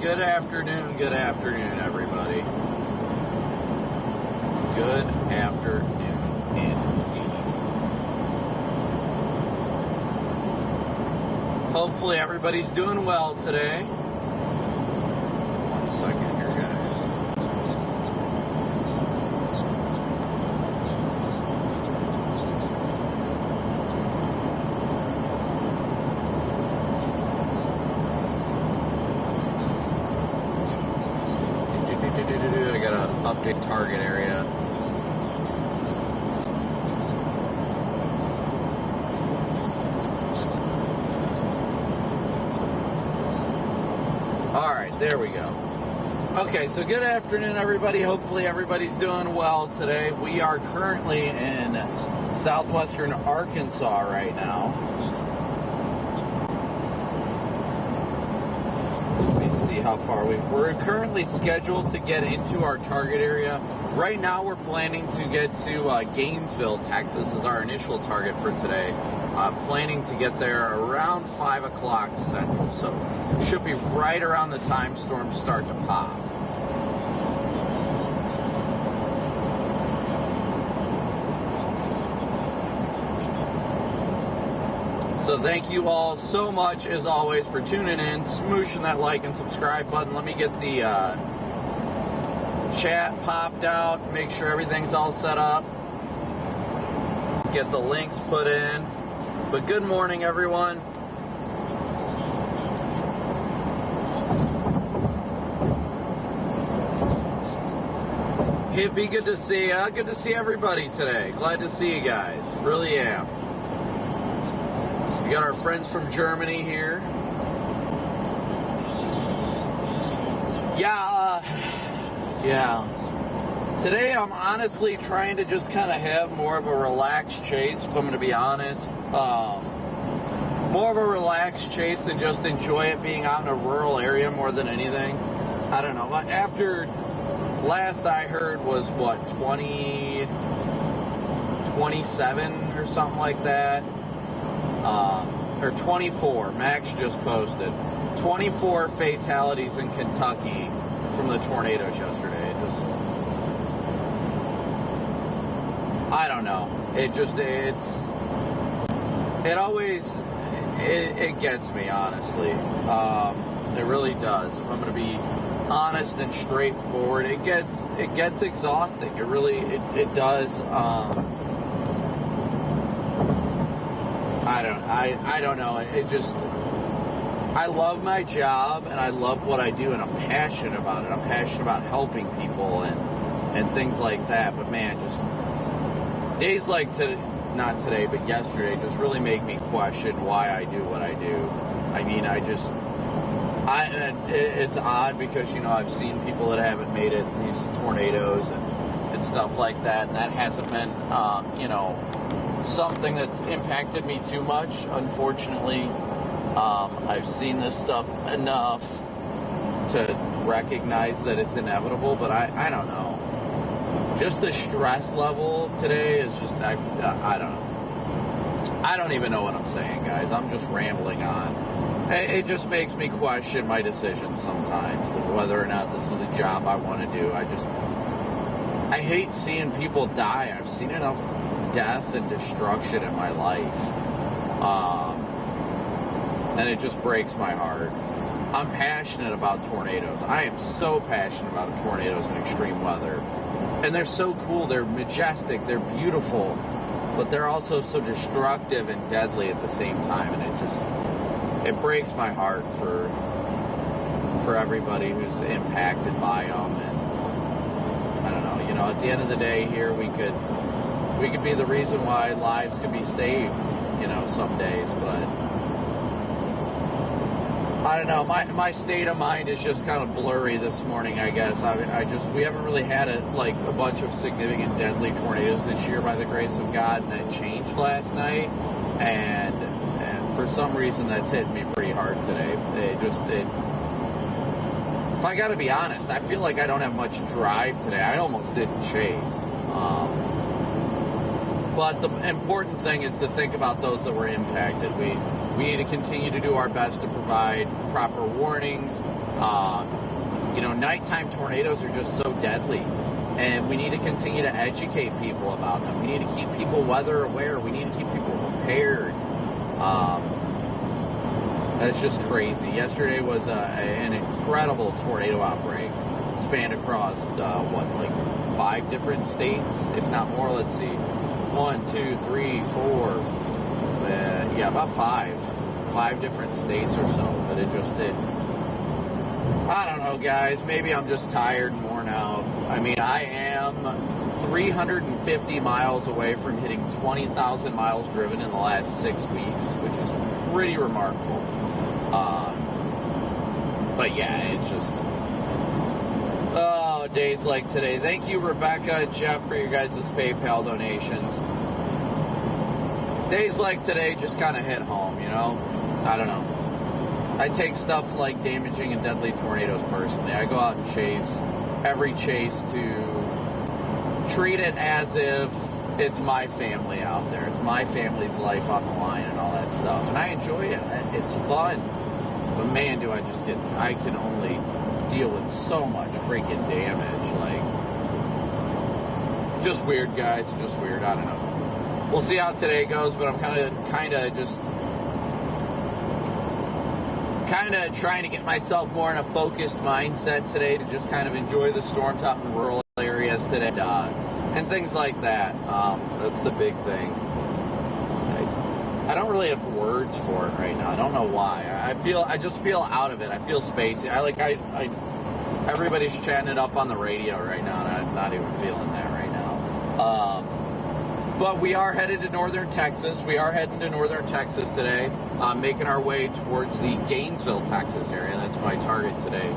Good afternoon, everybody. Good afternoon, indeed. Hopefully everybody's doing well today. 1 second here, guys. I gotta update target area. Alright, there we go. Okay, so good afternoon, everybody. Hopefully everybody's doing well today. We are currently in southwestern Arkansas right now. How far we're currently scheduled to get into our target area. Right now we're planning to get to Gainesville, Texas is our initial target for today. Planning to get there around 5 o'clock Central, so should be right around the time storms start to pop. So thank you all so much, as always, for tuning in, smooshing that like and subscribe button. Let me get the chat popped out, make sure everything's all set up, get the links put in. But good morning, everyone. It'd be good to see you. Good to see everybody today. Glad to see you guys. Really am. We got our friends from Germany here. Yeah. Today I'm honestly trying to just kind of have more of a relaxed chase, if I'm going to be honest. More of a relaxed chase and just enjoy it being out in a rural area more than anything. I don't know. After last I heard was what, 27 or something like that. Or 24, Max just posted 24 fatalities in Kentucky from the tornadoes yesterday. I don't know, it gets me, honestly. It really does. If I'm going to be honest and straightforward, it gets exhausting. It does. I don't know. I love my job and I love what I do and I'm passionate about it. I'm passionate about helping people and things like that. But man, just days like not today, but yesterday, just really make me question why I do what I do. I mean, it's odd because, you know, I've seen people that haven't made it, these tornadoes and stuff like that. And that hasn't been, you know, something that's impacted me too much, unfortunately. I've seen this stuff enough to recognize that it's inevitable, but I don't know. Just the stress level today is just, I don't know. I don't even know what I'm saying, guys. I'm just rambling on. It just makes me question my decisions sometimes, and whether or not this is the job I want to do. I hate seeing people die. I've seen enough death and destruction in my life, and it just breaks my heart. I'm passionate about tornadoes. I am so passionate about tornadoes and extreme weather, and they're so cool. They're majestic, they're beautiful, but they're also so destructive and deadly at the same time, and it breaks my heart for everybody who's impacted by them. And I don't know, you know, at the end of the day here, we could be the reason why lives could be saved, you know, some days, but I don't know, my state of mind is just kind of blurry this morning, I guess. We haven't really had a bunch of significant deadly tornadoes this year, by the grace of God, and that changed last night, and for some reason that's hitting me pretty hard today. If I gotta be honest, I feel like I don't have much drive today. I almost didn't chase. But the important thing is to think about those that were impacted. We need to continue to do our best to provide proper warnings. Nighttime tornadoes are just so deadly, and we need to continue to educate people about them. We need to keep people weather aware. We need to keep people prepared. It's just crazy. Yesterday was an incredible tornado outbreak. Spanned across, 5 different states, if not more. Let's see. 1, 2, 3, 4. About 5 different states or so. But it just did. I don't know, guys. Maybe I'm just tired and worn out. I mean, I am 350 miles away from hitting 20,000 miles driven in the last 6 weeks, which is pretty remarkable. But yeah, it's just... Oh, days like today. Thank you, Rebecca and Jeff, for your guys' PayPal donations. Days like today just kind of hit home, I don't know. I take stuff like damaging and deadly tornadoes personally. I go out and chase every chase to treat it as if it's my family out there. It's my family's life on the line and all that stuff. And I enjoy it. It's fun. But man, I can only deal with so much freaking damage. Just weird, guys. Just weird. I don't know. We'll see how today goes, but I'm kind of trying to get myself more in a focused mindset today to just kind of enjoy the storms out in rural areas today and things like that. That's the big thing. I don't really have words for it right now. I don't know why. I just feel out of it. I feel spacey. Everybody's chatting it up on the radio right now, and I'm not even feeling that right now. But we are headed to northern Texas. We are heading to northern Texas today, making our way towards the Gainesville, Texas area. That's my target today.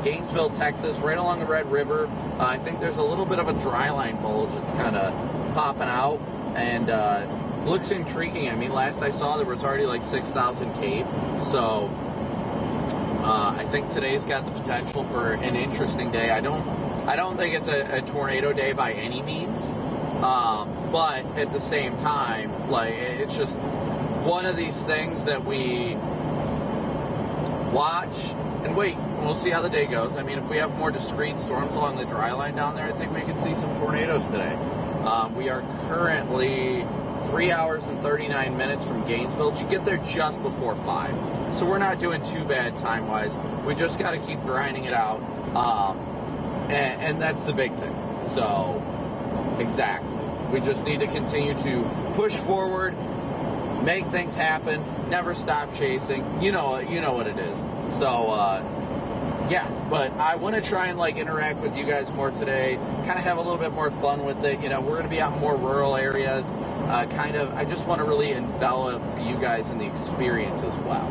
Gainesville, Texas, right along the Red River. I think there's a little bit of a dry line bulge that's kind of popping out, and looks intriguing. I mean, last I saw, there was already like 6,000 Cape. So I think today's got the potential for an interesting day. I don't think it's a tornado day by any means. But at the same time, it's just one of these things that we watch and wait. We'll see how the day goes. I mean, if we have more discrete storms along the dry line down there, I think we could see some tornadoes today. We are currently 3 hours and 39 minutes from Gainesville. You get there just before 5. So we're not doing too bad time-wise. We just got to keep grinding it out. And that's the big thing. So, exactly. We just need to continue to push forward, make things happen, never stop chasing. You know what it is. So, yeah, but I want to try and interact with you guys more today, kind of have a little bit more fun with it. We're going to be out in more rural areas. I just want to really envelop you guys in the experience as well.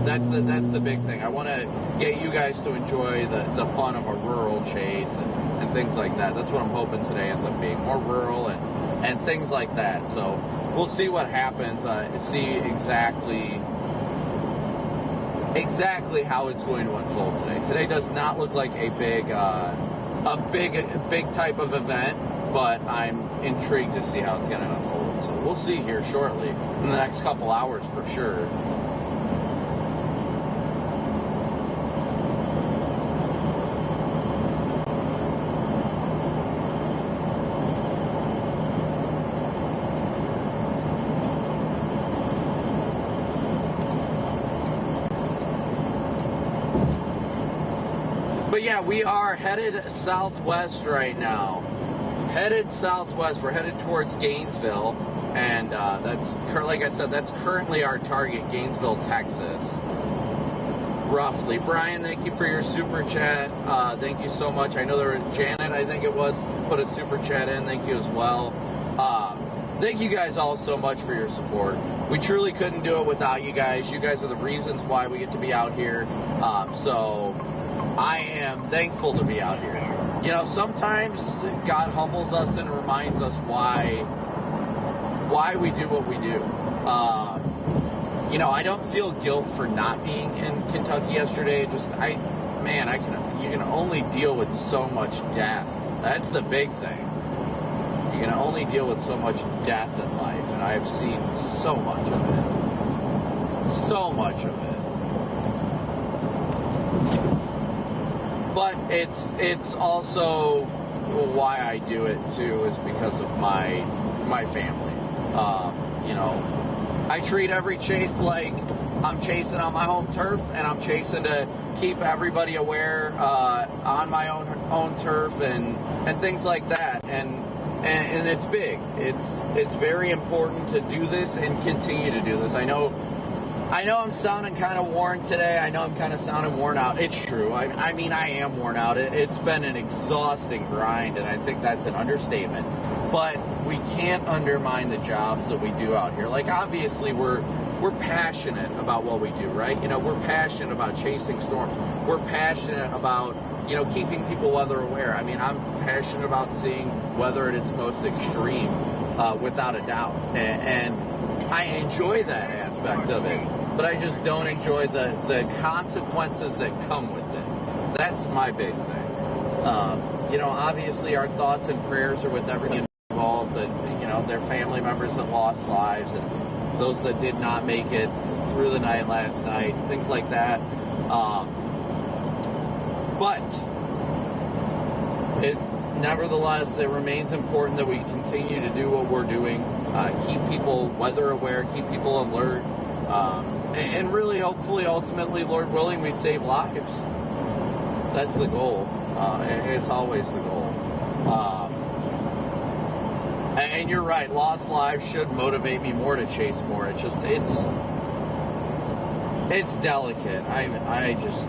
That's the big thing. I want to get you guys to enjoy the fun of a rural chase and things like that. That's what I'm hoping today ends up being, more rural and things like that. So we'll see what happens. See exactly how it's going to unfold today. Today does not look like a big type of event, but I'm intrigued to see how it's going to unfold. So we'll see here shortly in the next couple hours for sure. But yeah, we are headed southwest right now. Headed southwest. We're headed towards Gainesville. And that's, like I said, that's currently our target, Gainesville, Texas. Roughly. Brian, thank you for your super chat. Thank you so much. I know there was Janet, I think it was, put a super chat in. Thank you as well. Thank you guys all so much for your support. We truly couldn't do it without you guys. You guys are the reasons why we get to be out here. So I am thankful to be out here. Sometimes God humbles us and reminds us why we do what we do. I don't feel guilt for not being in Kentucky yesterday. You can only deal with so much death. That's the big thing. You can only deal with so much death in life, and I've seen so much of it. So much of it. But it's also why I do it too, is because of my family. You know, I treat every chase like I'm chasing on my home turf, and I'm chasing to keep everybody aware on my own turf and things like that. And it's big. It's very important to do this and continue to do this. I know I'm sounding kind of worn today. I know I'm kind of sounding worn out. It's true. I mean, I am worn out. It's been an exhausting grind, and I think that's an understatement. But we can't undermine the jobs that we do out here. Like, obviously, we're passionate about what we do, right? You know, we're passionate about chasing storms. We're passionate about, you know, keeping people weather aware. I mean, I'm passionate about seeing weather at its most extreme, without a doubt. And I enjoy that aspect of it, but I just don't enjoy the consequences that come with it. That's my big thing. You know, obviously our thoughts and prayers are with everyone involved, that, you know, their family members that lost lives, and those that did not make it through the night last night, things like that. But nevertheless, it remains important that we continue to do what we're doing, keep people weather aware, keep people alert, and really, hopefully, ultimately, Lord willing, we save lives. That's the goal. It's always the goal. And you're right, lost lives should motivate me more to chase more. It's just, it's delicate. I just,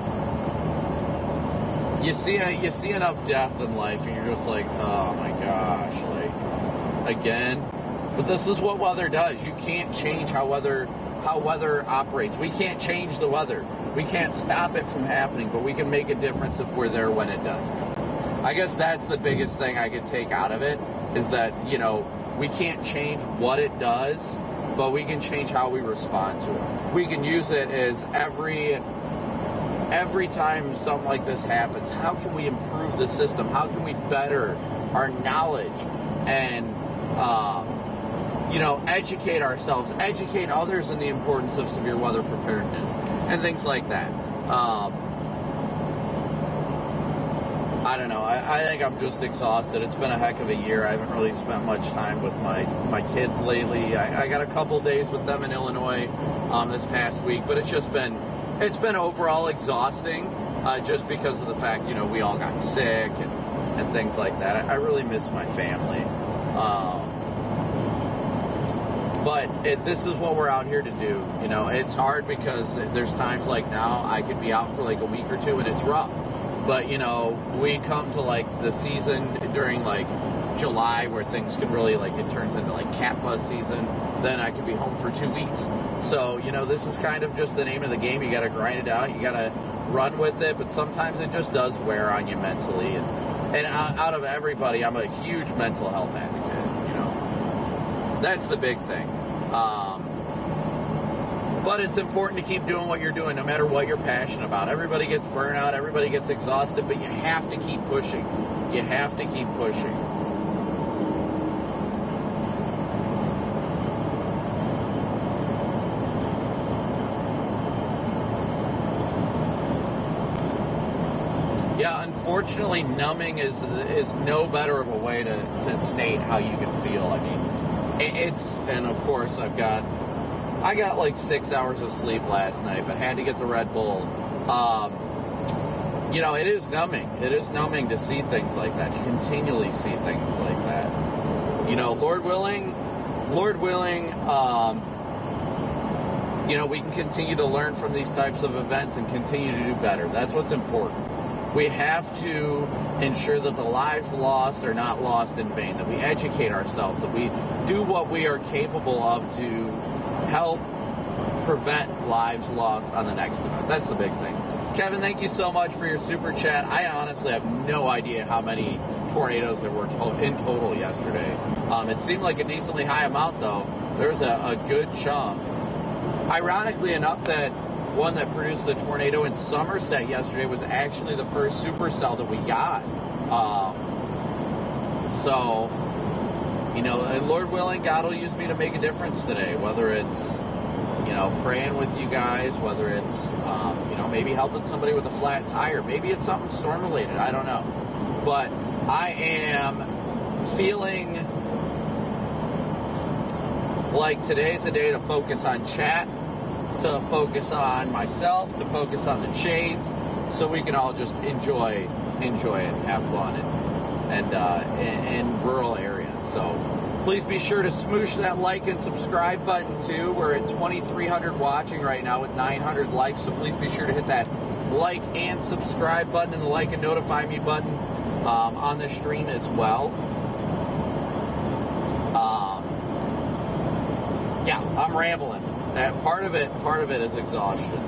you see enough death in life, and you're just like, oh my gosh, like, again. But this is what weather does. You can't change how weather operates. We can't change the weather. We can't stop it from happening, but we can make a difference if we're there when it does. I guess that's the biggest thing I could take out of it, is that, you know, we can't change what it does, but we can change how we respond to it. We can use it as every time something like this happens, how can we improve the system? How can we better our knowledge and, you know, educate ourselves, educate others in the importance of severe weather preparedness and things like that. I don't know. I think I'm just exhausted. It's been a heck of a year. I haven't really spent much time with my kids lately. I got a couple days with them in Illinois this past week, but it's been overall exhausting, just because of the fact, you know, we all got sick and things like that. I really miss my family. But this is what we're out here to do. You know, it's hard because there's times like now I could be out for like a week or two and it's rough. But, you know, we come to like the season during like July where things can really, like, it turns into like cat bus season. Then I could be home for 2 weeks. So, you know, this is kind of just the name of the game. You got to grind it out. You got to run with it. But sometimes it just does wear on you mentally. And out of everybody, I'm a huge mental health advocate, you know. That's the big thing. But it's important to keep doing what you're doing, no matter what you're passionate about. Everybody gets burnout, everybody gets exhausted, but you have to keep pushing. You have to keep pushing. Yeah, unfortunately, numbing is no better of a way to state how you can feel. I mean, and of course, I got like 6 hours of sleep last night, but had to get the Red Bull. You know, it is numbing. It is numbing to see things like that, to continually see things like that. You know, Lord willing, you know, we can continue to learn from these types of events and continue to do better. That's what's important. We have to ensure that the lives lost are not lost in vain, that we educate ourselves, that we do what we are capable of to help prevent lives lost on the next event. That's the big thing. Kevin, thank you so much for your super chat. I honestly have no idea how many tornadoes there were in total yesterday. It seemed like a decently high amount, though. There was a good chunk. Ironically enough, that one that produced the tornado in Somerset yesterday was actually the first supercell that we got. So, And Lord willing, God will use me to make a difference today, whether it's, praying with you guys, whether it's, maybe helping somebody with a flat tire. Maybe it's something storm related. I don't know. But I am feeling like today's a day to focus on chat, to focus on myself, to focus on the chase, so we can all just enjoy it, have fun, and in rural areas. So please be sure to smoosh that like and subscribe button too. We're at 2,300 watching right now with 900 likes, so please be sure to hit that like and subscribe button and the like and notify me button on the stream as well. Yeah, I'm rambling. Part of it is exhaustion,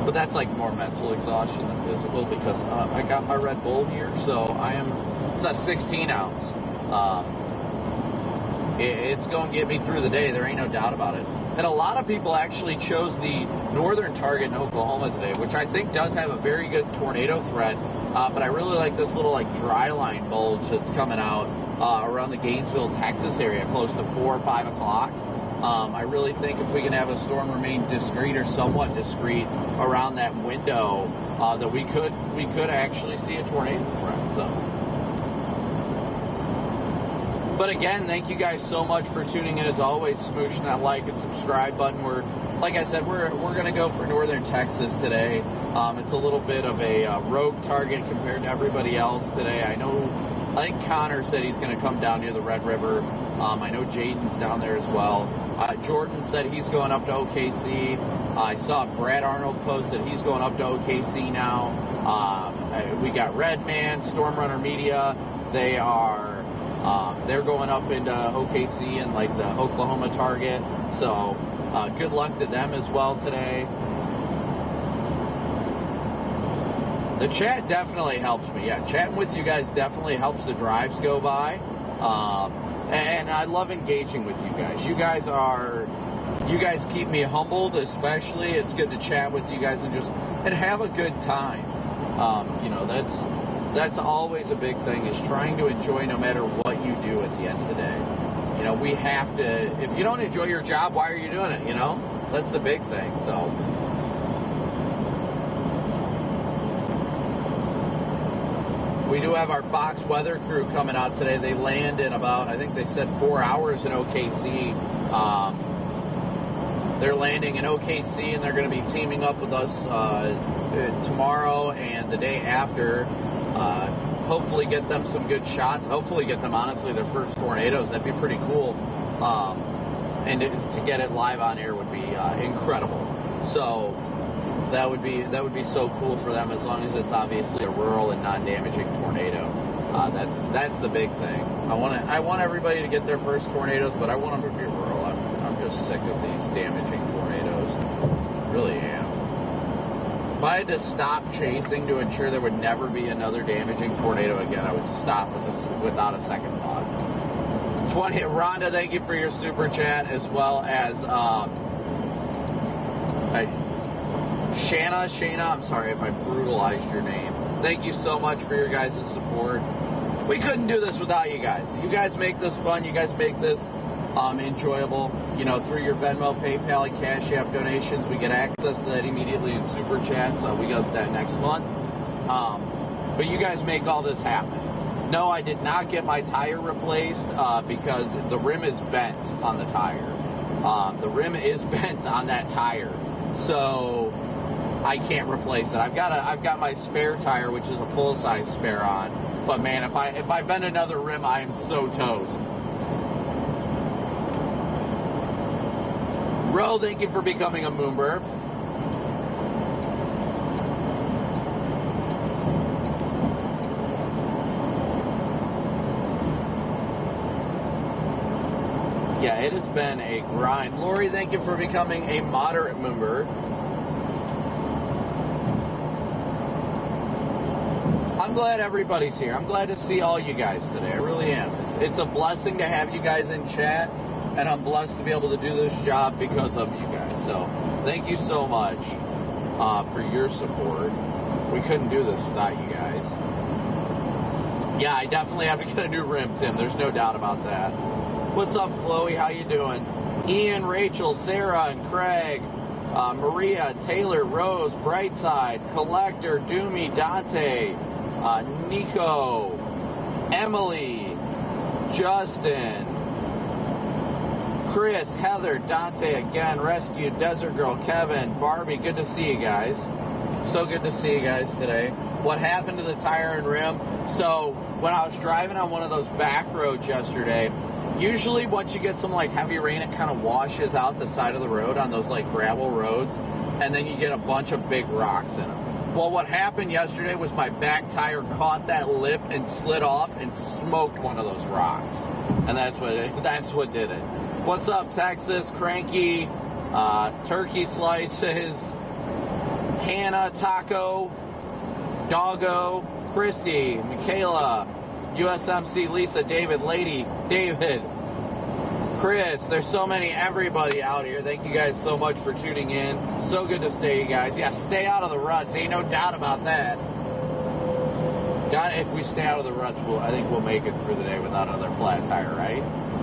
but that's like more mental exhaustion than physical, because I got my Red Bull here, so it's a 16 ounce. It's going to get me through the day. There ain't no doubt about it. And a lot of people actually chose the northern target in Oklahoma today, which I think does have a very good tornado threat. But I really like this little dry line bulge that's coming out around the Gainesville, Texas area, close to 4 or 5 o'clock. I really think if we can have a storm remain discreet or somewhat discreet around that window, that we could actually see a tornado threat. So. But again, thank you guys so much for tuning in. As always, smooshing that like and subscribe button. Like I said, we're going to go for northern Texas today. It's a little bit of a rogue target compared to everybody else today. I think Connor said he's going to come down near the Red River. I know Jaden's down there as well. Jordan said he's going up to OKC. I saw Brad Arnold post that he's going up to OKC now. We got Redman, Stormrunner Media. They're going up into OKC and like the Oklahoma target. So good luck to them as well today. The chat definitely helps me. Yeah, chatting with you guys definitely helps the drives go by. And I love engaging with you guys. You guys keep me humbled, especially. It's good to chat with you guys and have a good time. That's always a big thing, is trying to enjoy no matter what you do at the end of the day. We have to, if you don't enjoy your job, why are you doing it? That's the big thing. So we do have our Fox weather crew coming out today. They land in about, I think they said 4 hours in OKC. They're landing in OKC, and they're going to be teaming up with us tomorrow and the day after. Hopefully get them some good shots. Hopefully get them, honestly, their first tornadoes. That'd be pretty cool. And to get it live on air would be incredible. So that would be so cool for them, as long as it's obviously a rural and non-damaging tornado. That's the big thing. I want everybody to get their first tornadoes, but I want them to be rural. I'm just sick of these damaging tornadoes. I really am. If I had to stop chasing to ensure there would never be another damaging tornado again, I would stop without a second thought. Rhonda, thank you for your super chat, as well as Shanna, I'm sorry if I brutalized your name. Thank you so much for your guys' support. We couldn't do this without you guys. You guys make this fun. You guys make this enjoyable. Through your Venmo, PayPal, and Cash App donations, we get access to that immediately in Super Chats. We got that next month. But you guys make all this happen. No, I did not get my tire replaced because the rim is bent on the tire. The rim is bent on that tire. So I can't replace it. I've got my spare tire, which is a full-size spare on. But man, if I bend another rim, I am so toast. Ro, thank you for becoming a Moonbird. Yeah, it has been a grind. Lori, thank you for becoming a moderate Moonbird. I'm glad everybody's here. I'm glad to see all you guys today. I really am. It's a blessing to have you guys in chat. And I'm blessed to be able to do this job because of you guys. So thank you so much for your support. We couldn't do this without you guys. Yeah, I definitely have to get a new rim, Tim. There's no doubt about that. What's up, Chloe? How you doing? Ian, Rachel, Sarah, and Craig, Maria, Taylor, Rose, Brightside, Collector, Doomy, Dante, Nico, Emily, Justin, Chris, Heather, Dante again, Rescue, Desert Girl, Kevin, Barbie. Good to see you guys. So good to see you guys today. What happened to the tire and rim? So when I was driving on one of those back roads yesterday, usually once you get some like heavy rain, it kind of washes out the side of the road on those like gravel roads, and then you get a bunch of big rocks in them. Well, what happened yesterday was my back tire caught that lip and slid off and smoked one of those rocks, and that's what did it. What's up, Texas? Cranky, Turkey Slices, Hannah, Taco, Doggo, Christy, Michaela, USMC, Lisa, David, Lady, David, Chris. There's so many, everybody out here. Thank you guys so much for tuning in. So good to stay, you guys. Yeah, stay out of the ruts. Ain't no doubt about that. God, if we stay out of the ruts, I think we'll make it through the day without another flat tire, right?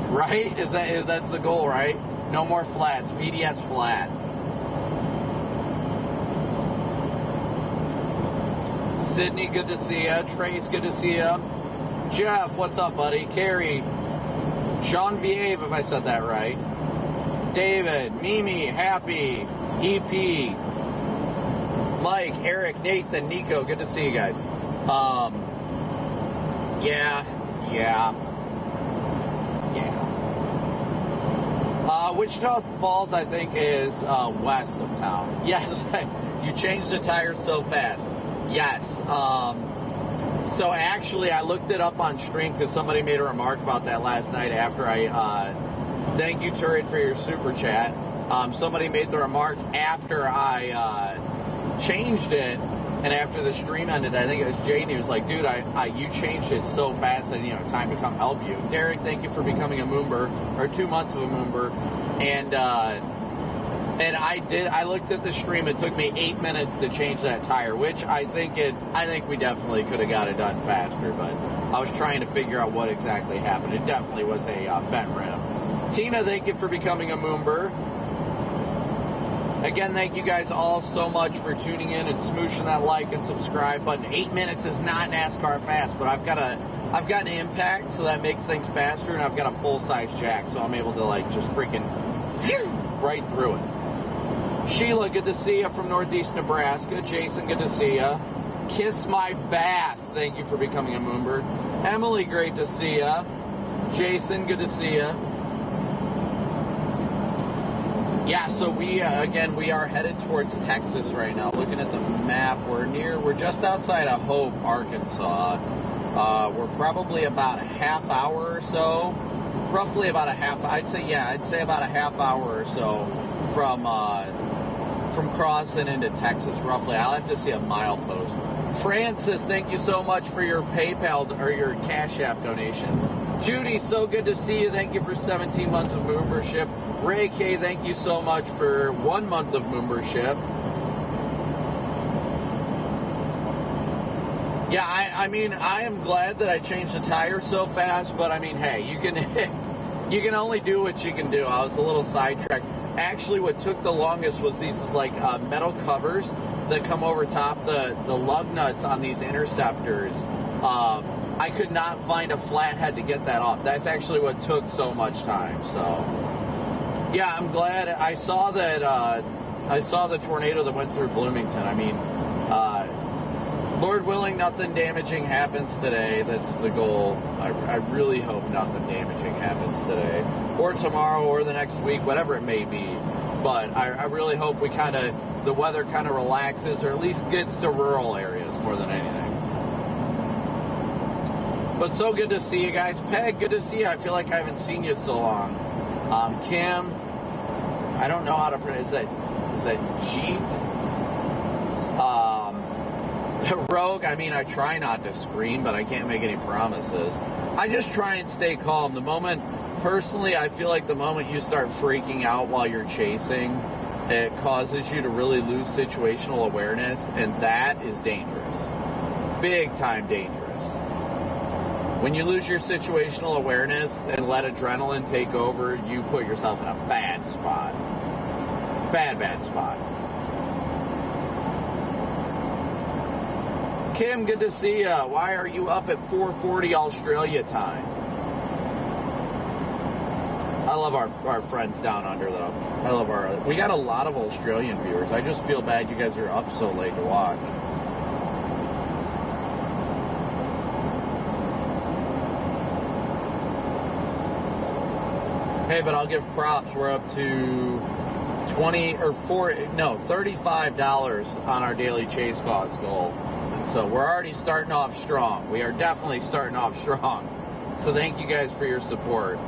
Right? That's the goal, right? No more flats. BDS flat. Sydney, good to see ya. Trace, good to see ya. Jeff, what's up, buddy? Carrie, Sean Vieve, if I said that right. David, Mimi, Happy, EP, Mike, Eric, Nathan, Nico, good to see you guys. Yeah. Wichita Falls, I think, is west of town. Yes, you changed the tires so fast. Yes. So actually, I looked it up on stream because somebody made a remark about that last night after I, thank you, Turret, for your super chat. Somebody made the remark after I changed it, and after the stream ended, I think it was Jaden, he was like, dude, you changed it so fast that I didn't have time to come help you. Derek, thank you for becoming a Moomber, or 2 months of a Moomber, and I looked at the stream. It took me 8 minutes to change that tire, which I think we definitely could have got it done faster, but I was trying to figure out what exactly happened. It definitely was a bent rim. Tina, thank you for becoming a Moomber. Again, thank you guys all so much for tuning in and smooshing that like and subscribe button. 8 minutes is not NASCAR fast, but I've got an impact, so that makes things faster, and I've got a full-size jack, so I'm able to like just freaking right through it. Sheila, good to see you from Northeast Nebraska. Jason, good to see you. Kiss my bass. Thank you for becoming a Moomber. Emily, great to see you. Jason, good to see you. Yeah, so we are headed towards Texas right now. Looking at the map, we're just outside of Hope, Arkansas. We're probably about a half hour or so, roughly about a half. I'd say about a half hour or so from crossing into Texas, roughly. I'll have to see a mile post. Francis, thank you so much for your PayPal or your Cash App donation. Judy, so good to see you. Thank you for 17 months of Moombership. Ray K, thank you so much for 1 month of Moombership. Yeah, I mean, I am glad that I changed the tire so fast, but I mean, hey, you can only do what you can do. I was a little sidetracked. Actually, what took the longest was these like metal covers that come over top the lug nuts on these interceptors. I could not find a flathead to get that off. That's actually what took so much time. So, yeah, I'm glad. I saw that. I saw the tornado that went through Bloomington. I mean, Lord willing, nothing damaging happens today. That's the goal. I really hope nothing damaging happens today, or tomorrow, or the next week, whatever it may be. But I really hope the weather kind of relaxes, or at least gets to rural areas more than anything. But so good to see you guys. Peg, good to see you. I feel like I haven't seen you so long. Kim, I don't know how to pronounce that. Is that Jeet? Rogue, I mean, I try not to scream, but I can't make any promises. I just try and stay calm. Personally, I feel like the moment you start freaking out while you're chasing, it causes you to really lose situational awareness, and that is dangerous. Big time dangerous. When you lose your situational awareness and let adrenaline take over, you put yourself in a bad spot. Bad spot. Kim, good to see ya. Why are you up at 4:40 Australia time? I love our friends down under, though. I love we got a lot of Australian viewers. I just feel bad you guys are up so late to watch. Hey, but I'll give props. We're up to $35 on our daily chase cost goal. And so we're already starting off strong. We are definitely starting off strong. So thank you guys for your support.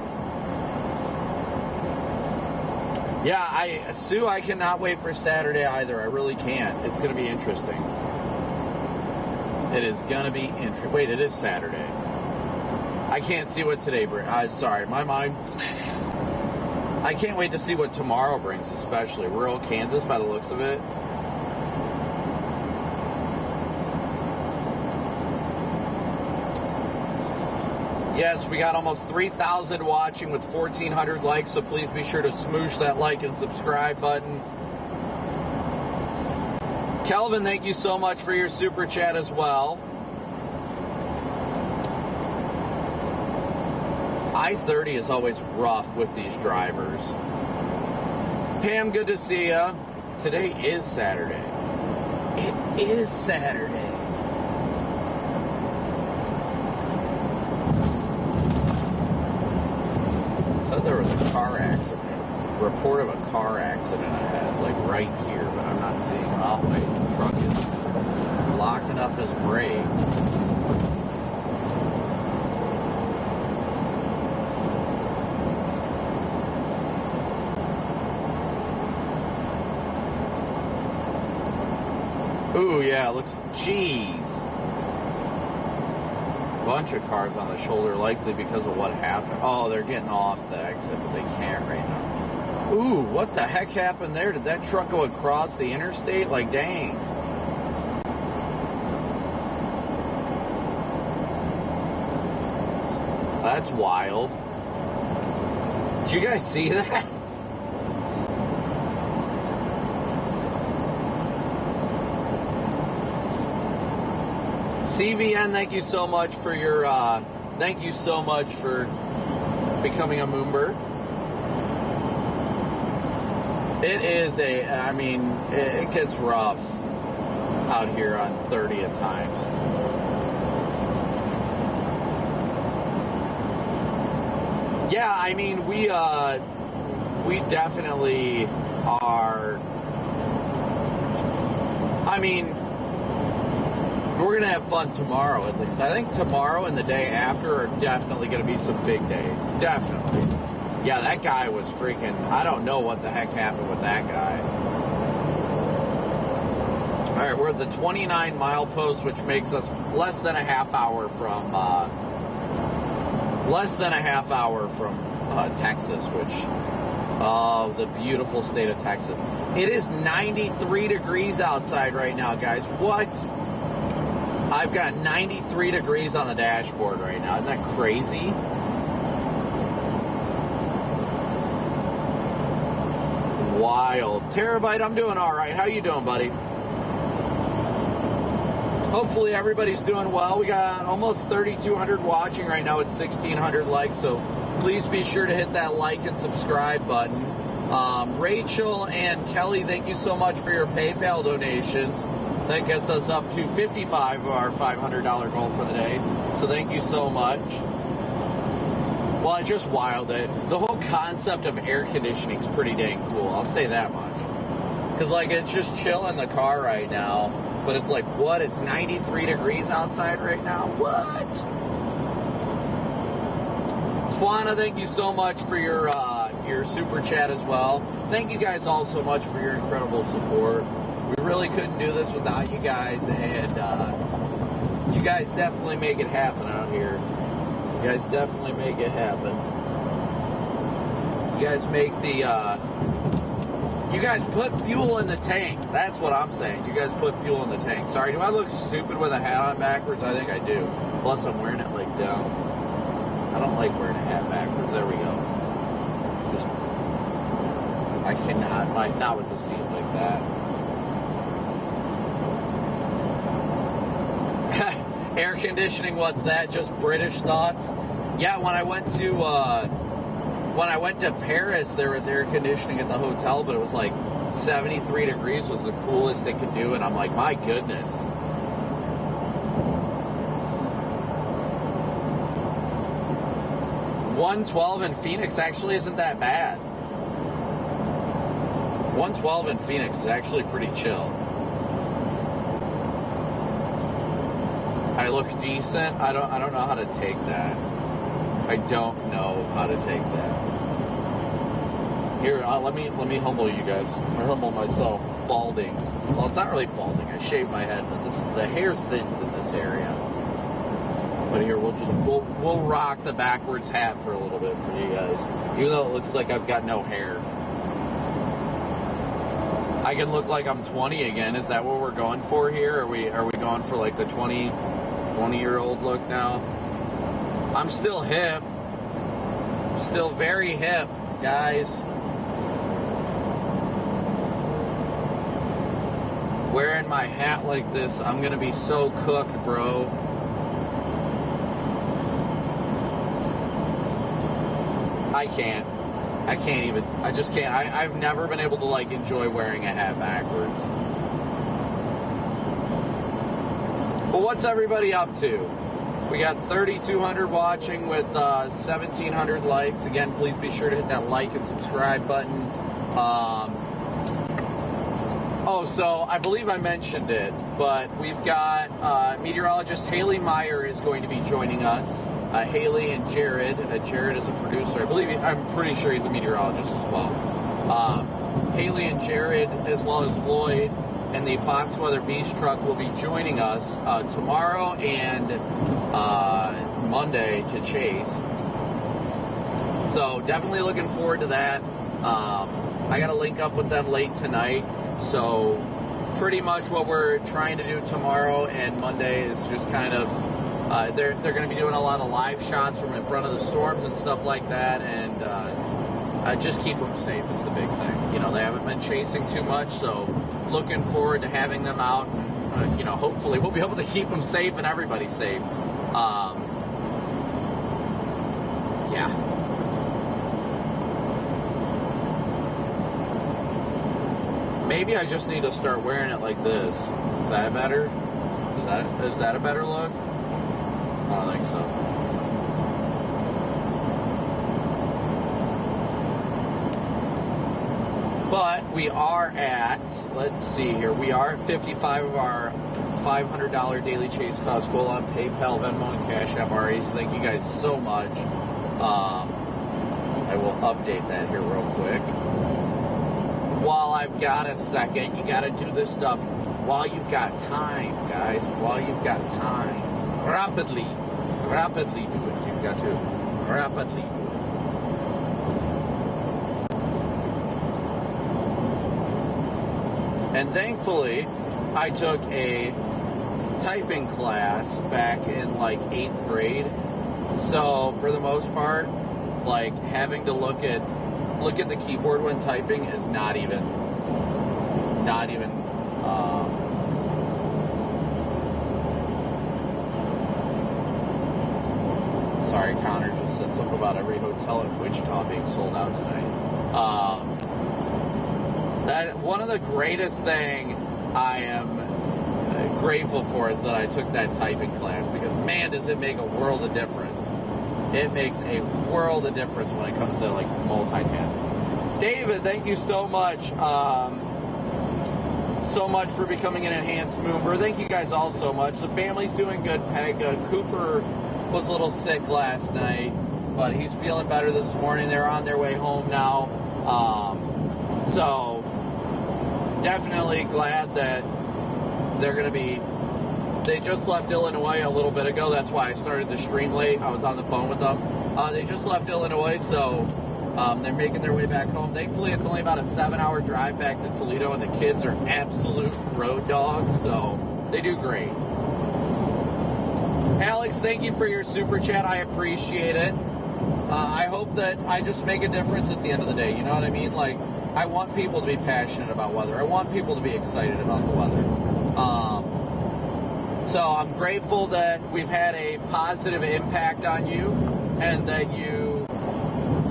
Yeah, Sue, I cannot wait for Saturday either. I really can't. It's going to be interesting. It is going to be interesting. Wait, it is Saturday. I can't see what today brings. Sorry, my mind. I can't wait to see what tomorrow brings, especially. Rural Kansas, by the looks of it. Yes, we got almost 3,000 watching with 1,400 likes, so please be sure to smoosh that like and subscribe button. Kelvin, thank you so much for your super chat as well. I-30 is always rough with these drivers. Pam, good to see ya. Today is Saturday. It is Saturday. Said there was a car accident. Report of a car accident ahead, like right here, but I'm not seeing. Oh, my truck is locking up his brakes. Ooh, yeah, it looks, jeez. Bunch of cars on the shoulder, likely because of what happened. Oh, they're getting off the exit, but they can't right now. Ooh, what the heck happened there? Did that truck go across the interstate? Like, dang. That's wild. Did you guys see that? CVN, thank you so much for your, thank you so much for becoming a moomber. It is I mean, it gets rough out here on 30 at times. Yeah, I mean, we definitely are, I mean, we're going to have fun tomorrow, at least. I think tomorrow and the day after are definitely going to be some big days. Definitely. Yeah, that guy was freaking... I don't know what the heck happened with that guy. All right, we're at the 29-mile post, which makes us less than a half hour from... Texas, which... Oh, the beautiful state of Texas. It is 93 degrees outside right now, guys. What? I've got 93 degrees on the dashboard right now. Isn't that crazy? Wild. Terabyte, I'm doing all right. How you doing, buddy? Hopefully everybody's doing well. We got almost 3,200 watching right now with 1,600 likes, so please be sure to hit that like and subscribe button. Rachel and Kelly, thank you so much for your PayPal donations. That gets us up to 55 of our $500 goal for the day. So thank you so much. Well, it's just wild that the whole concept of air conditioning is pretty dang cool. I'll say that much. Because, like, it's just chill in the car right now. But it's like, what? It's 93 degrees outside right now? What? Swana, thank you so much for your super chat as well. Thank you guys all so much for your incredible support. We really couldn't do this without you guys, and you guys definitely make it happen out here. You guys definitely make it happen. You guys make the You guys put fuel in the tank. That's what I'm saying. You guys put fuel in the tank. Sorry, do I look stupid with a hat on backwards? I think I do. Plus, I'm wearing it like down. I don't like wearing a hat backwards. There we go. Just, I cannot. Not with the seat like that. Air conditioning, what's that? Just British thoughts? Yeah, when I went to Paris, there was air conditioning at the hotel, but it was like 73 degrees was the coolest it could do, and I'm like, my goodness. $112 in Phoenix actually isn't that bad. $112 in Phoenix is actually pretty chill. I look decent. I don't know how to take that. I don't know how to take that. Here, let me humble you guys. I humble myself. Balding. Well, it's not really balding. I shaved my head, but the hair thins in this area. But here, we'll rock the backwards hat for a little bit for you guys, even though it looks like I've got no hair. I can look like I'm 20 again. Is that what we're going for here? Are we going for like the 20-year-old look now? I'm still hip. Still very hip, guys. Wearing my hat like this, I'm gonna be so cooked, bro. I can't even. I just can't. I've never been able to like enjoy wearing a hat backwards. But what's everybody up to? We got 3,200 watching with 1,700 likes. Again, please be sure to hit that like and subscribe button. Oh, so I believe I mentioned it, but we've got meteorologist Haley Meyer is going to be joining us. Haley and Jared. Jared is a producer. I'm pretty sure he's a meteorologist as well. Haley and Jared, as well as Lloyd, and the Fox Weather Beast truck will be joining us tomorrow and Monday to chase. So definitely looking forward to that. I got to link up with them late tonight. So pretty much what we're trying to do tomorrow and Monday is just kind of they're going to be doing a lot of live shots from in front of the storms and stuff like that, and just keep them safe is the big thing. You know, they haven't been chasing too much, so looking forward to having them out, and you know, hopefully we'll be able to keep them safe and everybody safe. Yeah. Maybe I just need to start wearing it like this. Is that better? Is that a better look? I don't think so. But we are at, let's see here, we are at 55 of our $500 daily chase cost goal on PayPal, Venmo, and Cash App already, so thank you guys so much. I will update that here real quick. While I've got a second, you got to do this stuff while you've got time, guys, while you've got time. Rapidly do it. You've got to rapidly do it. And thankfully, I took a typing class back in like 8th grade. So for the most part, like having to look at the keyboard when typing is not even sorry, Connor just said something about every hotel in Wichita being sold out tonight. That one of the greatest thing I am grateful for is that I took that typing class, because man, does it make a world of difference. It makes a world of difference when it comes to like multitasking. David, thank you so much. So much for becoming an enhanced mover. Thank you guys all so much. The family's doing good, Peg. Cooper was a little sick last night, but he's feeling better this morning. They're on their way home now. So definitely glad that they're going to be. They just left Illinois a little bit ago. That's why I started the stream late. I was on the phone with them. They just left Illinois, so They're making their way back home. Thankfully, it's only about a 7-hour drive back to Toledo, and the kids are absolute road dogs, so they do great. Alex, thank you for your super chat. I appreciate it. I hope that I just make a difference at the end of the day. You know what I mean? Like, I want people to be passionate about weather. I want people to be excited about the weather. So I'm grateful that we've had a positive impact on you and that you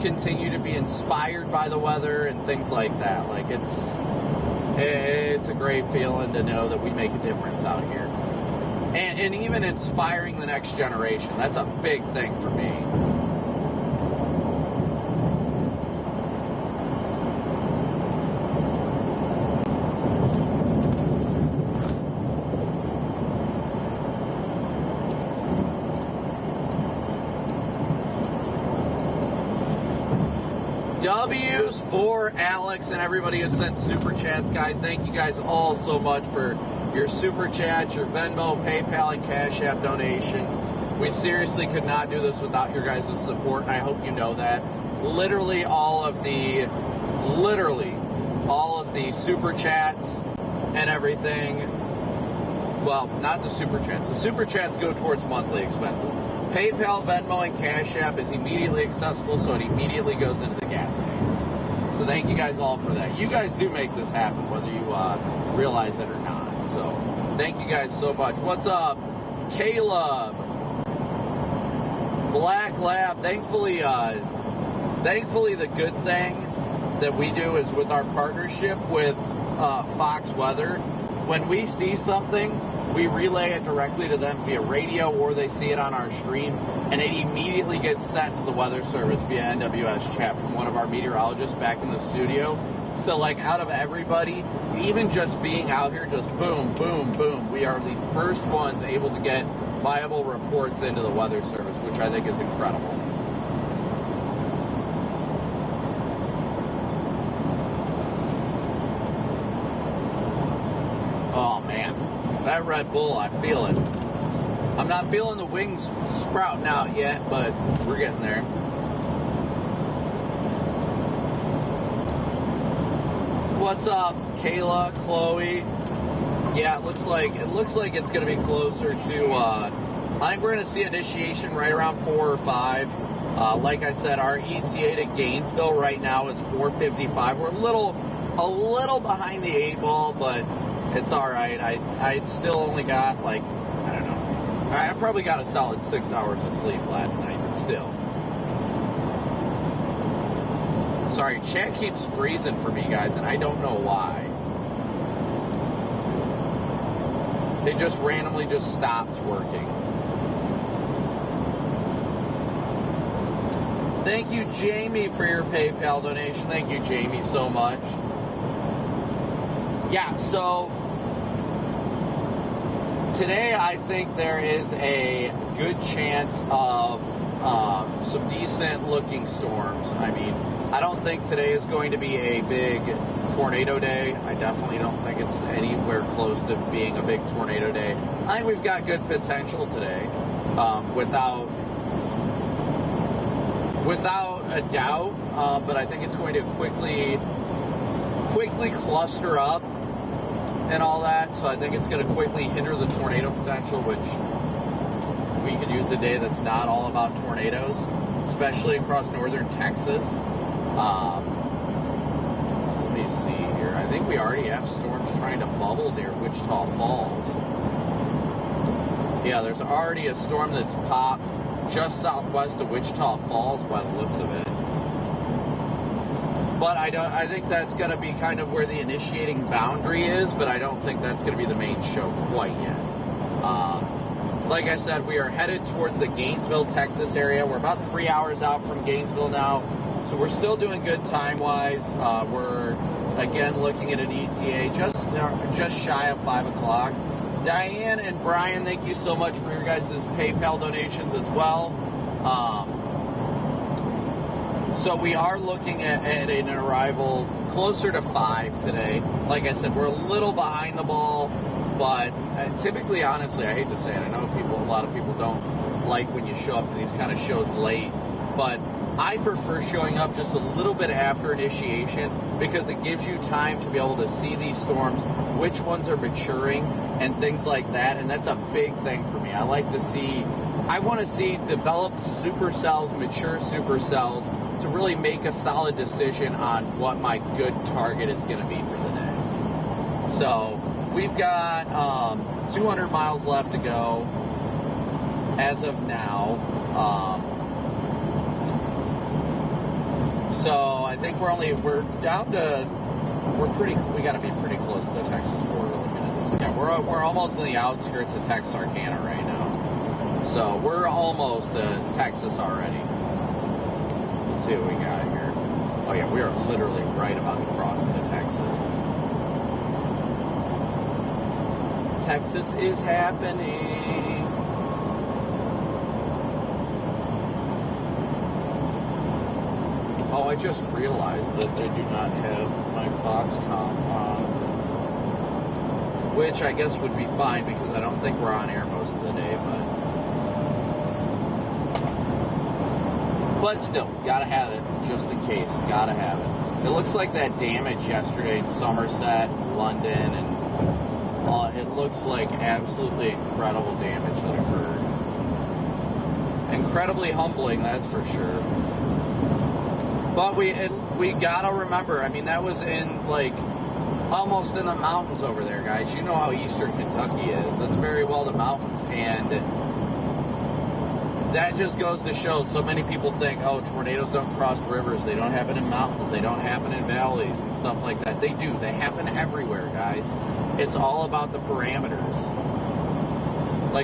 continue to be inspired by the weather and things like that. Like, it's a great feeling to know that we make a difference out here. And even inspiring the next generation. That's a big thing for me. W's for Alex and everybody who sent super chats, guys. Thank you guys all so much for your super chats, your Venmo, PayPal, and Cash App donations. We seriously could not do this without your guys' support, and I hope you know that. Literally all of the super chats and everything. Well, not the super chats. The super chats go towards monthly expenses. PayPal, Venmo, and Cash App is immediately accessible, so it immediately goes into the gas tank. So thank you guys all for that. You guys do make this happen, whether you realize it or not. So thank you guys so much. What's up, Caleb? Black Lab. Thankfully, the good thing that we do is with our partnership with Fox Weather. When we see something, we relay it directly to them via radio, or they see it on our stream, and it immediately gets sent to the Weather Service via NWS chat from one of our meteorologists back in the studio. So, like, out of everybody, even just being out here, just boom, boom, boom, we are the first ones able to get viable reports into the Weather Service, which I think is incredible. Oh, man. That Red Bull, I feel it. I'm not feeling the wings sprouting out yet, but we're getting there. What's up, Kayla, Chloe? Yeah, it looks like it's going to be closer to. I think we're going to see initiation right around 4 or 5. Like I said, our ETA to Gainesville right now is 4:55. We're a little behind the 8 ball, but it's all right. I still only got, like, I don't know. I probably got a solid 6 hours of sleep last night, but still. Sorry, chat keeps freezing for me, guys, and I don't know why. It just randomly just stops working. Thank you, Jamie, for your PayPal donation. Thank you, Jamie, so much. Yeah, so today I think there is a good chance of some decent looking storms. I mean, I don't think today is going to be a big tornado day. I definitely don't think it's anywhere close to being a big tornado day. I think we've got good potential today, without a doubt. But I think it's going to quickly cluster up and all that. So I think it's going to quickly hinder the tornado potential, which we could use a day that's not all about tornadoes, especially across northern Texas. So let me see here. I think we already have storms trying to bubble near Wichita Falls. Yeah, there's already a storm that's popped just southwest of Wichita Falls by the looks of it. But I think that's going to be kind of where the initiating boundary is, but I don't think that's going to be the main show quite yet. Like I said, we are headed towards the Gainesville, Texas area. We're about 3 hours out from Gainesville now, so we're still doing good time-wise. We're, again, looking at an ETA just shy of 5 o'clock. Diane and Brian, thank you so much for your guys' PayPal donations as well. So we are looking at an arrival closer to 5 today. Like I said, we're a little behind the ball, but typically, honestly, I hate to say it, I know a lot of people don't like when you show up to these kind of shows late, but I prefer showing up just a little bit after initiation because it gives you time to be able to see these storms, which ones are maturing and things like that. And that's a big thing for me. I want to see developed supercells, mature supercells to really make a solid decision on what my good target is going to be for the day. So we've got 200 miles left to go as of now. So I think we got to be pretty close to the Texas border looking at this. Yeah, we're almost in the outskirts of Texarkana right now. So we're almost to Texas already. Let's see what we got here. Oh yeah, we are literally right about to cross into Texas. Texas is happening. Oh, I just realized that they do not have my Foxconn on, which I guess would be fine because I don't think we're on air most of the day, but still, gotta have it just in case. Gotta have it. It looks like that damage yesterday in Somerset, London, and it looks like absolutely incredible damage that occurred. Incredibly humbling, that's for sure. But we gotta remember, I mean, that was in almost in the mountains over there, guys. You know how eastern Kentucky is. That's very well the mountains, and that just goes to show. So many people think, oh, tornadoes don't cross rivers. They don't happen in mountains. They don't happen in valleys and stuff like that. They do. They happen everywhere, guys. It's all about the parameters.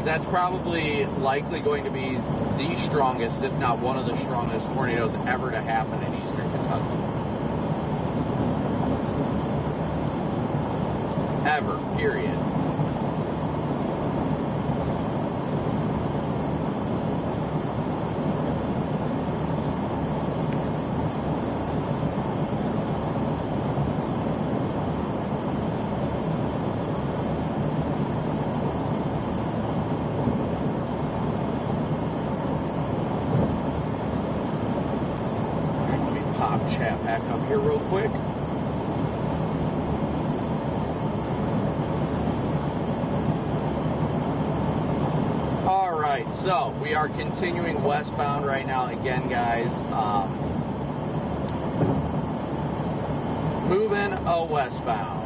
That's probably likely going to be the strongest, if not one of the strongest tornadoes ever to happen in eastern Kentucky. Ever, period. Chat back up here real quick. All right, so we are continuing westbound right now again, guys. Moving westbound.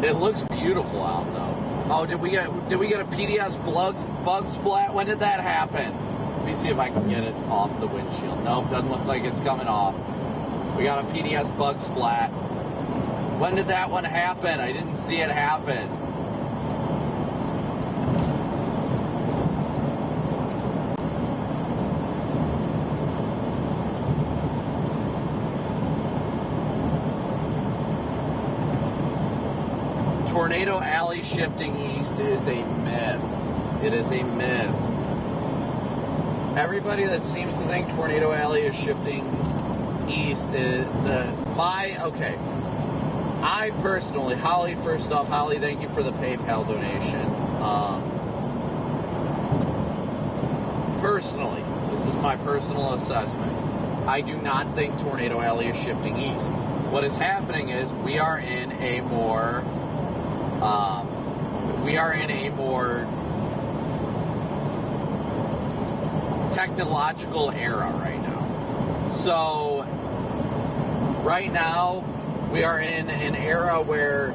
It looks beautiful out though. Oh, did we get a PDS bug splat? When did that happen? Let me see if I can get it off the windshield. Nope, doesn't look like it's coming off. We got a PDS bug splat. When did that one happen? I didn't see it happen. Tornado alley shifting east is a myth. It is a myth. Everybody that seems to think tornado alley is shifting east is okay. I personally, Holly, first off, Holly, thank you for the PayPal donation. Personally, this is my personal assessment. I do not think tornado alley is shifting east. What is happening is we are in a more technological era right now. So right now we are in an era where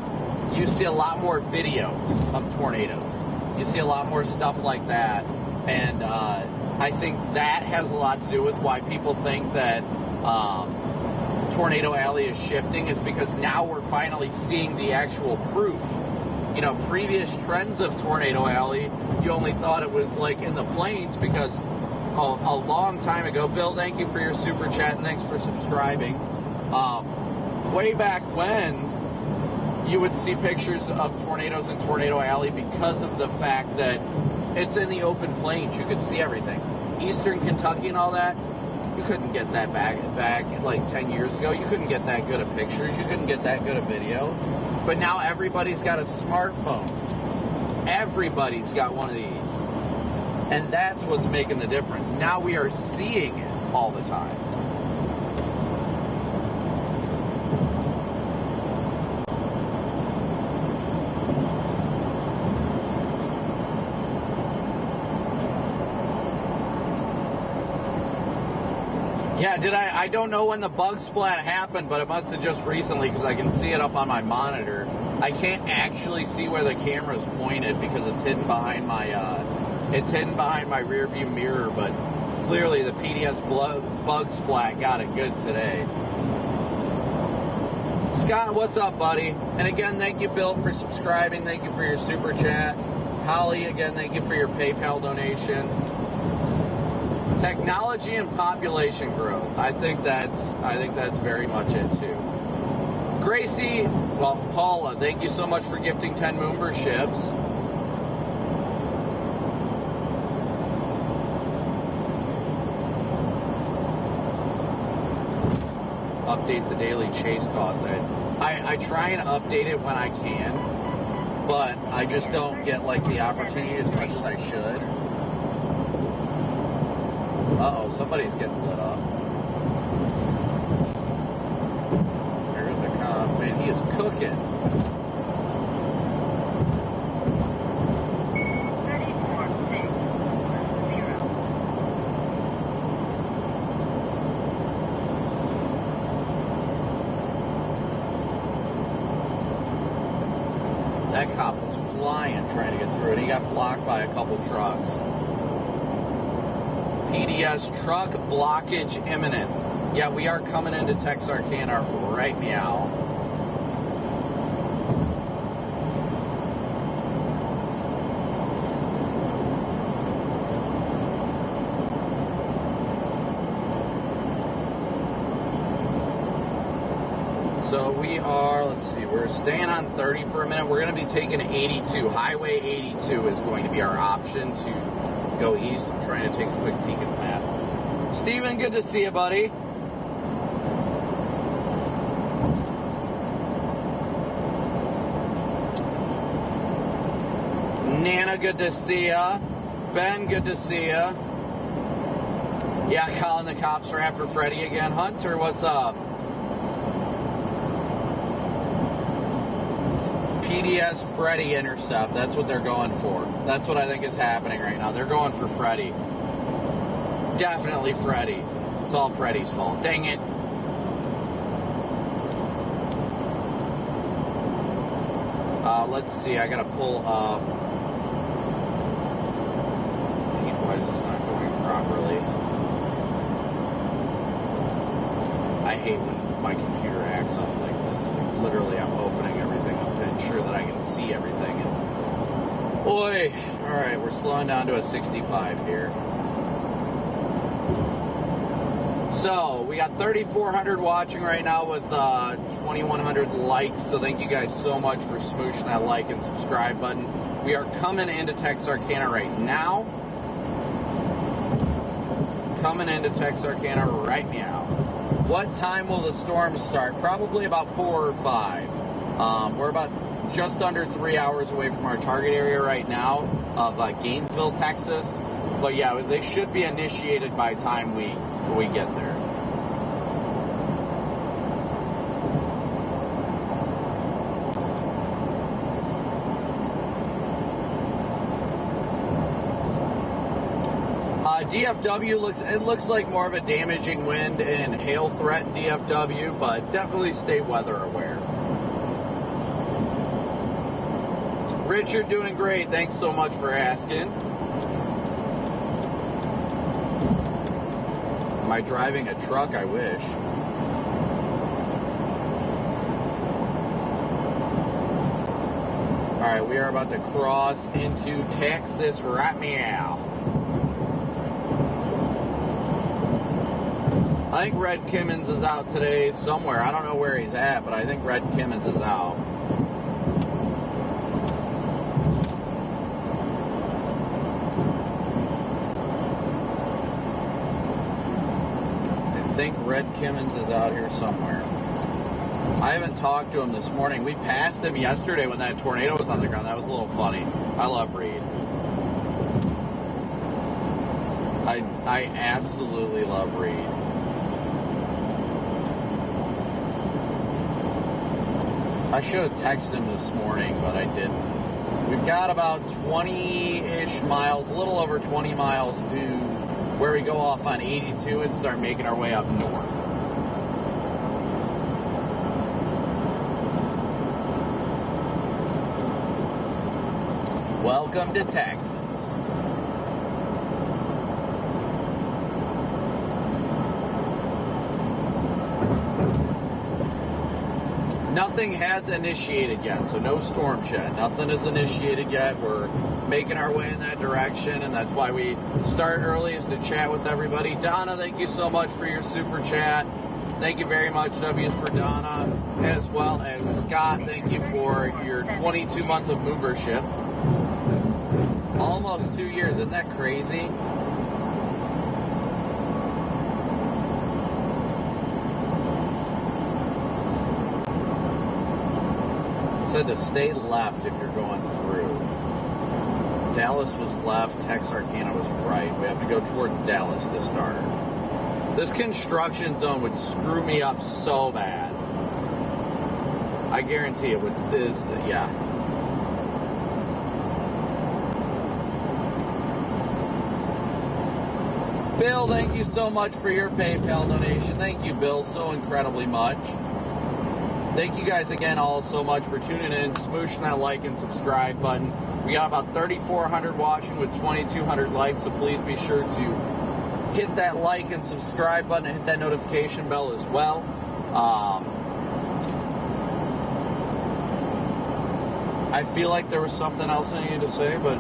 you see a lot more videos of tornadoes. You see a lot more stuff like that, and I think that has a lot to do with why people think that tornado alley is shifting. Is because now we're finally seeing the actual proof. You know, previous trends of tornado alley, you only thought it was in the plains because a long time ago, Bill, thank you for your super chat and thanks for subscribing. Way back when, you would see pictures of tornadoes in Tornado Alley because of the fact that it's in the open plains. You could see everything. Eastern Kentucky and all that, you couldn't get that back 10 years ago. You couldn't get that good of pictures. You couldn't get that good of video. But now everybody's got a smartphone. Everybody's got one of these. And that's what's making the difference. Now we are seeing it all the time. Yeah, I don't know when the bug splat happened, but it must have just recently because I can see it up on my monitor. I can't actually see where the camera's pointed because it's hidden behind my rear view mirror, but clearly the PDS bug splat got it good today. Scott, what's up, buddy? And again, thank you, Bill, for subscribing. Thank you for your super chat. Holly, again, thank you for your PayPal donation. Technology and population growth. I think that's very much it too. Gracie, well, Paula, thank you so much for gifting 10 memberships. Update the daily chase cost. I try and update it when I can, but I just don't get like the opportunity as much as I should. Uh-oh, somebody's getting lit up. There's a cop. Man, he is cooking. 34,610. That cop was flying trying to get through it. He got blocked by a couple trucks. PDS truck blockage imminent. Yeah, we are coming into Texarkana right meow. So we are, let's see, we're staying on 30 for a minute. We're going to be taking 82. Highway 82 is going to be our option to go east. I'm trying to take a quick peek at the map. Steven, good to see you, buddy. Nana, good to see ya. Ben, good to see ya. Yeah, Colin, the cops are after Freddie again. Hunter, what's up? PDS Freddy intercept. That's what they're going for. That's what I think is happening right now. They're going for Freddy. Definitely Freddy. It's all Freddy's fault. Dang it. Let's see. I gotta pull up. Dang it, why is this not going properly? I hate when my computer acts up like this. Like, literally, I'm opening everything up to ensure that I can see everything. And boy, all right, we're slowing down to a 65 here. So we got 3,400 watching right now with 2,100 likes. So thank you guys so much for smooshing that like and subscribe button. We are coming into Texarkana right now. Coming into Texarkana right now. What time will the storm start? Probably about 4 or 5. We're about just under 3 hours away from our target area right now of Gainesville, Texas. But yeah, they should be initiated by the time we get there. DFW looks like more of a damaging wind and hail threat in DFW, but definitely stay weather aware. Richard, doing great. Thanks so much for asking. Am I driving a truck? I wish. All right, we are about to cross into Texas right meow. I think Red Kimmons is out today somewhere. I don't know where he's at, but I think Red Kimmons is out. I think Red Kimmons is out here somewhere. I haven't talked to him this morning. We passed him yesterday when that tornado was on the ground. That was a little funny. I love Reed. I absolutely love Reed. I should have texted him this morning, but I didn't. We've got about 20-ish miles, a little over 20 miles to where we go off on 82 and start making our way up north. Welcome to Texas. Nothing has initiated yet, so no storm chat. Nothing is initiated yet. We're making our way in that direction, and that's why we start early, is to chat with everybody. Donna, thank you so much for your super chat. Thank you very much, W's for Donna, as well as Scott. Thank you for your 22 months of movership. Almost 2 years. Isn't that crazy? Said to stay left if you're going through. Dallas was left, Texarkana was right. We have to go towards Dallas to start. This construction zone would screw me up so bad. I guarantee it would. Yeah. Bill, thank you so much for your PayPal donation. Thank you, Bill, so incredibly much. Thank you guys again all so much for tuning in, smooshing that like and subscribe button. We got about 3,400 watching with 2,200 likes, so please be sure to hit that like and subscribe button and hit that notification bell as well. I feel like there was something else I needed to say, but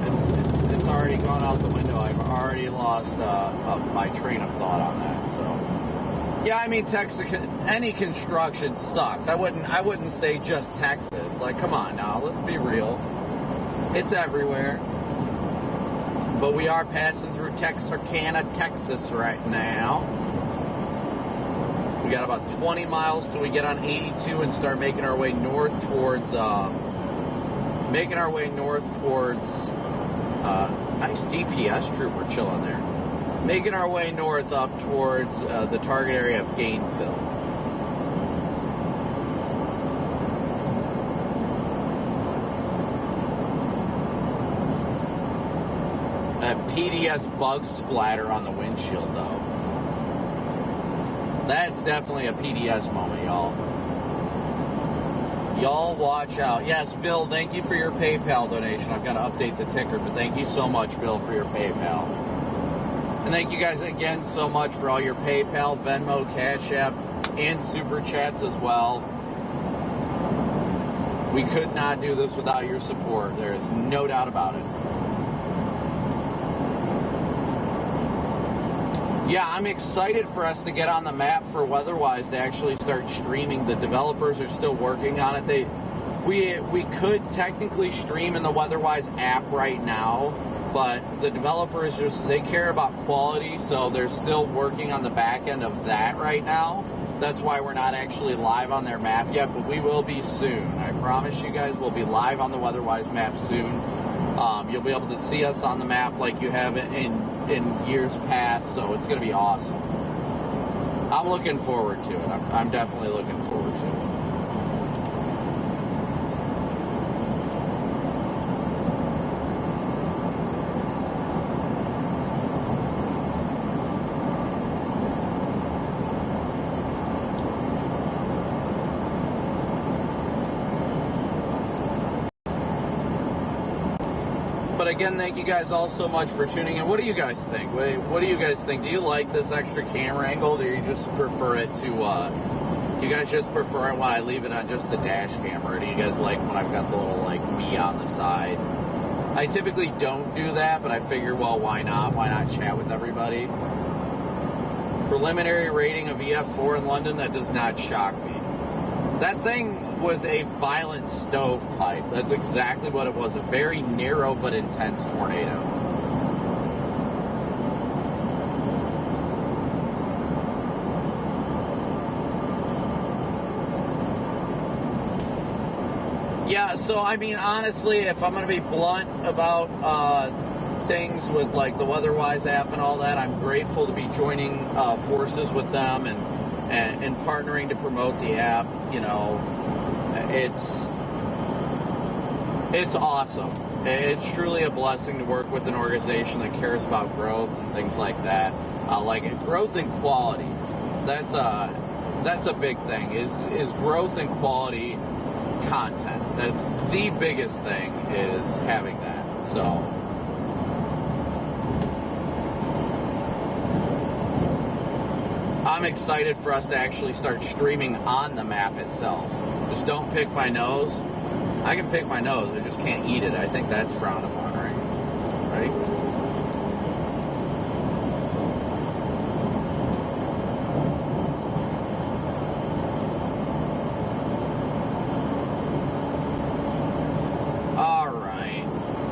it's already gone out the window. I've already lost my train of thought on that, so... Yeah, I mean, Texas, any construction sucks. I wouldn't say just Texas. Like, come on now, let's be real. It's everywhere. But we are passing through Texarkana, Texas right now. We got about 20 miles till we get on 82 and start making our way north towards, nice DPS trooper chilling there. Making our way north up towards the target area of Gainesville. That PDS bug splatter on the windshield, though. That's definitely a PDS moment, y'all. Y'all watch out. Yes, Bill, thank you for your PayPal donation. I've got to update the ticker, but thank you so much, Bill, for your PayPal. And thank you guys again so much for all your PayPal, Venmo, Cash App, and Super Chats as well. We could not do this without your support. There is no doubt about it. Yeah, I'm excited for us to get on the map for Weatherwise to actually start streaming. The developers are still working on it. We could technically stream in the Weatherwise app right now, but the developers they care about quality, so they're still working on the back end of that right now. That's why we're not actually live on their map yet, but we will be soon. I promise you guys we'll be live on the Weatherwise map soon. You'll be able to see us on the map like you have it in years past, so it's going to be awesome. I'm looking forward to it. I'm definitely looking forward to it. But again, thank you guys all so much for tuning in. What do you guys think? What do you guys think? Do you like this extra camera angle, or do you just prefer it to, you guys just prefer it when I leave it on just the dash camera? Or do you guys like when I've got the little, like, me on the side? I typically don't do that, but I figure, well, why not? Why not chat with everybody? Preliminary rating of EF4 in London, that does not shock me. That thing was a violent stovepipe. That's exactly what it was. A very narrow but intense tornado. Yeah, so I mean, honestly, if I'm going to be blunt about things with like the WeatherWise app and all that, I'm grateful to be joining forces with them and partnering to promote the app. You know, it's awesome. It's truly a blessing to work with an organization that cares about growth and things like that. Like growth and quality. That's a big thing. Is growth and quality content. That's the biggest thing, is having that. So I'm excited for us to actually start streaming on the map itself. Just don't pick my nose. I can pick my nose, I just can't eat it. I think that's frowned upon, right? Right? Alright.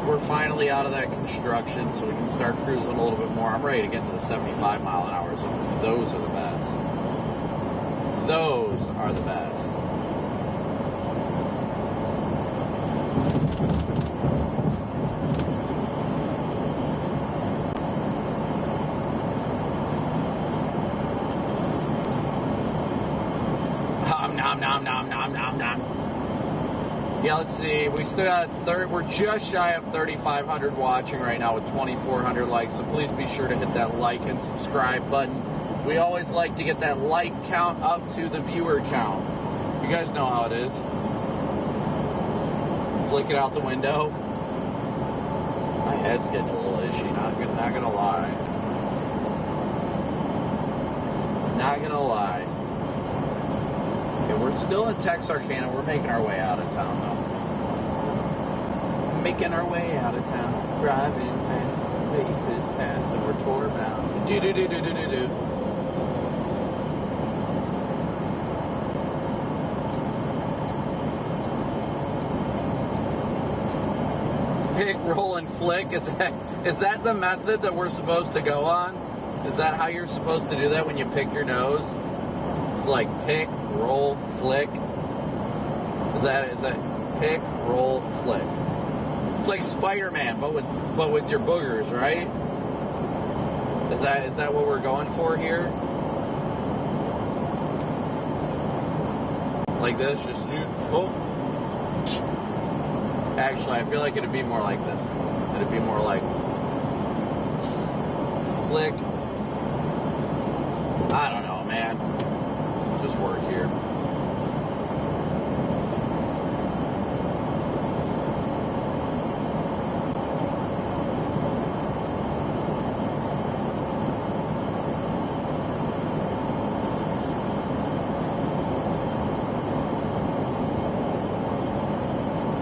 We're finally out of that construction, so we can start cruising a little bit more. I'm ready to get into the 75 mile an hour zones. Those are the best. Those are the best. Nom, nom, nom. Yeah, let's see. We still got we're just shy of 3,500 watching right now with 2,400 likes. So please be sure to hit that like and subscribe button. We always like to get that like count up to the viewer count. You guys know how it is. Flick it out the window. My head's getting a little itchy. Not gonna lie. Not gonna lie. Okay, we're still in Texarkana. We're making our way out of town, though. Making our way out of town. Driving fast, faces past, and we're tore bound. Do-do-do-do-do-do-do. Pick, roll, and flick. Is that the method that we're supposed to go on? Is that how you're supposed to do that when you pick your nose? It's like pick, roll, flick. Is that pick, roll, flick? It's like Spider-Man, but with your boogers, right? Is that what we're going for here? Like this, just oh. Actually, I feel like it'd be more like this. It'd be more like flick. I don't know, man. Just work here.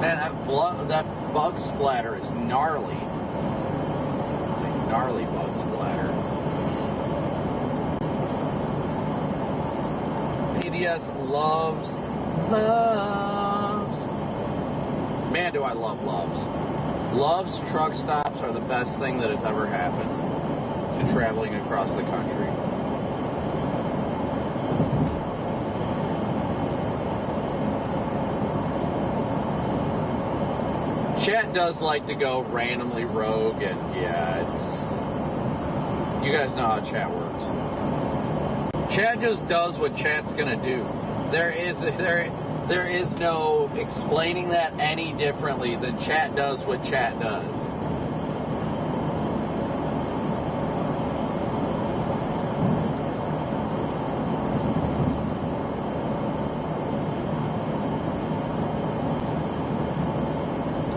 Man, that bug splatter is gnarly. Like gnarly bug splatter. PDS loves. Man, do I love loves. Love's truck stops are the best thing that has ever happened to traveling across the country. Chat does like to go randomly rogue, and yeah, you guys know how chat works. Chat just does what chat's gonna do. There is no explaining that any differently than chat does what chat does.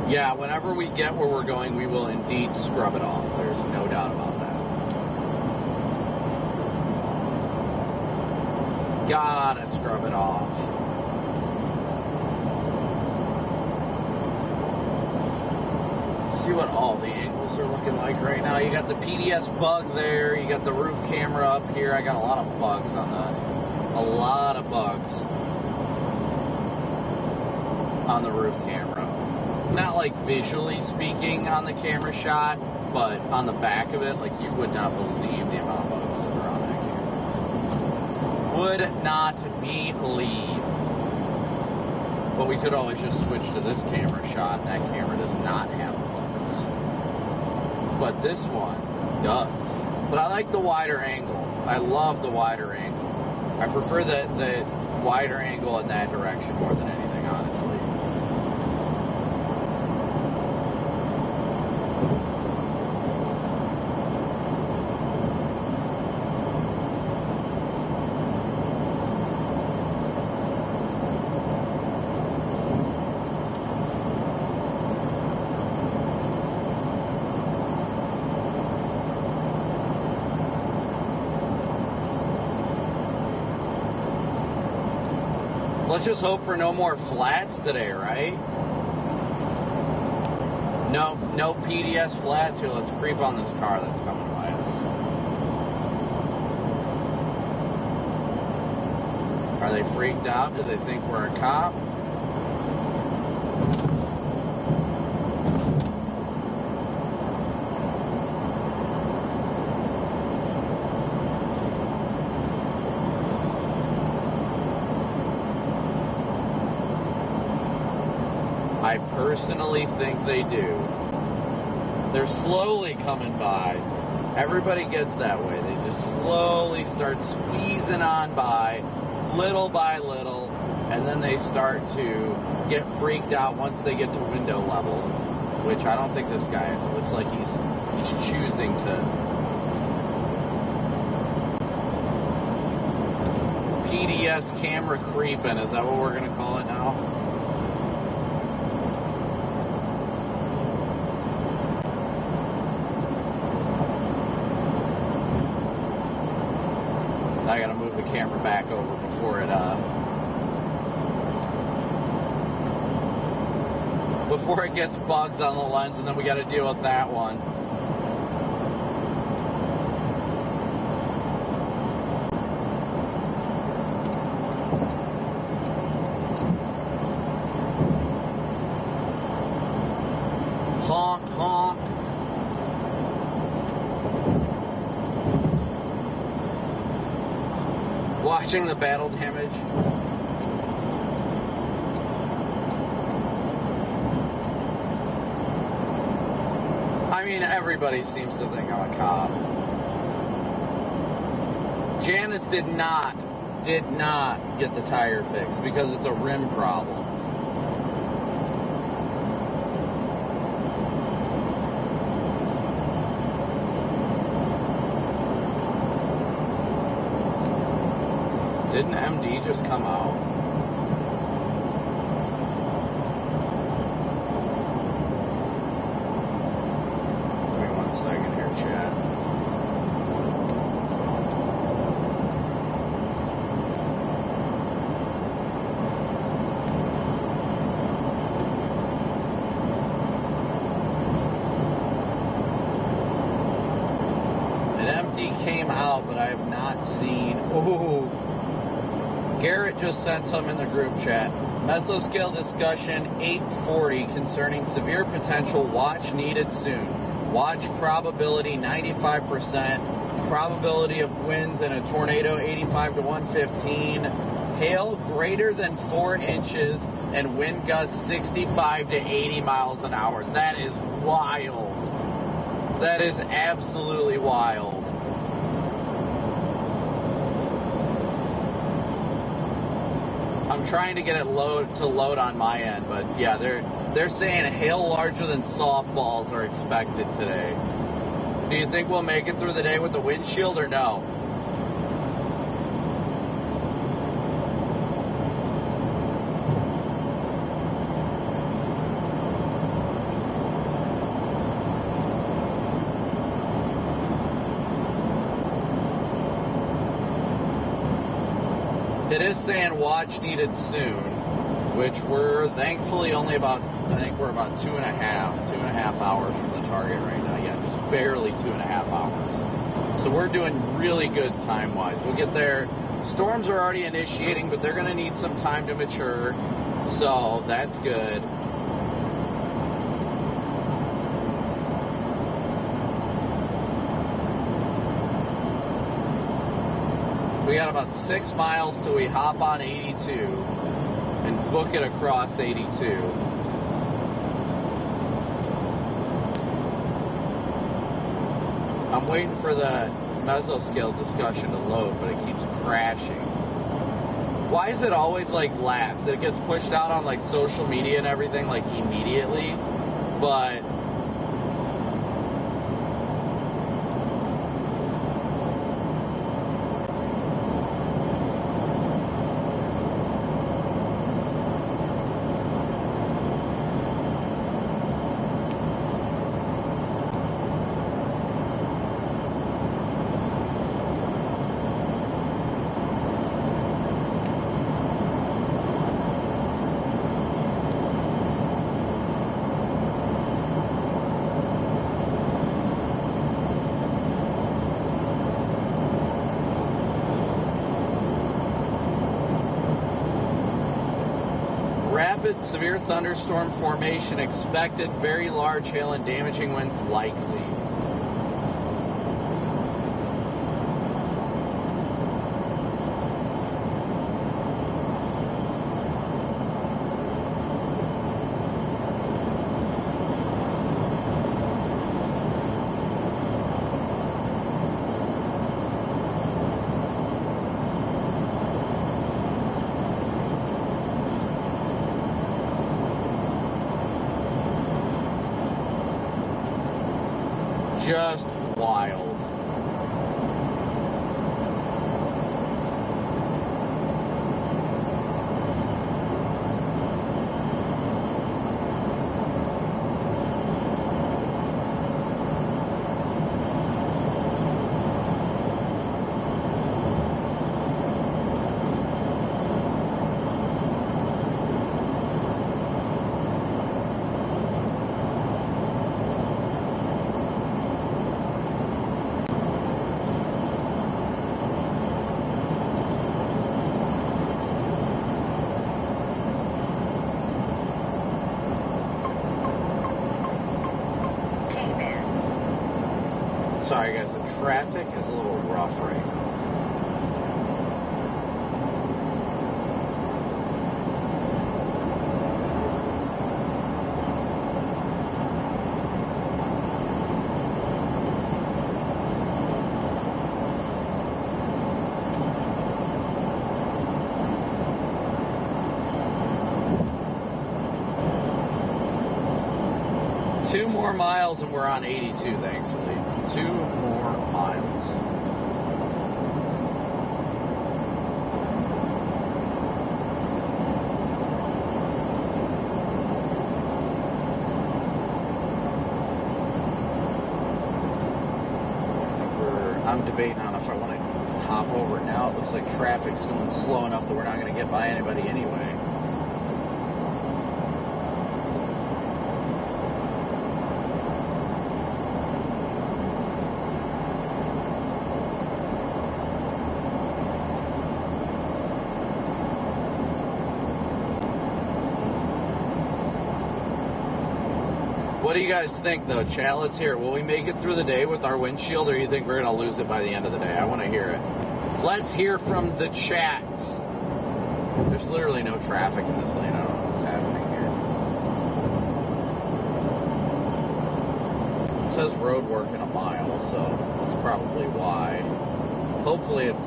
Yeah, whenever we get where we're going, we will indeed scrub it off. There's no doubt about that. Gotta scrub it off. See what all the angles are looking like right now. You got the PDS bug there. You got the roof camera up here. I got a lot of bugs on the roof camera. Not like visually speaking on the camera shot, but on the back of it, like you would not believe the amount of bugs that are on that camera. Would not believe. But we could always just switch to this camera shot, and that camera does not have the buttons. But this one does. But I like the wider angle. I love the wider angle. I prefer the wider angle in that direction more than anything, honestly. Let's just hope for no more flats today, right? No PDS flats here. Let's creep on this car that's coming by us. Are they freaked out? Do they think we're a cop? I personally think they do. They're slowly coming by. Everybody gets that way. They just slowly start squeezing on by, little by little, and then they start to get freaked out once they get to window level, which I don't think this guy is. It looks like he's choosing to PDS camera creeping. Is that what we're going to call it now? I gotta move the camera back over before it gets bugs on the lens, and then we gotta deal with that one. Honk, honk. Watching the battle damage. I mean, everybody seems to think I'm a cop. Janice did not get the tire fixed because it's a rim problem. Didn't MD just come out? Give me 1 second here, chat. An MD came out, but I have not seen... Ooh. Garrett just sent some in the group chat. Mesoscale discussion 840 concerning severe potential. Watch needed soon. Watch probability 95%. Probability of winds in a tornado 85 to 115. Hail greater than 4 inches and wind gusts 65 to 80 miles an hour. That is wild. That is absolutely wild. I'm trying to get it load on my end, but yeah, they're saying hail larger than softballs are expected today. Do you think we'll make it through the day with the windshield or no? It is saying watch needed soon, which we're thankfully only about, I think we're about 2.5 hours from the target right now. Yeah, just barely 2.5 hours. So we're doing really good time-wise. We'll get there. Storms are already initiating, but they're going to need some time to mature. So that's good. We got about 6 miles till we hop on 82 and book it across 82. I'm waiting for the mesoscale discussion to load, but it keeps crashing. Why is it always like last? It gets pushed out on like social media and everything like immediately, but severe thunderstorm formation expected, very large hail and damaging winds likely. Just wild. Sorry guys, the traffic is a little rough right now. Two more miles and we're on 82, thankfully. 2 more miles. I'm debating on if I want to hop over now. It looks like traffic's going slow enough that we're not going to get by anybody anyway. What do you guys think, though? Chat, let's hear it. Will we make it through the day with our windshield, or do you think we're going to lose it by the end of the day? I want to hear it. Let's hear from the chat. There's literally no traffic in this lane. I don't know what's happening here. It says road work in a mile, so that's probably why. Hopefully it's...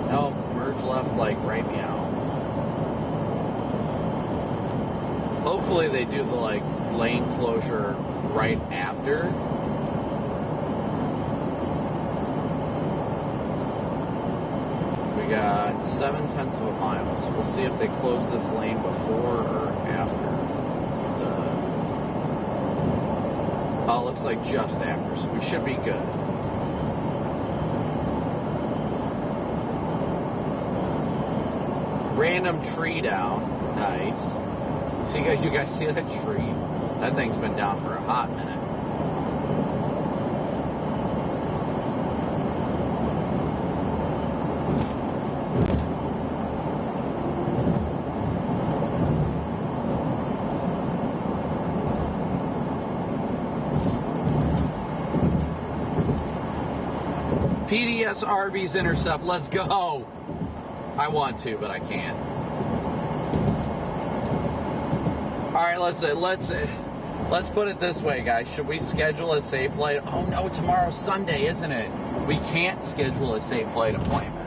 No, merge left, like, right meow. Hopefully they do the, like, lane closure right after. We got 7/10 of a mile, so we'll see if they close this lane before or after the... Oh, it looks like just after, so we should be good. Random tree down. Nice. See, you guys see that tree? That thing's been down for a hot minute. PDS Arby's intercept. Let's go. I want to, but I can't. right, let's put it this way, guys. Should we schedule a safe flight? Oh no, tomorrow's Sunday, isn't it? We can't schedule a safe flight appointment.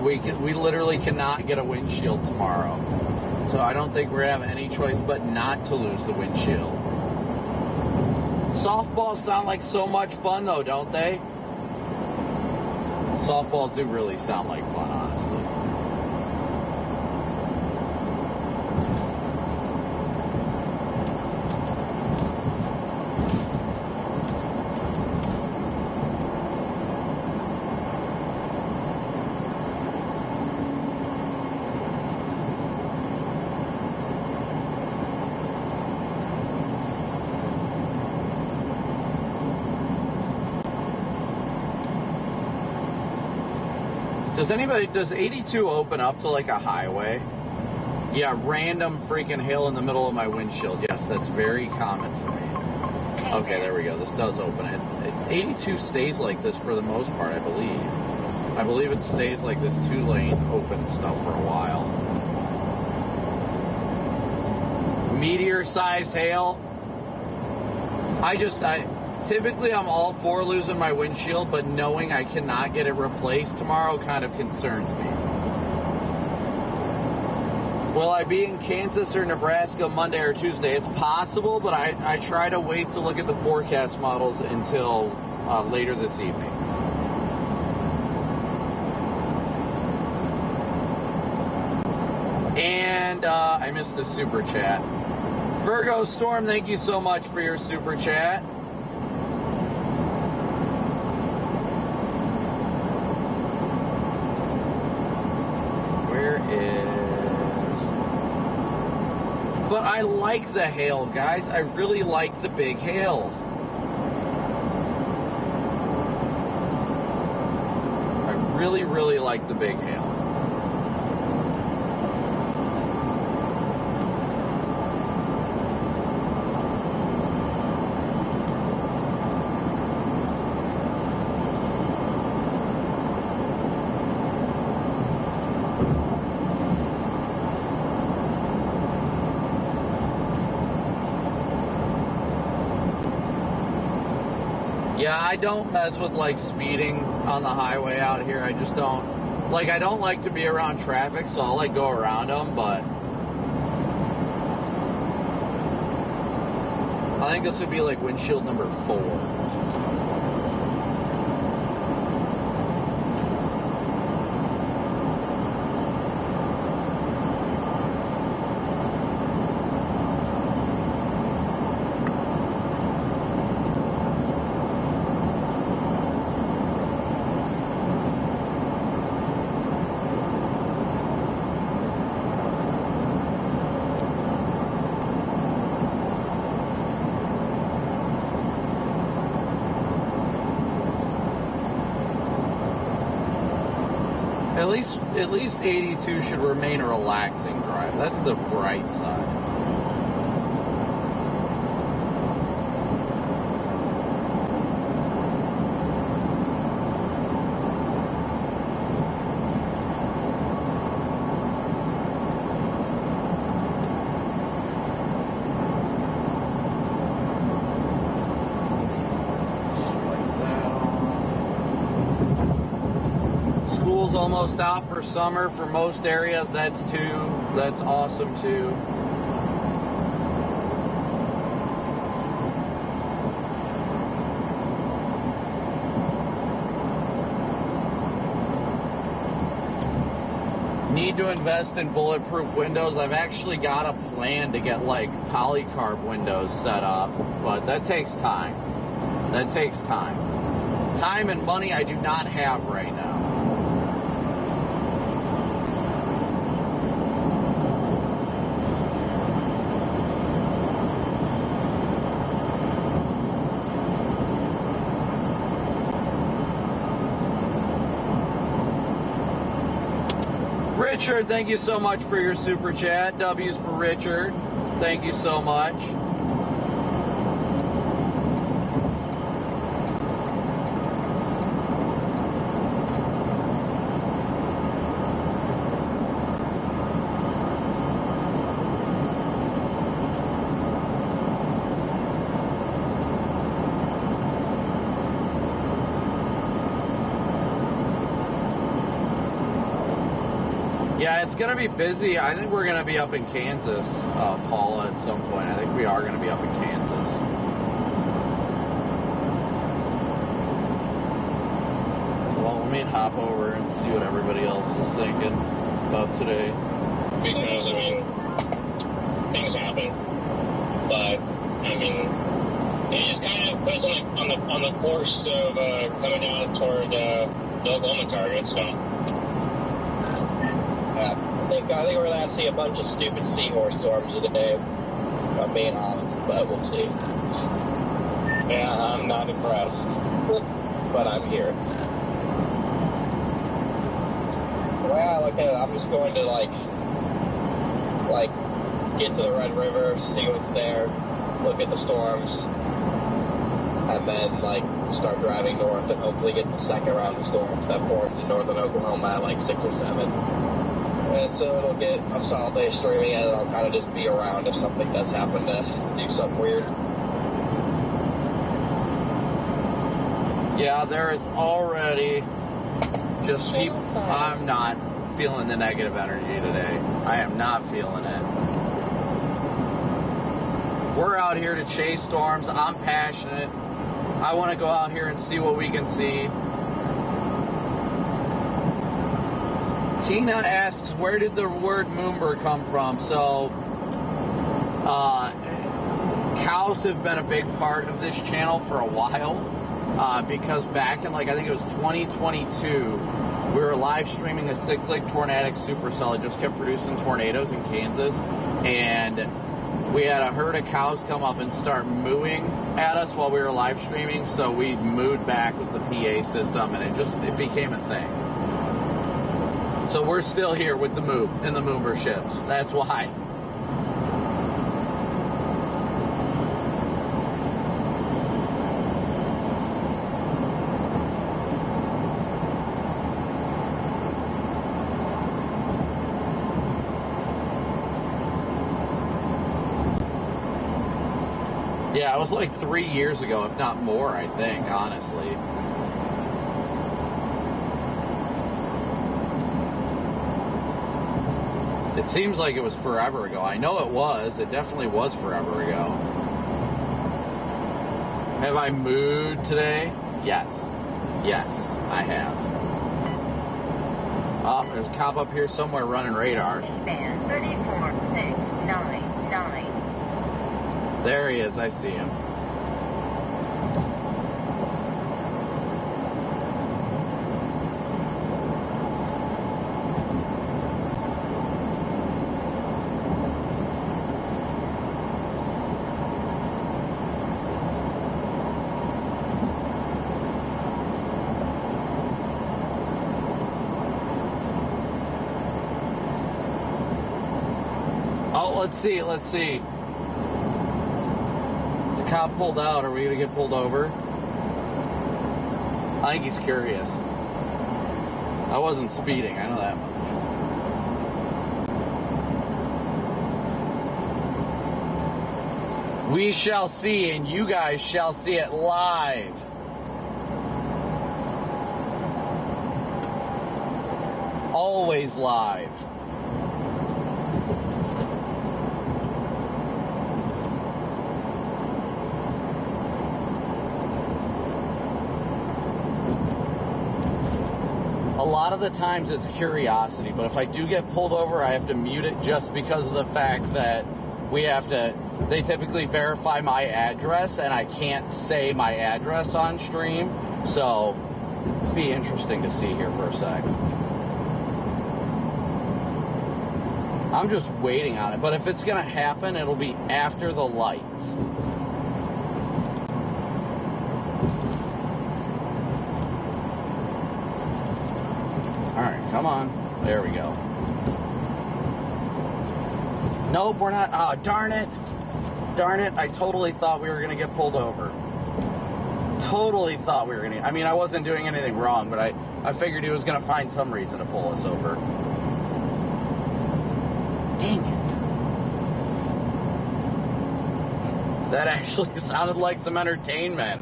We literally cannot get a windshield tomorrow. So I don't think we're gonna have any choice but not to lose the windshield. Softballs sound like so much fun though, don't they? Softballs do really sound like fun, honestly. Does 82 open up to like a highway? Yeah, random freaking hail in the middle of my windshield. Yes, that's very common for me. Okay, there we go. This does open it. 82 stays like this for the most part, I believe. I believe it stays like this 2-lane open stuff for a while. Meteor-sized hail. Typically, I'm all for losing my windshield, but knowing I cannot get it replaced tomorrow kind of concerns me. Will I be in Kansas or Nebraska Monday or Tuesday? It's possible, but I try to wait to look at the forecast models until later this evening. And I missed the super chat. Virgo Storm, thank you so much for your super chat. But I like the hail, guys. I really like the big hail. I really, really like the big hail. Yeah, I don't mess with like speeding on the highway out here. I just don't like. I don't like to be around traffic, so I'll like go around them. But I think this would be like windshield number 4. At least 82 should remain a relaxing drive. That's the bright side. Almost out for summer for most areas. That's awesome too. Need to invest in bulletproof windows. I've actually got a plan to get like polycarb windows set up, but that takes time. That takes time. Time and money I do not have right now. Richard, thank you so much for your super chat. W's for Richard. Thank you so much. Yeah, it's going to be busy. I think we're going to be up in Kansas, Paula, at some point. I think we are going to be up in Kansas. Well, let me hop over and see what everybody else is thinking about today. Because, I mean, things happen. But, I mean, it just kind of puts on the course of coming down toward the Oklahoma target, so. I think we're going to see a bunch of stupid seahorse storms today, if I'm being honest, but we'll see. Yeah, I'm not impressed, but I'm here. Well, okay, I'm just going to, like, get to the Red River, see what's there, look at the storms, and then, like, start driving north and hopefully get the second round of storms that forms in northern Oklahoma at, like, 6 or 7. And so it'll get a solid day streaming, and I'll kind of just be around if something does happen to do something weird. Yeah, there is already just people. I'm not feeling the negative energy today. I am not feeling it. We're out here to chase storms. I'm passionate. I want to go out here and see what we can see. Tina asks, where did the word moomber come from? So, cows have been a big part of this channel for a while, because back in, like, I think it was 2022, we were live streaming a cyclic tornadic supercell. It just kept producing tornadoes in Kansas, and we had a herd of cows come up and start mooing at us while we were live streaming, so we mooed back with the PA system, and it became a thing. So we're still here with the moo and the moomber ships. That's why. Yeah, it was like 3 years ago, if not more, I think, honestly. It seems like it was forever ago. I know it was. It definitely was forever ago. Have I mooed today? Yes. Yes, I have. Oh, there's a cop up here somewhere running radar. Band 34699. There he is. I see him. Oh, let's see. The cop pulled out. Are we going to get pulled over? I think he's curious. I wasn't speeding, I know that much. We shall see, and you guys shall see it live. Always live. A lot of the times it's curiosity, but if I do get pulled over, I have to mute it just because of the fact that they typically verify my address, and I can't say my address on stream, so it'd be interesting to see here for a sec. I'm just waiting on it, but if it's going to happen, it'll be after the light. Alright, come on. There we go. Nope, we're not. Oh, darn it. Darn it. I totally thought we were going to get pulled over. Totally thought we were going to. I mean, I wasn't doing anything wrong, but I figured he was going to find some reason to pull us over. Dang it. That actually sounded like some entertainment.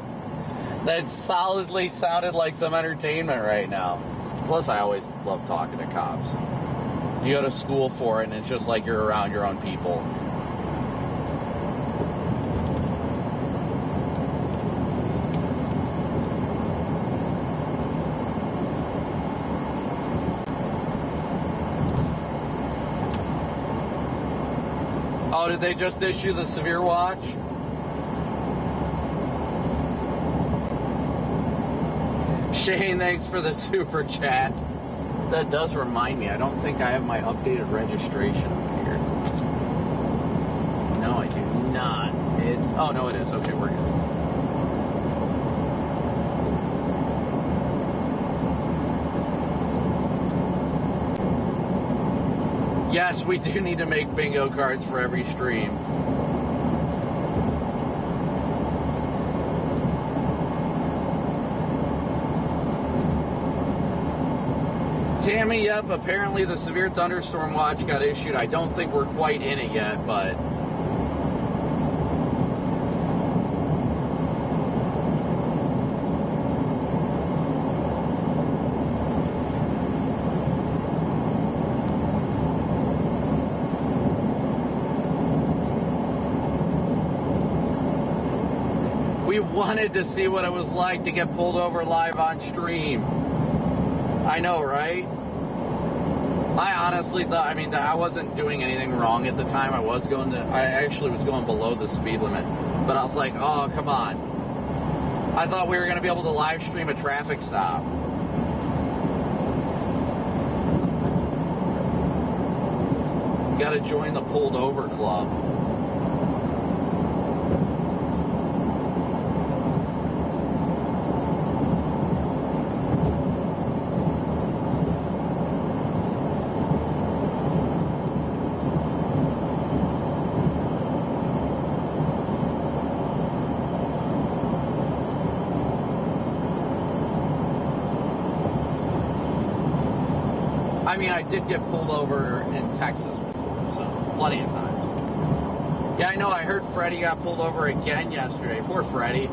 That solidly sounded like some entertainment right now. Plus, I always love talking to cops. You go to school for it, and it's just like you're around your own people. Oh, did they just issue the severe watch? Shane, thanks for the super chat. That does remind me, I don't think I have my updated registration here. No, I do not. Oh no, it is. Okay, we're good. Yes, we do need to make bingo cards for every stream. Tammy, yep, apparently the severe thunderstorm watch got issued. I don't think we're quite in it yet, but... we wanted to see what it was like to get pulled over live on stream. I know, right? I honestly thought, I mean, I wasn't doing anything wrong at the time. I actually was going below the speed limit. But I was like, oh, come on. I thought we were going to be able to live stream a traffic stop. You got to join the pulled over club. I mean, I did get pulled over in Texas before, so plenty of times. Yeah, I know. I heard Freddie got pulled over again yesterday. Poor Freddie.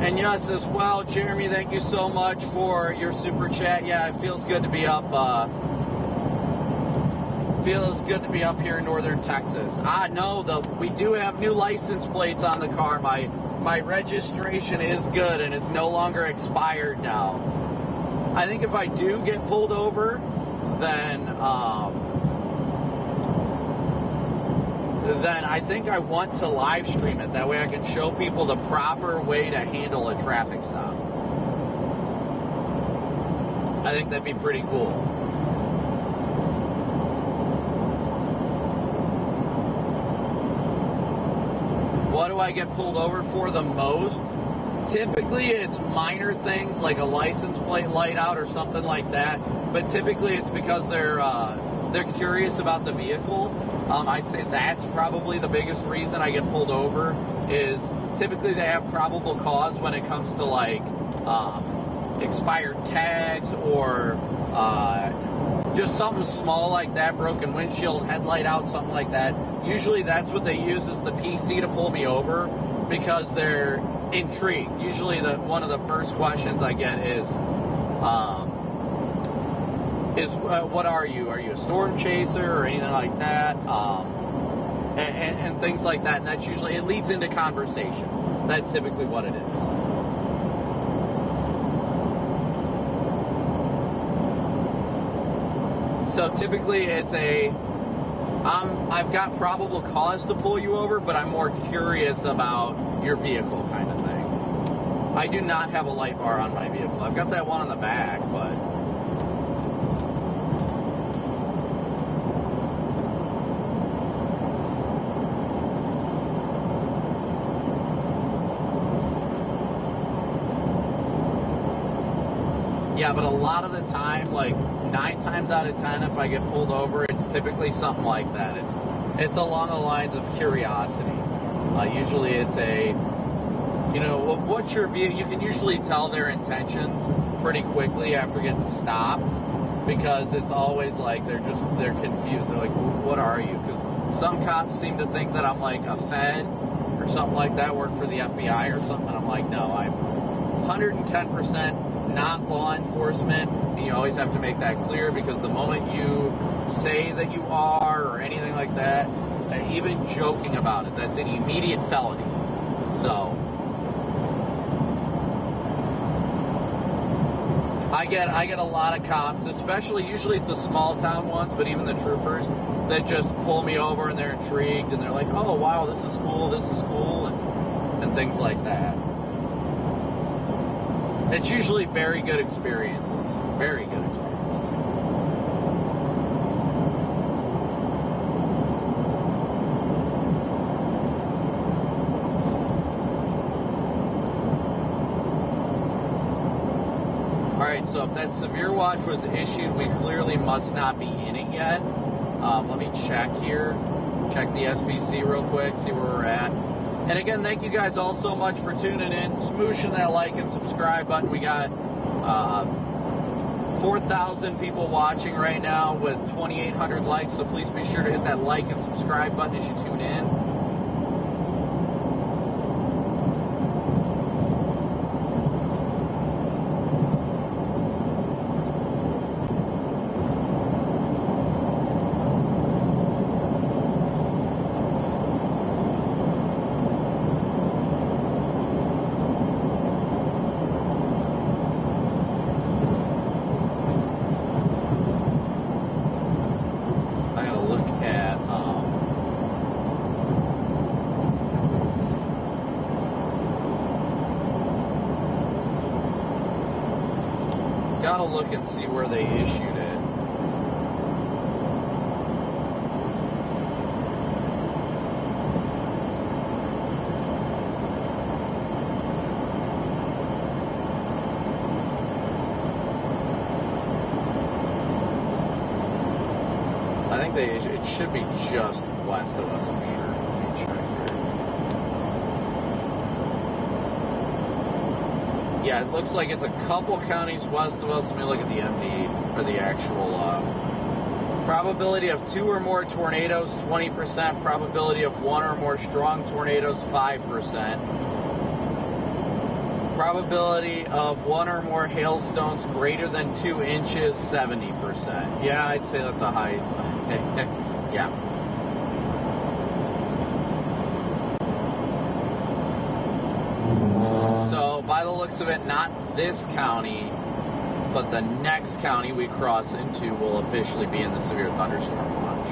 And yes, as well, Jeremy, thank you so much for your super chat. Yeah, it feels good to be up. Feels good to be up here in northern Texas. No, we do have new license plates on the car. My registration is good and it's no longer expired now. I think if I do get pulled over, then I think I want to live stream it. That way I can show people the proper way to handle a traffic stop. I think that'd be pretty cool. What do I get pulled over for the most? Typically, it's minor things like a license plate light out or something like that. But typically, it's because they're curious about the vehicle. I'd say that's probably the biggest reason I get pulled over. Is typically they have probable cause when it comes to like expired tags or just something small like that, broken windshield, headlight out, something like that. Usually that's what they use as the PC to pull me over because they're intrigued. Usually one of the first questions I get is what are you? Are you a storm chaser or anything like that? And things like that. And that's usually, it leads into conversation. That's typically what it is. So typically it's I've got probable cause to pull you over, but I'm more curious about your vehicle kind of thing. I do not have a light bar on my vehicle. I've got that one on the back, but... yeah, but a lot of the time, like 9 times out of 10, if I get pulled over, it's typically something like that. It's along the lines of curiosity. Usually it's what's your view? You can usually tell their intentions pretty quickly after getting stopped because it's always like they're confused. They're like, what are you? Because some cops seem to think that I'm like a Fed or or something like that, work for the FBI or something. And I'm like, no, I'm 110% not law enforcement. And you always have to make that clear, because the moment you say that you are or anything like that, even joking about it, that's an immediate felony. So I get a lot of cops, especially, usually it's the small town ones, but even the troopers that just pull me over and they're intrigued and they're like, oh wow, this is cool, and things like that. It's usually very good experiences. Very good experiences. Alright, so if that severe watch was issued, we clearly must not be in it yet. Let me check here. Check the SBC real quick, see where we're at. And again, thank you guys all so much for tuning in. Smooshing that like and subscribe button. We got 4,000 people watching right now with 2,800 likes, so please be sure to hit that like and subscribe button as you tune in. Gotta look and see where they issued it. I think it should be just west of us, I'm sure. Let me check here. Yeah, it looks like it's a couple counties west of us. Let me look at the MD, or the actual probability of 2 or more tornadoes, 20%. Probability of 1 or more strong tornadoes, 5%. Probability of 1 or more hailstones greater than 2 inches, 70%. Yeah, I'd say that's a high. Yeah. So, by the looks of it, not this county, but the next county we cross into will officially be in the severe thunderstorm watch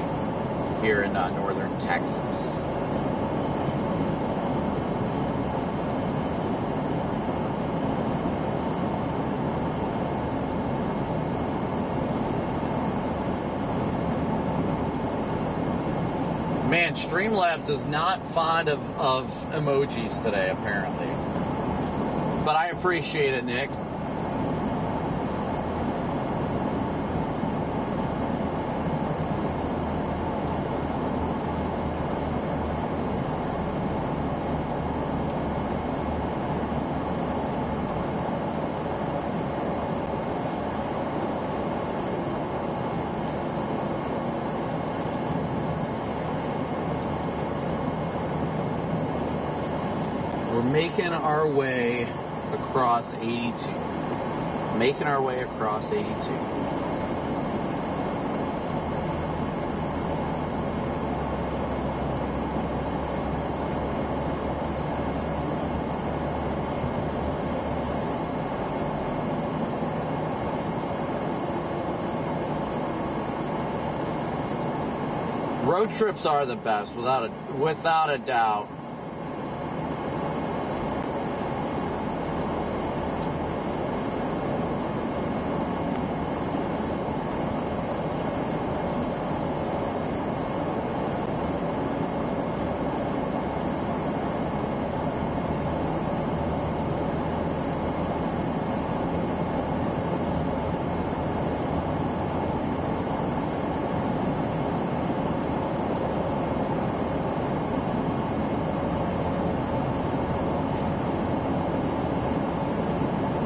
here in northern Texas. Man, Streamlabs is not fond of emojis today, apparently. But I appreciate it, Nick. We're making our way across 82. Making our way across 82. Road trips are the best, without a doubt.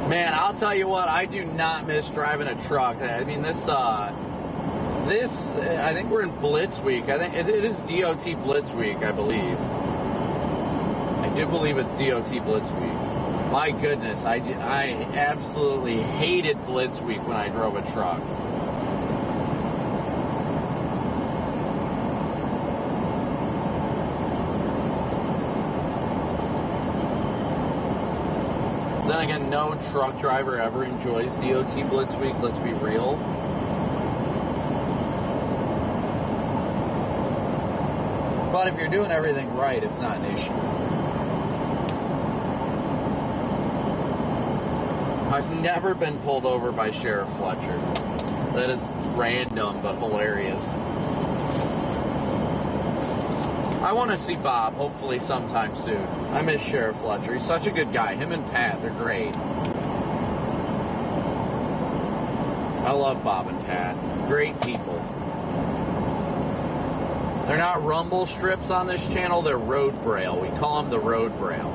Man, I'll tell you what, I do not miss driving a truck. I mean, this, I think we're in Blitz Week. I think it is DOT Blitz Week, I believe. do believe it's DOT Blitz Week. My goodness, I absolutely hated Blitz Week when I drove a truck. Then again, no truck driver ever enjoys DOT Blitz Week, let's be real. But if you're doing everything right, it's not an issue. I've never been pulled over by Sheriff Fletcher. That is random but hilarious. I want to see Bob, hopefully sometime soon. I miss Sheriff Fletcher. He's such a good guy. Him and Pat, they're great. I love Bob and Pat. Great people. They're not rumble strips on this channel, they're road braille. We call them the road braille.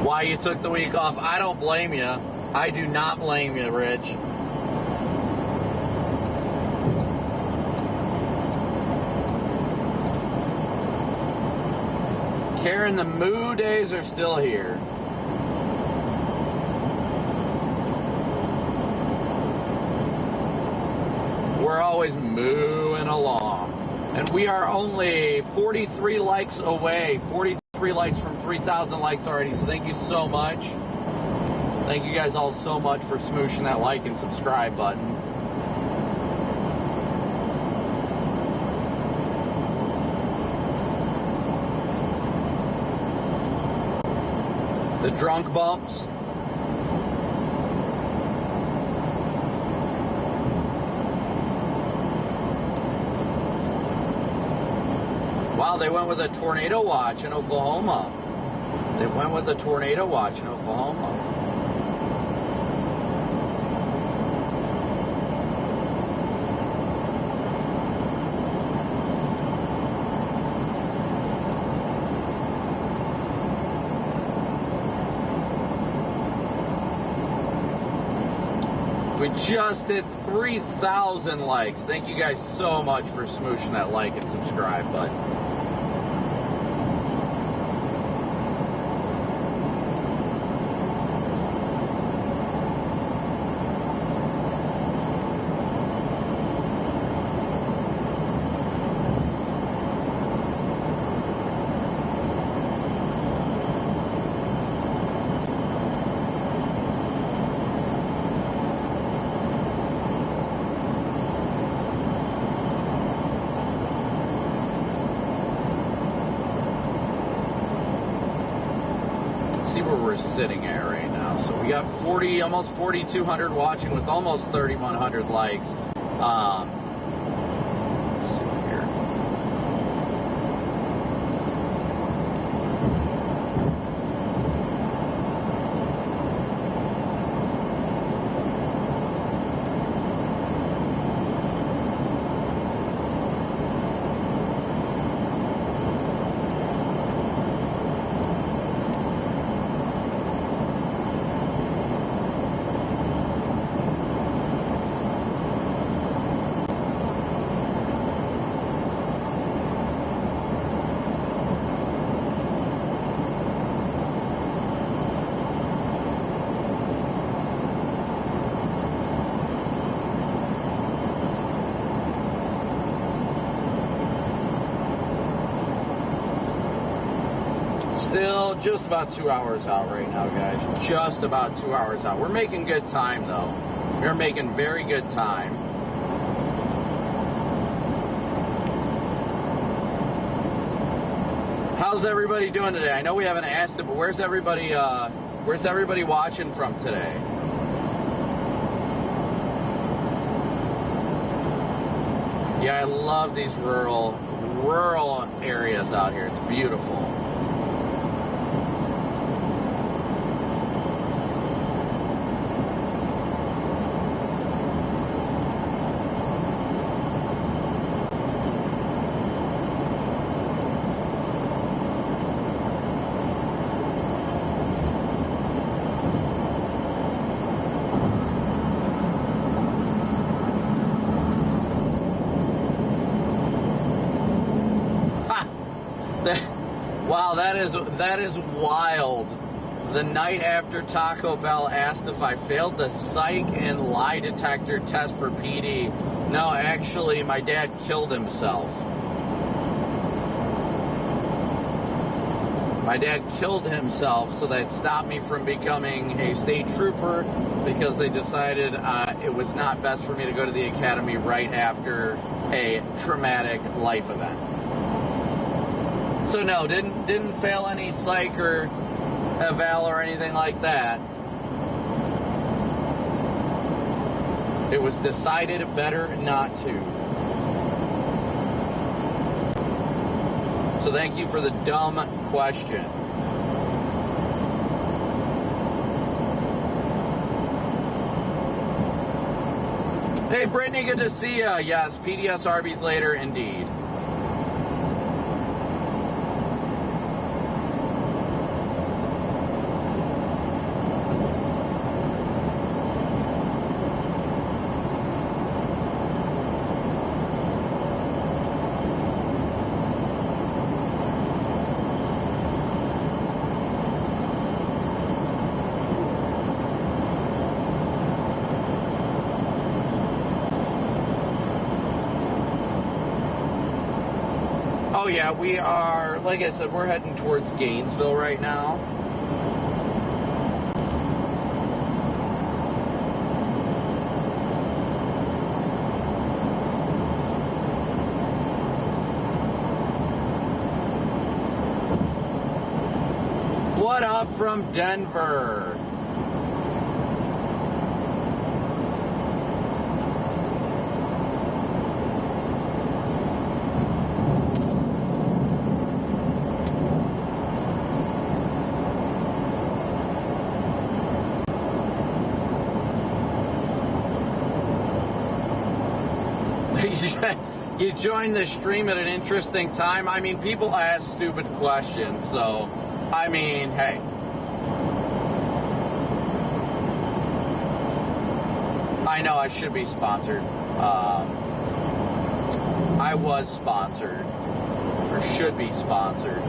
Why you took the week off? I don't blame you. I do not blame you, Rich. Karen, the moo days are still here. We're always mooing along. And we are only 43 likes away. 43 likes from 3,000 likes already. So thank you so much. Thank you guys all so much for smooshing that like and subscribe button. The drunk bumps. Wow, they went with a tornado watch in Oklahoma. They went with a tornado watch in Oklahoma. We just hit 3,000 likes. Thank you guys so much for smooshing that like and subscribe button. Sitting at right now. So we got almost 4,200 watching with almost 3,100 likes. Let's see here. Still just about 2 hours out right now, guys. Just about 2 hours out. We're making good time, though. We're making very good time. How's everybody doing today? I know we haven't asked it, but where's everybody watching from today? Yeah, I love these rural areas out here. It's beautiful. Wow, that is wild. The night after Taco Bell asked if I failed the psych and lie detector test for PD. No, actually, my dad killed himself. My dad killed himself, so that stopped me from becoming a state trooper because they decided it was not best for me to go to the academy right after a traumatic life event. So no, didn't fail any psych or eval or anything like that. It was decided better not to. So thank you for the dumb question. Hey Brittany, good to see ya. Yes, PDS Arby's later, indeed. Oh yeah, we are, like I said, we're heading towards Gainesville right now. What up from Denver? You joined the stream at an interesting time. I mean, people ask stupid questions, so, I mean, hey. I know I should be sponsored. I was sponsored, or should be sponsored.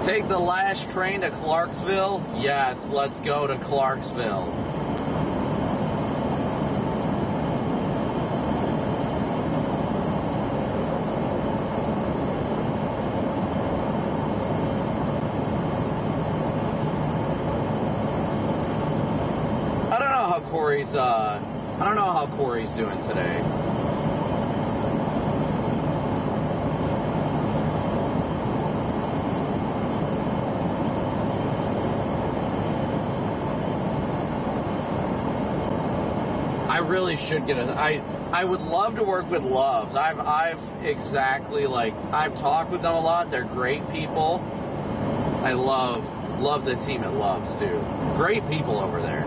Take the last train to Clarksville? Yes, let's go to Clarksville. I don't know how Corey's doing today. I really should get I would love to work with Loves. I've talked with them a lot. They're great people. I love the team at Loves too. Great people over there.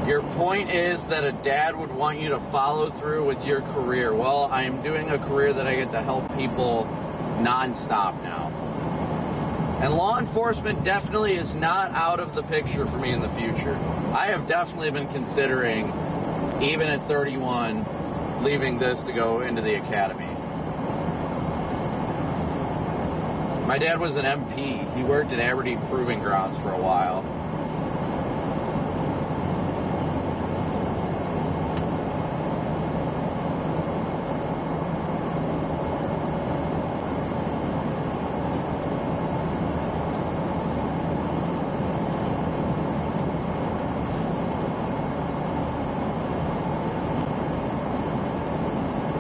Your point is that a dad would want you to follow through with your career. Well, I am doing a career that I get to help people nonstop now. And law enforcement definitely is not out of the picture for me in the future. I have definitely been considering, even at 31, leaving this to go into the academy. My dad was an MP. He worked at Aberdeen Proving Grounds for a while.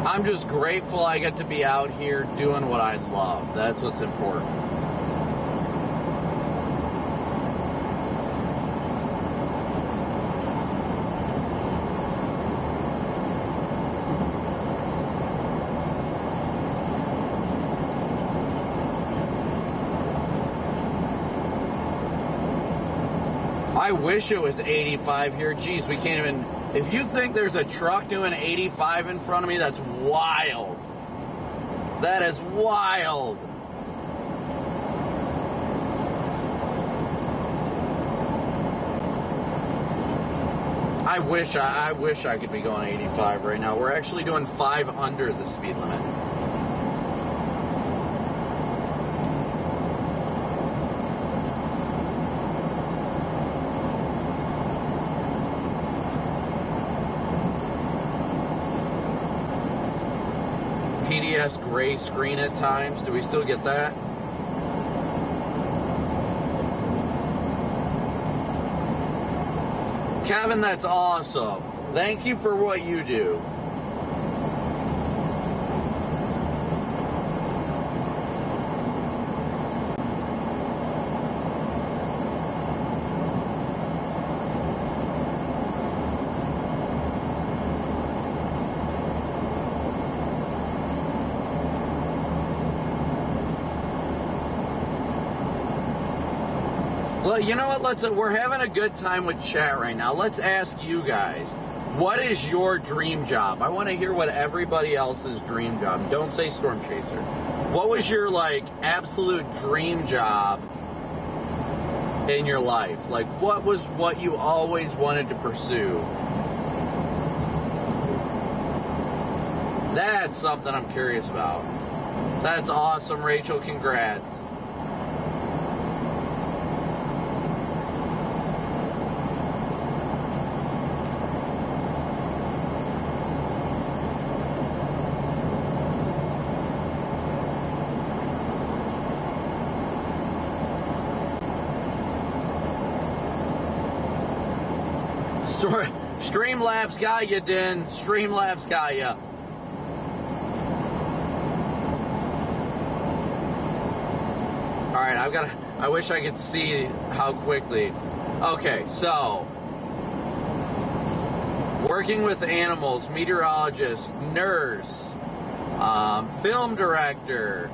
I'm just grateful I get to be out here doing what I love. That's what's important. I wish it was 85 here. Jeez, we can't even... If you think there's a truck doing 85 in front of me, that's wild. That is wild. I wish I could be going 85 right now. We're actually doing 5 under the speed limit. PDS gray screen at times. Do we still get that? Kevin, that's awesome. Thank you for what you do. Well, you know what? We're having a good time with chat right now. Let's ask you guys, what is your dream job? I want to hear what everybody else's dream job. Don't say Storm Chaser. What was your absolute dream job in your life? What was what you always wanted to pursue? That's something I'm curious about. That's awesome, Rachel. Congrats. Streamlabs got you, Din. Streamlabs got you. All right, I wish I could see how quickly. Okay, so working with animals, meteorologist, nurse, film director,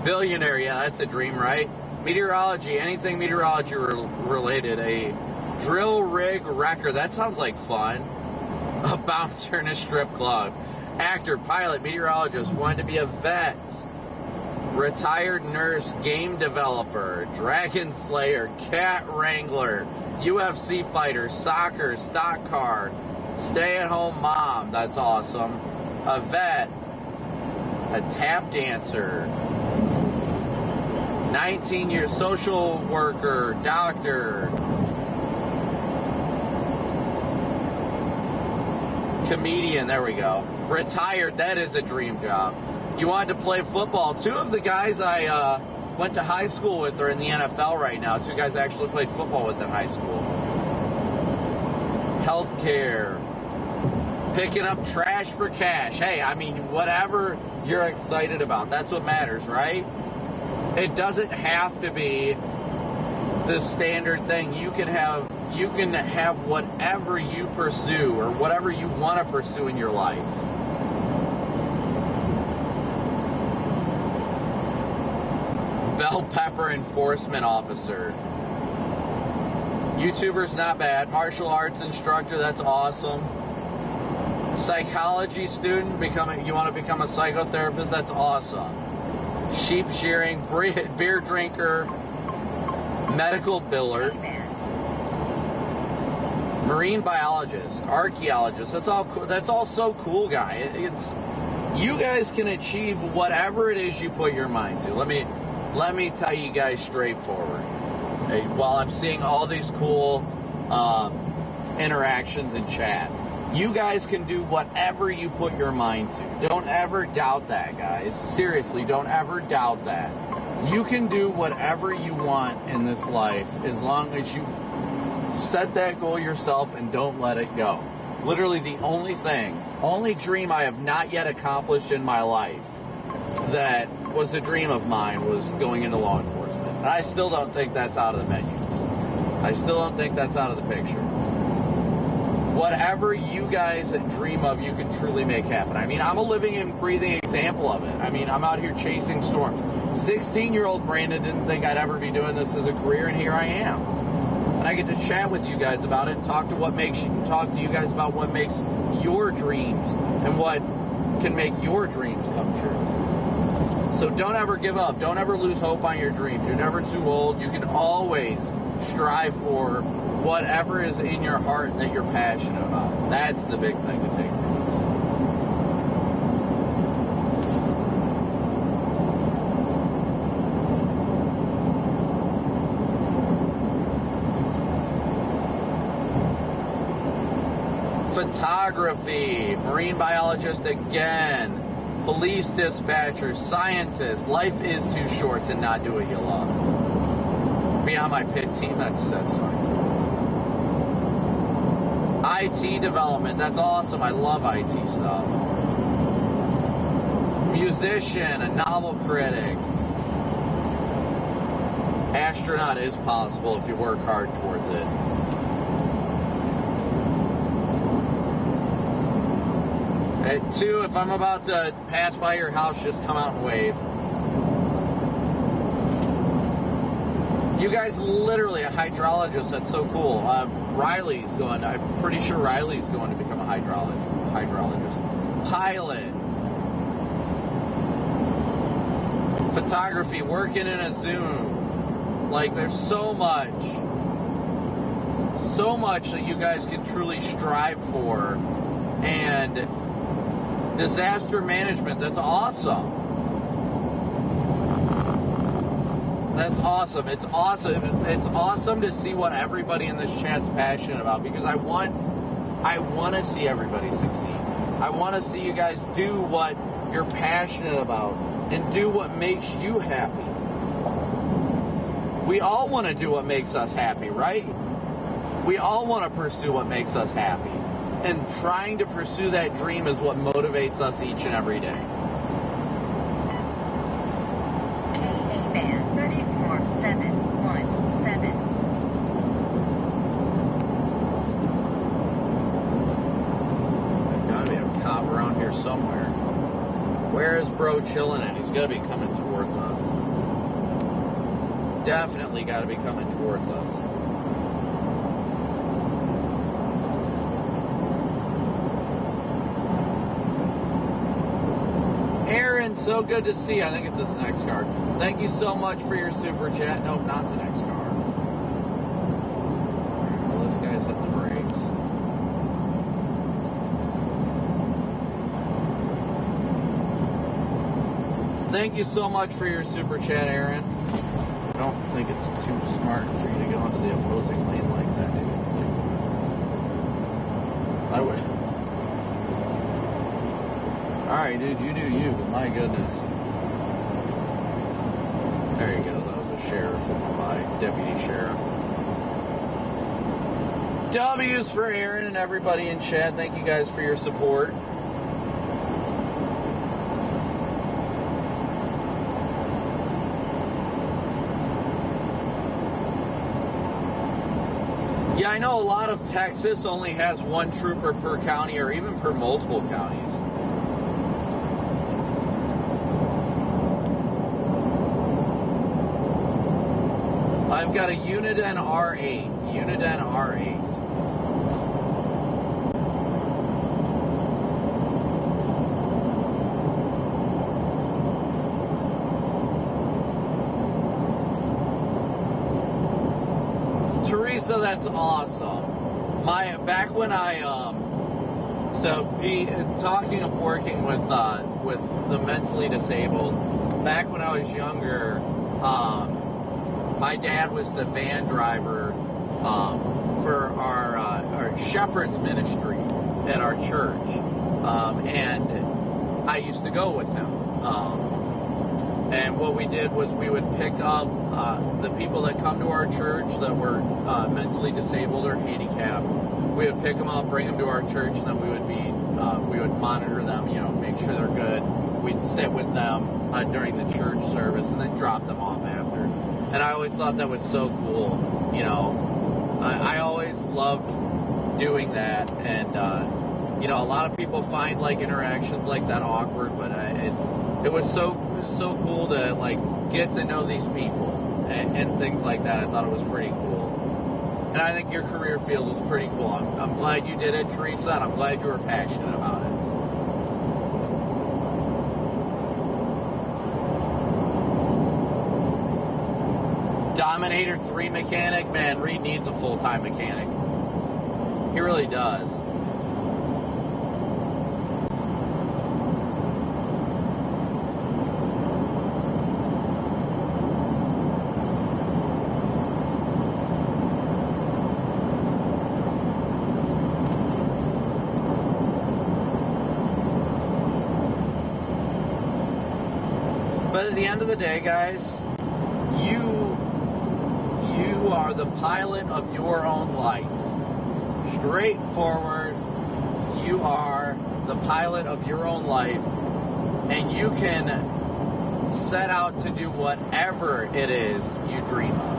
billionaire. Yeah, that's a dream, right? Meteorology, anything meteorology related. A drill rig wrecker. That sounds like fun. A bouncer in a strip club. Actor, pilot, meteorologist. Wanted to be a vet. Retired nurse, game developer, dragon slayer, cat wrangler, UFC fighter, soccer, stock car, stay-at-home mom. That's awesome. A vet. A tap dancer. 19 years social worker, doctor. Comedian, there we go. Retired, that is a dream job. You wanted to play football. 2 of the guys I went to high school with are in the NFL right now. 2 guys I actually played football with in high school. Healthcare. Picking up trash for cash. Hey, I mean, whatever you're excited about, that's what matters, right? It doesn't have to be the standard thing. You can have whatever you pursue or whatever you want to pursue in your life. Bell pepper enforcement officer. YouTuber's not bad. Martial arts instructor, that's awesome. Psychology student, you want to become a psychotherapist, that's awesome. Sheep shearing, beer drinker, medical biller. Marine biologist, archaeologist, that's all so cool, guy. You guys can achieve whatever it is you put your mind to. Let me tell you guys straightforward. Okay, while I'm seeing all these cool interactions in chat, you guys can do whatever you put your mind to. Don't ever doubt that, guys. Seriously, don't ever doubt that. You can do whatever you want in this life as long as you set that goal yourself and don't let it go. Literally the only dream I have not yet accomplished in my life that was a dream of mine was going into law enforcement. And I still don't think that's out of the menu. I still don't think that's out of the picture. Whatever you guys dream of, you can truly make happen. I mean, I'm a living and breathing example of it. I mean, I'm out here chasing storms. 16-year-old Brandon didn't think I'd ever be doing this as a career, and here I am. And I get to chat with you guys about it and talk to you guys about what makes your dreams and what can make your dreams come true. So don't ever give up. Don't ever lose hope on your dreams. You're never too old. You can always strive for whatever is in your heart that you're passionate about. That's the big thing to take from this. Photography, marine biologist again, police dispatcher, scientist. Life is too short to not do what you love. Be on my pit team, that's funny. IT development, that's awesome. I love IT stuff. Musician, a novel critic. Astronaut is possible if you work hard towards it. At 2, if I'm about to pass by your house, just come out and wave. You guys, literally a hydrologist, that's so cool. Riley's going, I'm pretty sure Riley's going to become a hydrologist. Pilot. Photography, working in a Zoom. Like, there's so much that you guys can truly strive for. And disaster management, that's awesome. That's awesome. It's awesome. It's awesome to see what everybody in this chat's passionate about, because I want to see everybody succeed. I want to see you guys do what you're passionate about and do what makes you happy. We all want to do what makes us happy, right? We all want to pursue what makes us happy. And trying to pursue that dream is what motivates us each and every day. K-A-Band 34717. There's gotta be a cop around here somewhere. Where is bro chilling at? He's gotta be coming towards us. Definitely gotta be coming towards us. Aaron, so good to see you. I think it's this next card. Thank you so much for your super chat. Nope, not the next card. Well, this guy's hitting the brakes. Thank you so much for your super chat, Aaron. I don't think it's too smart for you to go into the opposing lane like that, dude. I would. Alright, dude, you do you, but my goodness. There you go, that was a sheriff by deputy sheriff. W's for Aaron and everybody in chat. Thank you guys for your support. Yeah, I know a lot of Texas only has one trooper per county or even per multiple counties. I've got a Uniden R8. Uniden R8. Teresa, that's awesome. Back when I talking of working with the mentally disabled, back when I was younger, my dad was the van driver for our shepherd's ministry at our church, and I used to go with him. And what we did was we would pick up the people that come to our church that were mentally disabled or handicapped. We would pick them up, bring them to our church, and then we would monitor them, make sure they're good. We'd sit with them during the church service and then drop them off after. And I always thought that was so cool. I always loved doing that, and a lot of people find like interactions like that awkward, but it was so cool to like get to know these people and things like that. I thought it was pretty cool. And I think your career field was pretty cool. I'm glad you did it, Teresa, and I'm glad you were passionate about it. Dominator 3 mechanic, man, Reed needs a full-time mechanic. He really does. But at the end of the day, guys, you are the pilot of your own life. Straightforward, you are the pilot of your own life, and you can set out to do whatever it is you dream of.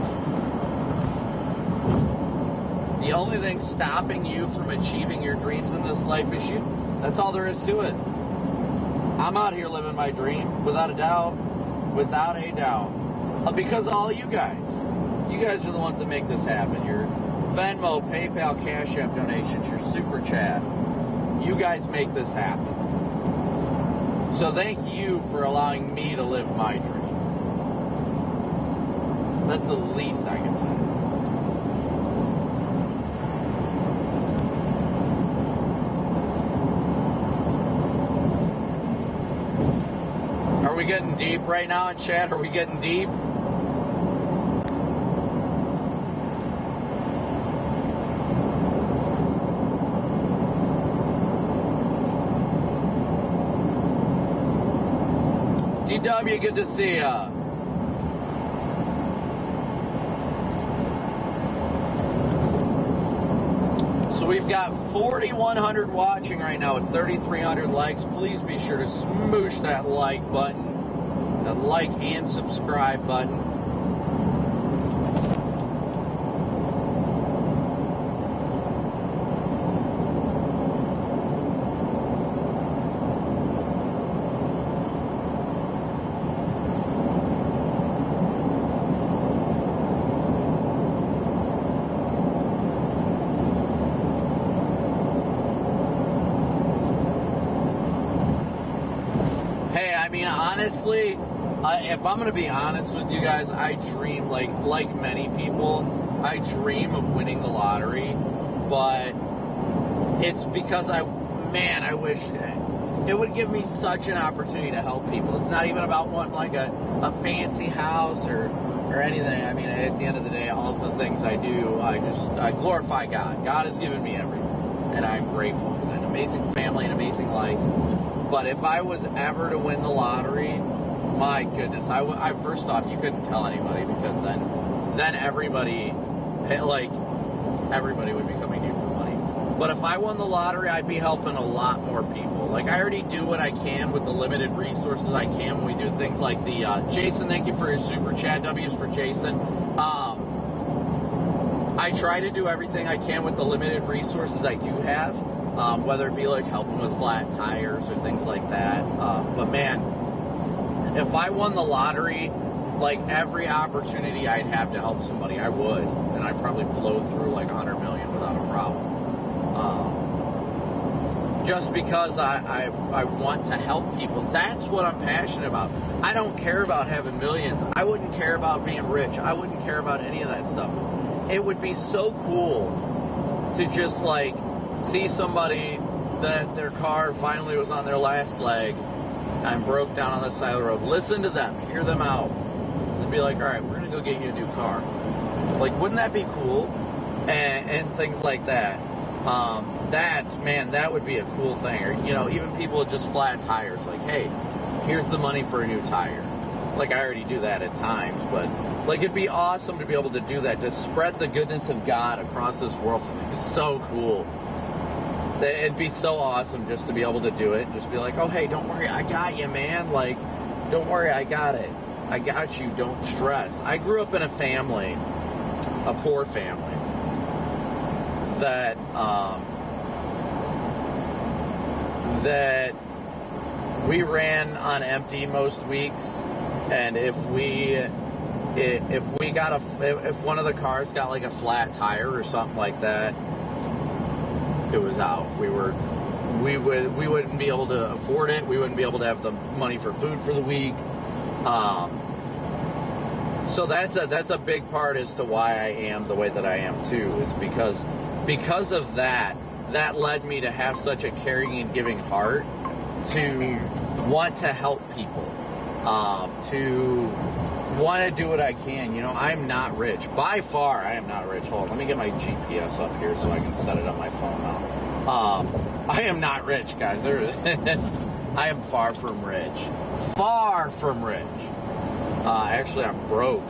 The only thing stopping you from achieving your dreams in this life is you. That's all there is to it. I'm out here living my dream, without a doubt. Without a doubt. Because of all you guys. You guys are the ones that make this happen. Your Venmo, PayPal, Cash App donations, your Super Chats. You guys make this happen. So thank you for allowing me to live my dream. That's the least I can say. Are we getting deep right now in chat? Are we getting deep? DW, good to see ya. So we've got 4,100 watching right now with 3,300 likes. Please be sure to smoosh that like button, that like and subscribe button. Honestly, if I'm going to be honest with you guys, I dream, like many people, I dream of winning the lottery, but it's because I wish it would give me such an opportunity to help people. It's not even about wanting like a fancy house or anything. I mean, at the end of the day, all of the things I do, I glorify God. God has given me everything, and I'm grateful for that. An amazing family, an amazing life. But if I was ever to win the lottery, my goodness, I first off, you couldn't tell anybody, because then everybody would be coming to you for money. But if I won the lottery, I'd be helping a lot more people. Like, I already do what I can with the limited resources I can when we do things like the, Jason, thank you for your super chat. W's for Jason. I try to do everything I can with the limited resources I do have. Whether it be like helping with flat tires or things like that. But man, if I won the lottery, like every opportunity I'd have to help somebody, I would. And I'd probably blow through like 100 million without a problem. Just because I want to help people. That's what I'm passionate about. I don't care about having millions. I wouldn't care about being rich. I wouldn't care about any of that stuff. It would be so cool to just like see somebody that their car finally was on their last leg and broke down on the side of the road. Listen to them, hear them out, and be like, all right, we're going to go get you a new car. Like, wouldn't that be cool? And things like that. That would be a cool thing. Or, you know, even people with just flat tires, like, hey, here's the money for a new tire. Like, I already do that at times, but like, it'd be awesome to be able to do that, to spread the goodness of God across this world. It'd be so cool. It'd be so awesome just to be able to do it and just be like, oh, hey, don't worry, I got you, man. Like, don't worry, I got it. I got you, don't stress. I grew up in a family, a poor family, that we ran on empty most weeks, and if we if one of the cars got like a flat tire or something like that, it was out. We wouldn't be able to afford it. We wouldn't be able to have the money for food for the week. So that's a big part as to why I am the way that I am too. Is because of that led me to have such a caring and giving heart, to want to help people, to want to do what I can. You know, I'm not rich. By far, I am not rich. Hold on, let me get my GPS up here so I can set it on my phone now. I am not rich, guys. I am far from rich. Far from rich. Actually, I'm broke.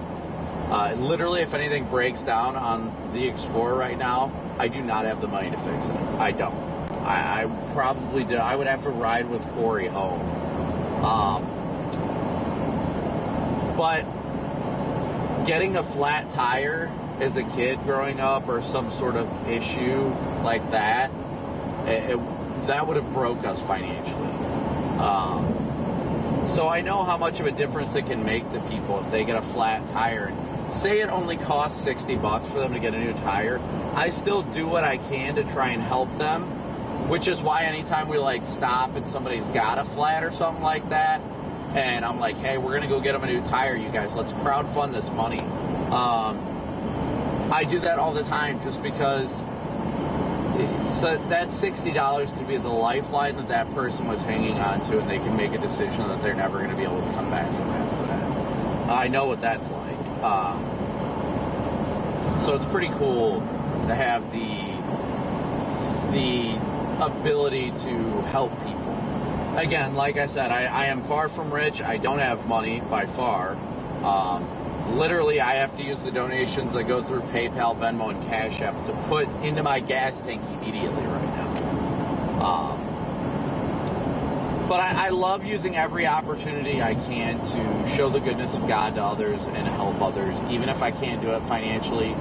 Literally, if anything breaks down on the Explorer right now, I do not have the money to fix it. I don't. I probably do. I would have to ride with Corey home. But getting a flat tire as a kid growing up, or some sort of issue like that, that would have broke us financially. So I know how much of a difference it can make to people if they get a flat tire. Say it only costs $60 for them to get a new tire. I still do what I can to try and help them, which is why anytime we like stop and somebody's got a flat or something like that, and I'm like, hey, we're gonna go get them a new tire, you guys, let's crowdfund this money. I do that all the time, just because that $60 could be the lifeline that person was hanging on to, and they can make a decision that they're never going to be able to come back from after that. I know what that's like. So it's pretty cool to have the ability to help people. Again, like I said, I am far from rich. I don't have money by far. Literally, I have to use the donations that go through PayPal, Venmo, and Cash App to put into my gas tank immediately right now. But I love using every opportunity I can to show the goodness of God to others and help others, even if I can't do it financially,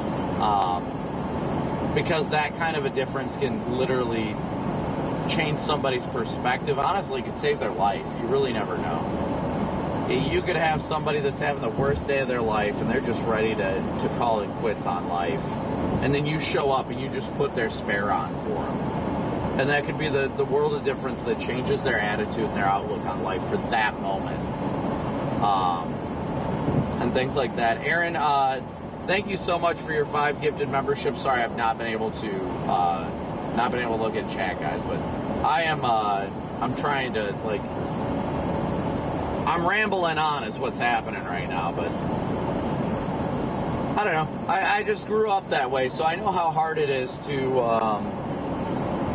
because that kind of a difference can literally change somebody's perspective. Honestly, it could save their life. You really never know. You could have somebody that's having the worst day of their life and they're just ready to call it quits on life. And then you show up and you just put their spare on for them. And that could be the world of difference that changes their attitude and their outlook on life for that moment. And things like that. Aaron, thank you so much for your 5 gifted memberships. Sorry I've not been able to look at chat, guys, but I'm trying to, like, I'm rambling on is what's happening right now, but I don't know. I just grew up that way, so I know how hard it is to,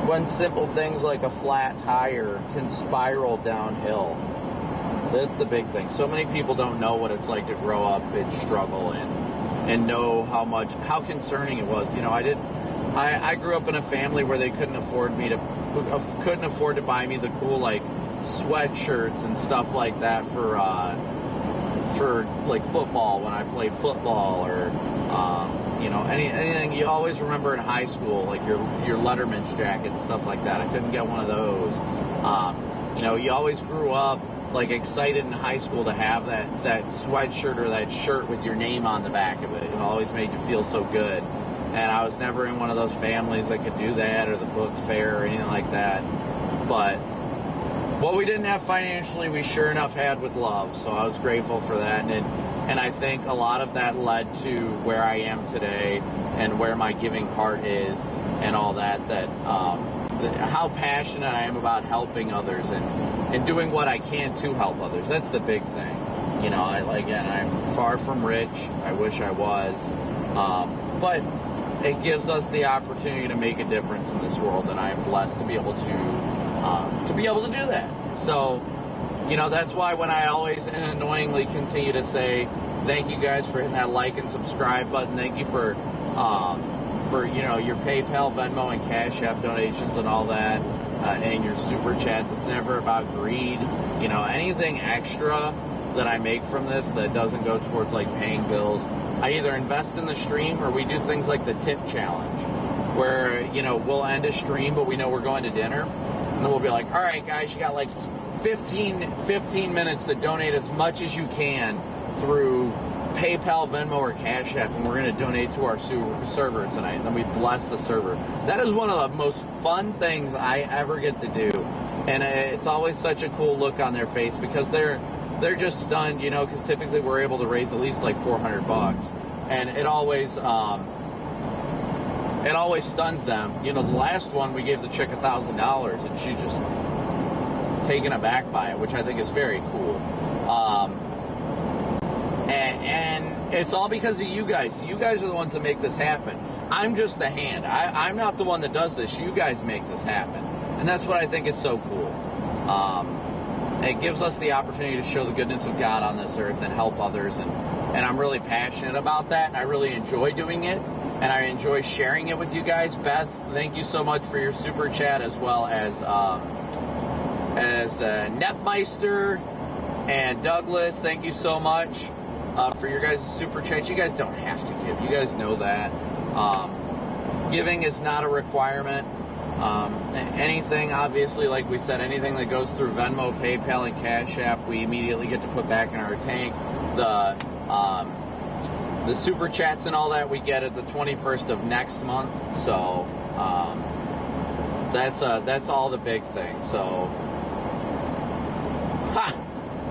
when simple things like a flat tire can spiral downhill. That's the big thing. So many people don't know what it's like to grow up and struggle and know how concerning it was. You know, I grew up in a family where they couldn't afford to buy me the cool, like, sweatshirts and stuff like that for like football when I played football, or you know, anything you always remember in high school, like your Letterman's jacket and stuff like that. I couldn't get one of those. You know, you always grew up like excited in high school to have that sweatshirt or that shirt with your name on the back of it. It always made you feel so good. And I was never in one of those families that could do that, or the book fair or anything like that. But what we didn't have financially, we sure enough had with love. So I was grateful for that. And I think a lot of that led to where I am today and where my giving heart is and all that, how passionate I am about helping others and doing what I can to help others. That's the big thing. You know, I'm far from rich. I wish I was. But it gives us the opportunity to make a difference in this world, and I am blessed to be able to do that. So, you know, that's why when I always and annoyingly continue to say thank you guys for hitting that like and subscribe button. Thank you for you know, your PayPal, Venmo, and Cash App donations and all that, and your super chats. It's never about greed. You know, anything extra that I make from this that doesn't go towards like paying bills, I either invest in the stream or we do things like the tip challenge, where, you know, we'll end a stream but we know we're going to dinner, and then we'll be like, all right guys, you got like 15 minutes to donate as much as you can through PayPal, Venmo, or Cash App, and we're going to donate to our server tonight. And then we bless the server. That is one of the most fun things I ever get to do. And it's always such a cool look on their face because they're just stunned, you know, because typically we're able to raise at least like $400. And it always stuns them. You know, the last one we gave the chick $1,000 and she just taken aback by it, which I think is very cool. And it's all because of you guys. You guys are the ones that make this happen. I'm just the hand. I'm not the one that does this. You guys make this happen. And that's what I think is so cool. It gives us the opportunity to show the goodness of God on this earth and help others. And I'm really passionate about that. And I really enjoy doing it. And I enjoy sharing it with you guys. Beth, thank you so much for your super chat, as well as the Netmeister and Douglas. Thank you so much for your guys' super chat. You guys don't have to give. You guys know that. Giving is not a requirement. Anything, obviously, like we said, anything that goes through Venmo, PayPal, and Cash App, we immediately get to put back in our tank. The super chats and all that we get at the 21st of next month. So that's all the big thing. So,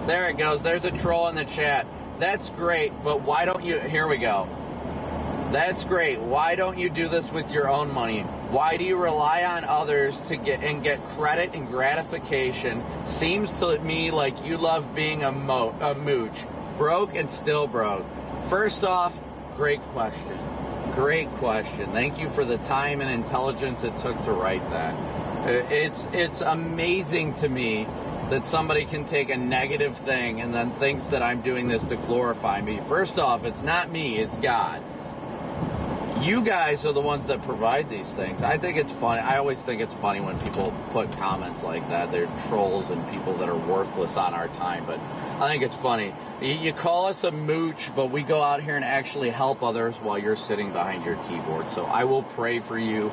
there it goes. There's a troll in the chat. That's great, but why don't you? Here we go. That's great. Why don't you do this with your own money? Why do you rely on others to get credit and gratification? Seems to me like you love being a mooch. Broke and still broke. First off, great question. Great question. Thank you for the time and intelligence it took to write that. It's amazing to me that somebody can take a negative thing and then thinks that I'm doing this to glorify me. First off, it's not me, it's God. You guys are the ones that provide these things. I think it's funny. I always think it's funny when people put comments like that. They're trolls and people that are worthless on our time. But I think it's funny. You call us a mooch, but we go out here and actually help others while you're sitting behind your keyboard. So I will pray for you.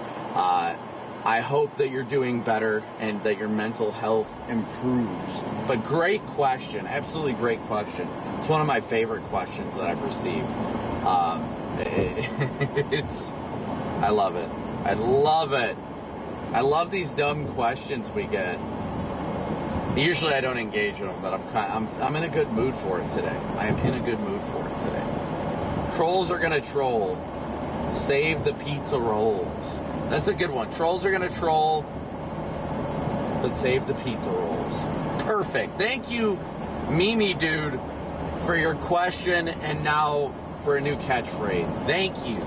I hope that you're doing better and that your mental health improves. But great question. Absolutely great question. It's one of my favorite questions that I've received. I love it. I love it. I love these dumb questions we get. Usually I don't engage with them, but I'm in a good mood for it today. I am in a good mood for it today. Trolls are gonna troll. Save the pizza rolls. That's a good one. Trolls are gonna troll, but save the pizza rolls. Perfect. Thank you, Mimi Dude, for your question and now for a new catchphrase. Thank you.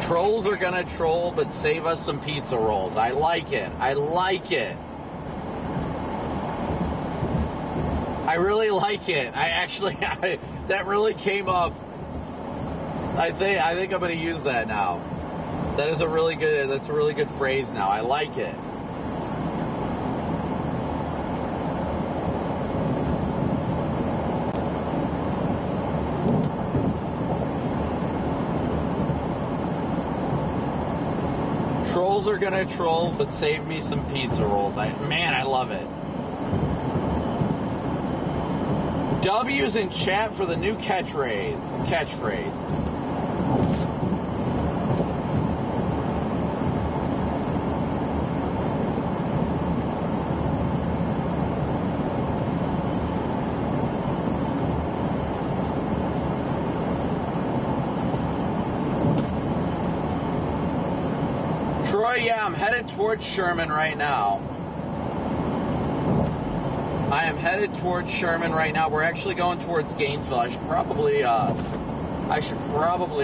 Trolls are gonna troll, but save us some pizza rolls. I like it. I like it. I really like it. That really came up. I think I'm going to use that now. That's a really good phrase now. I like it. Trolls are going to troll, but save me some pizza rolls. Man, I love it. W's in chat for the new catchphrase. Troy, yeah, I'm headed towards Sherman right now. I am headed towards Sherman right now. We're actually going towards Gainesville. I should probably,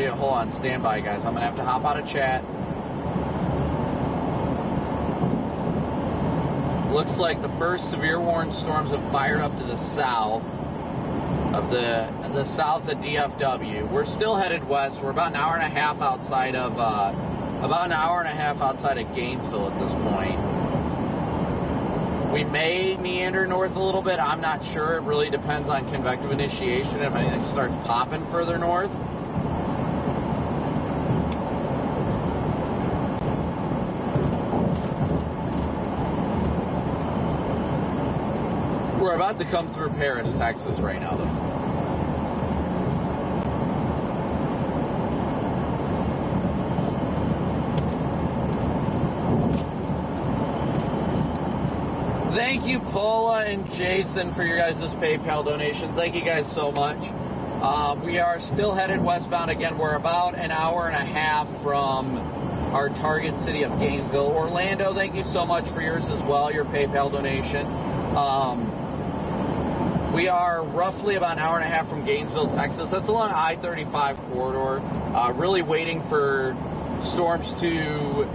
hold on, stand by, guys. I'm going to have to hop out of chat. Looks like the first severe warning storms have fired up to the south of the south of DFW. We're still headed west. We're about an hour and a half outside of Gainesville at this point. We may meander north a little bit. I'm not sure. It really depends on convective initiation if anything starts popping further north. We're about to come through Paris, Texas right now, though. Thank you, Paula and Jason, for your guys' PayPal donations. Thank you guys so much. We are still headed westbound again. We're about an hour and a half from our target city of Gainesville. Orlando, thank you so much for yours as well, your PayPal donation. We are roughly about an hour and a half from Gainesville, Texas. That's along I-35 corridor. Really waiting for storms to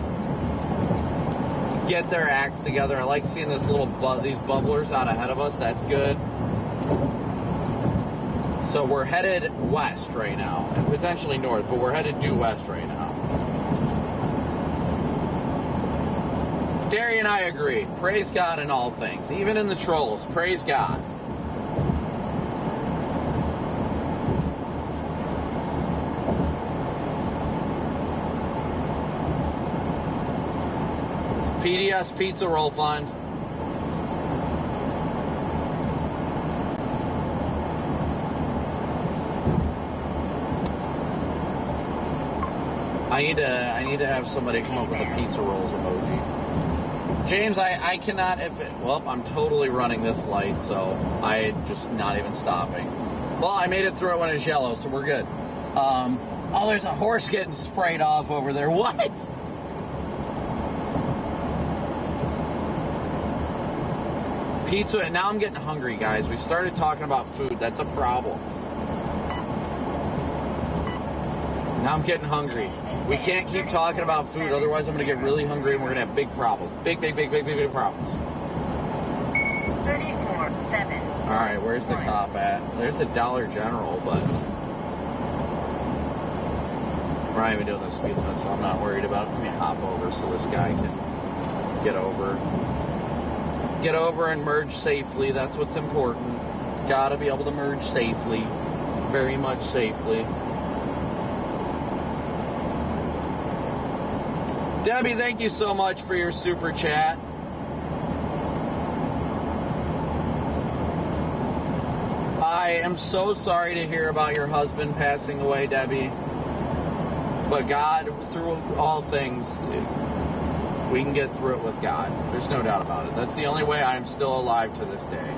get their acts together. I like seeing this these bubblers out ahead of us. That's good. So we're headed west right now, and potentially north, but we're headed due west right now. Derry and I agree. Praise God in all things, even in the trolls. Praise God. PDS Pizza Roll Fund. I need to have somebody come up with a pizza rolls emoji. James, I cannot, well, I'm totally running this light, so I just not even stopping. Well, I made it through it when it's yellow, so we're good. Oh, there's a horse getting sprayed off over there. What? Pizza, and now I'm getting hungry, guys. We started talking about food. That's a problem. Now I'm getting hungry. We can't keep talking about food, otherwise I'm going to get really hungry and we're going to have big problems. Big problems. 34-7. All right, where's the cop at? There's the Dollar General, but we're not even doing the speed limit, so I'm not worried about it. Let me hop over so this guy can get over. Get over and merge safely. That's what's important. Gotta be able to merge safely. Very much safely. Debbie, thank you so much for your super chat. I am so sorry to hear about your husband passing away, Debbie. But God, through all things, we can get through it with God. There's no doubt about it. That's the only way I'm still alive to this day.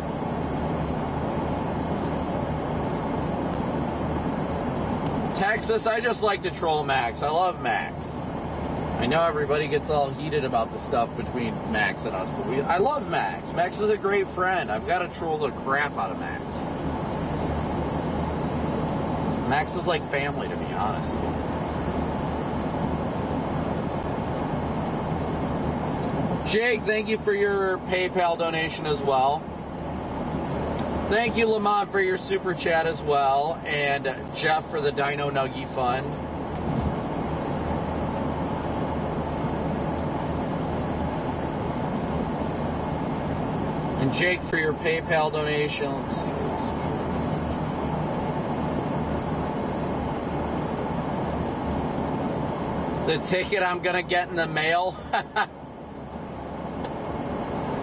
Texas, I just like to troll Max. I love Max. I know everybody gets all heated about the stuff between Max and us, but I love Max. Max is a great friend. I've got to troll the crap out of Max. Max is like family to me, honestly. Jake, thank you for your PayPal donation as well. Thank you, Lamont, for your super chat as well. And Jeff for the Dino Nuggie Fund. And Jake for your PayPal donation. Let's see. The ticket I'm going to get in the mail.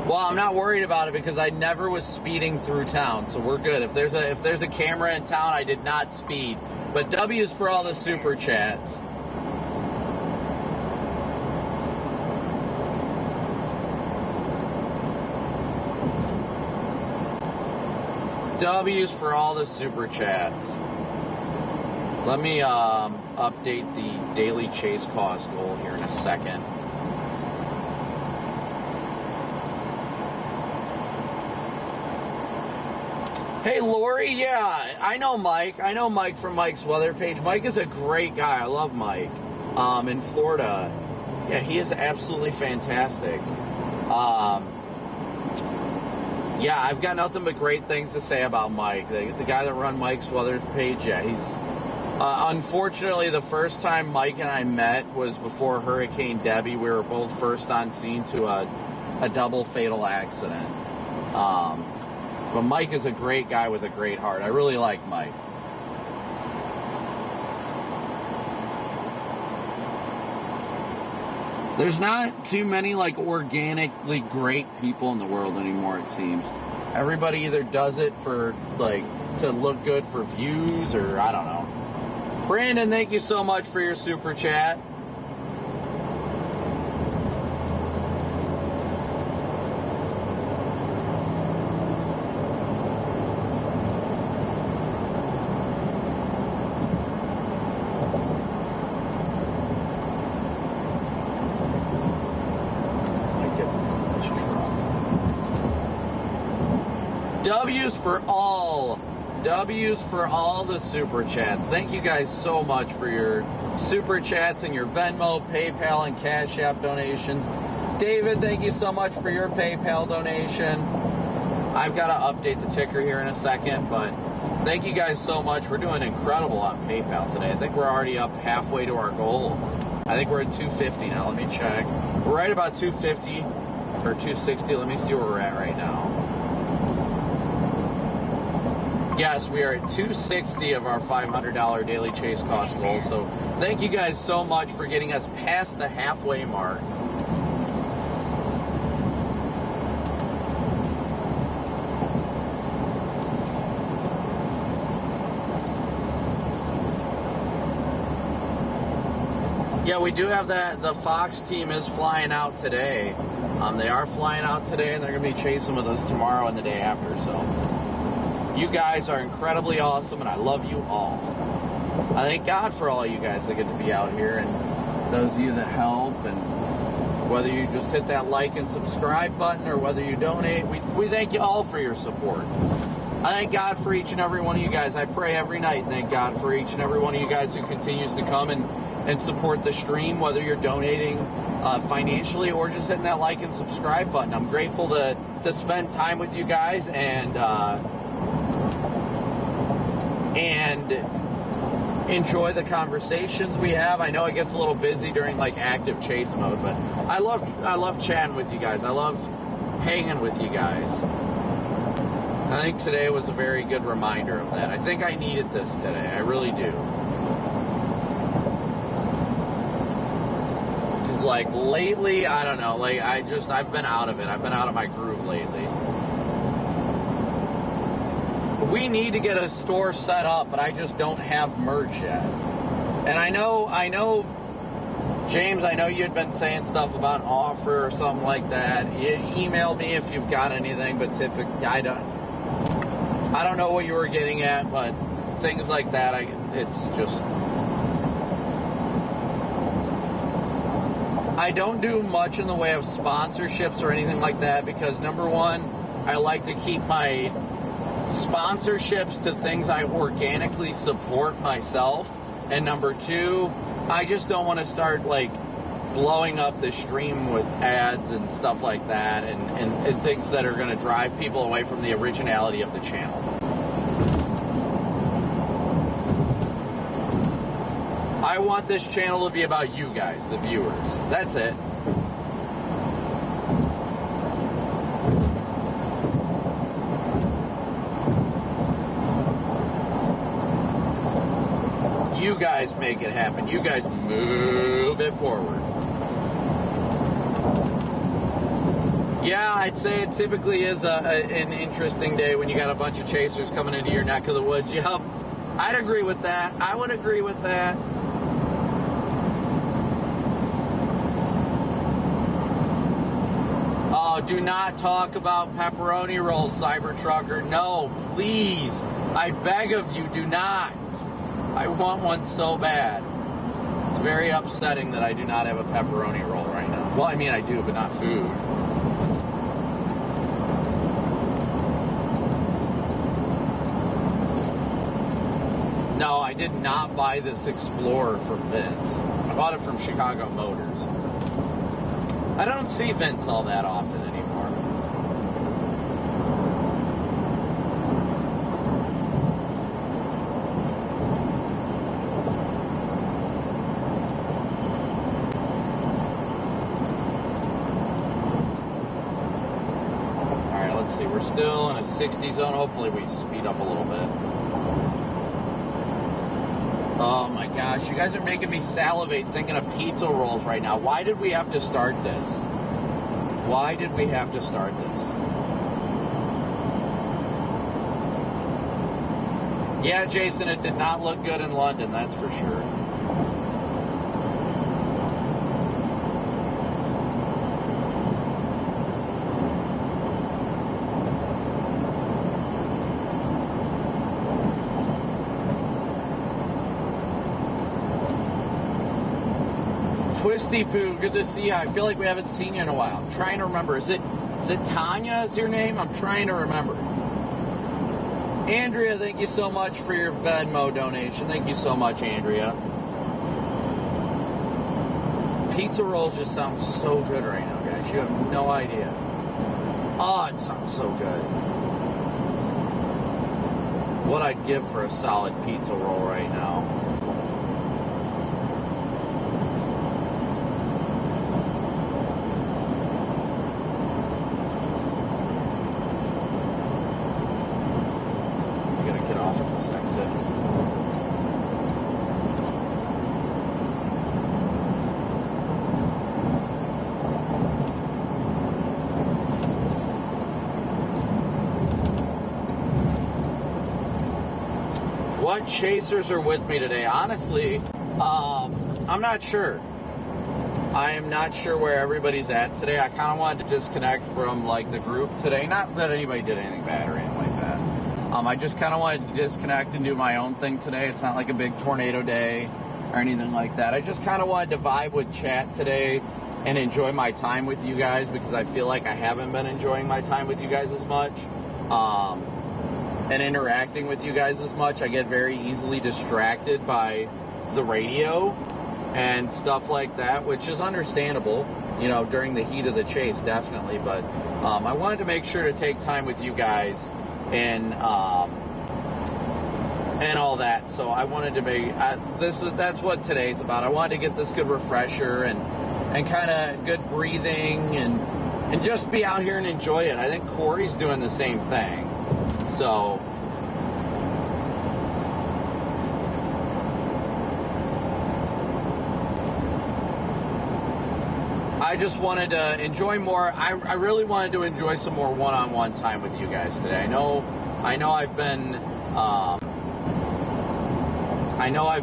Well, I'm not worried about it because I never was speeding through town, so we're good. If there's a camera in town, I did not speed. But W's for all the super chats. W's for all the super chats. Let me update the daily chase cost goal here in a second. Hey, Lori, yeah, I know Mike. I know Mike from Mike's Weather Page. Mike is a great guy. I love Mike. In Florida. Yeah, he is absolutely fantastic. Yeah, I've got nothing but great things to say about Mike. The guy that run Mike's Weather Page, yeah, he's... unfortunately, the first time Mike and I met was before Hurricane Debbie. We were both first on scene to a double fatal accident. But Mike is a great guy with a great heart. I really like Mike. There's not too many like organically great people in the world anymore, it seems. Everybody either does it for like to look good for views, or I don't know. Brandon, thank you so much for your super chat. W's for all. W's for all the super chats. Thank you guys so much for your super chats and your Venmo, PayPal, and Cash App donations. David, thank you so much for your PayPal donation. I've got to update the ticker here in a second, but thank you guys so much. We're doing incredible on PayPal today. I think we're already up halfway to our goal. I think we're at 250 now. Let me check. We're right about 250 or 260. Let me see where we're at right now. Yes, we are at 260 of our $500 daily chase cost goal. So thank you guys so much for getting us past the halfway mark. Yeah, we do have that. The Fox team is flying out today. They are flying out today, and they're going to be chasing with us tomorrow and the day after. So you guys are incredibly awesome, and I love you all. I thank God for all you guys that get to be out here, and those of you that help, and whether you just hit that like and subscribe button or whether you donate, we thank you all for your support. I thank God for each and every one of you guys. I pray every night, thank God for each and every one of you guys who continues to come and support the stream, whether you're donating financially or just hitting that like and subscribe button. I'm grateful to spend time with you guys and enjoy the conversations we have. I know it gets a little busy during like active chase mode, but I love chatting with you guys. I love hanging with you guys. I think today was a very good reminder of that. I think I needed this today. I really do. Because like lately, I don't know, like I've been out of it. I've been out of my groove lately. We need to get a store set up, but I just don't have merch yet. And I know, James, I know you had been saying stuff about an offer or something like that. You email me if you've got anything, but typically I don't know what you were getting at, but things like that, it's just, I don't do much in the way of sponsorships or anything like that because number one, I like to keep my sponsorships to things I organically support myself, and number two, I just don't want to start like blowing up the stream with ads and stuff like that and things that are going to drive people away from the originality of the channel. I want this channel to be about you guys, the viewers. That's it. You guys make it happen. You guys move it forward. Yeah, I'd say it typically is an interesting day when you got a bunch of chasers coming into your neck of the woods. Yep, I'd agree with that. I would agree with that. Oh, do not talk about pepperoni rolls, Cybertrucker. No, please. I beg of you, do not. I want one so bad. It's very upsetting that I do not have a pepperoni roll right now. Well, I mean, I do, but not food. No, I did not buy this Explorer from Vince. I bought it from Chicago Motors. I don't see Vince all that often anymore. still in a 60 zone. Hopefully we speed up a little bit. Oh my gosh, you guys are making me salivate thinking of pizza rolls right now. Why did we have to start this? Why did we have to start this? Yeah, Jason, it did not look good in London, that's for sure. Twisty Poo, good to see you. I feel like we haven't seen you in a while. I'm trying to remember. Is it Tanya is your name? I'm trying to remember. Andrea, thank you so much for your Venmo donation. Thank you so much, Andrea. Pizza rolls just sound so good right now, guys. You have no idea. Oh, it sounds so good. What I'd give for a solid pizza roll right now. What chasers are with me today? Honestly, I'm not sure. I am not sure where everybody's at today. I kind of wanted to disconnect from like the group today. Not that anybody did anything bad or anything like that. I just kind of wanted to disconnect and do my own thing today. It's not like a big tornado day or anything like that. I just kind of wanted to vibe with chat today and enjoy my time with you guys because I feel like I haven't been enjoying my time with you guys as much. And interacting with you guys as much. I get very easily distracted by the radio and stuff like that, which is understandable, you know, during the heat of the chase, definitely. But I wanted to make sure to take time with you guys and all that. So I wanted to make that's what today's about. I wanted to get this good refresher and kind of good breathing and just be out here and enjoy it. I think Corey's doing the same thing. So I just wanted to enjoy more. I really wanted to enjoy some more one-on-one time with you guys today. I know I've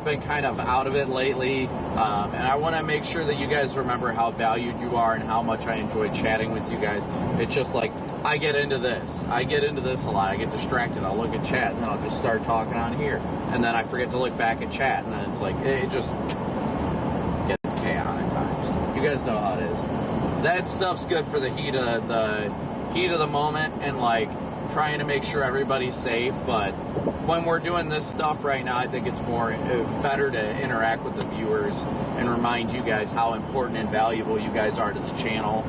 been kind of out of it lately, and I want to make sure that you guys remember how valued you are and how much I enjoy chatting with you guys. It's just like I get into this a lot. I get distracted. I'll look at chat and then I'll just start talking on here, and then I forget to look back at chat, and then it's like it just gets chaotic times. You guys know how it is. That stuff's good for the heat of the moment and like trying to make sure everybody's safe. But when we're doing this stuff right now, I think it's better to interact with the viewers and remind you guys how important and valuable you guys are to the channel.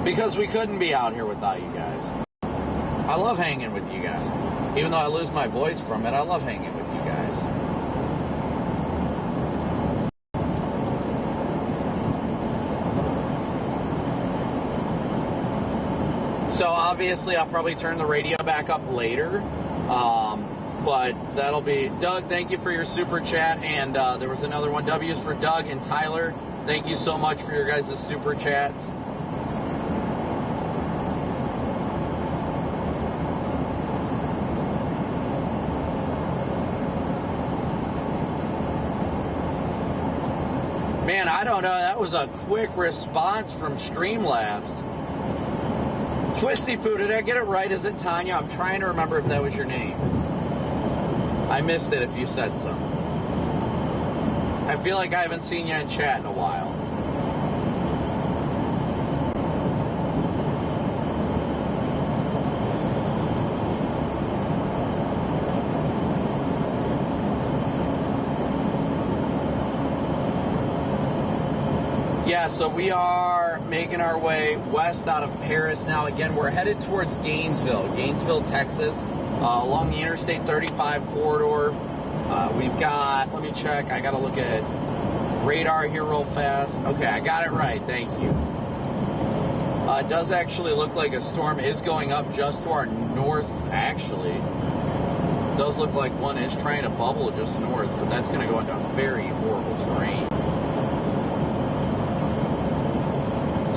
Because we couldn't be out here without you guys. I love hanging with you guys. Even though I lose my voice from it, I love hanging with you guys. So obviously I'll probably turn the radio back up later. But that'll be... Doug, thank you for your super chat. And there was another one. W's for Doug and Tyler. Thank you so much for your guys' super chats. Man, I don't know. That was a quick response from Streamlabs. Twisty Poo, did I get it right? Is it Tanya? I'm trying to remember if that was your name. I missed it if you said so. I feel like I haven't seen you in chat in a while. Yeah, so we are making our way west out of Paris now. Again, we're headed towards Gainesville, Texas, along the Interstate 35 corridor. We've got, let me check, I got to look at radar here real fast. Okay, I got it right, thank you. It does actually look like a storm is going up just to our north, actually. It does look like one is trying to bubble just north, but that's going to go into very horrible terrain.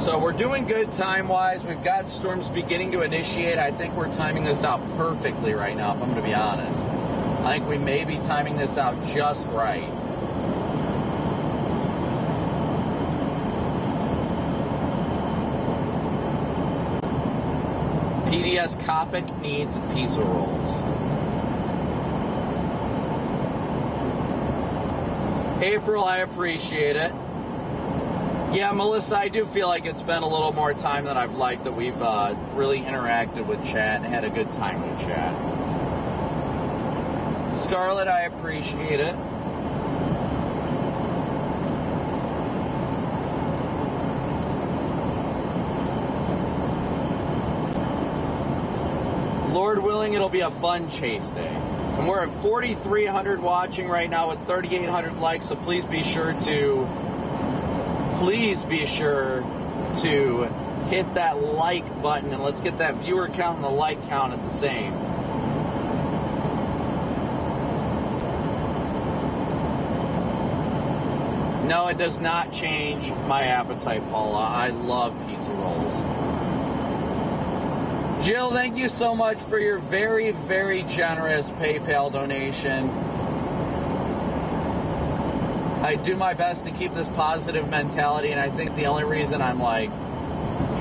So we're doing good time-wise. We've got storms beginning to initiate. I think we're timing this out perfectly right now, if I'm going to be honest. I think we may be timing this out just right. PDS Copic needs pizza rolls. April, I appreciate it. Yeah, Melissa, I do feel like it's been a little more time than I've liked that we've really interacted with chat and had a good time with chat. Scarlett, I appreciate it. Lord willing, it'll be a fun chase day. And we're at 4,300 watching right now with 3,800 likes, so please be sure to hit that like button and let's get that viewer count and the like count at the same. No, it does not change my appetite, Paula. I love pizza rolls. Jill, thank you so much for your very, very generous PayPal donation. I do my best to keep this positive mentality, and I think the only reason I'm like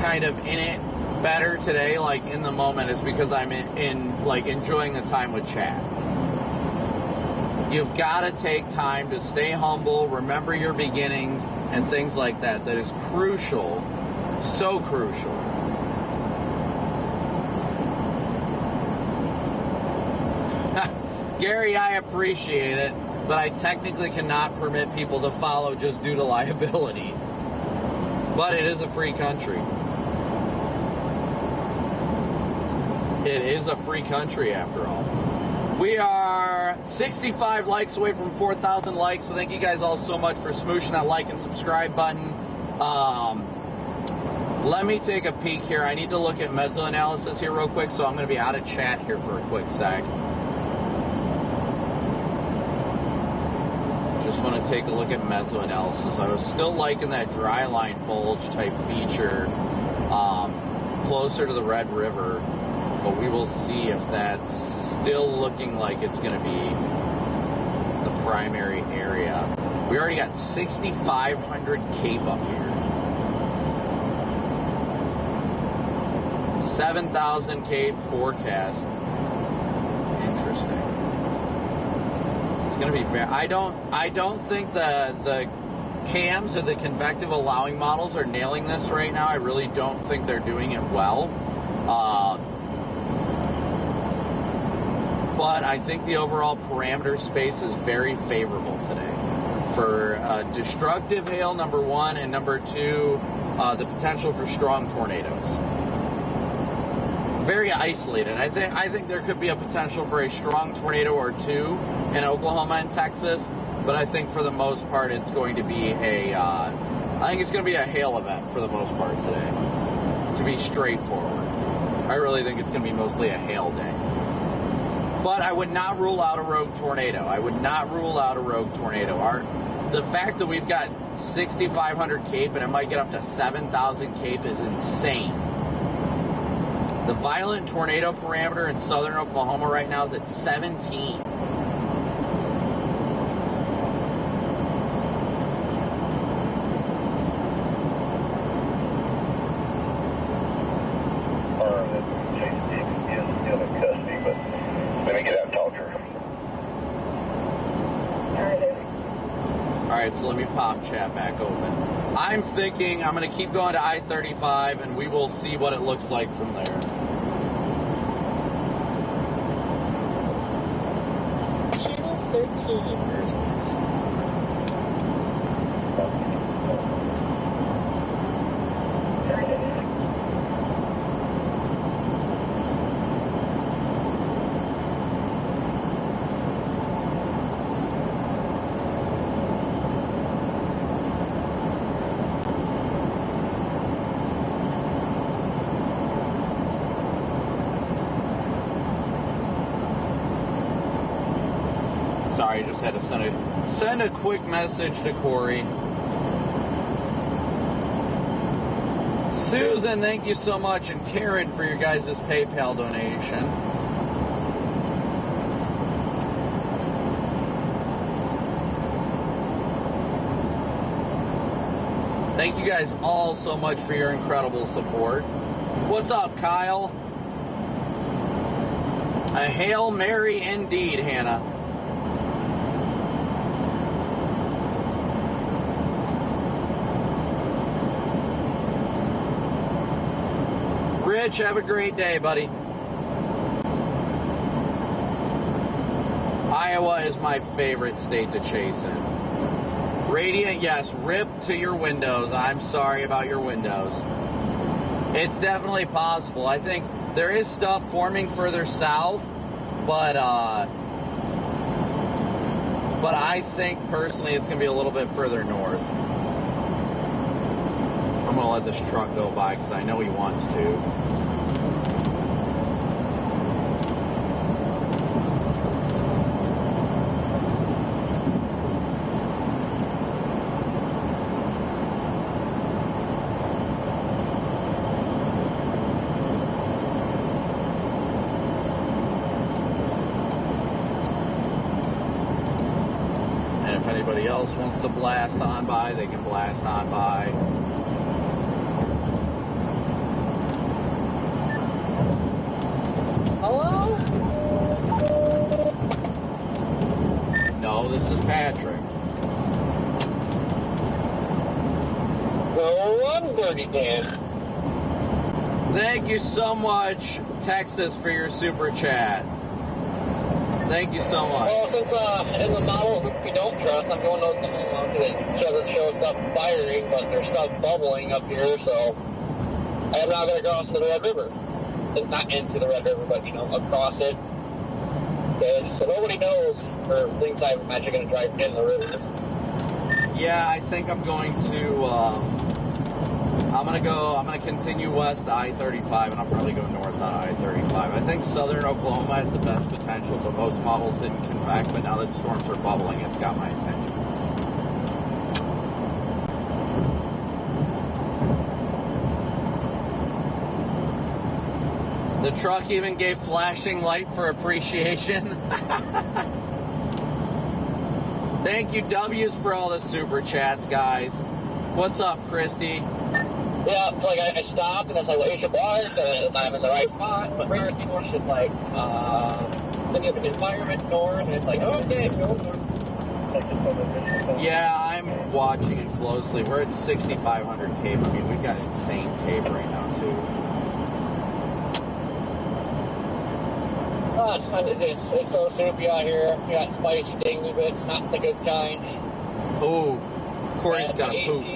kind of in it better today, like in the moment, is because I'm in like enjoying the time with chat. You've got to take time to stay humble, remember your beginnings, and things like that. That is crucial, so crucial. Gary, I appreciate it, but I technically cannot permit people to follow just due to liability. But it is a free country. It is a free country after all. We are 65 likes away from 4,000 likes, so thank you guys all so much for smooshing that like and subscribe button. Let me take a peek here. I need to look at mesoanalysis here real quick, so I'm going to be out of chat here for a quick sec. Just want to take a look at mesoanalysis. I was still liking that dry line bulge type feature closer to the Red River, but we will see if that's still looking like it's going to be the primary area. We already got 6,500 Cape up here. 7,000 Cape forecast. Interesting. It's going to be fair. I don't think the cams or the convective allowing models are nailing this right now. I really don't think they're doing it well. But I think the overall parameter space is very favorable today for destructive hail, number one, and number two, the potential for strong tornadoes. Very isolated. I think there could be a potential for a strong tornado or two in Oklahoma and Texas, but I think for the most part it's going to be a hail event for the most part today. To be straightforward, I really think it's going to be mostly a hail day. But I would not rule out a rogue tornado. The fact that we've got 6,500 Cape and it might get up to 7,000 Cape is insane. The violent tornado parameter in southern Oklahoma right now is at 17. Alright, so let me pop chat back open. I'm thinking I'm going to keep going to I-35 and we will see what it looks like from there. Channel 13. Sorry, I just had to send a quick message to Corey. Susan, thank you so much, and Karen for your guys' PayPal donation. Thank you guys all so much for your incredible support. What's up, Kyle? A Hail Mary indeed, Hannah. Rich, have a great day, buddy. Iowa is my favorite state to chase in. Radiant, yes, rip to your windows. I'm sorry about your windows. It's definitely possible. I think there is stuff forming further south, but I think personally it's going to be a little bit further north. I'm going to let this truck go by because I know he wants to. Anybody else wants to blast on by, they can blast on by. Hello? No, this is Patrick. Go on, Dirty Dan. Thank you so much, Texas, for your super chat. Thank you so much. Well, since in the models we don't trust, I'm going to Oklahoma because it doesn't show stuff firing, but there's stuff bubbling up here, so I am not going to cross into the Red River. Not into the Red River, but, across it. Okay, so nobody knows, or thinks I'm actually going to drive in the river. Yeah, I think I'm going to, I'm going to continue west to I-35, and I'll probably go north on I-35. I think southern Oklahoma has the best potential, but most models didn't convect, but now that storms are bubbling, it's got my attention. The truck even gave flashing light for appreciation. Thank you, W's, for all the super chats, guys. What's up, Christy? Yeah, it's like I stopped and it's like, well, you should block, and I'm in the right spot. But first, people was just like, then you have the environment north, and it's like, oh, okay, go north. Yeah, I'm watching it closely. We're at 6,500 cape. I mean, we've got insane cape right now, too. It's so soupy out here. We got spicy dingley bits, not the good kind. Oh, Corey's got a poop. I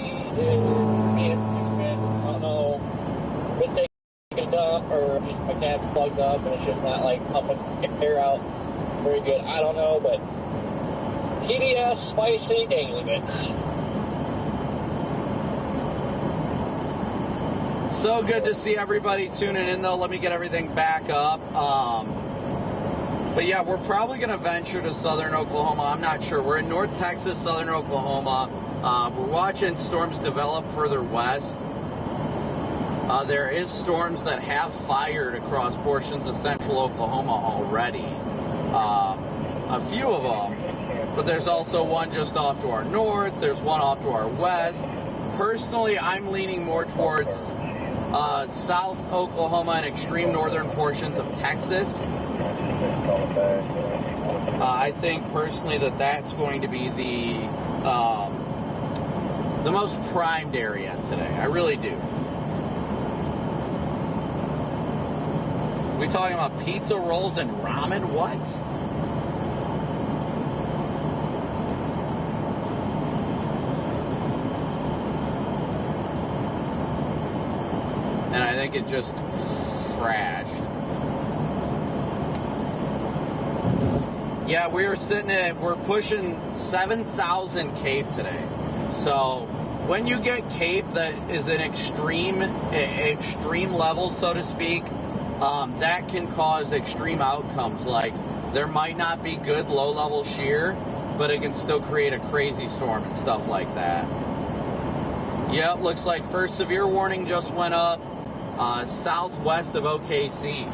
don't know, just taking a dump or just my cap plugged up and it's just not like pumping air out very good. I don't know, but TDS spicy daily bits. So good to see everybody tuning in, though. Let me get everything back up. But yeah, we're probably going to venture to southern Oklahoma. I'm not sure. We're in North Texas, southern Oklahoma. We're watching storms develop further west. There is storms that have fired across portions of central Oklahoma already. A few of them. But there's also one just off to our north. There's one off to our west. Personally, I'm leaning more towards South Oklahoma and extreme northern portions of Texas. I think personally that that's going to be the most primed area today. I really do. We talking about pizza rolls and ramen? What? And I think it just crashed. Yeah, we're pushing 7,000 cape today. So when you get cape that is an extreme level, so to speak, that can cause extreme outcomes like There might not be good low-level shear, but it can still create a crazy storm and stuff like that. Yep, looks like first severe warning just went up southwest of OKC.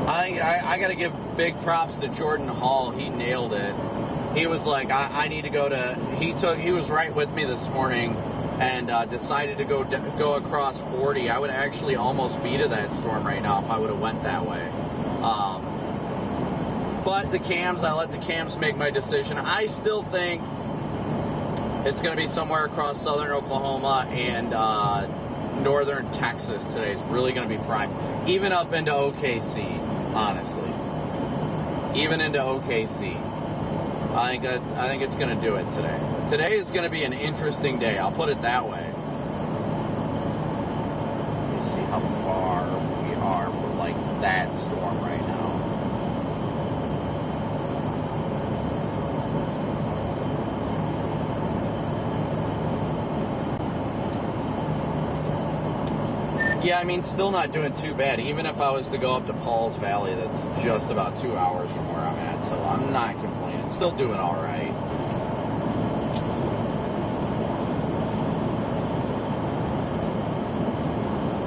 I got to give big props to Jordan Hall. He nailed it. He was like, I need to go to. He was right with me this morning, and decided to go across 40. I would actually almost be to that storm right now if I would have went that way. But I let the cams make my decision. I still think it's going to be somewhere across southern Oklahoma and northern Texas today. It's really going to be prime, even up into OKC. Honestly, even into OKC. I think it's going to do it today. Today is going to be an interesting day. I'll put it that way. Let me see how far we are from like that storm right now. Yeah, I mean, still not doing too bad. Even if I was to go up to Paul's Valley, that's just about 2 hours from where I'm at, so I'm not complaining. Still doing all right.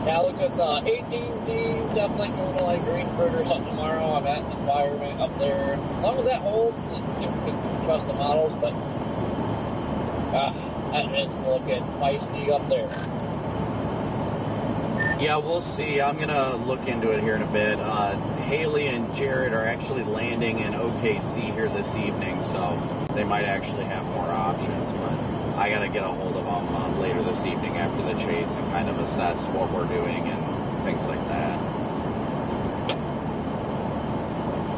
Yeah, look at the 18Z, definitely going to like Greenford or something tomorrow. I'm at the environment up there. As long as that holds, you can trust the models, but that is looking feisty up there. Yeah, we'll see. I'm going to look into it here in a bit. Haley and Jared are actually landing in OKC here this evening, so they might actually have more options, but I got to get a hold of them later this evening after the chase and kind of assess what we're doing and things like that.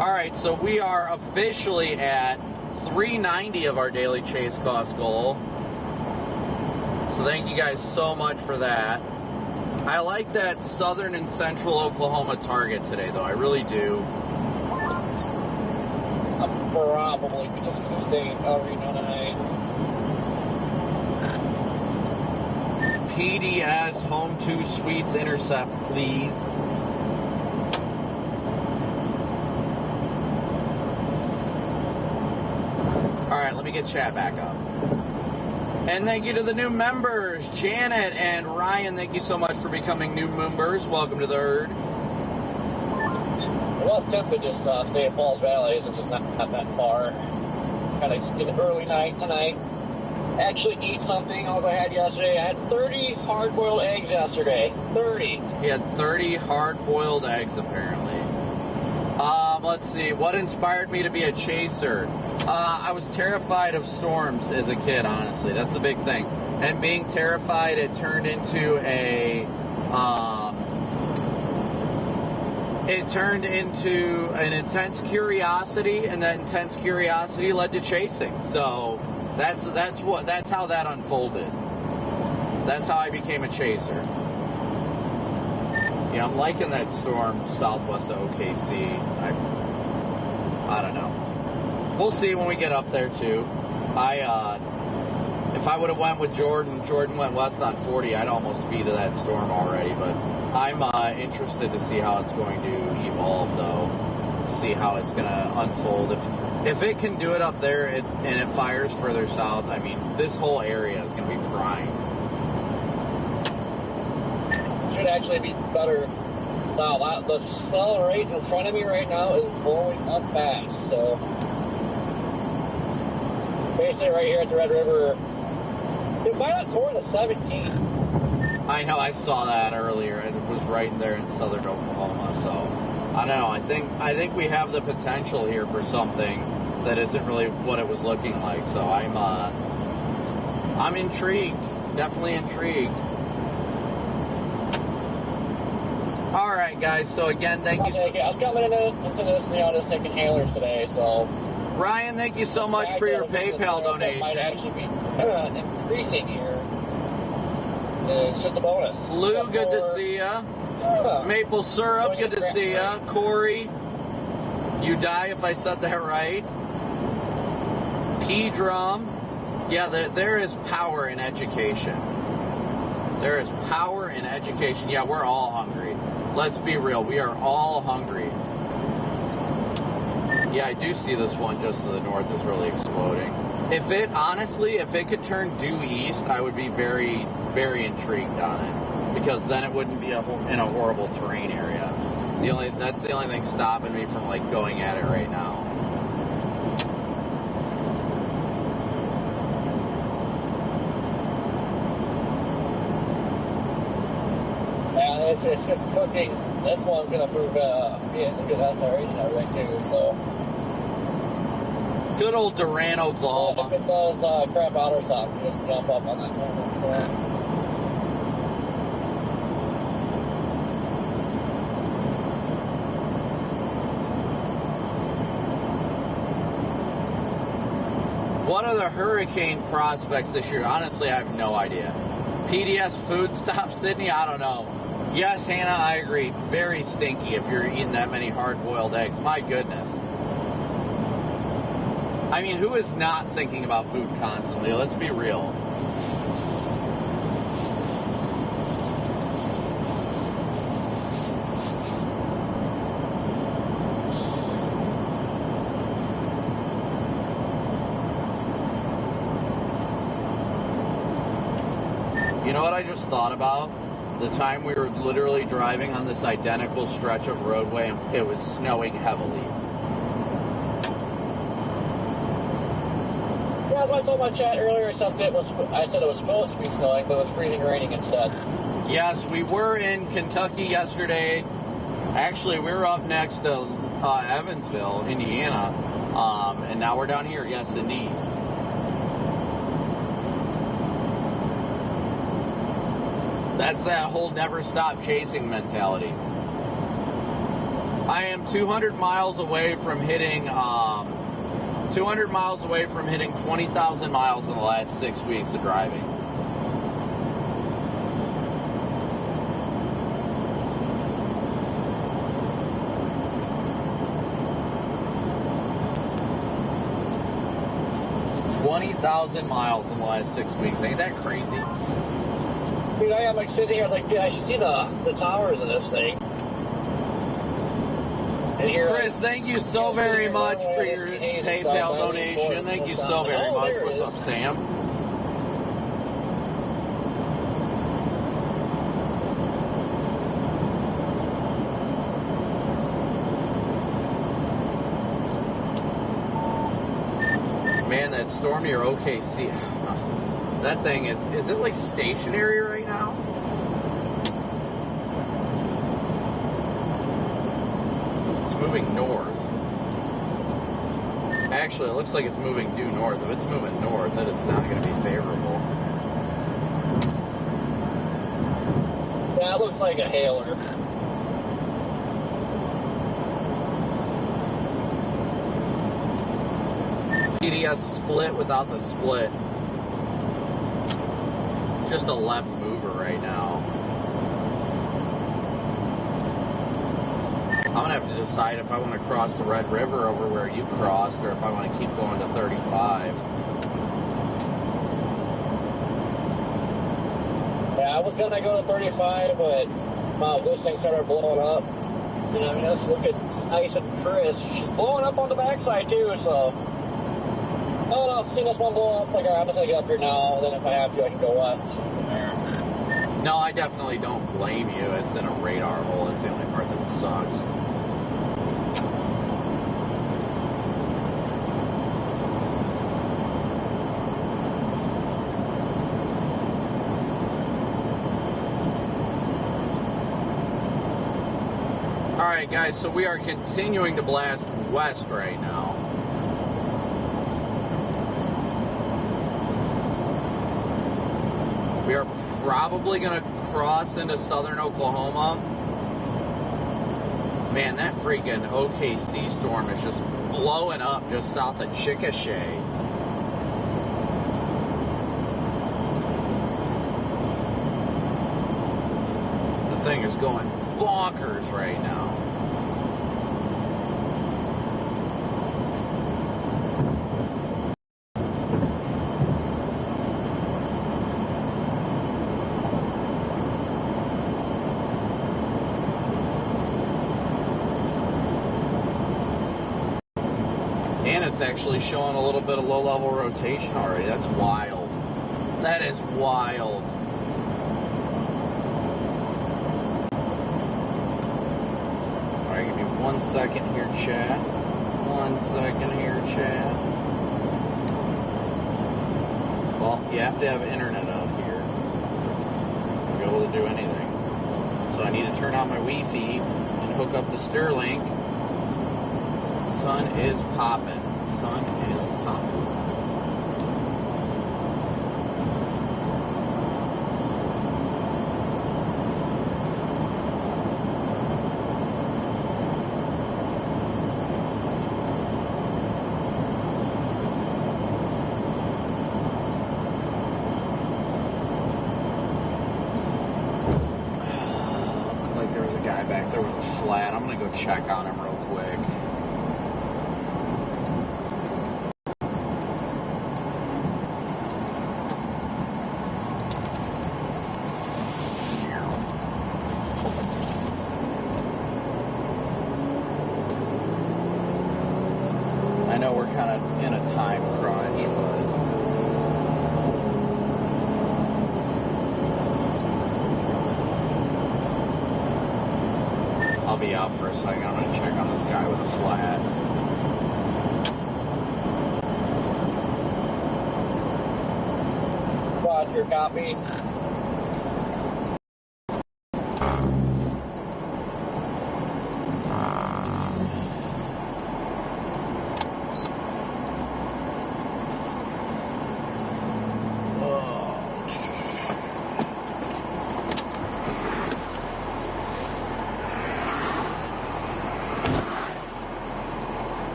All right, so we are officially at 390 of our daily chase cost goal. So thank you guys so much for that. I like that southern and central Oklahoma target today, though. I really do. I'm probably just going to stay in El Reno tonight. PDS Home 2 Suites intercept, please. All right, let me get chat back up. And thank you to the new members, Janet and Ryan. Thank you so much for becoming new members. Welcome to the herd. Well, it's tempted to just stay at Falls Valley since it's not that far. Kind of get an early night tonight. Actually eat something else I had yesterday. I had 30 hard-boiled eggs yesterday. 30. He had 30 hard-boiled eggs, apparently. Let's see. What inspired me to be a chaser? I was terrified of storms as a kid, honestly. That's the big thing. And being terrified, it turned into an intense curiosity, and that intense curiosity led to chasing. So that's how that unfolded. That's how I became a chaser. Yeah, I'm liking that storm southwest of OKC. I don't know. We'll see when we get up there too. If I would have went with Jordan went west on 40, I'd almost be to that storm already. But I'm interested to see how it's going to evolve, though. See how it's going to unfold. If it can do it up there and it fires further south, I mean, this whole area is going to be prime. Should actually be better south. The cell right in front of me right now is blowing up fast, so basically right here at the Red River, dude, why not toward the 17? I know, I saw that earlier, and it was right there in southern Oklahoma, so I don't know. I think we have the potential here for something that isn't really what it was looking like, so I'm intrigued, definitely intrigued. All right, guys. So again, thank you. I was coming into this, just taking hailers today. So, Ryan, thank you so much for your PayPal donation. Might actually be increasing here. It's just a bonus. Lou, good to see ya. Yeah. Maple syrup, good to see ya. Corey, you die if I said that right. P drum, yeah. There is power in education. There is power in education. Yeah, we're all hungry. Let's be real. We are all hungry. Yeah, I do see this one just to the north is really exploding. If it, honestly, if it could turn due east, I would be very, very intrigued on it. Because then it wouldn't be in a horrible terrain area. That's the only thing stopping me from, like, going at it right now. It's cooking. This one's going to prove be a good SRH and everything too, so. Good old Durant, Oklahoma. If it does crap out or something, just jump up on that corner. What are the hurricane prospects this year? Honestly, I have no idea. PDS food stop, Sydney? I don't know. Yes, Hannah, I agree. Very stinky if you're eating that many hard-boiled eggs. My goodness. I mean, who is not thinking about food constantly? Let's be real. You know what I just thought about? The time we were literally driving on this identical stretch of roadway and it was snowing heavily. Yeah, as I told my chat earlier, except I said it was supposed to be snowing, but it was freezing raining instead. Yes, we were in Kentucky yesterday. Actually, we were up next to Evansville, Indiana, and now we're down here. Yes, indeed. That's that whole never stop chasing mentality. I am 200 miles away from hitting 20,000 miles in the last 6 weeks of driving. $20,000 miles in the last 6 weeks. Ain't that crazy? Dude, I am like sitting here, I was like, dude, I should see the towers of this thing. And here, Chris, thank you so very much for your PayPal donation. Thank you so very much. What's up, Sam? Man, that storm near OKC. That thing is it like stationary right now? It's moving north. Actually, it looks like it's moving due north. If it's moving north, then it's not going to be favorable. Yeah, it looks like a hailer. PDS split without the split. Just a left mover right now. I'm gonna have to decide if I want to cross the Red River over where you crossed or if I want to keep going to 35. Yeah, I was gonna go to 35, but wow, this thing started blowing up. You know, I mean, let's look at nice and crisp. It's blowing up on the backside too, so. I don't know, I've seen this one blow up. It's like, alright, I'm just gonna get up here now, then if I have to, I can go west from there. No, I definitely don't blame you. It's in a radar hole. It's the only part that sucks. Alright guys, so we are continuing to blast west right now. We are probably going to cross into southern Oklahoma. Man, that freaking OKC storm is just blowing up just south of Chickasha. The thing is going bonkers right now. thing's actually showing a little bit of low-level rotation already. That's wild. That is wild. Alright, give me 1 second here, chat. 1 second here, chat. Well, you have to have internet out here to be able to do anything. So I need to turn on my Wi-Fi and hook up the Sterlink. Sun is popping. Sun is popping. Like there was a guy back there with a flat. I'm gonna go check on him real quick. I know we're kind of in a time crunch, but I'll be out for a second. I'm going to check on this guy with a flat. Roger, copy.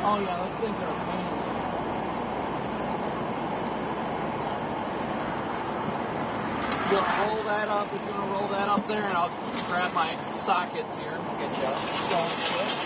Oh yeah, those things are amazing. You gonna roll that up? If you're gonna roll that up there, and I'll grab my sockets here and get you going quick.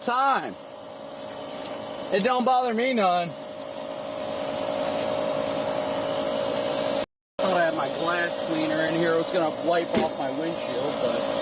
time. It don't bother me none. I thought I had my glass cleaner in here. I was gonna wipe off my windshield, but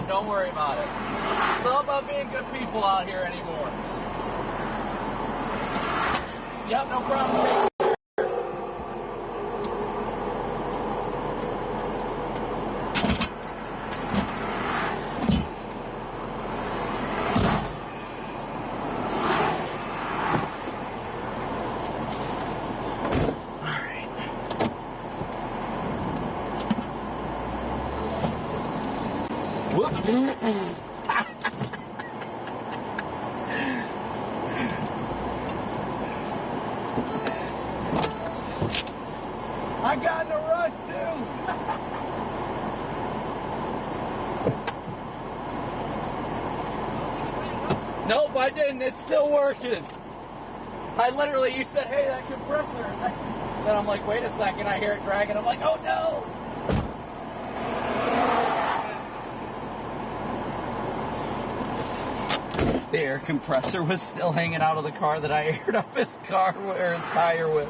don't worry about it. It's all about being good people out here anymore. Yep, no problem. I got in a rush too. Nope, I didn't. It's still working. I literally, you said, hey, that compressor. Then I'm like, wait a second. I hear it dragging. I'm like, oh no. The air compressor was still hanging out of the car that I aired up his car or his tire with.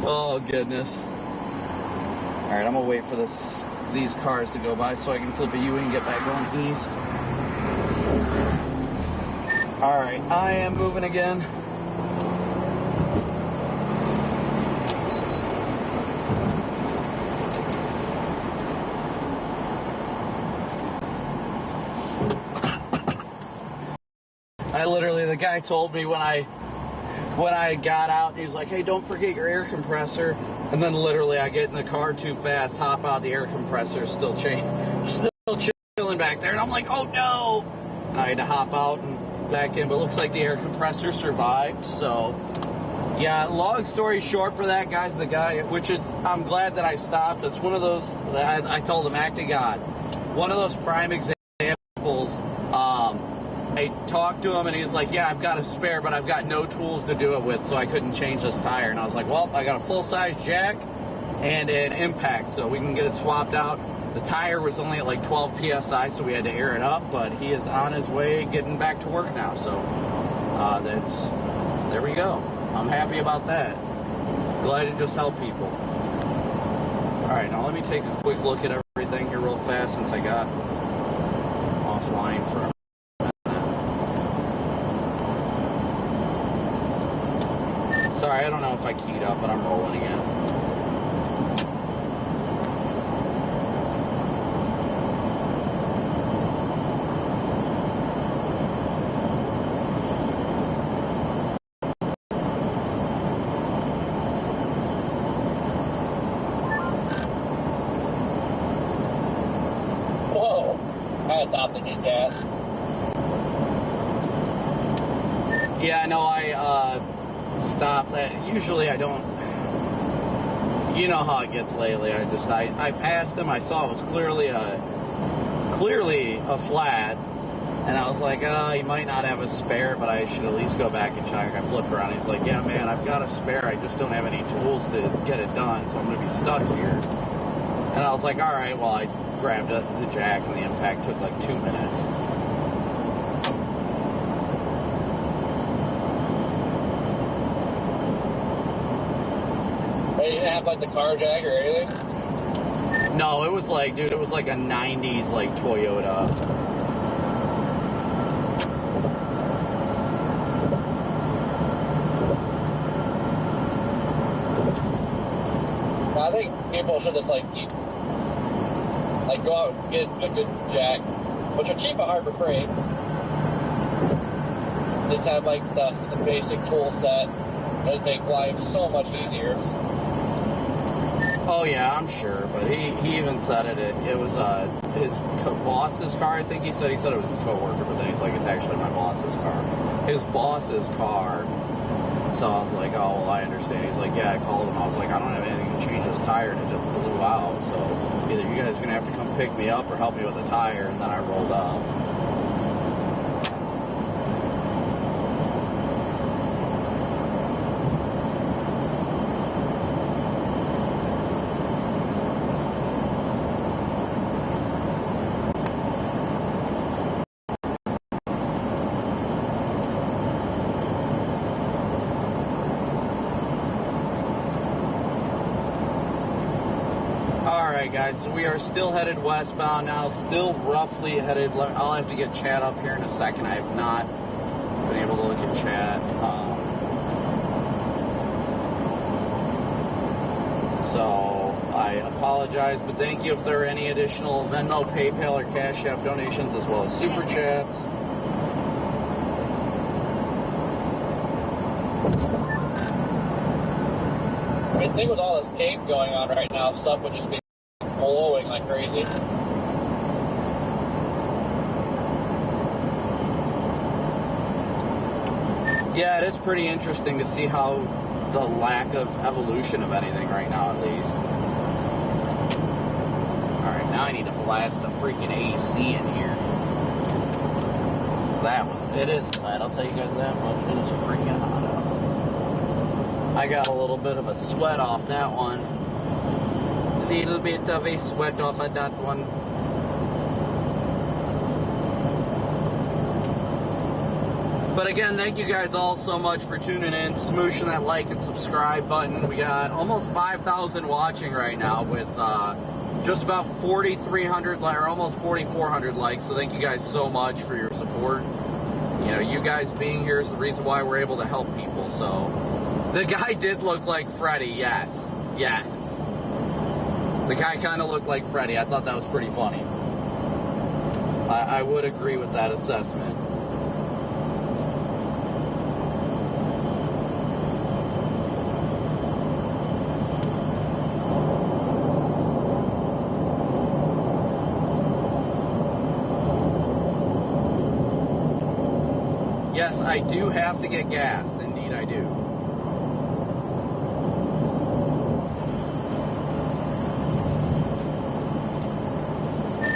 Oh goodness. Alright, I'm gonna wait for these cars to go by so I can flip a U and get back going east. Alright, I am moving again. The guy told me when I got out, he was like, hey, don't forget your air compressor. And then literally I get in the car too fast, hop out, the air compressor is still chilling back there. And I'm like, oh no. And I had to hop out and back in, but it looks like the air compressor survived. So yeah, long story short for that, guys, the guy, I'm glad that I stopped. It's one of those, I told him, act of God. One of those prime examples. I talked to him and he was like, yeah, I've got a spare, but I've got no tools to do it with, so I couldn't change this tire. And I was like, well, I got a full-size jack and an impact, so we can get it swapped out. The tire was only at like 12 PSI, so we had to air it up, but he is on his way getting back to work now. So there we go. I'm happy about that. Glad to just help people. All right, now let me take a quick look at everything here real fast since I got offline for a minute. Sorry, I don't know if I keyed up, but I'm rolling again. Stop to get gas. Yeah, no, I stop. Usually I don't. You know how it gets lately. I passed him. I saw it was clearly a flat, and I was like, he might not have a spare, but I should at least go back and check. I flipped around. He's like, yeah, man, I've got a spare. I just don't have any tools to get it done, so I'm going to be stuck here. And I was like, all right. Well, I grabbed the jack, and the impact took like 2 minutes. They didn't have like the car jack or anything? No, it was like, dude, it was like a 90s like Toyota. I think people should just like go out and get a good jack, which are cheap at Harbor Freight. Just have like the basic tool set. It'd make life so much easier. Oh yeah, I'm sure, but he even said it was his boss's car. I think he said it was his coworker, but then he's like, it's actually my boss's car. His boss's car. So I was like, oh well, I understand. He's like, yeah, I called him. I was like, I don't have anything to change this tire, and it just blew out. So either you guys are gonna have to come pick me up or help me with the tire. And then I rolled up. Alright guys, so we are still headed westbound now, still roughly headed, I'll have to get chat up here in a second. I have not been able to look at chat. So I apologize, but thank you if there are any additional Venmo, PayPal, or Cash App donations, as well as Super Chats. I mean, think with all this tape going on right now, stuff would just be blowing like crazy. Yeah, it is pretty interesting to see how the lack of evolution of anything right now, at least. Alright, now I need to blast the freaking AC in here. It is tight, I'll tell you guys that much. It is freaking hot out. I got a little bit of a sweat off that one. Little bit of a sweat off of that one. But again, thank you guys all so much for tuning in, smooshing that like and subscribe button. We got almost 5,000 watching right now with just about 4,300 or almost 4,400 likes. So thank you guys so much for your support. You know, you guys being here is the reason why we're able to help people. So the guy did look like Freddy, yes. Yes. The guy kind of looked like Freddy. I thought that was pretty funny. I would agree with that assessment. Yes, I do have to get gas. Indeed, I do.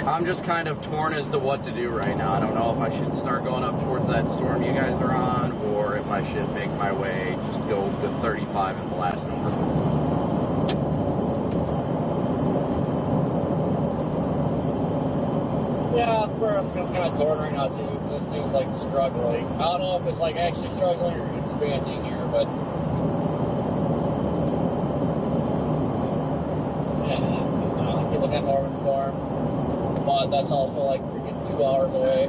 I'm just kind of torn as to what to do right now. I don't know if I should start going up towards that storm you guys are on, or if I should make my way, just go to 35 and blast north. Yeah, that's where I'm kind of torn right now too, because this thing's like struggling. I don't know if it's like actually struggling or expanding here, but yeah, I keep looking at Norman Storm, but that's also like freaking 2 hours away.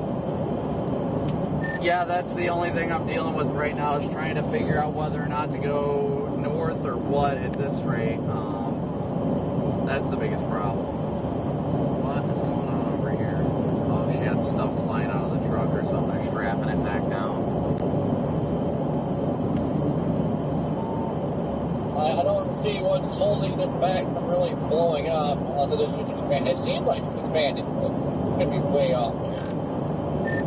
Yeah, that's the only thing I'm dealing with right now, is trying to figure out whether or not to go north or what at this rate. That's the biggest problem. What is going on over here? Oh, she had stuff flying out of the truck or something. They're strapping it back down. I don't see what's holding this back from really blowing up, unless it is just expanding. It seems like it's expanding, but it could be way off.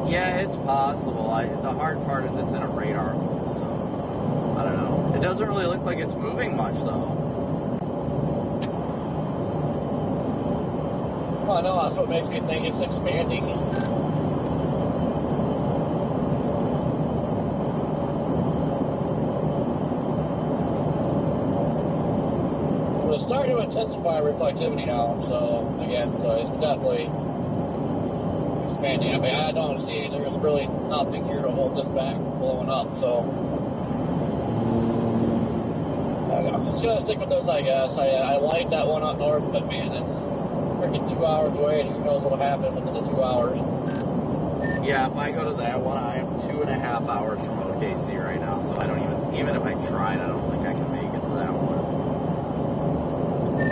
Yeah, it's possible. The hard part is it's in a radar hole, so I don't know. It doesn't really look like it's moving much, though. Well, no, that's what makes me think it's expanding. It's starting to intensify reflectivity now, so it's definitely expanding. I mean, I don't see there's really nothing here to hold this back from blowing up, so I'm just gonna stick with this, I guess. I like that one up north, but man, it's freaking 2 hours away, and who knows what'll happen within the 2 hours. Yeah, if I go to that one, I am 2.5 hours from OKC right now, so I don't even if I tried, I don't think I can make it to that one.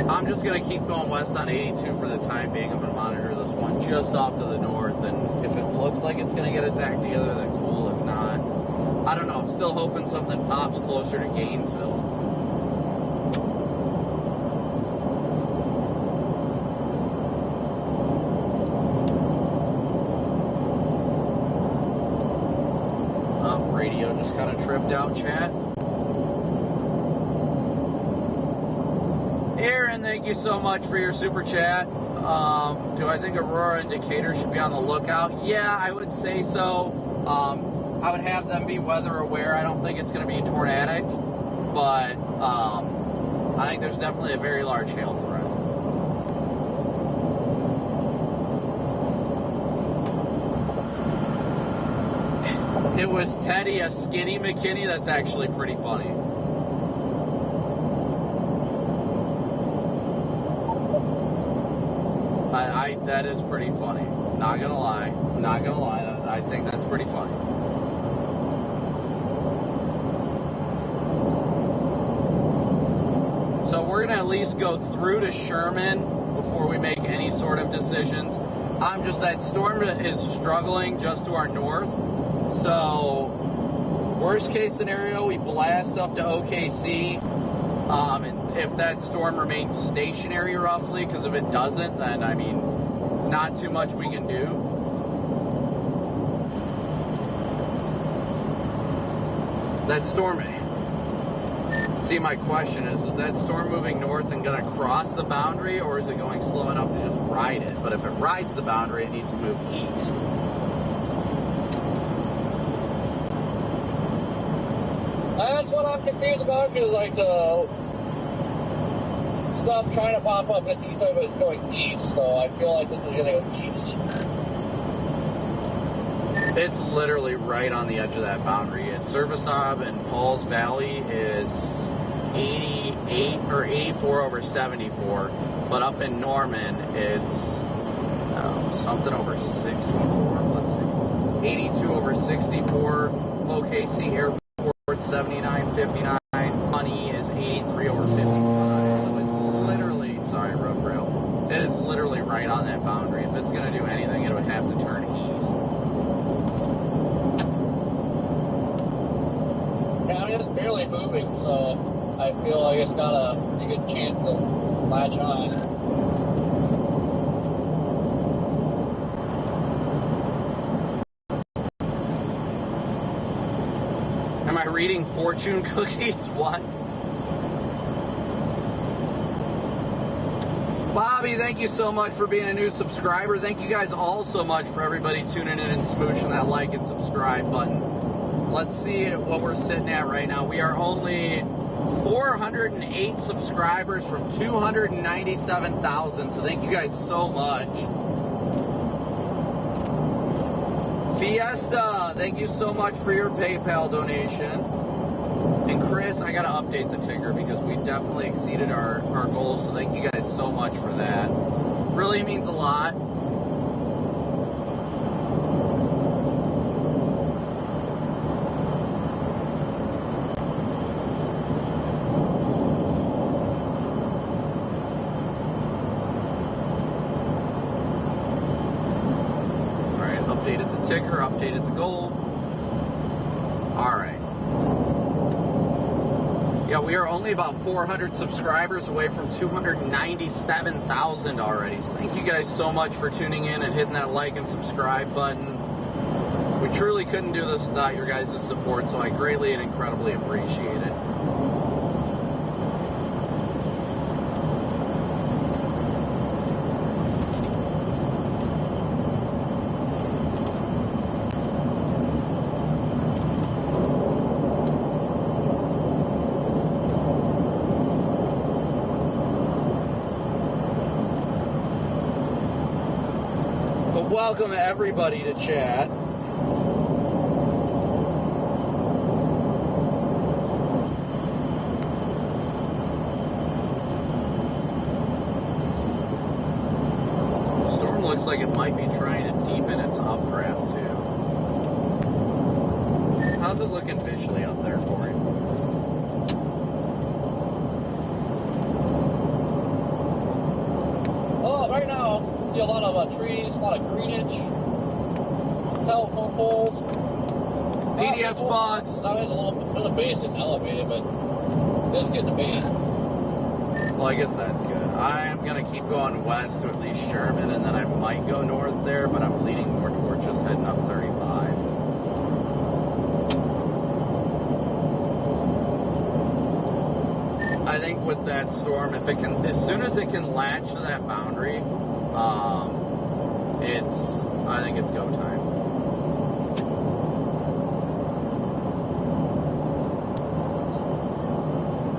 I'm just going to keep going west on 82 for the time being. I'm going to monitor this one just off to the north, and if it looks like it's going to get attacked together, then cool. If not, I don't know. I'm still hoping something pops closer to Gainesville. Oh, radio just kind of tripped out, chat. Aaron, thank you so much for your super chat. Do I think Aurora and Decatur should be on the lookout? Yeah, I would say so. I would have them be weather aware. I don't think it's going to be tornadic, but I think there's definitely a very large hail threat. It was Teddy, a skinny McKinney. That's actually pretty funny. That is pretty funny. Not gonna lie. I think that's pretty funny. So we're gonna at least go through to Sherman before we make any sort of decisions. That storm is struggling just to our north. So worst case scenario, we blast up to OKC. And if that storm remains stationary roughly, because if it doesn't, then I mean, there's not too much we can do. That storm, see, my question is that storm moving north and gonna cross the boundary, or is it going slow enough to just ride it? But if it rides the boundary, it needs to move east. That's what I'm confused about, because like the stuff trying to pop up this east side, but it's going east, so I feel like this is going to go east. It's literally right on the edge of that boundary. It's Service Knob and Paul's Valley is 88 or 84 over 74, but up in Norman it's something over 64. Let's see, 82 over 64. OKC Airport 79.59. Money is 83 over 55. So it's literally, sorry, road rail. It is literally right on that boundary. If it's going to do anything, it would have to turn east. Yeah, I mean, it's barely moving, so I feel like it's got a pretty good chance of latch on. Am I reading fortune cookies? What? Bobby, thank you so much for being a new subscriber. Thank you guys all so much for everybody tuning in and smooshing that like and subscribe button. Let's see what we're sitting at right now. We are only 408 subscribers from 297,000, so thank you guys so much. Fiesta, thank you so much for your PayPal donation. And Chris, I gotta update the ticker because we definitely exceeded our goals, so thank you guys so much for that. Really means a lot. Updated the ticker, updated the goal. Alright. Yeah, we are only about 400 subscribers away from 297,000 already. So thank you guys so much for tuning in and hitting that like and subscribe button. We truly couldn't do this without your guys' support, so I greatly and incredibly appreciate it. welcome everybody to chat. Storm looks like it might be trying to deepen its updraft too. How's it looking visually up there, Corey? Well, right now, see a lot of trees, a lot of greenage, telephone poles. PDS bugs. Now there's a little bit, the base is elevated, but it is getting the base. Well, I guess that's good. I'm going to keep going west to at least Sherman, and then I might go north there, but I'm leaning more towards just heading up 35. I think with that storm, if it can, as soon as it can latch to that boundary, I think it's go time.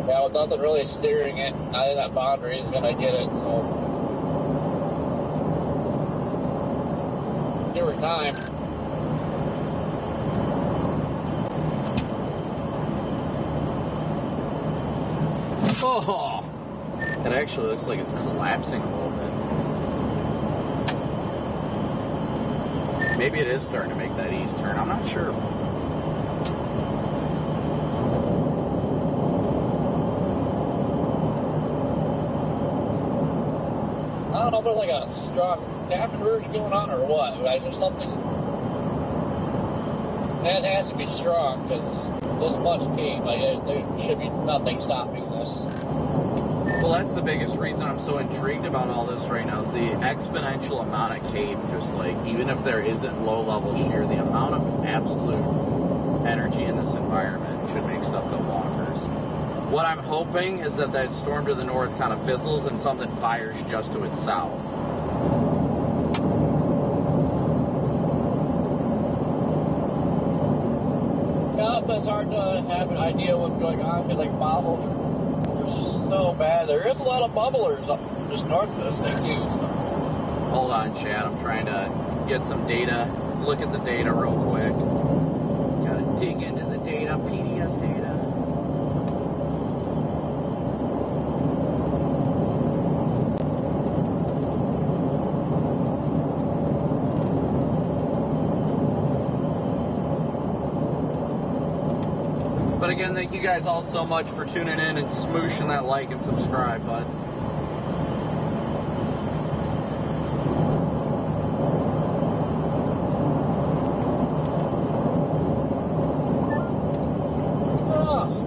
Yeah, with nothing really steering it, I think that boundary is going to get it, so. Give her time. Oh! It actually looks like it's collapsing a little bit. Maybe it is starting to make that east turn. I'm not sure. I don't know if there's like a strong tap inversion going on or what. Like there's something that has to be strong because this much came. Like there should be nothing stopping this. Well, that's the biggest reason I'm so intrigued about all this right now is the exponential amount of cape. Just like even if there isn't low level shear, the amount of absolute energy in this environment should make stuff go bonkers. What I'm hoping is that that storm to the north kind of fizzles and something fires just to its south. Yeah, but it's hard to have an idea what's going on because like bobbles are just so bad. There is a lot of bubblers up just north of this thing too. So. Hold on, Chad. I'm trying to get some data. Look at the data real quick. Gotta dig into the data, PDS data. But again, thank you guys all so much for tuning in and smooshing that like and subscribe button.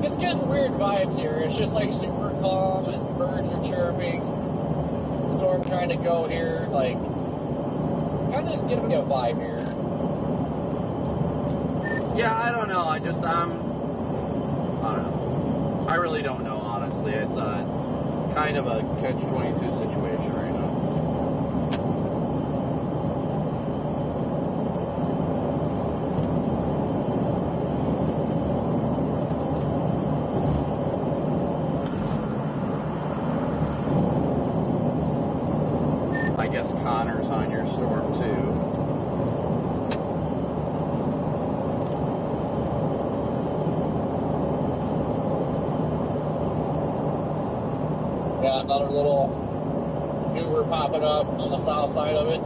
It's getting weird vibes here. It's just like super calm and birds are chirping. Storm trying to go here. Like, kind of just giving me a vibe here. Yeah, I don't know. I don't know. I really don't know, honestly. It's a kind of a catch-22 situation right now. I guess Connor's on your storm too. Got another little maneuver popping up on the south side of it.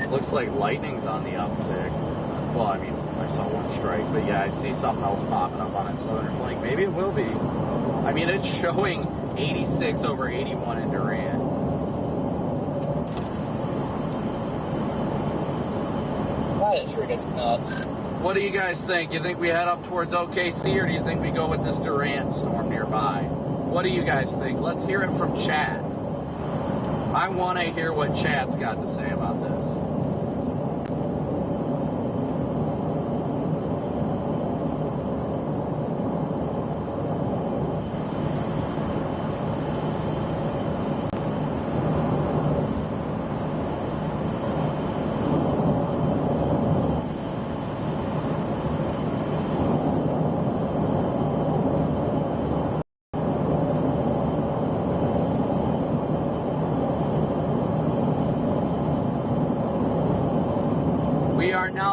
Looks like lightning's on the uptick. Well, I mean, I saw one strike, but yeah, I see something else popping up on its southern flank. Maybe it will be. I mean, it's showing 86 over 81 in Durant. That is freaking nuts. What do you guys think? You think we head up towards OKC, or do you think we go with this Durant storm nearby? What do you guys think? Let's hear it from chat. I want to hear what chat's got to say about this.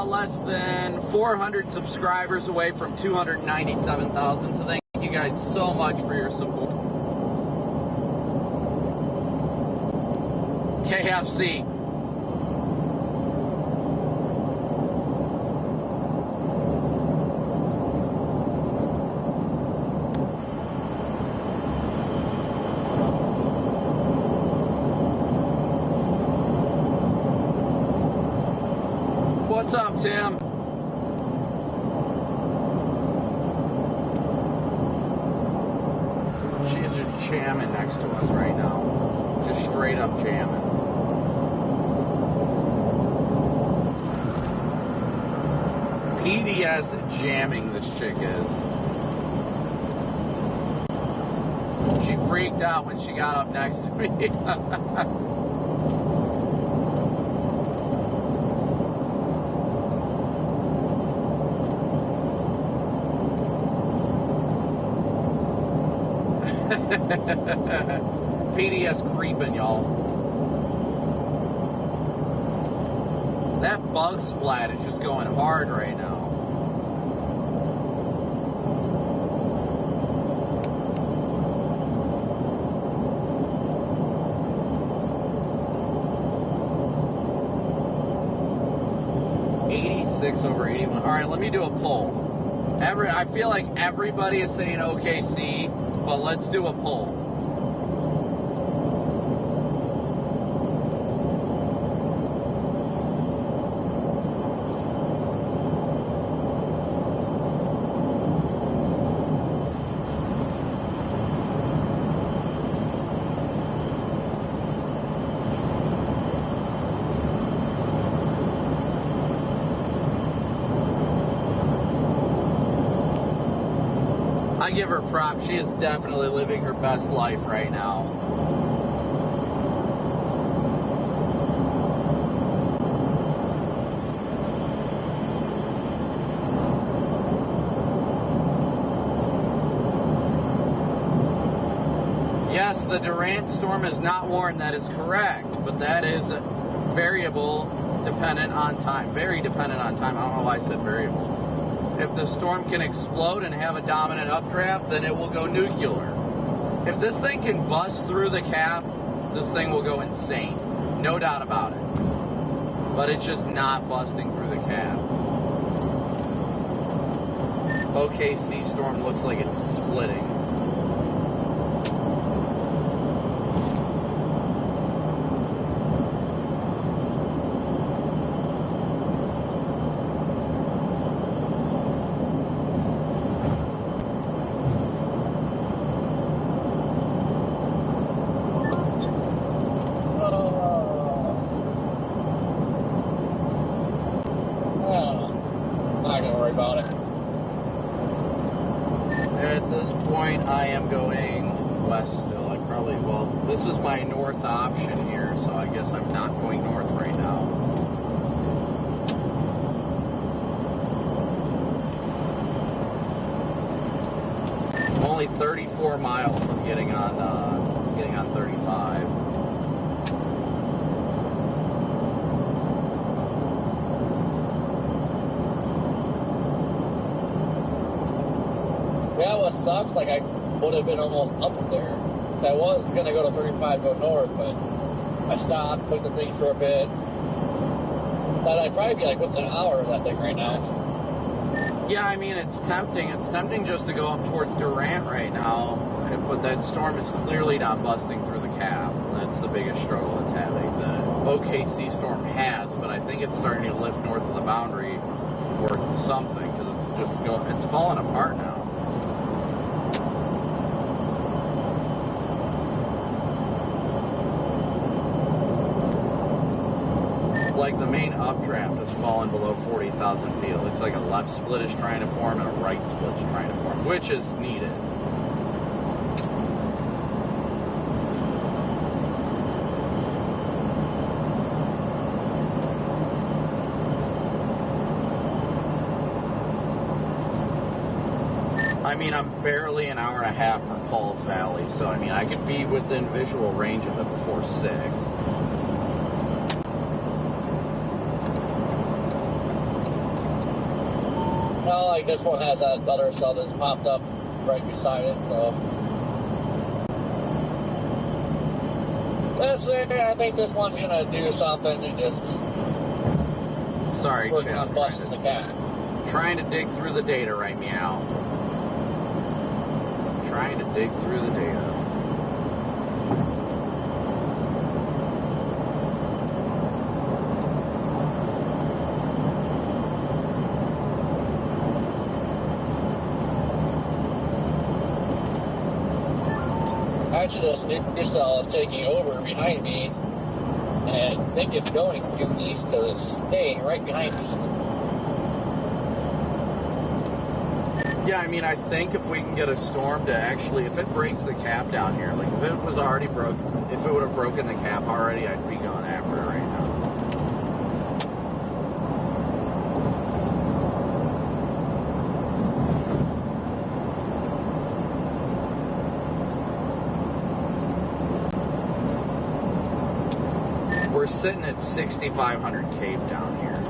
less than 400 subscribers away from 297,000. So thank you guys so much for your support. KFC. What's up, Tim? She is just jamming next to us right now. Just straight up jamming. PDS jamming, this chick is. She freaked out when she got up next to me. PDS creeping, y'all. That bug splat is just going hard right now. Over 81. All right, let me do a poll. I feel like everybody is saying OKC, but let's do a poll. I give her props. She is definitely living her best life right now. Yes, the Durant storm is not warned. That is correct, but that is variable, dependent on time. Very dependent on time. I don't know why I said variable. If the storm can explode and have a dominant updraft, then it will go nuclear. If this thing can bust through the cap, this thing will go insane. No doubt about it. But it's just not busting through the cap. OKC storm looks like it's splitting. At this point, I am going west still. This is my north option here, so I guess I'm not going north right now. I'm only 34 miles from getting on 35. Yeah, what sucks, like I would have been almost up there. So I was going to go to 35, go north, but I stopped, took the things for a bit. Thought I'd probably be like, what's an hour of that thing right now? Yeah, I mean, it's tempting. It's tempting just to go up towards Durant right now, but that storm is clearly not busting through the cap. That's the biggest struggle it's having. The OKC storm has, but I think it's starting to lift north of the boundary or something, because it's falling apart now. Like the main updraft has fallen below 40,000 feet. It looks like a left split is trying to form and a right split is trying to form, which is needed. I mean, I'm barely an hour and a half from Paul's Valley, so I mean, I could be within visual range of it before 6. Well, like this one has that other cell that's popped up right beside it, so. Let's say I think this one's gonna do something to just. Sorry, working Chad. on busting the cat. Trying to dig through the data right meow. Trying to dig through the data. Actually, this new cell is taking over behind me, and I think it's going due east because it's staying right behind me. Yeah, I mean, I think if we can get a storm to actually, if it breaks the cap down here, like if it was already broke, if it would have broken the cap already, I'd be going after it right now. We're sitting at 6,500 Cape down here.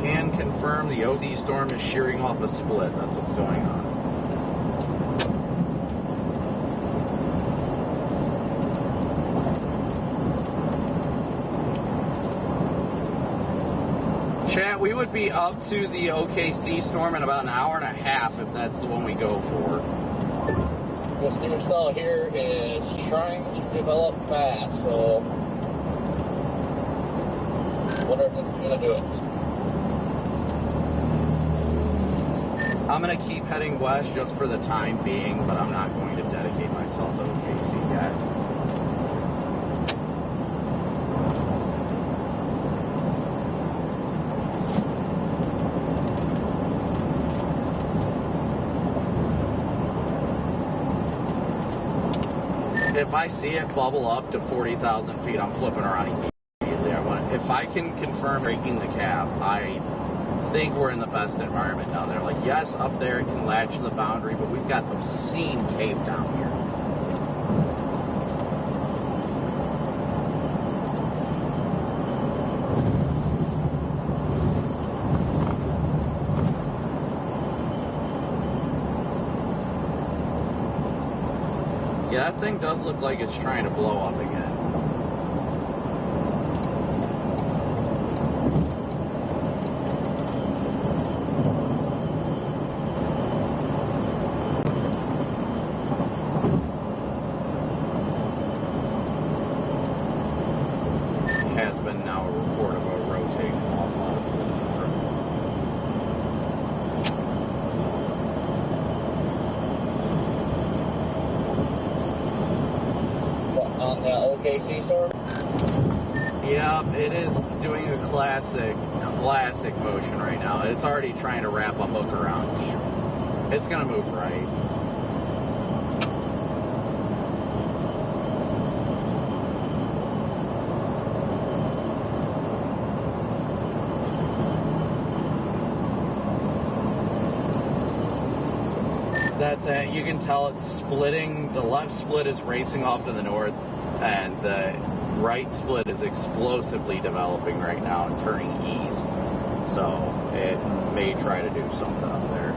Can confirm the OC storm is shearing off a split. That's what's going on. Chat, we would be up to the OKC storm in about an hour and a half if that's the one we go for. This new cell here is trying to develop fast, so wonder if it's going to do it. I'm going to keep heading west just for the time being, but I'm not going to dedicate myself to OKC yet. If I see it bubble up to 40,000 feet, I'm flipping around immediately. If I can confirm breaking the cap, I think we're in the best environment down there. Like, yes, up there it can latch the boundary, but we've got obscene Cape down here. Yeah, that thing does look like it's trying to blow up again. Has been now a report of a rotating off out of the earth. On the OKC storm? Yeah, it is doing a classic motion right now. It's already trying to wrap a hook around. Damn. It's gonna move right. That you can tell it's splitting. The left split is racing off to the north, and the right split is explosively developing right now and turning east. So it may try to do something up there.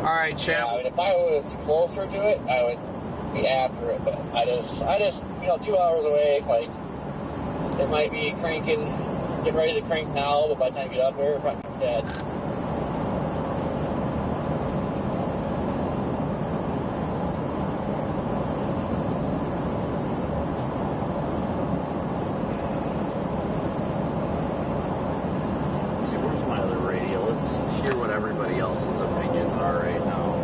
All right, champ. Yeah, I mean, if I was closer to it, I would be after it, but I just, 2 hours away, like, it might be cranking, getting ready to crank now, but by the time you get up there, it might be dead. Let's see, where's my other radio? Let's hear what everybody else's opinions are right now.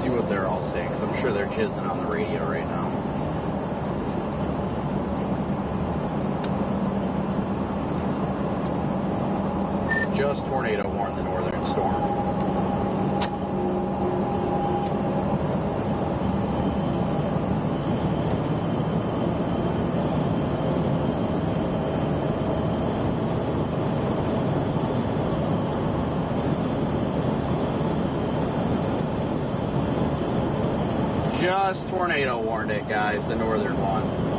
See what they're all saying, because I'm sure they're jizzing on the radio right now. just tornado warned the northern storm. Just tornado warned it, guys, the northern one.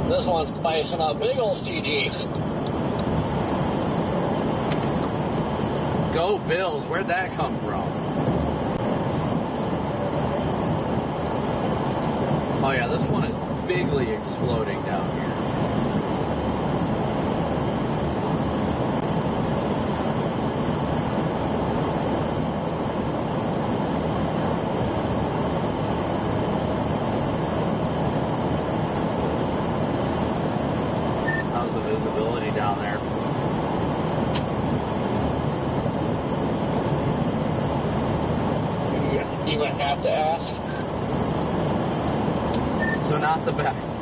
This one's spicing up big old CGs. Go Bills, where'd that come from? Oh yeah, this one is bigly exploding down here. How's the visibility down there? You would have to ask. So not the best.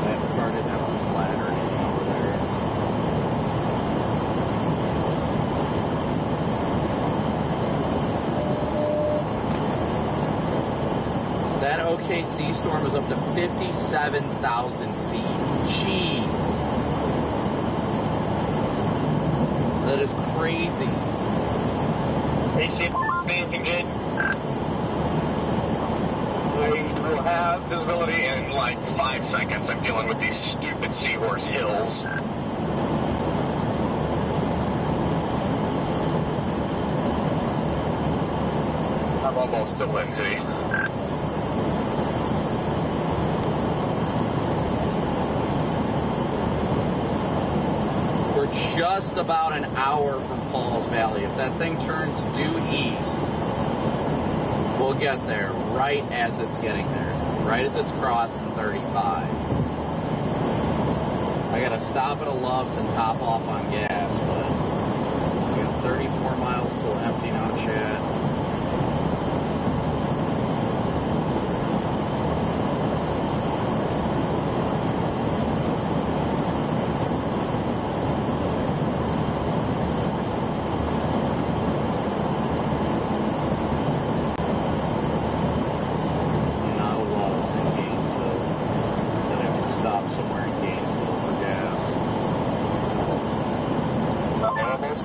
That car didn't have a flat or anything over there. That OKC storm was up to 57,000 feet. Jeez. That is crazy. Hey, see anything good? I will have visibility in like 5 seconds. I'm dealing with these stupid seahorse hills. I'm almost to Lindsay. We're just about an hour from Paul's Valley. If that thing turns due east, we'll get there right as it's getting there. Right as it's crossing 35. I gotta stop at a Love's and top off on gas, but we got 34 miles till empty now, chat.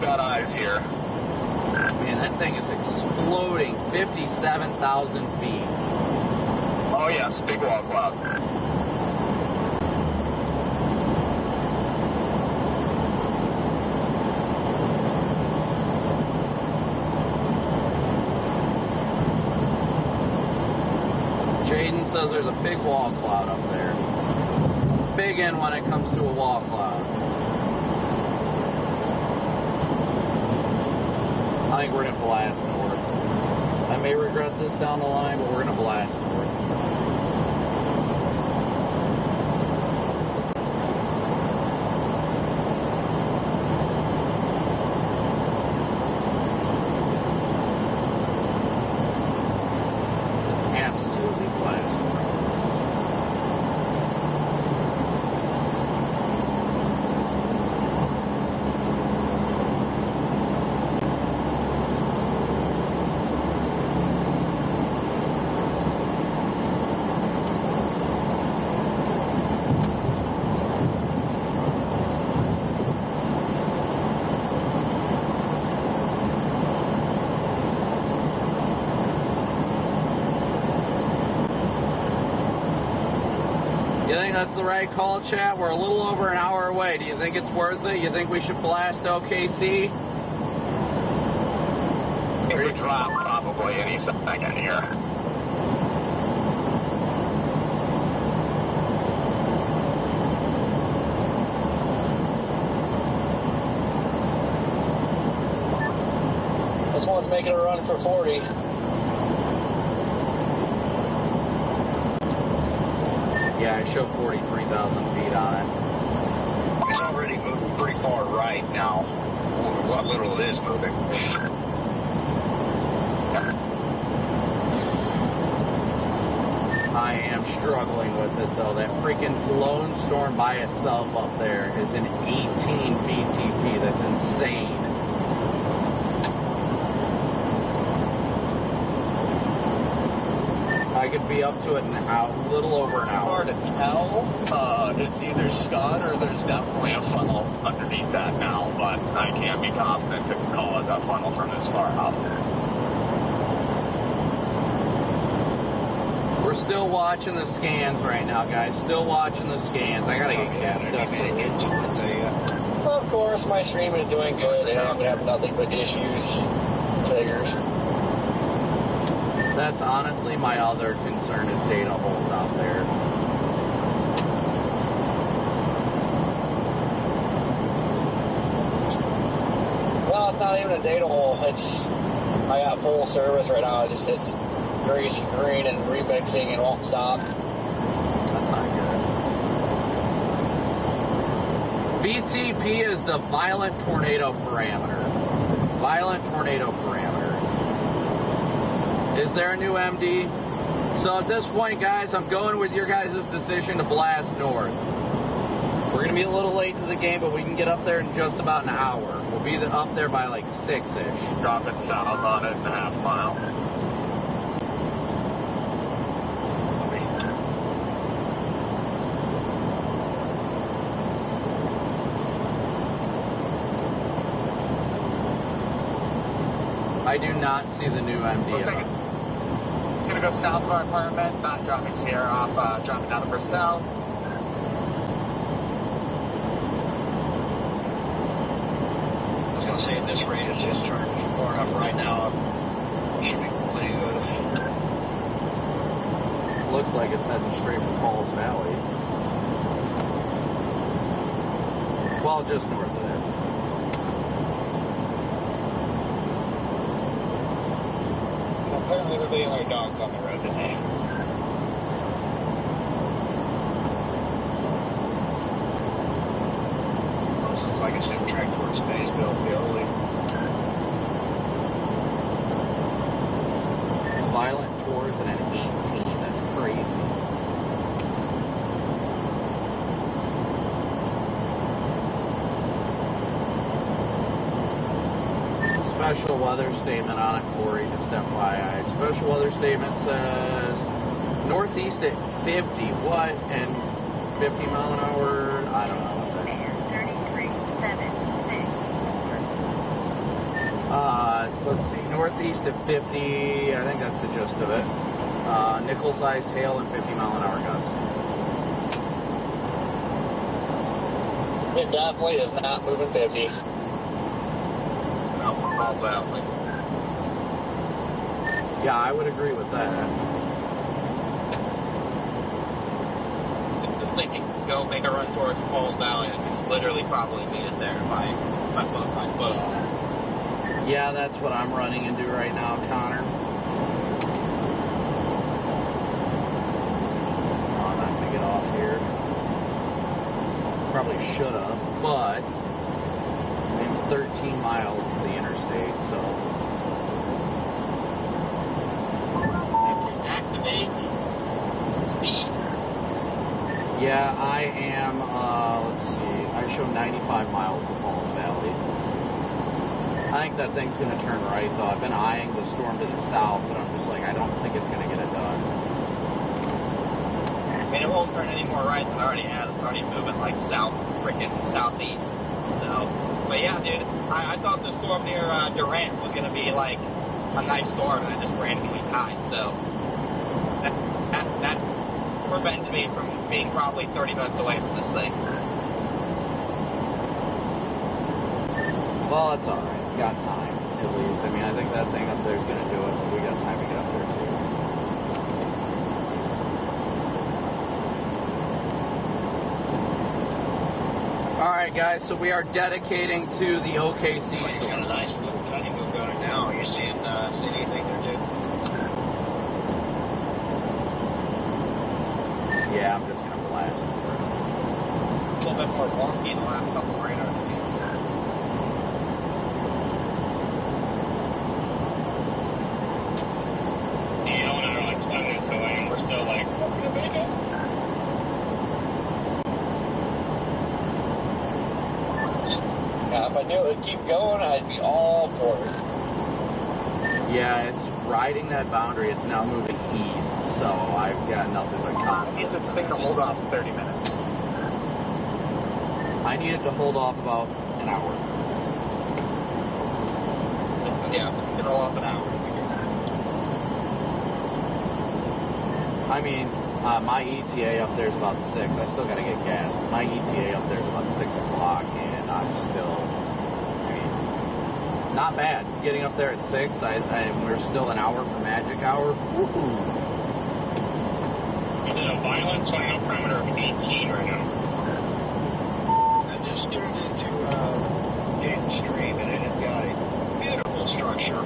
Got eyes here. Man, that thing is exploding. 57,000 feet. Oh yes, big wall cloud. Jaden says there's a big wall cloud up there. Big in when it comes to a wall cloud. I think we're going to blast north. I may regret this down the line, but we're going to blast north. Absolutely blast north. that's the right call, chat. We're a little over an hour away. Do you think it's worth it? You think we should blast OKC? It could drop probably any second here. This one's making a run for 40. Yeah, I show 43,000 feet on it. It's already moving pretty far right now. What little it is moving. I am struggling with it though. That freaking lone storm by itself up there is an 18 BTP. That's insane. I could be up to it in a little over an hour. Hard to tell. It's either Scud or there's definitely a funnel underneath that now, but I can't be confident to call it a funnel from this far out there. We're still watching the scans right now, guys. Still watching the scans. I gotta get cast up. Of course, my stream is doing good, and I'm having nothing but issues. Figures. That's honestly my other concern is data holes out there. Well, it's not even a data hole. I got full service right now. It's greasy green and remixing and won't stop. That's not good. VTP is the violent tornado parameter. Violent tornado parameter. Is there a new MD? So at this point, guys, I'm going with your guys' decision to blast north. We're going to be a little late to the game, but we can get up there in just about an hour. We'll be up there by like 6-ish. Drop it south on 8.5 mile. I do not see the new MD. Looks like it's going to go south of our apartment, not dropping Sierra off, dropping down to Purcell. I was going to say at this rate, it's just turning far enough right now. Should be pretty good. Looks like it's heading straight for Falls Valley. Well, just north of there. Apparently they're being like dogs on the road today. This looks like it's going to track towards Maysville, Pioli. Violent tours and an 18. That's crazy. Special weather statement on it, Corey, just FYI. Special weather statement says northeast at 50. What? And 50 mile an hour? I don't know what that is. 33, 7, 6. Let's see. Northeast at 50. I think that's the gist of it. Nickel-sized hail and 50 mile an hour gusts. It definitely is not moving 50. Falls out. Yeah, I would agree with that. This thing can go make a run towards Falls Valley and literally probably meet it there by foot on it. Yeah, that's what I'm running into right now, Connor. Oh, I'm not going to get off here. Probably should have, but I'm 13 miles to the interstate, so. Activate speed. Yeah, I am, let's see, I show 95 miles to Falls Valley. I think that thing's going to turn right, though. I've been eyeing the storm to the south, but I'm just like, I don't think it's going to get it done. I mean, it won't turn any more right than it already has. It's already moving like southeast. So, but yeah, dude, I thought the storm near Durant was going to be like a nice storm, and it just randomly died. So that prevented me from being probably 30 minutes away from this thing. Well, it's alright. We got time, at least. I mean, I think that thing up there is going to do it, but we got time to get up there, too. Alright, guys, so we are dedicating to the OKC It's got a store. nice little cutting move going now. Are you seeing anything there, dude? Yeah, I'm just going to blast. A little bit more wonky in the last couple of radar scans. DL and I are like 5 minutes away, and we're still like, oh, we're gonna make it. Yeah, if I knew it would keep going, I'd be all for it. Yeah, it's riding that boundary. It's now moving east, so I've got nothing but Get confidence. this thing to hold off 30 minutes. I need it to hold off about an hour. Yeah, let's get all off an hour. I mean, my ETA up there is about 6. I still got to get gas. My ETA up there is about 6 o'clock, and I'm still, I mean, not bad. Getting up there at 6, we're still an hour from magic hour. Woohoo! It's a violent tornado parameter of 18 right now. I just turned into Dayton Stream, and it has got a beautiful structure.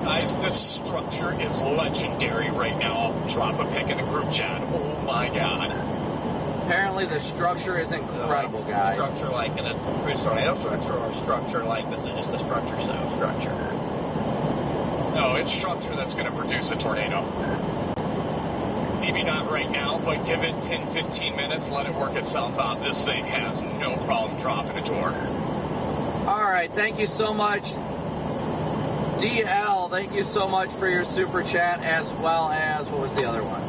Guys, this structure is legendary right now. Drop a pic in the group chat. Oh my god. Apparently the structure is incredible, guys. Structure like in a tornado structure, or structure like this is just a structure, so structure. No, it's structure that's going to produce a tornado. Maybe not right now, but give it 10, 15 minutes, let it work itself out. This thing has no problem dropping a tor. Alright, thank you so much. DL, thank you so much for your super chat, as well as, what was the other one?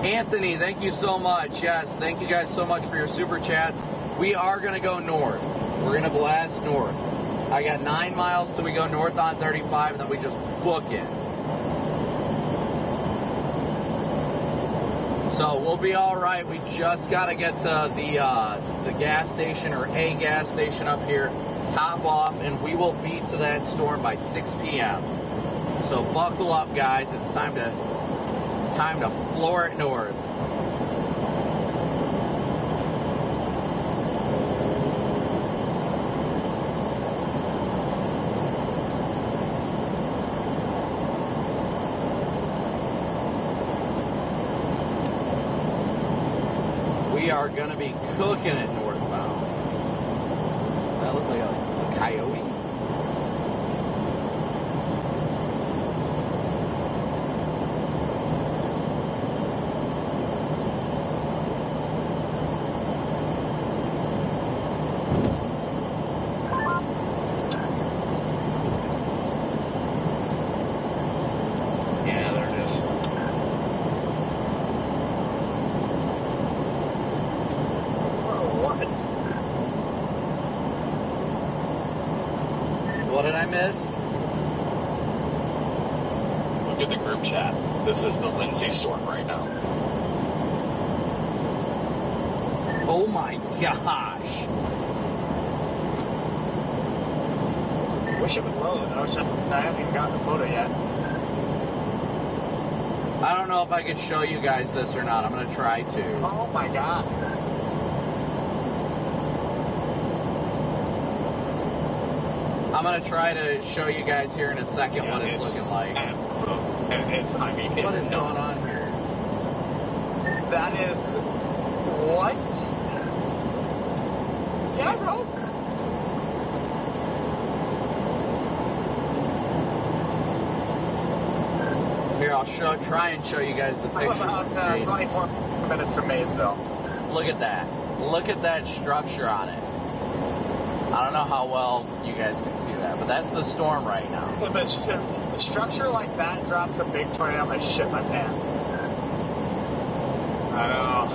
Anthony, thank you so much. Yes, thank you guys so much for your super chats. We are going to go north. We're going to blast north. I got 9 miles till we go north on 35, and then we just book it. So we'll be all right. We just got to get to the gas station, or a gas station up here, top off, and we will be to that storm by 6 p.m. So buckle up, guys. It's time to floor it north. We are going to be cooking it northbound. That looked like a coyote. Yeah, there it is. What? What did I miss? Look at the group chat. This is the Lindsay storm right now. Oh my gosh. Wish it would load. I haven't even gotten the photo yet. I don't know if I could show you guys this or not. I'm going to try to. Oh my god. I'm going to try to show you guys here in a second what it's looking like. Absolute. What is going on here? That is what? Yeah, bro. Here, I'll try and show you guys the I'm picture. about 24 minutes from Maysville. Look at that. Look at that structure on it. I don't know how well you guys can see that, but that's the storm right now. If a structure like that drops a big tornado, I'm going to shit my pants. I know.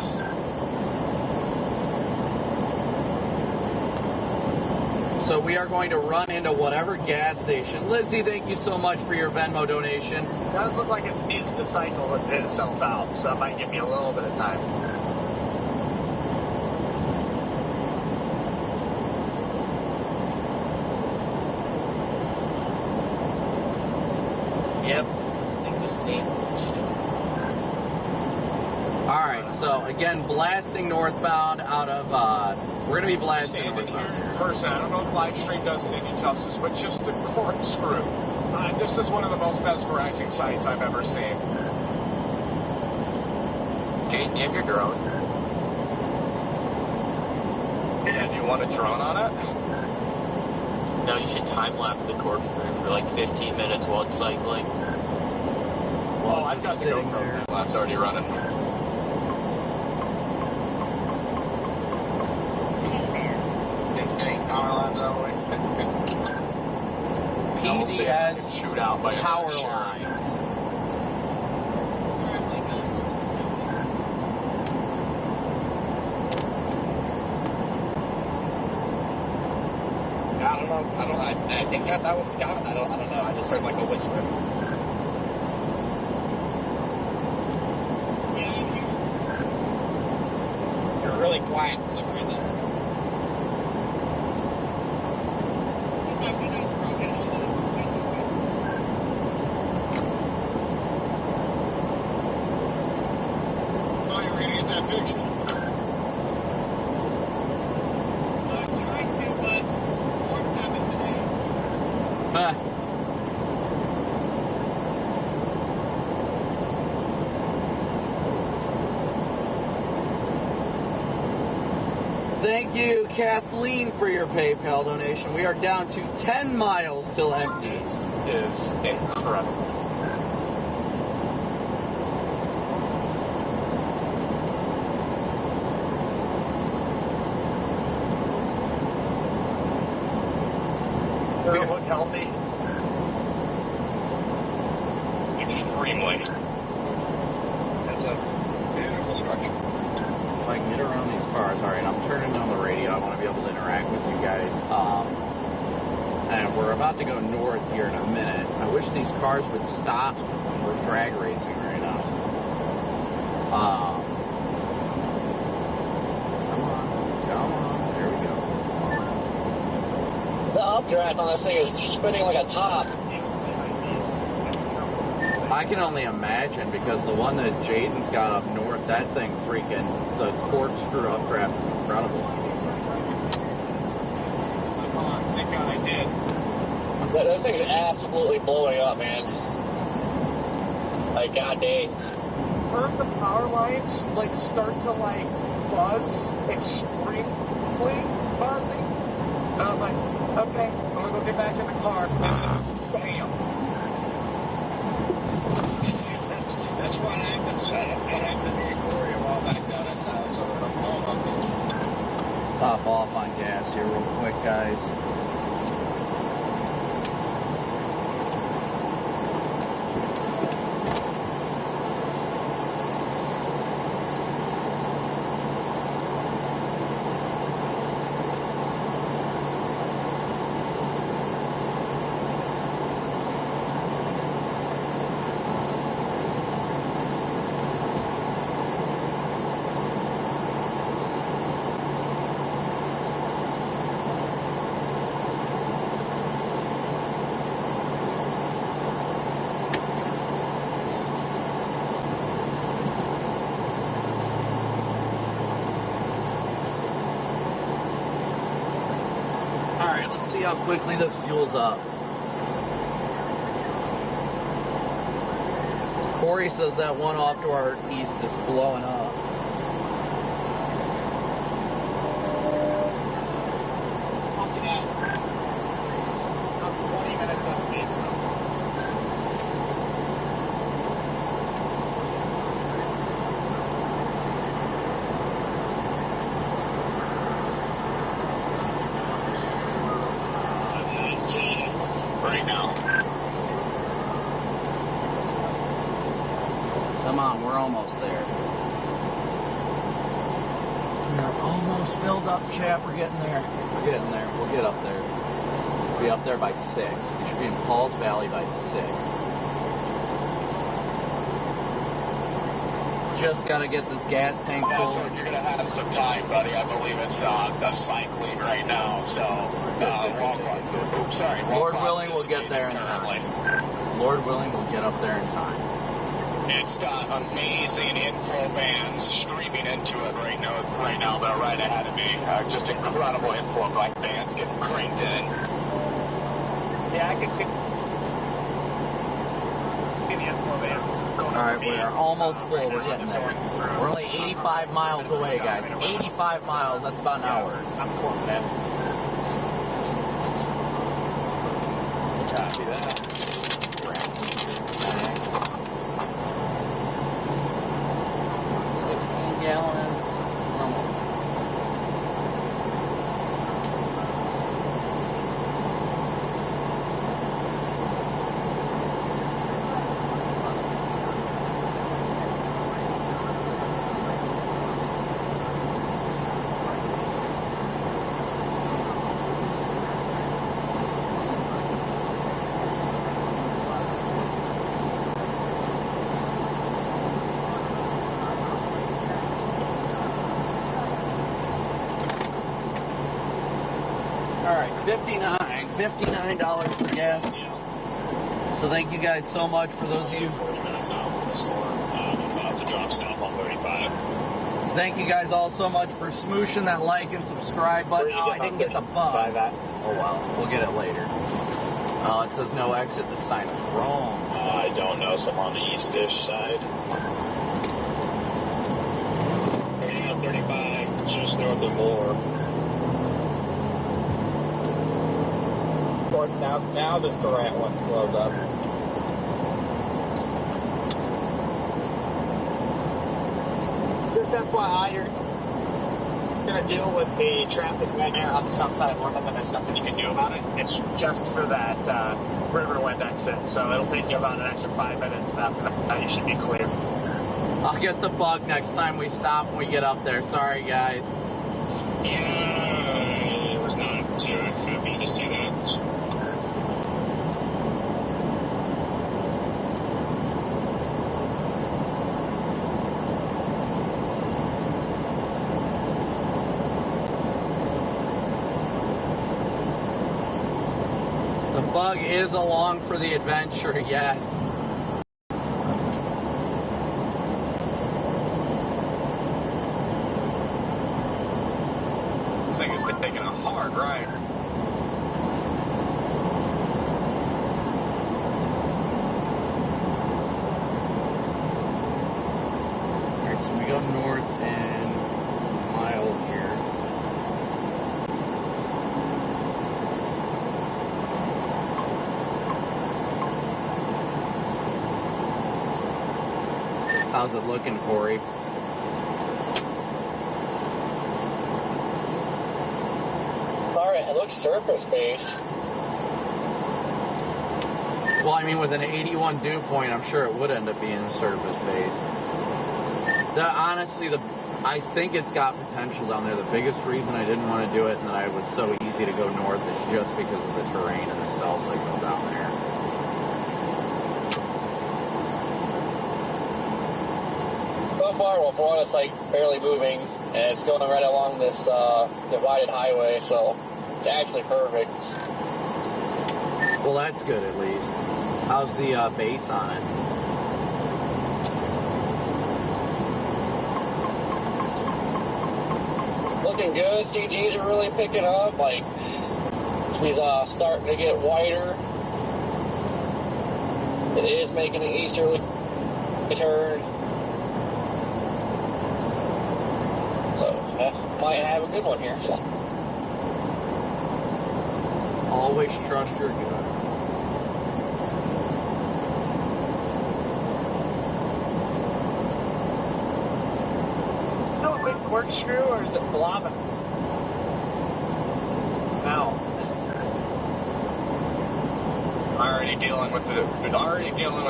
So we are going to run into whatever gas station. Lizzie, thank you so much for your Venmo donation. It does look like it needs to cycle itself out, so that might give me a little bit of time. Yep, this thing just needs to chill. Alright, so again, blasting northbound out of, we're going to be blasting Standing northbound. here in person, I don't know if the live stream does it any justice, but just the corkscrew. This is one of the most mesmerizing sights I've ever seen. Jaden, you have your drone? Yeah, do you want a drone on it? No, you should time-lapse the corkscrew for like 15 minutes while it's cycling. Oh, I've got the GoPro time lapse already running. PDS Shoot out by power another sheriff. lines. I think that was Scott. I don't know. I just heard like a whisper. You're really quiet for some reason. Oh, you're gonna get that fixed. Huh. Thank you, Kathleen, for your PayPal donation. We are down to 10 miles till empty. This is incredible. Does it look healthy? Extremely. That's a beautiful structure. If I can get around these cars, all right, I'm turning on the radio. I want to be able to interact with you guys. And we're about to go north here in a minute. I wish these cars would stop. We're drag racing right now. Come on, there we go. The updraft on this thing is spinning like a top. I can only imagine because the one that Jaden's got up north, that thing freaking, the corkscrew updraft is incredible. Thank God I did. This thing is absolutely blowing up, man. Like, god dang. Heard the power lines like start to like buzz, extremely buzzy. And I was like, okay, I'm gonna go get back in the car. Bam. That's what happened. What happened to Corey a while back down at Top off on gas here real quick, guys. See how quickly this fuels up. Corey says that one off to our east is blowing up. After that, about 20 minutes of me, so. Right now. Come on, we're almost there. We're almost filled up, chap? We're getting there. We're getting there. We'll get up there. We'll be up there by 6. We should be in Paul's Valley by 6. Just gotta get this gas tank full. You're gonna have some time, buddy. I believe it's the cycling right now. So, Lord willing, we'll get there in time. Lord willing, we'll get up there in time. It's got amazing inflow bands streaming into it right now, though, right ahead of me. Just incredible inflow bands getting cranked in. Yeah, I can see the inflow bands going. All right, we are almost full. We're getting there. We're only 85 miles away, guys. 85 miles. That's about an hour. I'm close to that. Copy that. 16 gallons. Almost. $59 for gas. So thank you guys so much for those of you. 40 minutes out from the store. I'm about to drop south on 35. Thank you guys all so much for smooshing that like and subscribe button. Oh, I didn't get the bug. Oh well, we'll get it later. It says no exit. The sign is wrong. I don't know. Somewhere on the east-ish side. 35, just north of Moore. Now this Durant one blows up. Just FYI, you're going to deal with the traffic nightmare on the south side of Ormond, but there's nothing you can do about it. It's just for that Riverwind exit, so it'll take you about an extra 5 minutes, and after that you should be clear. I'll get the bug next time we stop and we get up there. Sorry, guys. Yeah, it was not too happy to see that. The bug is along for the adventure, yes. This thing is taking a hard ride. Alright, so we go north and a mile here. How's it looking, Corey? Alright, it looks surface base. Well, I mean, with an 81 dew point, I'm sure it would end up being surface based. Honestly, I think it's got potential down there. The biggest reason I didn't want to do it and that I was so easy to go north is just because of the terrain and the cell signal down there. So far, well, for one, it's like barely moving, and it's going right along this divided highway, so it's actually perfect. Well, that's good at least. How's the base on it? Looking good. CGs are really picking up. Like, he's starting to get wider. It is making an easterly turn. So, might have a good one here. Always trust your gut. Still a quick corkscrew, or is it blobbing? No. Already dealing with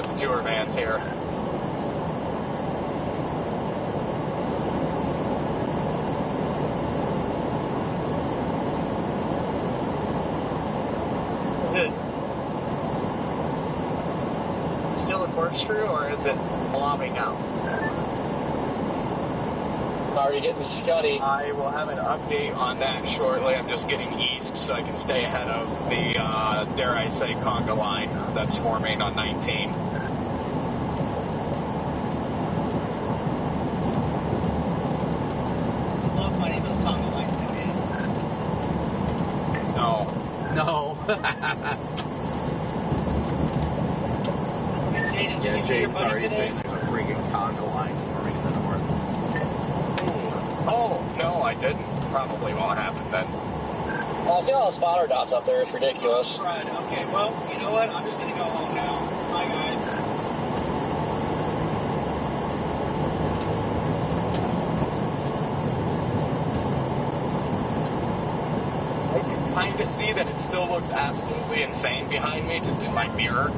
the tour vans here. corkscrew, or is it blobbing out? Already getting scuddy. I will have an update on that shortly. I'm just getting east so I can stay ahead of the, dare I say, conga line that's forming on 19. Love finding those conga lines to me. No. No. Yeah, Jade's already saying there's a freaking conga line forming in the north. Oh, no, I didn't. Probably won't happen then. Well, I see all the spotter dots up there. It's ridiculous. Right, okay, well, you know what? I'm just gonna go home now. Bye, guys. I can kind of see that it still looks absolutely insane behind me, just in my mirror.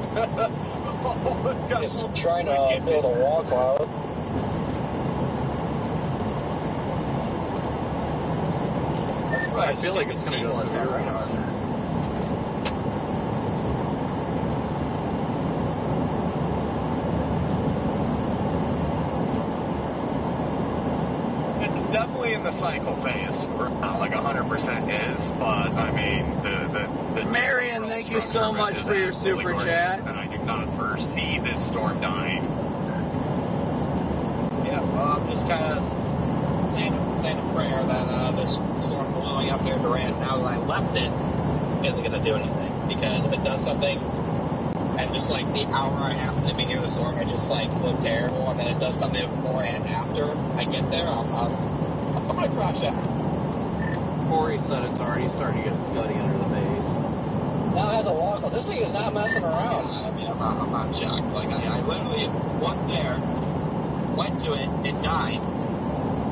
It's got It's trying to build a wall cloud. I feel like it's going to go through. Right on. It's definitely in the cycle phase. Not like 100% is, but I mean, the Marion, thank you so much for your super chat. And I do not foresee this storm dying. Yeah, well, I'm just kind of saying a prayer that this storm blowing up near Durant, now that I left it, isn't going to do anything. Because if it does something, and just like the hour I have to be near the storm, I just like look terrible, and then it does something before and after I get there, I'm going to crash out. Corey said it's already starting to get scuddy under the base. Now it has a wall cloud. This thing is not messing around. I mean, I'm not shocked. Like, I literally was there, went to it, it died,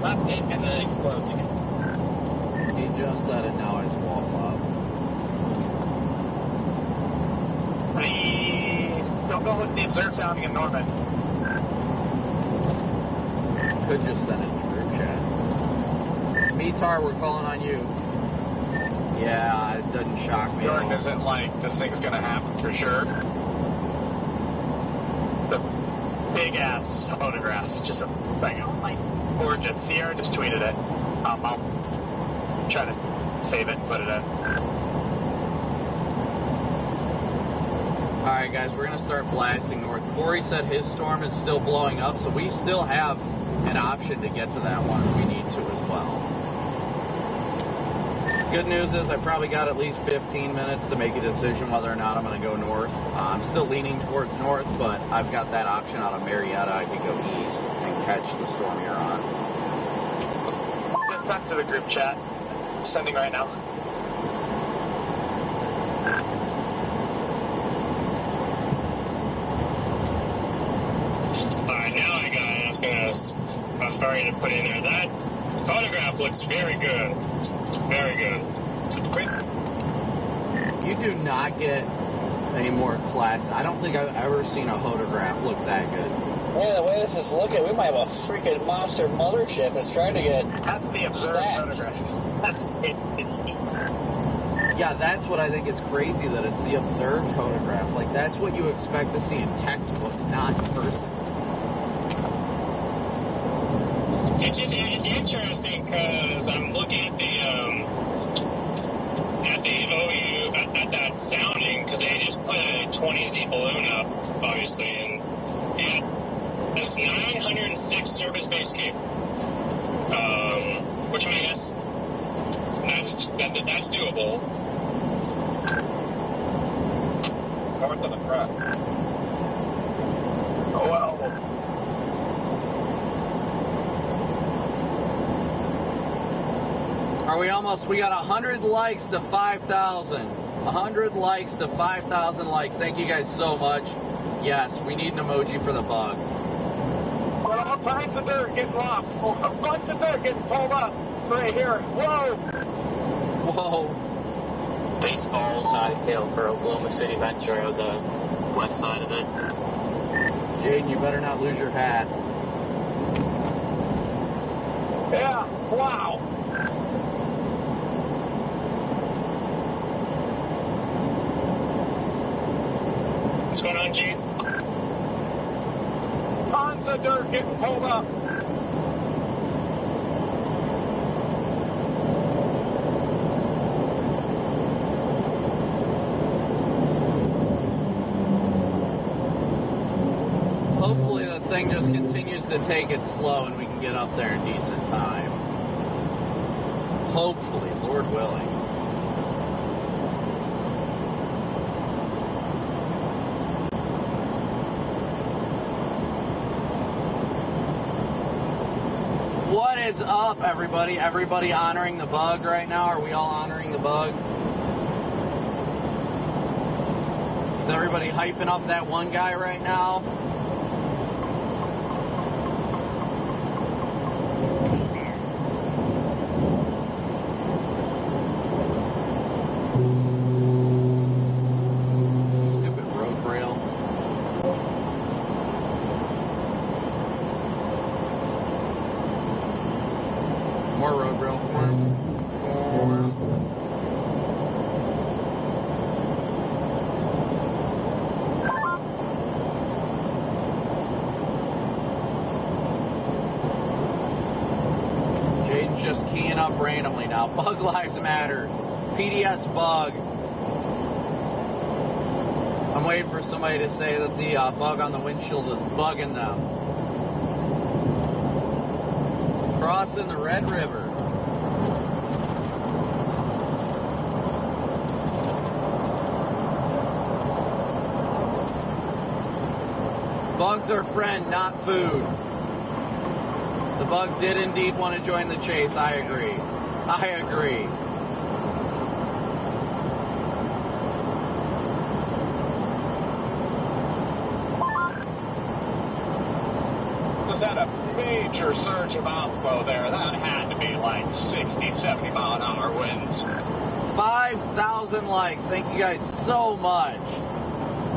left it, and then it explodes again. He just said it now as wall cloud. Please don't go with the observed sounding in Norman. Could just send it in the group chat. Metar, we're calling on you. Yeah, it doesn't shock me at Jordan all. isn't like this thing's gonna happen for sure. The big ass photograph, just a thing. Or just Sierra just tweeted it. I'll try to save it and put it in. Alright guys, we're going to start blasting north. Corey said his storm is still blowing up, so we still have an option to get to that one if we need to as well. Good news is I probably got at least 15 minutes to make a decision whether or not I'm going to go north. I'm still leaning towards north, but I've got that option out of Marietta. I could go east and catch the storm here on. It's sent to the group chat. Sending right now. Alright, now I was going to put in there. That photograph looks very good. Very good. You do not get any more class. I don't think I've ever seen a photograph look that good. Yeah, the way this is looking, we might have a freaking monster mothership that's trying to get That's the observed stacked. photograph. That's it. Yeah, that's what I think is crazy, that it's the observed photograph. Like, that's what you expect to see in textbooks, not in person. It's interesting because I'm looking at the OU at that sounding because they just put a 20Z balloon up, obviously, and it's 906 surface-based cable. Which I mean that's doable. North of the front. Oh well. Are we almost? We got 100 likes to 5,000. 100 likes to 5,000 likes. Thank you guys so much. Yes, we need an emoji for the bug. But all kinds of dirt getting lost. A bunch of dirt getting pulled up right here. Whoa! Whoa. Baseball's ideal for Oklahoma City Metro, the west side of it. Jaden, you better not lose your hat. Yeah, wow. What's going on, Gene? the dirt getting pulled up. Hopefully the thing just continues to take it slow and we can get up there in decent time. Hopefully, Lord willing. What is up, everybody? Everybody honoring the bug right now? Are we all honoring the bug? Is everybody hyping up that one guy right now? Stupid road rail. More road rail. Jaden's just keying up randomly now. Bug lives matter. PDS bug. I'm waiting for somebody to say that the bug on the windshield is bugging them. Crossing the Red River. Bugs are friend, not food. The bug did indeed want to join the chase. I agree. I agree. Just had a major surge of outflow there. That had to be like 60, 70 mile an hour winds. 5,000 likes. Thank you guys so much.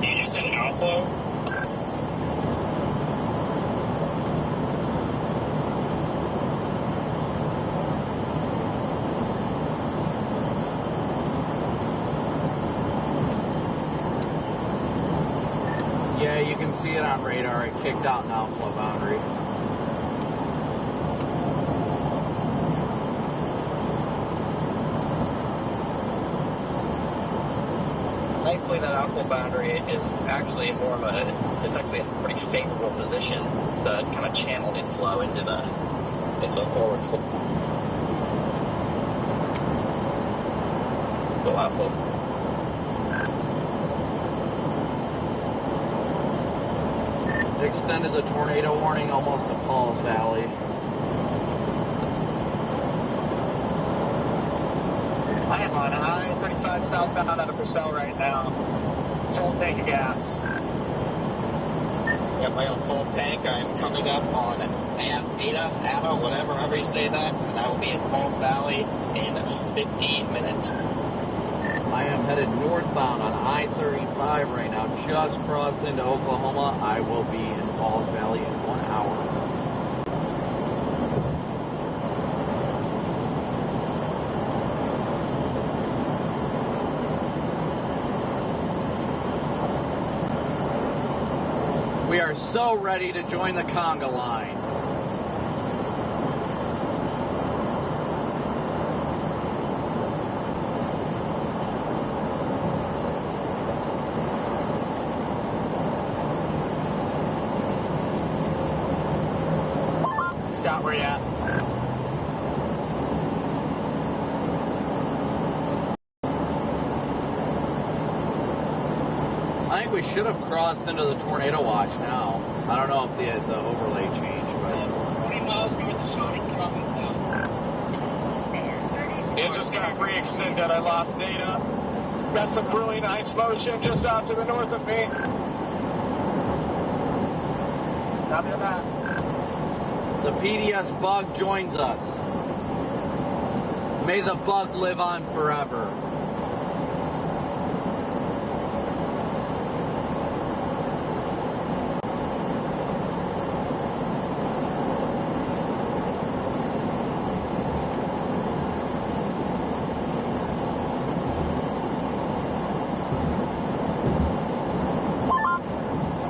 You just said outflow? Yeah, you can see it on radar. It kicked out an outflow boundary. Thankfully, that outflow boundary is actually more of it's actually a pretty favorable position to kind of channel inflow into the forward flow. Go outflow. Extended the tornado warning almost to Paul's Valley. I am on I-35 southbound out of Purcell right now. Full tank of gas. Got my own full tank. I'm coming up on Ada, whatever you say that, and I will be in Falls Valley in 15 minutes. I am headed northbound on I-35 right now, just crossed into Oklahoma. I will be in Falls Valley in 1 hour. We are so ready to join the conga line. Scott, where you at? I think we should have crossed into the tornado watch now. I don't know if the overlay changed, but 20 miles north of Shawnee, dropping south. It just got re-extended. I lost data. Got some brewing ice motion just out to the north of me. Copy that. the PDS bug joins us. May the bug live on forever.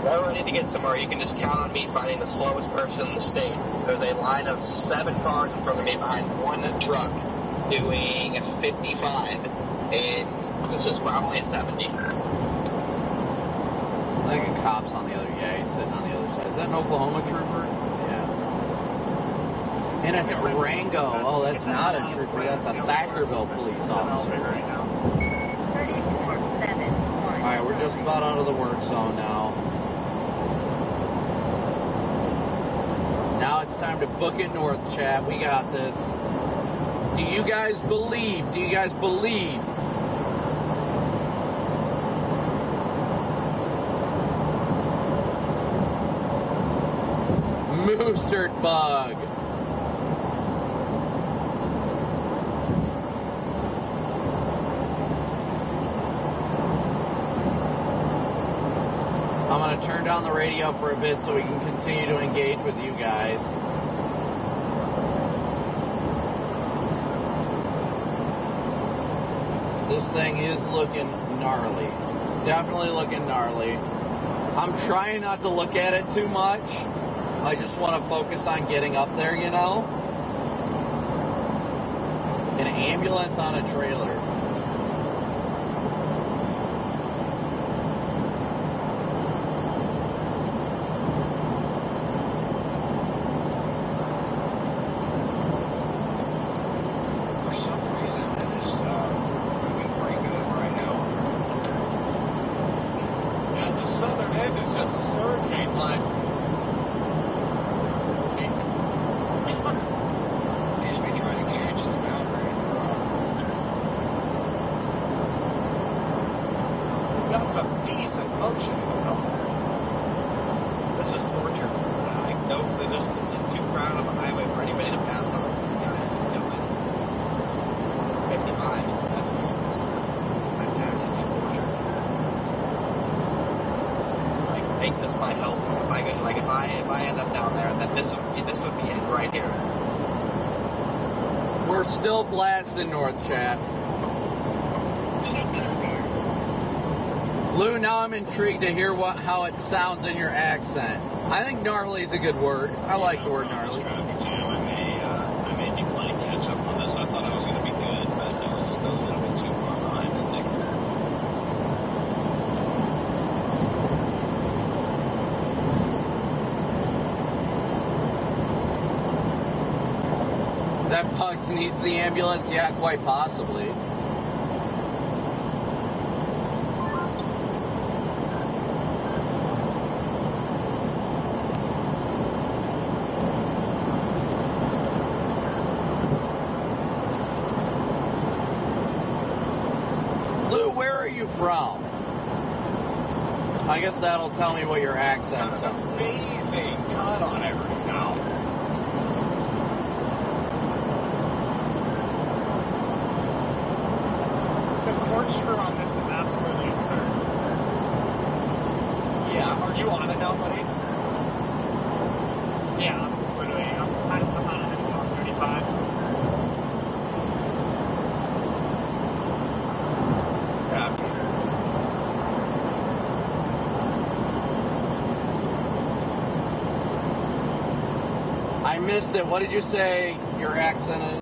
We're ready to get somewhere, you can just count on me finding the slowest person in the state. There's a line of 7 cars in front of me behind one truck doing 55, and this is probably 70. I think a cop's on the other, yeah, he's sitting on the other side. Is that an Oklahoma trooper? Yeah. And a Durango. Oh, that's not a trooper. That's a Thackerville police officer. Right now. 3471. Alright, we're just about out of the work zone now. Now it's time to book it north, chat. We got this. Do you guys believe? Do you guys believe? Moostert bug. I'm going to turn down the radio for a bit so we can continue to engage with you guys. This thing is looking gnarly. Definitely looking gnarly. I'm trying not to look at it too much. I just want to focus on getting up there, you know? An ambulance on a trailer. For some reason, it is moving pretty good right now. And the southern end is just surging like. He's been trying to catch its boundary. He's got some decent motion in the top there. This is torture. I know that this is too crowded on the highway for anybody to pass on. This guy is just going 55 and 70. This is actually torture. Like, make this my help. If I go, like, if I end up down there, then this would be it right here. We're still blasting north, chat. Lou, now I'm intrigued to hear how it sounds in your accent. I think gnarly is a good word. I like the word gnarly. Traffic jam. I may be playing catch up on this. I thought I was going to be good, but I was still a little bit too far behind, I think. That pug needs the ambulance? Yeah, quite possibly. Lou, where are you from? I guess that'll tell me what your accent sounds like. Amazing cut on it right now. The corkscrew on this is absolutely absurd. Yeah, are you on it now, buddy? Yeah, I'm literally, I'm on it on 35. Yeah. I missed it. What did you say your accent is?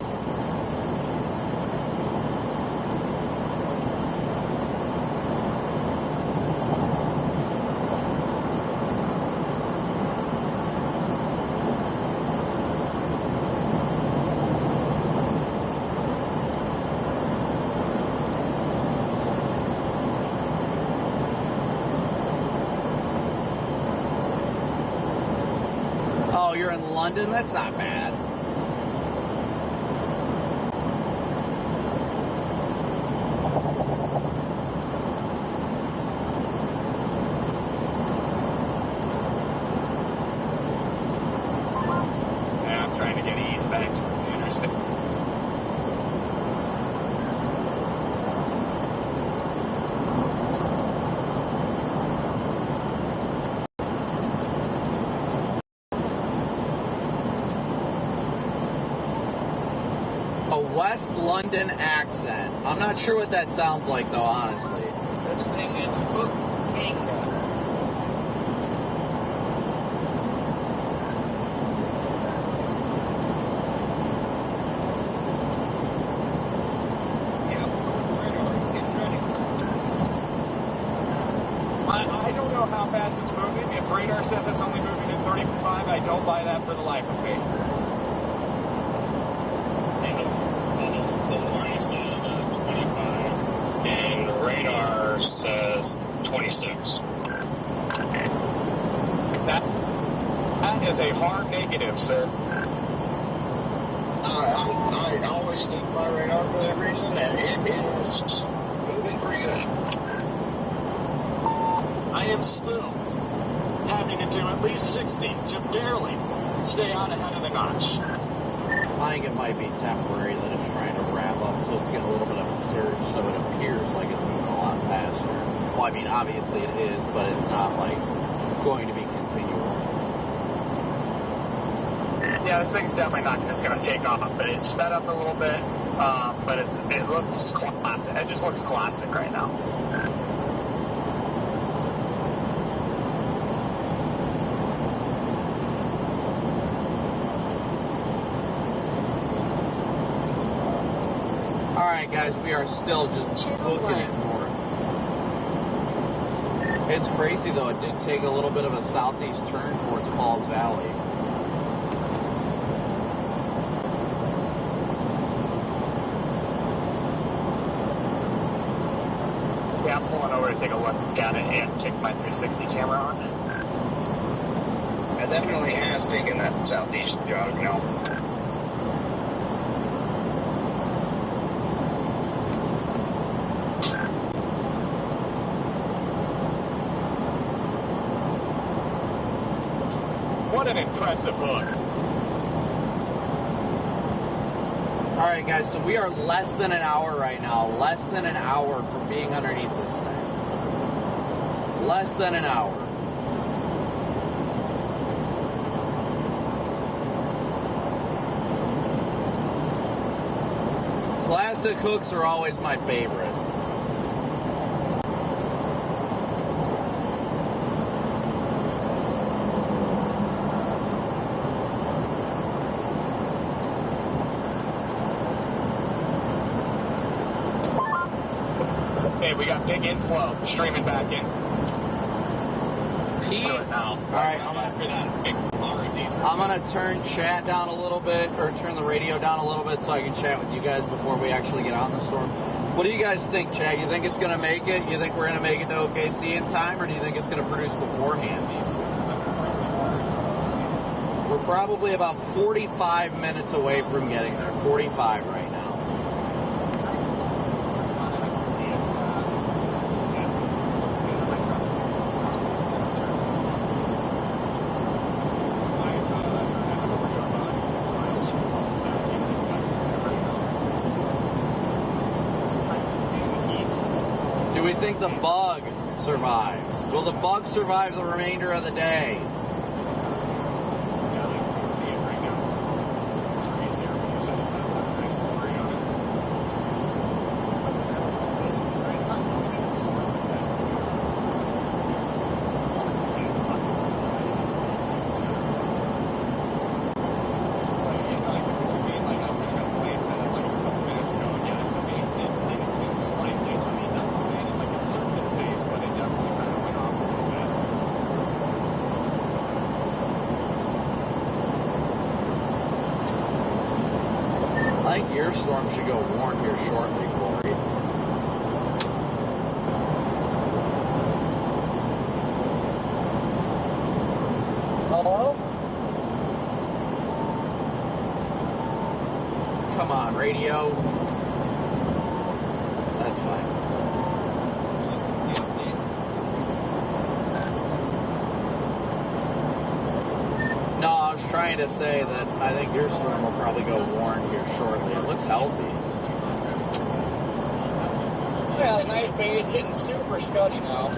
Oh, you're in London? That's not bad. Yeah, I'm trying to get east back towards the interstate. A West London accent. I'm not sure what that sounds like, though, honestly. This thing is hooking. life of me. The warning says 25, and radar says 26. That is a hard negative, sir. I always keep my radar for that reason, and it is moving pretty good. I am still having to do at least 60 to barely stay out ahead of the notch. I think it might be temporary that it's trying to wrap up, so it's getting a little bit of a surge, so it appears like it's moving a lot faster. Well, I mean, obviously it is, but it's not like going to be continual. Yeah, this thing's definitely not just going to take off, but it's sped up a little bit, but it looks classic. It just looks classic right now. Alright guys, we are still just booking it north. It's crazy though, it did take a little bit of a southeast turn towards Paul's Valley. Yeah, I'm pulling over to take a look at it and check my 360 camera on. It definitely has taken that southeast jog, you know. What an impressive hook. Alright guys, so we are less than an hour right now. Less than an hour from being underneath this thing. Less than an hour. Classic hooks are always my favorite. Okay, we got big inflow streaming back in. Pete, To it now. alright, I'm after that big RFDs. I'm gonna turn chat down a little bit, or turn the radio down a little bit so I can chat with you guys before we actually get on the storm. What do you guys think, Chad? You think it's gonna make it? You think we're gonna make it to OKC in time, or do you think it's gonna produce beforehand? We're probably about 45 minutes away from getting there. 45 right now. Do we think the bug survives? Will the bug survive the remainder of the day? I think your storm should go warm here shortly, Corey. Hello? Come on, radio. That's fine. No, I was trying to say that I think your storm will probably go warm here shortly. It looks healthy. Yeah, the nice bay is getting super scuddy now.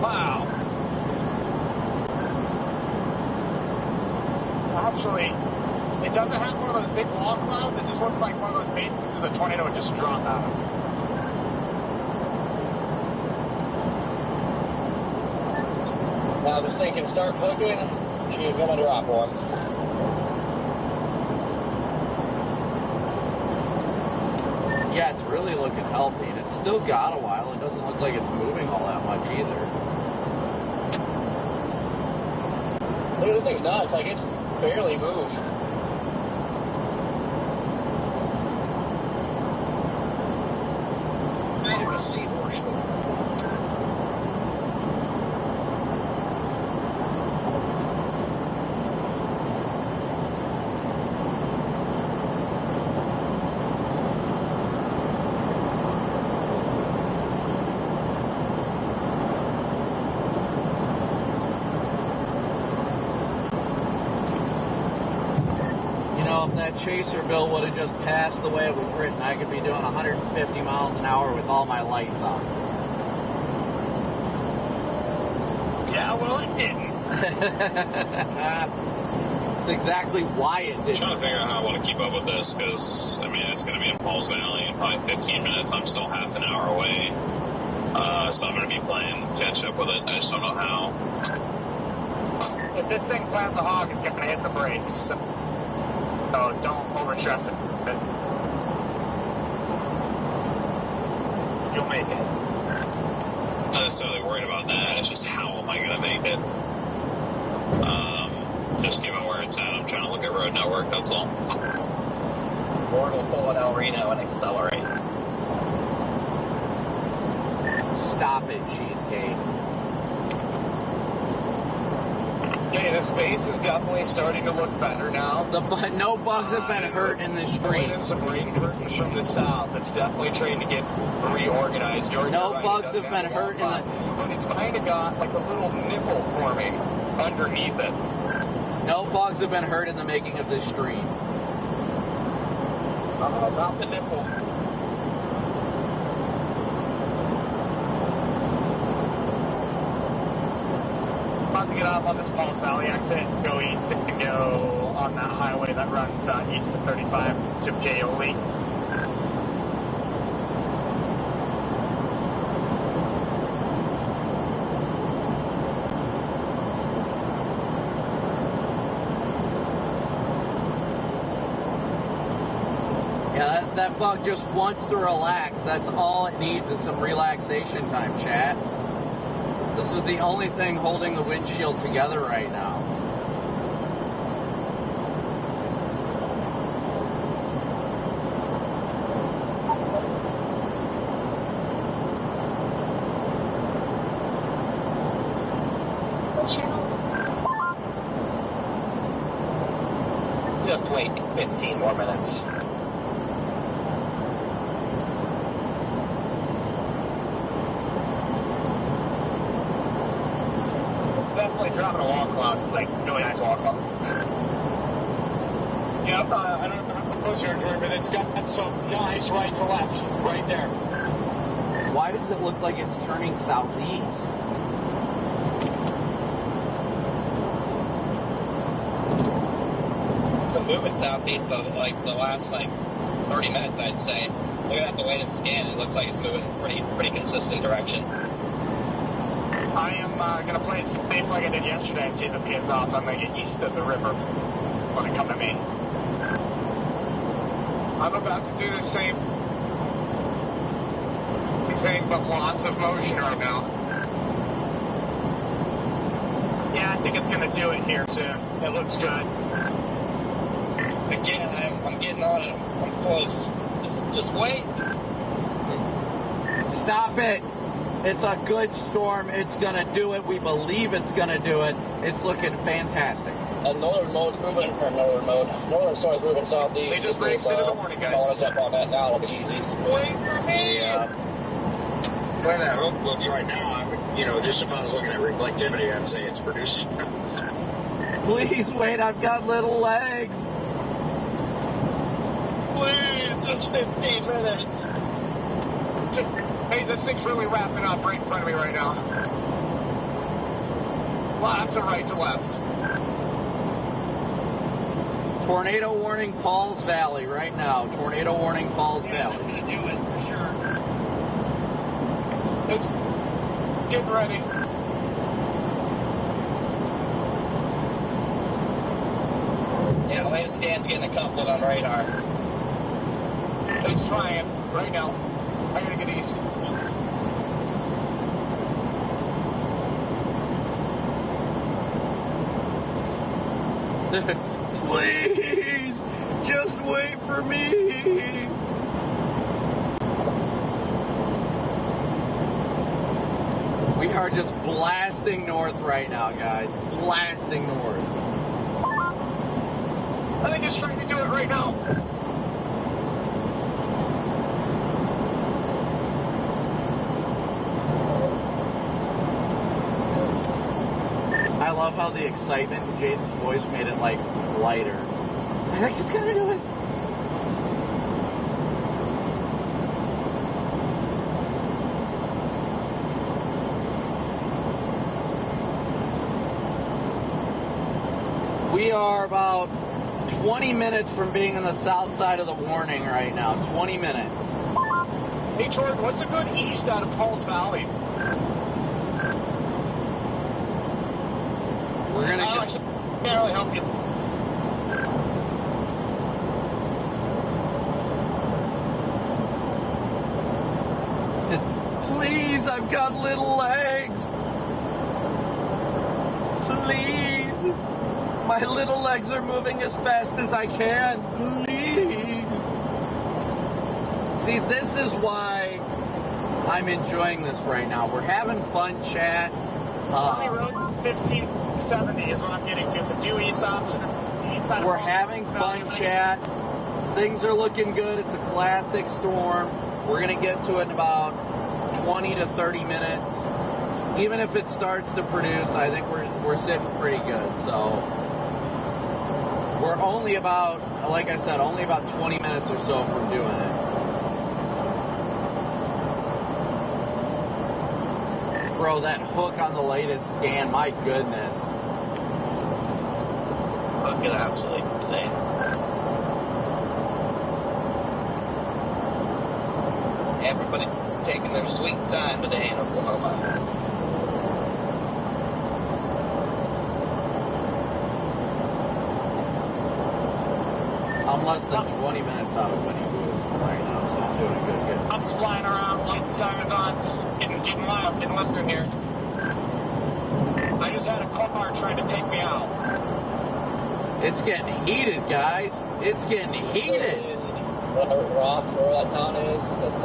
Wow. Actually, it doesn't have one of those big wall clouds. It just looks like one of those bases a tornado would just drop out of. Now this thing can start hooking, she's gonna drop one. Yeah, it's really looking healthy, and it's still got a while. It doesn't look like it's moving all that much either. Look, this thing's nuts. Like, it's barely moved. Kind of a seahorse. If that chaser bill would have just passed the way it was written, I could be doing 150 miles an hour with all my lights on. Yeah, well, it didn't. That's exactly why it I'm didn't. trying to figure out how I want to keep up with this because, I mean, it's going to be in Paul's Valley in probably 15 minutes. I'm still half an hour away. So I'm going to be playing catch up with it. I just don't know how. If this thing plants a hog, it's going to hit the brakes. So don't overstress it. You'll make it. Not necessarily worried about that. It's just how am I going to make it? Just given where it's at, I'm trying to look at road network, that's all. Ford will pull an El Reno and accelerate. Stop it, Cheesecake. Okay, this base is definitely starting to look better now. No bugs have been hurt in this stream. And some rain curtains from the south. It's definitely trying to get reorganized. George, No right, bugs have been hurt in the... But it's kind of got like a little nipple forming underneath it. No bugs have been hurt in the making of this stream. About the nipple. About to get off on this Paul's Valley exit, go east and go on that highway that runs east of 35 to Paoli. Yeah, that bug just wants to relax. That's all it needs is some relaxation time, chat. This is the only thing holding the windshield together right now. Just wait 15 more minutes. Definitely dropping a wall cloud, like really nice wall cloud. Yep, I don't know how close you're, Jordan, but it's got some nice right to left, right there. Why does it look like it's turning southeast? The movement southeast of like the last 30 minutes, I'd say. Looking at the latest scan, it looks like it's moving pretty consistent direction. I am going to play it safe like I did yesterday and see if it pays off. I'm going to get east of the river when it comes to me. I'm about to do the same thing, but lots of motion right now. Yeah, I think it's going to do it here soon. It looks good. Again, I'm getting on it. I'm close. Just wait. Stop it. It's a good storm. It's going to do it. We believe it's going to do it. It's looking fantastic. Northern storm's moving southeast. They just raced into the morning, guys. I want to jump on that now. It'll be easy. Wait for me! The way that hook looks right now, I would, just if I was looking at reflectivity, I'd say it's producing. Please wait. I've got little legs. Please, just 15 minutes. Hey, this thing's really wrapping up right in front of me right now. Lots of right to left. Tornado warning, Paul's Valley right now. Tornado warning, Paul's Valley. That's going to do it, for sure. It's getting ready. Yeah, latest scan's getting a couplet on radar. It's trying right now. I gotta get east. Please, just wait for me. We are just blasting north right now, guys. Blasting north. I think it's trying to do it right now. I love how the excitement in Jaden's voice made it, like, lighter. I think it's gonna do it. We are about 20 minutes from being on the south side of the warning right now. 20 minutes. Hey, Jordan, what's a good east out of Paul's Valley? We're gonna I can't really help you. Please, I've got little legs. Please. My little legs are moving as fast as I can. Please. See, this is why I'm enjoying this right now. We're having fun, chat. County Road 1570 is what I'm getting to. It's a due east option. We're having fun, chat. Things are looking good. It's a classic storm. We're going to get to it in about 20 to 30 minutes. Even if it starts to produce, I think we're sitting pretty good. So we're only about, like I said, only about 20 minutes or so from doing it. Bro, that hook on the latest scan, my goodness. Hook is absolutely insane. Everybody taking their sweet time today in Oklahoma. I'm less than 20 minutes out of Winnie Woo right now, so I'm doing good. I'm just flying around, lights and sirens on. It's getting wild, getting western here. I just had a car trying to take me out. It's getting heated, guys. It's getting heated. Rock, where that town is, that's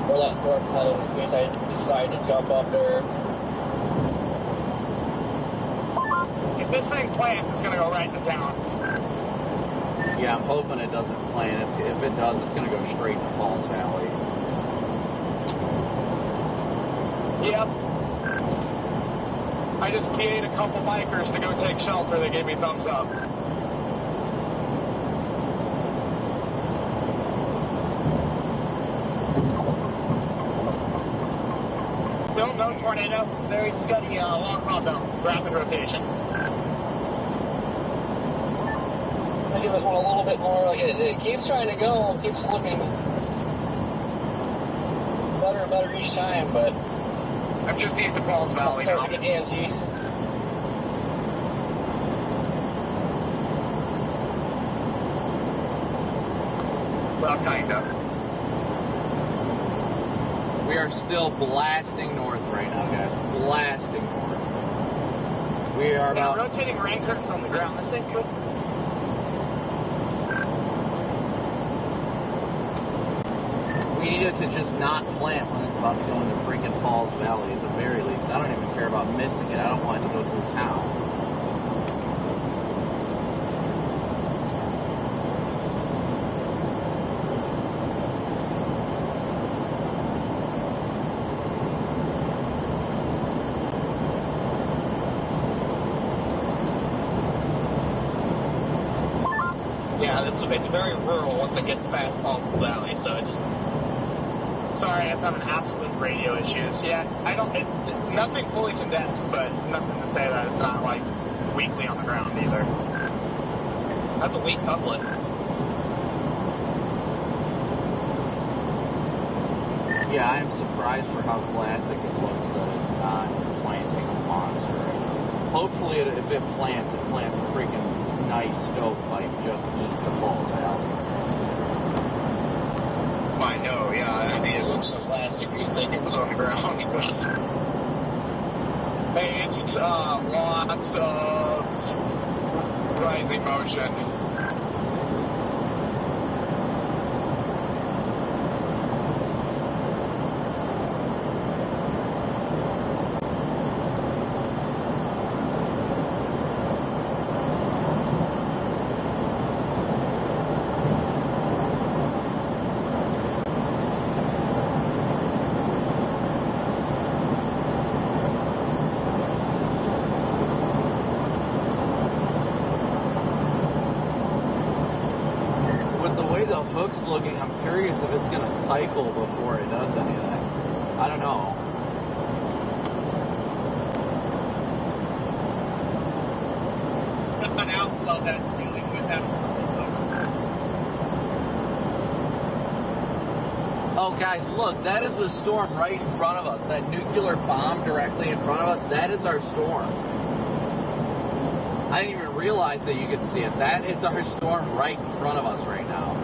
where that storm's headed, in case I decide to jump up there. If this thing plants, it's going to go right into town. Yeah, I'm hoping it doesn't plant. If it does, it's going to go straight to Falls Valley. Yep. I just PA'd a couple bikers to go take shelter. They gave me thumbs up. Still no tornado. Very scuddy long haul though. Rapid rotation. I give us one a little bit more, like it keeps trying to go, keeps looking better and better each time, but I'm just east of Falls Valley now. Starting to get antsy. Well, kind of. We are still blasting north right now, guys. Blasting north. We are Now, about... rotating rain curtains on the ground. This thing could... We needed to just not plant when it's about to go into freaking Falls Valley at the very least. I don't even care about missing it. I don't want it to go through town. Yeah, it's very rural once it gets past Falls Valley, so it just... Sorry, I was having absolute radio issues. Yeah, nothing fully condensed, but nothing to say that it's not, like, weakly on the ground either. That's a weak couplet. Yeah, I'm surprised for how classic it looks that it's not planting a monster. Hopefully, if it plants a freaking nice stovepipe just east of Falls Valley. so plastic you'd think it was on the ground. Hey, it's lots of rising motion. Hook's looking, I'm curious if it's going to cycle before it does anything. I don't know. An outflow that it's dealing with that. Oh, guys, look, that is the storm right in front of us. That nuclear bomb directly in front of us, that is our storm. I didn't even realize that you could see it. That is our storm right in front of us right now.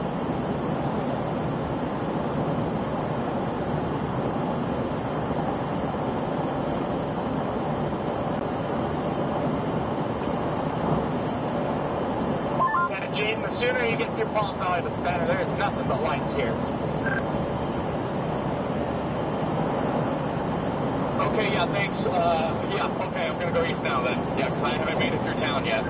Jaden, the sooner you get through Paul's Valley, the better. There is nothing but lights here. Okay, yeah, thanks. Yeah, okay, I'm gonna go east now then. Yeah, 'cause I haven't made it through town yet.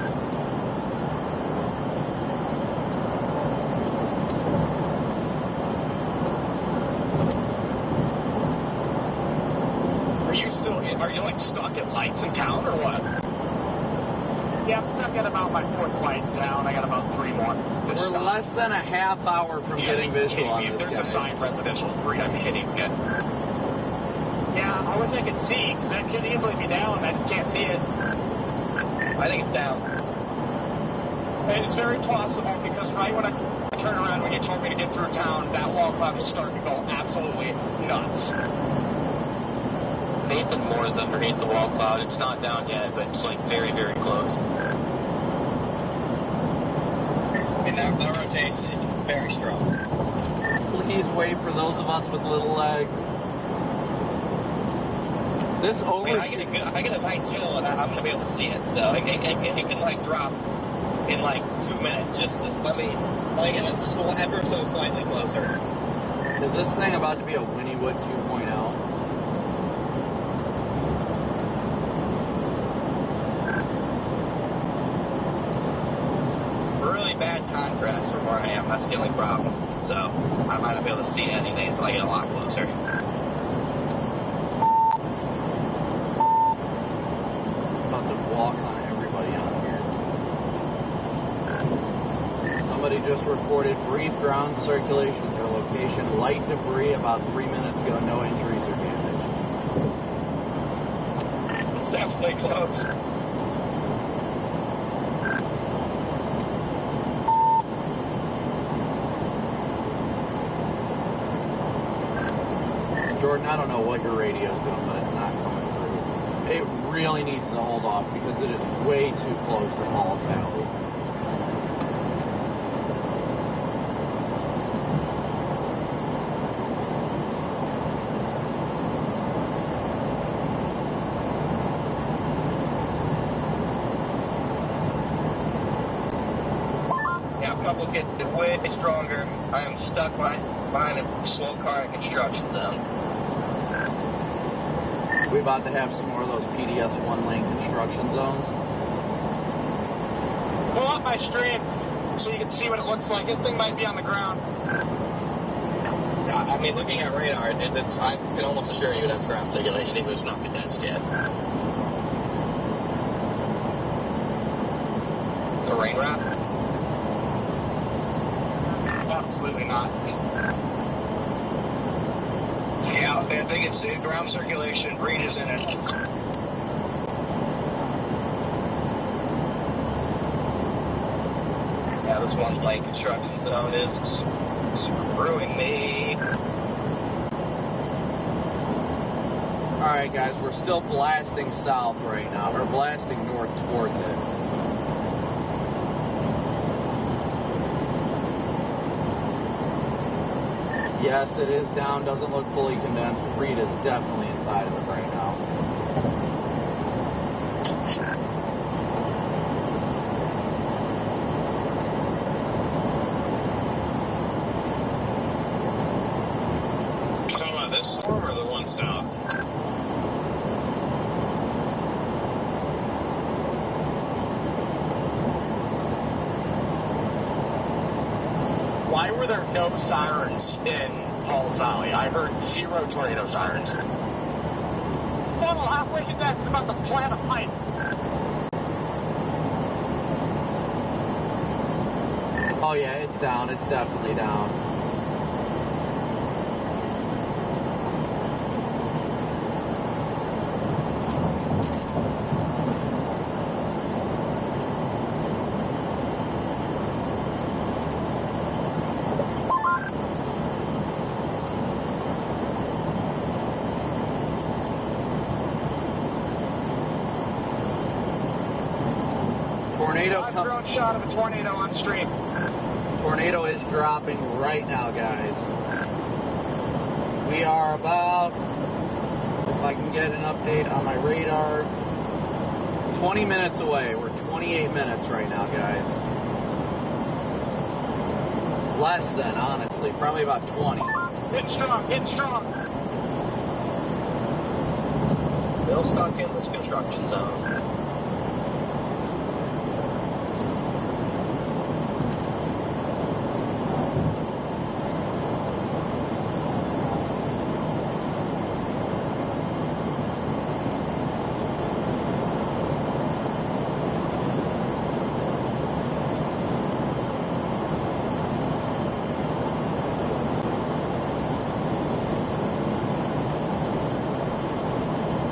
Are you like stuck at lights in town or what? Yeah, I'm stuck at about my 4th light in town. I got about 3 more. We're less than a half hour from getting visual on this. If there's a sign residential street, I'm hitting it. Yeah, I wish I could see, because that could easily be down. I just can't see it. I think it's down. And it's very possible, because right when I turn around, when you told me to get through town, that wall cloud will start to go absolutely nuts. Nathan Moore is underneath the wall cloud. It's not down yet, but it's like very, very close. And that rotation is very strong. Please wait for those of us with little legs. This over. I get a nice hill, and I'm gonna be able to see it. So it can like drop in like 2 minutes. Just let me get it ever so slightly closer. Is this thing about to be a Winniewood 2.0? Bad contrast from where I am. That's the only problem. So I might not be able to see anything until I get a lot closer. About to walk on everybody on here. Somebody just reported brief ground circulation at their location. Light debris about 3 minutes ago. No injuries or damage. It's definitely close. Jordan, I don't know what your radio's doing, but it's not coming through. It really needs to hold off because it is way too close to Paul's Valley. Yeah, couples get way stronger. I am stuck behind a slow car in a construction zone. We about to have some more of those PDS one-lane construction zones. Pull up my stream so you can see what it looks like. This thing might be on the ground. I mean, looking at radar, I can almost assure you that's ground circulation, even if it's not condensed yet. The rain wrap? Absolutely not. Yeah, I think it's ground circulation. Reed is in it. Yeah, this one lane construction zone is screwing me. Alright guys, we're still blasting south right now. We're blasting north towards it. Yes, it is down. Doesn't look fully condensed. Reed is definitely inside of it right now. You talking about this storm or the one south? Why were there no sirens in Halls Valley? I heard 0 tornado sirens. Funnel halfway to death is about to plant a pipe. Oh yeah, it's down. It's definitely down. Tornado Live drone shot of a tornado on stream. Tornado is dropping right now, guys. We are about, if I can get an update on my radar, 20 minutes away. We're 28 minutes right now, guys. Less than, honestly. Probably about 20. Getting strong, getting strong. Still stuck in this construction zone.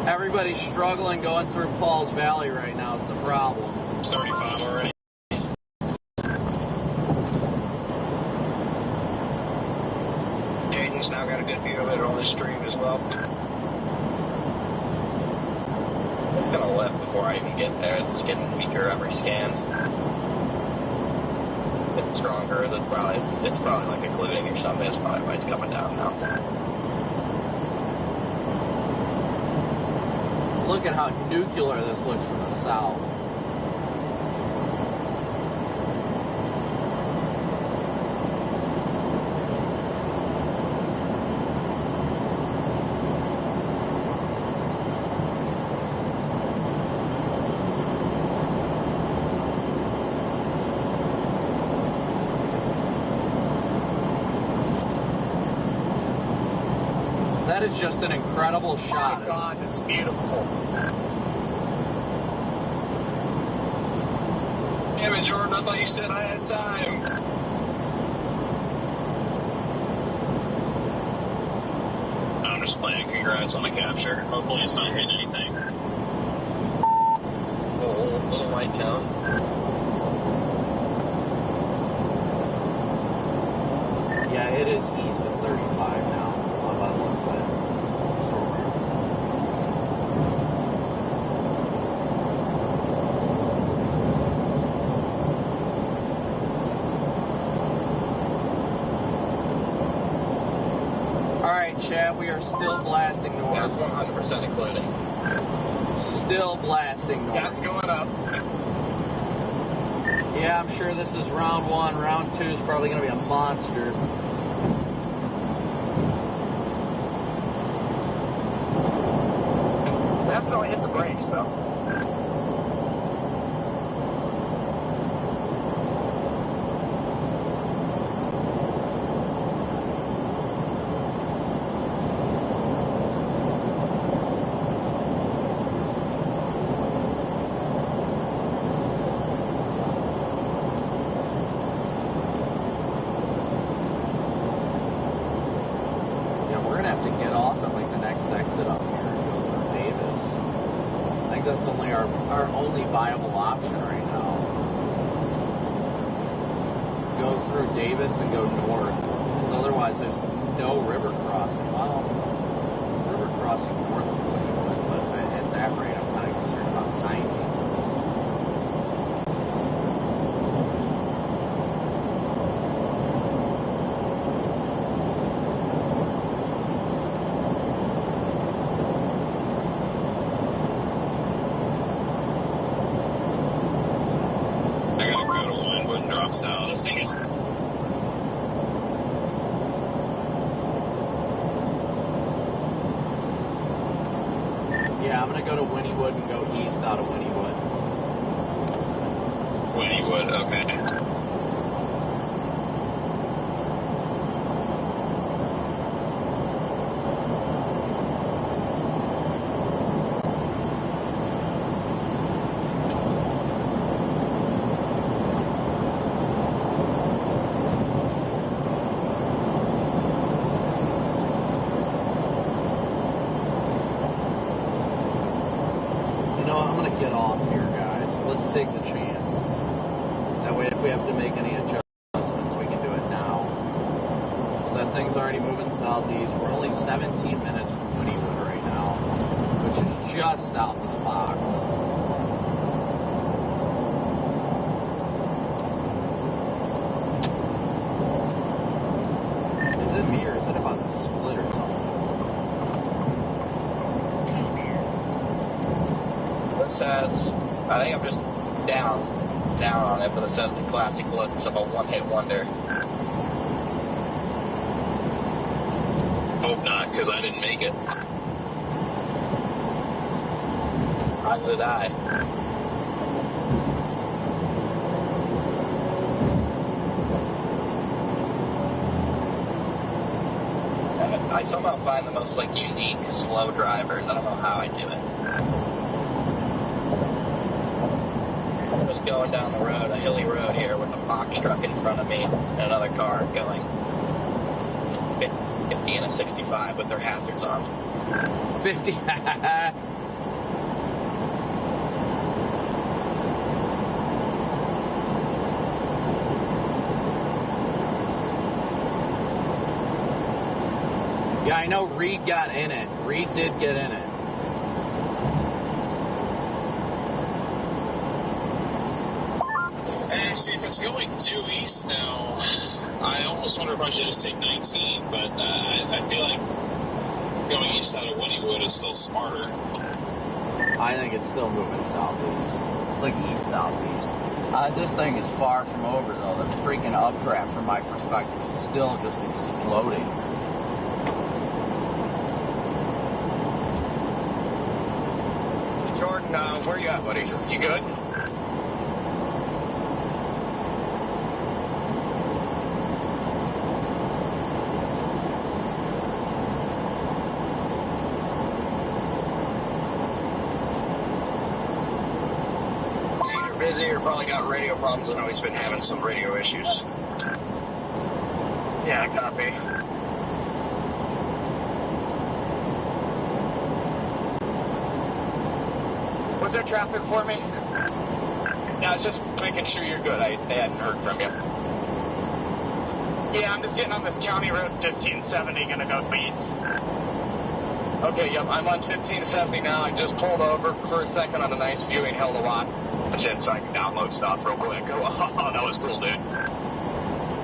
Everybody's struggling going through Paul's Valley right now is the problem. It's 35 already. Jaden's now got a good view of it on the stream as well. It's gonna lift before I even get there. It's getting weaker every scan. Getting stronger. It's probably like occluding or something. That's probably why it's coming down now. Look at how nuclear this looks from the south. That is just an incredible shot. Oh my God, it's beautiful. Damn it, Jordan, I thought you said I had time. I'm just playing. Congrats on the capture. Hopefully it's not hitting anything. Little white cone. Yeah, it is east of 35 now. How that looks like. Alright, chat, we are still blasting north. That's 100% including. Still blasting north. That's going up. Yeah, I'm sure this is round one. Round two is probably going to be a monster. Definitely hit the brakes though. Yeah, we're going to have to get off at like the next exit up here and go through Davis. I think that's only our only viable option right now. Go through Davis and go north. Because otherwise there's no river crossing. Well, river crossing north of Woodwood, but at that rate I'm kind of concerned about timing. I'm going to go to Wynnewood and go east out of Wynnewood. Wynnewood, okay. Get off here, guys. Let's take the chance. That way, if we have to make any adjustments, we can do it now. Because that thing's already moving southeast. We're only 17 minutes from Wynnewood right now, which is just south of the box. Is it me or is it about to split or something? Says, I think I'm just down on it, but it says the classic looks of a one-hit wonder. Hope not, because I didn't make it. Neither did I. I somehow find the most unique slow drivers. I don't know how I do it. Just going down the road, a hilly road here with a box truck in front of me and another car going 50 and a 65 with their hazards on. 50. Yeah, I know Reed got in it. Reed did get in it. See, if it's going due east now, I almost wonder if I should just take 19, but I feel like going east out of Wynnewood is still smarter. I think it's still moving southeast. It's like east-southeast. This thing is far from over, though. The freaking updraft, from my perspective, is still just exploding. Jordan, where you at, buddy? You good? Busy or probably got radio problems. I know he's been having some radio issues. Yeah, copy. Was there traffic for me? Yeah, I was just making sure you're good. I hadn't heard from you. Yeah, I'm just getting on this county road 1570, gonna go east. Okay, yep, I'm on 1570 now. I just pulled over for a second on a nice viewing hill to watch it so I can download stuff real quick. Oh, that was cool, dude.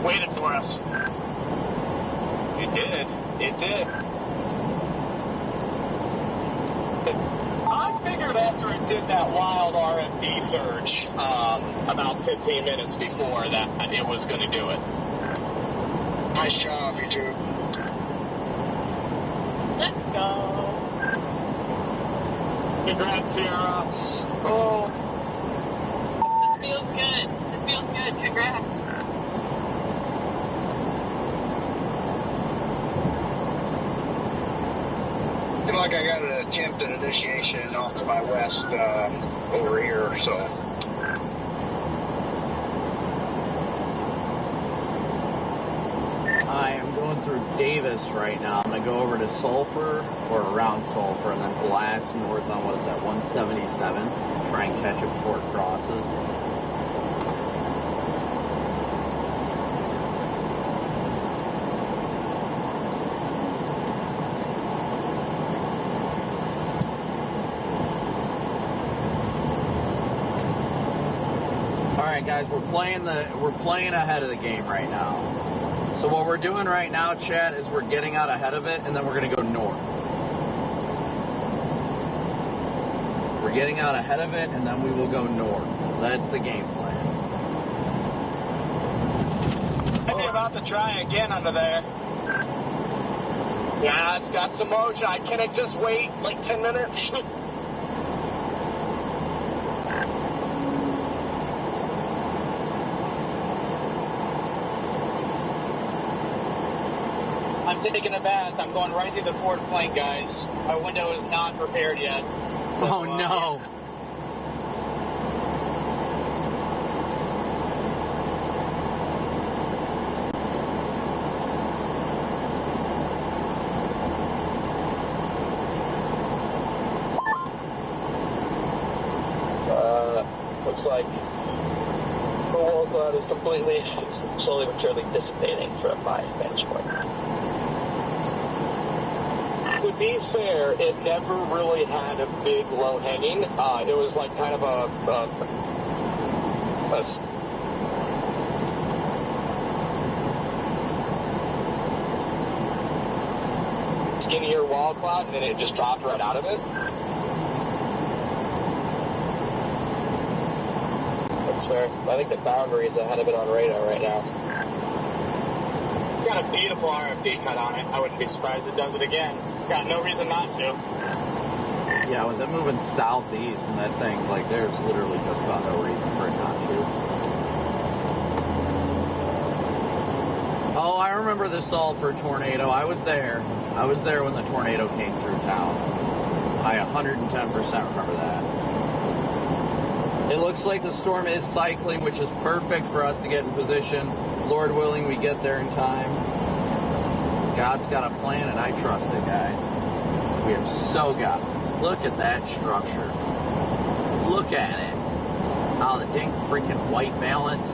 Waited for us. It did. It did. I figured after it did that wild RFD surge about 15 minutes before that it was going to do it. Nice job, you two. Let's go. Congrats, Sierra. Oh. This feels good. This feels good. Congrats. I feel like I got an attempted initiation off to my west over here, so. I am going through Davis right now. I'm going to go over to Sulphur, or around Sulphur, and then blast north on, what is that, 177. Try and catch it before it crosses. Alright guys, we're playing ahead of the game right now. So what we're doing right now, chat, is we're getting out ahead of it, and then we're going to go north. We're getting out ahead of it, and then we will go north. That's the game plan. I'd be about to try again under there. Yeah, it's got some motion. Can it just wait like 10 minutes? taking a bath. I'm going right through the forward flank, guys. My window is not prepared yet. So, Oh no. Yeah. Looks like the wall cloud is completely, slowly but surely dissipating from my vantage point. To be fair, it never really had a big low hanging. It was like kind of a skinnier wall cloud, and then it just dropped right out of it. That's fair. I think the boundary is ahead of it on radar right now. It's got a beautiful RFD cut on it. I wouldn't be surprised if it does it again. It's got no reason not to. Yeah, with them moving southeast and that thing, like, there's literally just about no reason for it not to. Oh, I remember the sulfur tornado. I was there. I was there when the tornado came through town. I 110% remember that. It looks like the storm is cycling, which is perfect for us to get in position. Lord willing, we get there in time. God's got a plan, and I trust it, guys. We have so got this. Look at that structure. Look at it. Oh, the dang freaking white balance.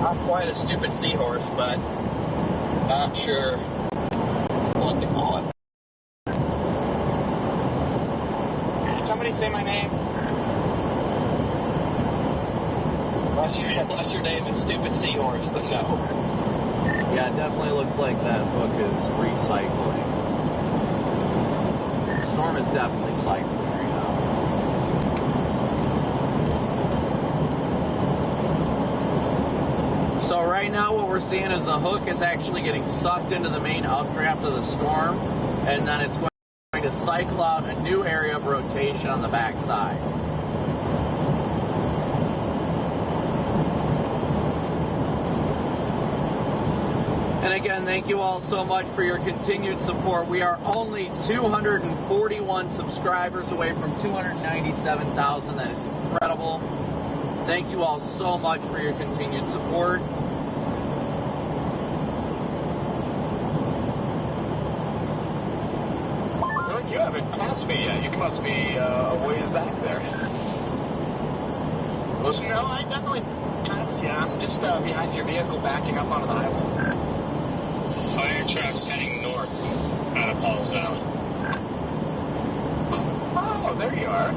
Not quite a stupid seahorse, but not sure what to call it. Did somebody say my name? Unless your name is Stupid Seahorse, then no. Yeah, it definitely looks like that hook is recycling. The storm is definitely cycling right now. So right now what we're seeing is the hook is actually getting sucked into the main updraft of the storm, and then it's going to cycle out a new area of rotation on the backside. And again, thank you all so much for your continued support. We are only 241 subscribers away from 297,000. That is incredible. Thank you all so much for your continued support. Well, you haven't passed me yet. You must be a ways back there. No, I definitely passed you. I'm just behind your vehicle backing up onto the highway. Fire trucks heading north out of Paul's Valley. Oh, there you are.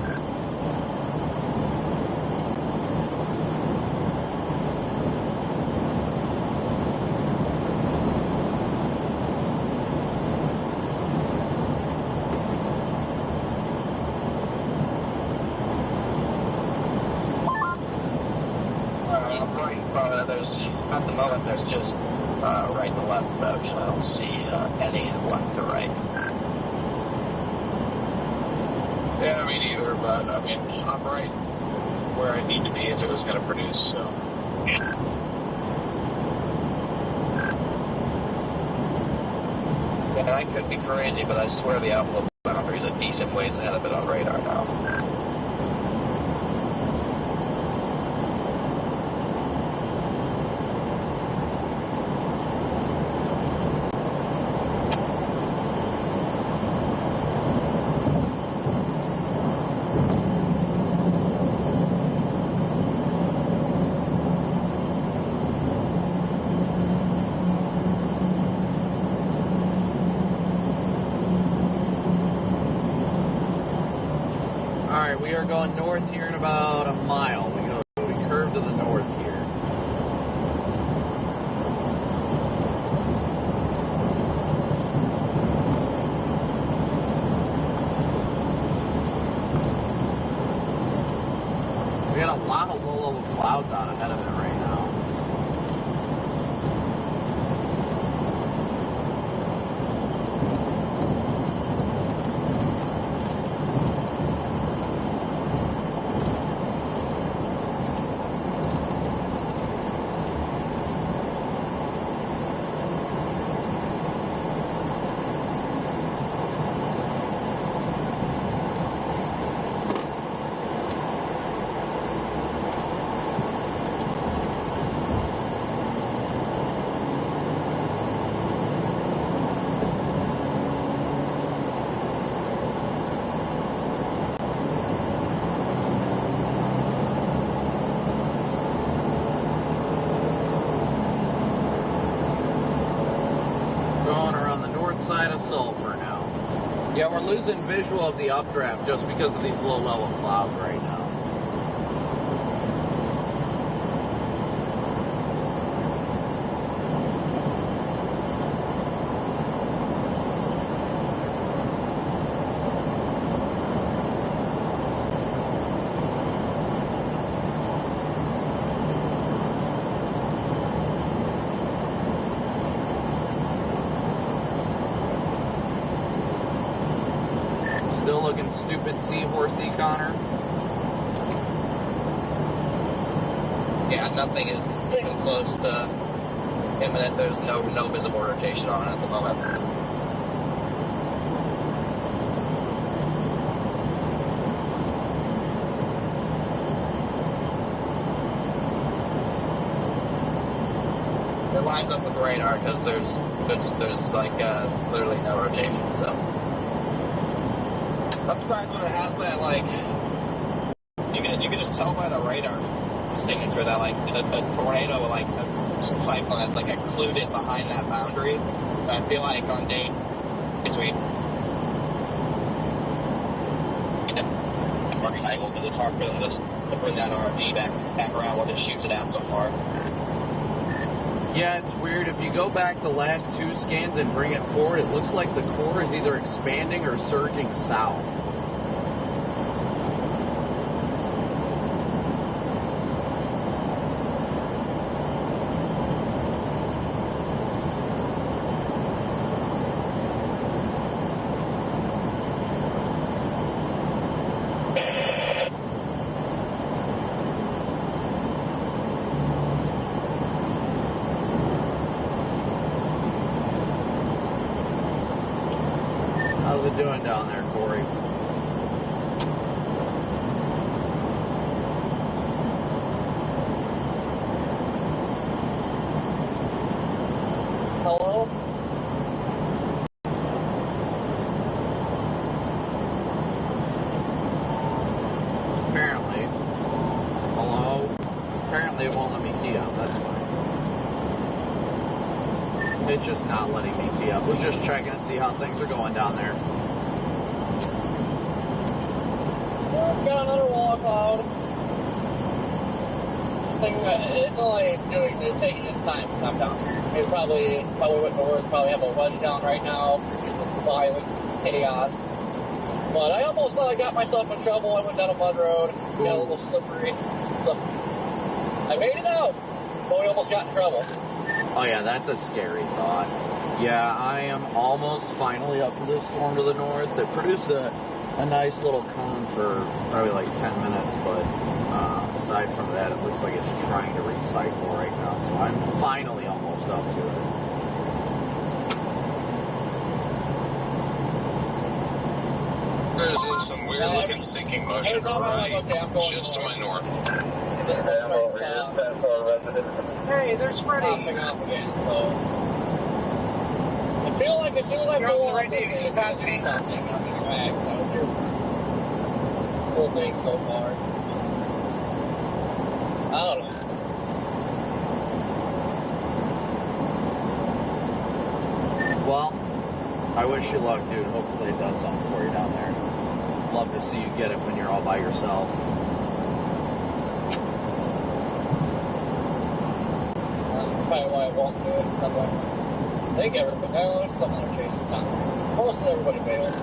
I'm right in front of it. At the moment, there's just right and left motion. I don't see any left or right. Yeah, me neither, but I mean, I'm right where I need to be if it was going to produce, so. And I could be crazy, but I swear the envelope boundary is a decent ways ahead of it on radar now. Alright, we are going north here in about a mile. We curve to the north here. We got a lot of low-level clouds out ahead of it right now. Side of Sulphur now. Yeah, we're losing visual of the updraft just because of these low-level clouds right now. Still looking stupid seahorsey, Connor? Yeah, nothing is even close to imminent. There's no visible rotation on it at the moment. It lines up with radar because there's like literally no rotation, so. Sometimes when it has that, like, you can just tell by the radar signature that, like, a tornado, like, a cyclone that's, like, occluded behind that boundary. And I feel like on days we cycle because it's hard for them to bring that RV back around once it shoots it out so far. Yeah, it's weird. If you go back the last two scans and bring it forward, it looks like the core is either expanding or surging south. How's it doing down there, Corey? Hello? Apparently. Hello? Apparently it won't let me key up. That's fine. It's just not letting me key up. I was just checking to see how things are going down there. Well, got another wall cloud. It's taking its time to come down. It probably went north, probably have a wedge down right now. It's violent chaos. But I almost thought I got myself in trouble. I went down a mud road, got a little slippery. So I made it out, but we almost got in trouble. Oh yeah, that's a scary thought. Yeah, I am almost finally up to this storm to the north. It produced a nice little cone for probably like 10 minutes, but aside from that, it looks like it's trying to recycle right now. So I'm finally almost up to it. There's some weird looking sinking motion just to my north. Hey, there's Freddy. I feel like as soon as I go on radiating capacity, something, I'm going to back. That was your whole thing so far. I don't know. Well, I wish you luck, dude. Hopefully it does something for you down there. I'd love to see you get it when you're all by yourself. Probably why I won't do it. I think everybody, there's some other chasing time. Most everybody failed.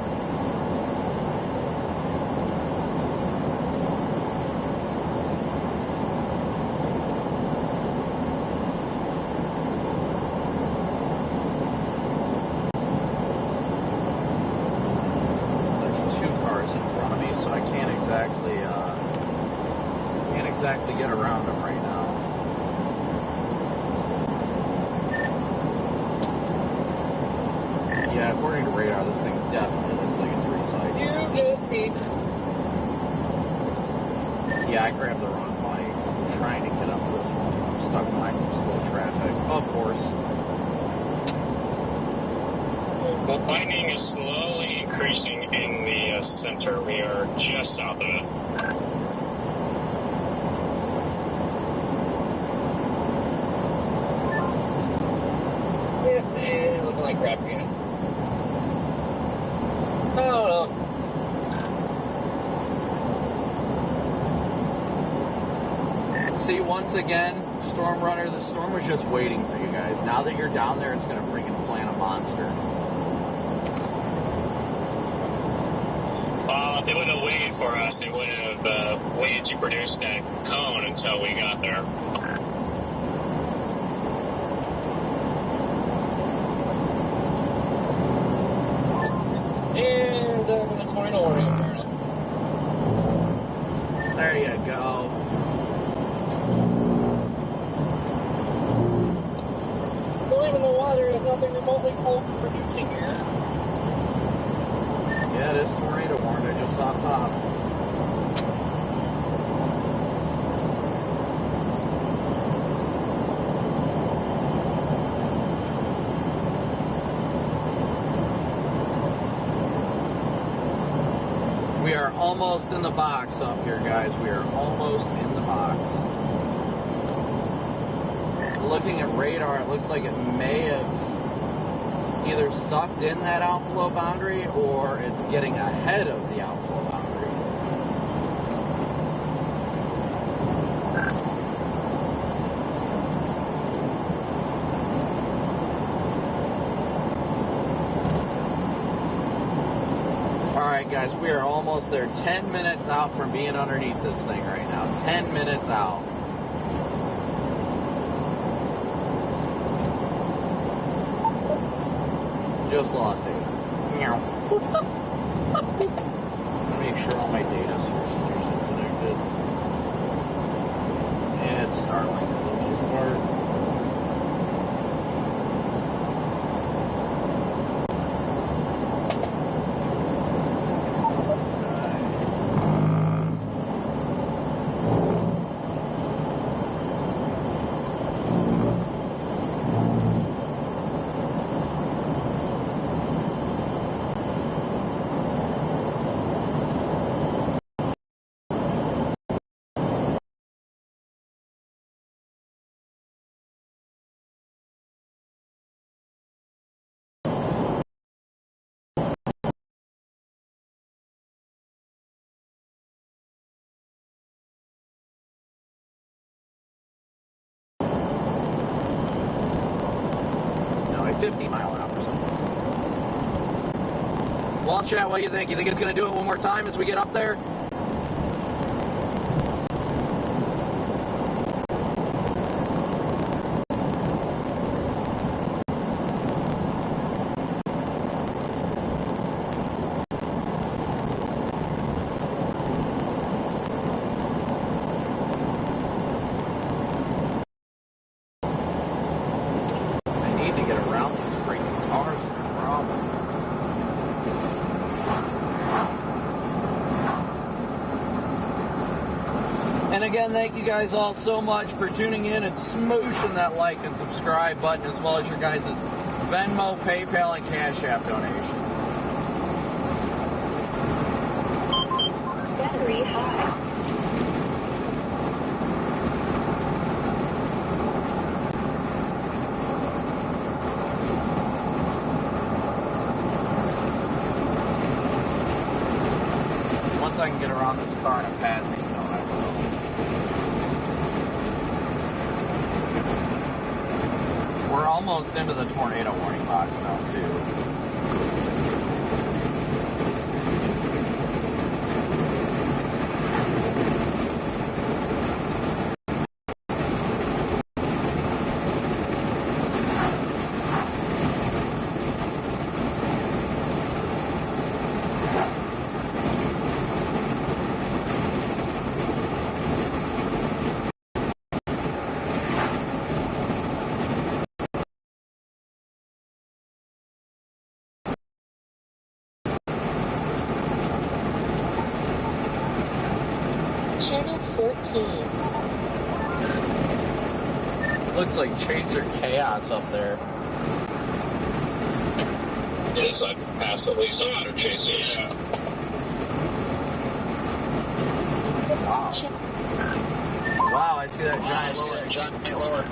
There's two cars in front of me, so I can't exactly get around them right now. Yeah, according to radar, this thing definitely looks like it's recycled. You just beat. Yeah, I grabbed the wrong bike. I'm trying to get up this one. I'm stuck behind some slow traffic. Of course. The lightning is slowly increasing in the center. We are just south of it. Yeah, it's looking like crap again. I don't know. See, once again, Storm Runner, the storm was just waiting for you guys. Now that you're down there, it's going to freaking plant a monster. Well, if they would have waited for us, they would have waited to produce that cone until we got there. And the tornado warning apparently. There you go. Don't even know why there is nothing remotely close to producing here. Yeah, it is tornado warned. I just saw top. We are almost in the box up here, guys. We are almost in the box. Looking at radar, it looks like it may have either sucked in that outflow boundary or it's getting ahead of the outflow boundary. Alright guys, we are almost there. 10 minutes out from being underneath this thing right now. 10 minutes out. Just lost it. Meow. Make sure all my data sources are still connected. And Starlink for the most part. This guy. No, a 50 mile an hour or something. Well, chat, what do you think? You think it's going to do it one more time as we get up there? I need to get around these freaking cars is the problem. And again, thank you guys all so much for tuning in and smooshing that like and subscribe button, as well as your guys' Venmo, PayPal, and Cash App donations. Battery high. almost into the tornado warning box now, too. Channel 14. Looks like Chaser Chaos up there. It is like past at least 100 chasers. Wow. Wow, I see that giant lower.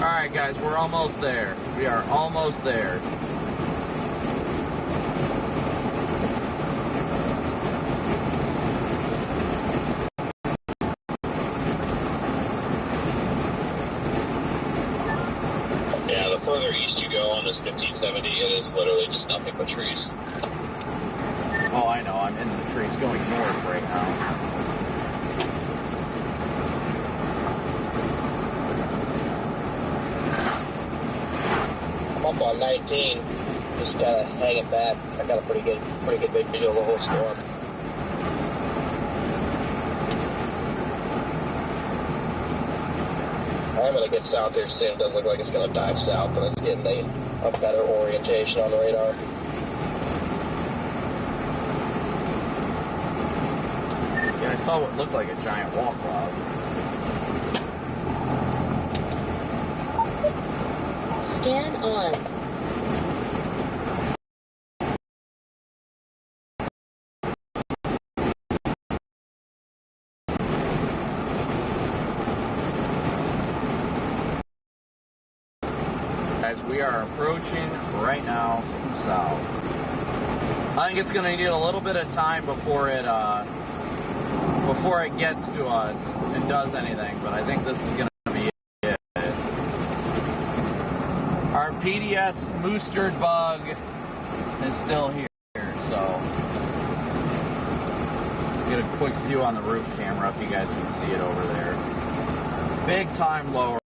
Alright guys, we're almost there. We are almost there. Yeah, the further east you go on this 1570, it is literally just nothing but trees. Oh, I know. I'm in the trees going north right now. Up on 19, just gotta hang it back. I got a pretty good visual of the whole storm. I'm gonna get south here soon. It does look like it's gonna dive south, but it's getting a better orientation on the radar. Yeah, I saw what looked like a giant wall cloud. Scan on. Guys, we are approaching right now from south. I think it's going to need a little bit of time before it gets to us and does anything, but I think this is going to be it. Our PDS Moosterd bug is still here, so get a quick view on the roof camera if you guys can see it over there. Big time lowering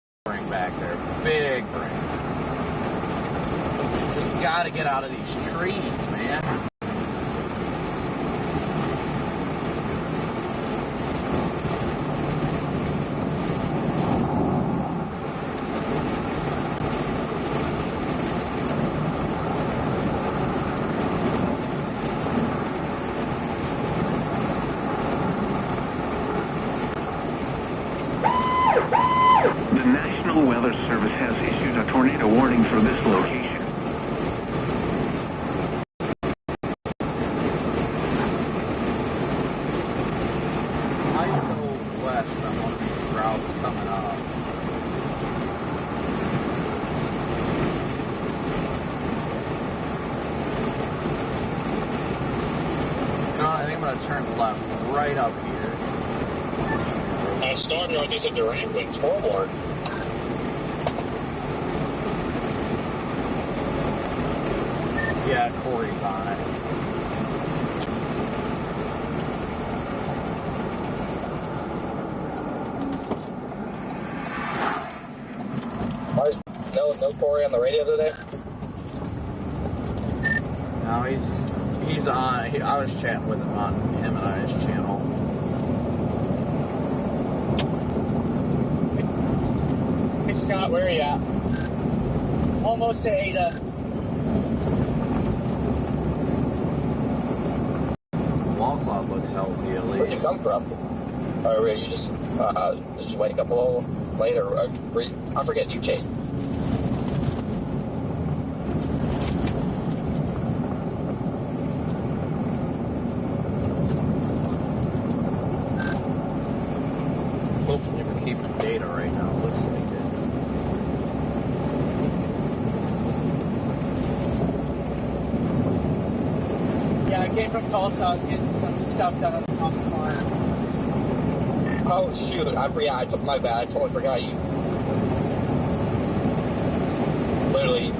back there. Big brain. Just gotta get out of these trees, man. The National Weather Service has issued a tornado warning for this location. I go west on one of these routes coming up. You know what? I think I'm going to turn left right up here. Storm northeast of Durant went forward. Yeah, Corey's on it. No Corey on the radio today? No, he's on. I was chatting with him on him and I's channel. Hey Scott, where are you at? Almost to Ada. Wall cloud looks healthy at Where'd you least. come from? Or were you just, did you wake up a little later? I forget, you changed. I came from Tulsa. I was getting some stuff done on the farm. Oh shoot! I took my bad. I totally forgot you. Literally.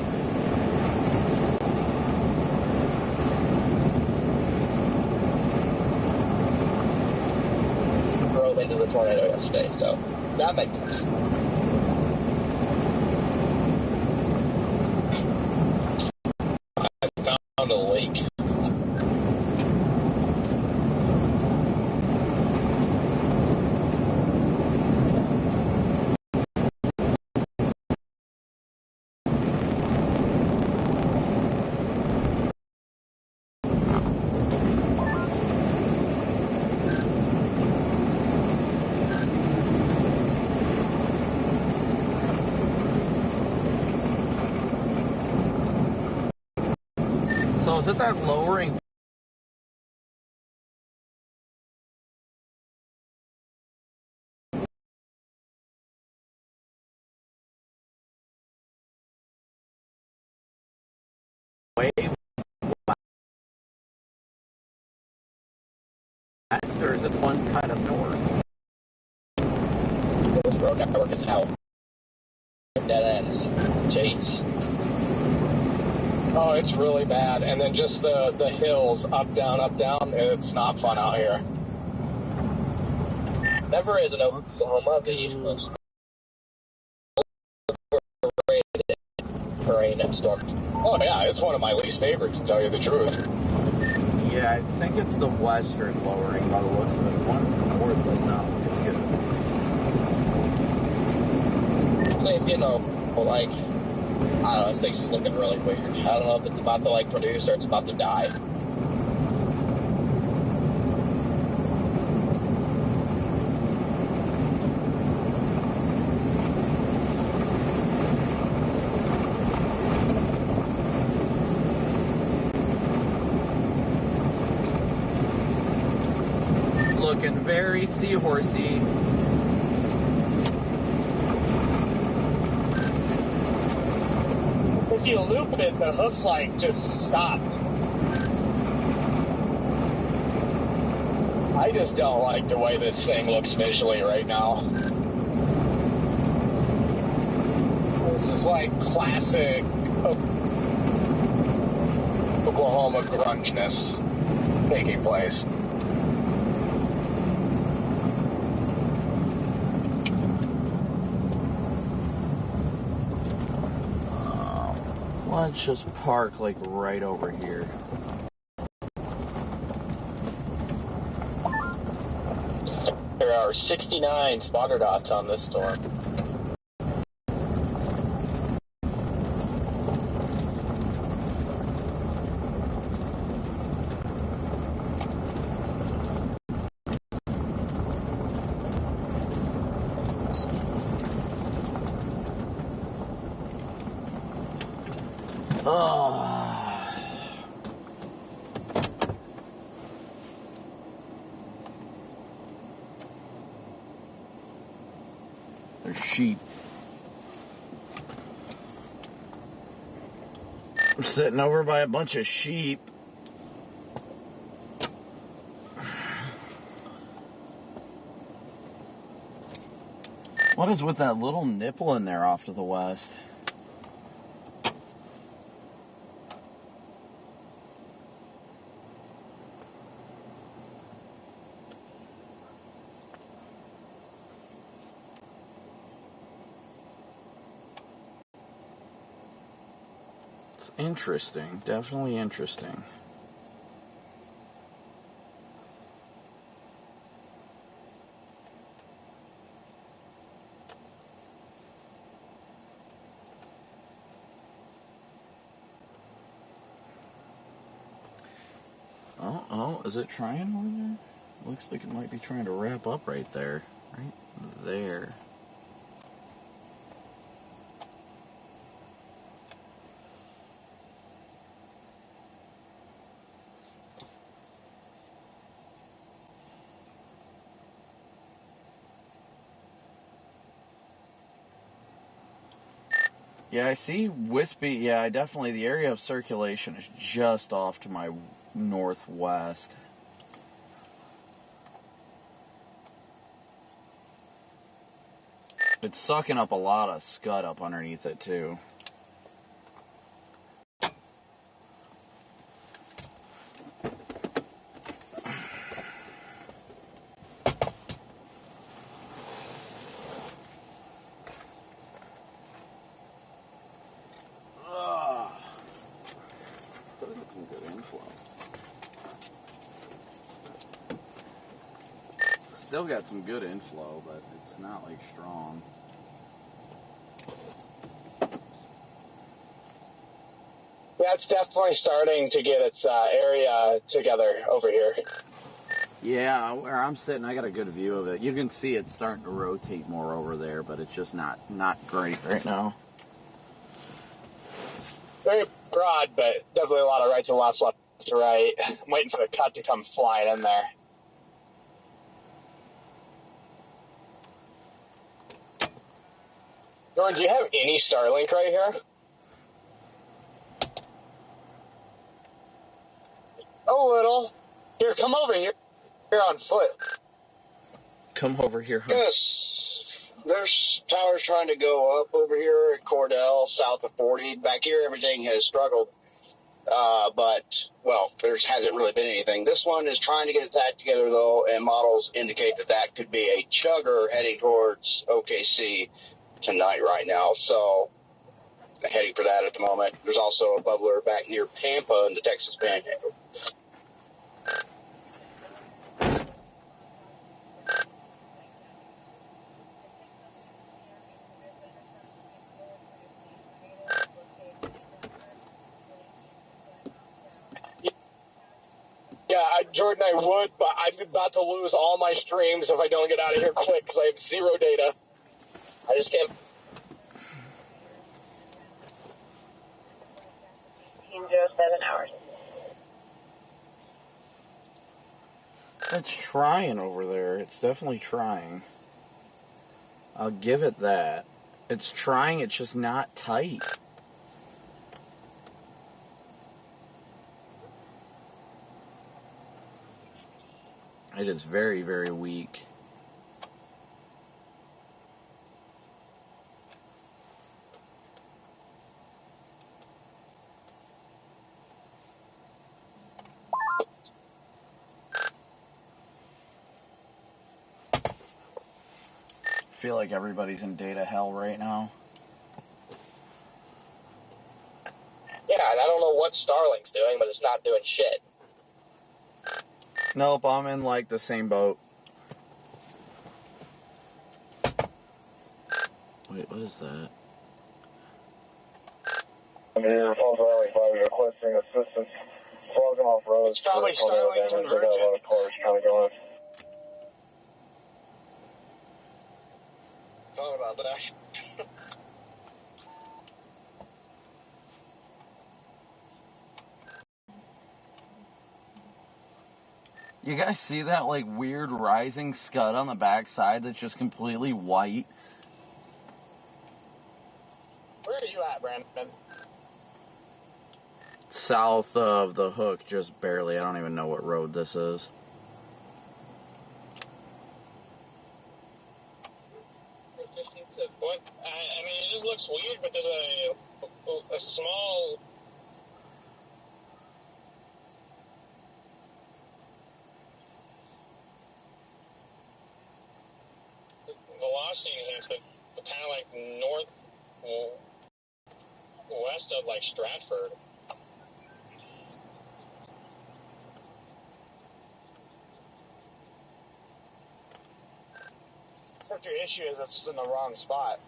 Drove into the tornado yesterday, so that makes sense. I found a lake. So is it that lowering? Way west, or is it one kind of north? This road network is hell. Dead ends. Jeez. Oh, it's really bad. And then just the hills, up, down, it's not fun out here. Never is in Oklahoma. The rain and storm. Oh, yeah, it's one of my least favorites, to tell you the truth. Yeah, I think it's the western lowering by the looks of it. One north does not look as good. So it's getting like, I don't know, this thing's just looking really weird. I don't know if it's about to like produce or it's about to die. Looking very seahorsey. If you loop it, the hook's like just stopped. I just don't like the way this thing looks visually right now. This is like classic Oklahoma grungeness taking place. Let's just park like right over here. There are 69 spotter dots on this storm. There's sheep. We're sitting over by a bunch of sheep. What is with that little nipple in there off to the west? It's interesting, definitely interesting. Oh, is it trying over there? Looks like it might be trying to wrap up right there. Right there. Yeah, I see wispy. Yeah, definitely the area of circulation is just off to my northwest. It's sucking up a lot of scud up underneath it, too. Still got some good inflow. Still got some good inflow, but it's not like strong. Yeah, it's definitely starting to get its area together over here. Yeah, where I'm sitting, I got a good view of it. You can see it's starting to rotate more over there, but it's just not great right now. Very broad, but definitely a lot of right to left, left to right. I'm waiting for the cut to come flying in there. Jordan, do you have any Starlink right here? A little. Here, come over here. You're on foot. Come over here, huh? Yes. There's towers trying to go up over here at Cordell, south of 40. Back here, everything has struggled. But, well, there hasn't really been anything. This one is trying to get its act together, though, and models indicate that that could be a chugger heading towards OKC tonight right now. So, heading for that at the moment. There's also a bubbler back near Pampa in the Texas Panhandle. Yeah, Jordan, I would, but I'm about to lose all my streams if I don't get out of here quick because I have zero data. I just can't. 1507 hours. It's trying over there. It's definitely trying. I'll give it that. It's trying, it's just not tight. It is very, very weak. I feel like everybody's in data hell right now. Yeah, and I don't know what Starlink's doing, but it's not doing shit. Nope, I'm in like the same boat. Wait, what is that? I'm here, Falls Valley 5 requesting assistance. Flogging off roads. It's probably Starlink They got a lot of cars trying to go in. Thought about that. You guys see that like weird rising scud on the backside that's just completely white? Where are you at, Brandon? South of the hook, just barely. I don't even know what road this is. What? I mean, it just looks weird, but there's a small... velocity enhancement, kind of like west of like Stratford. What your issue is, it's in the wrong spot.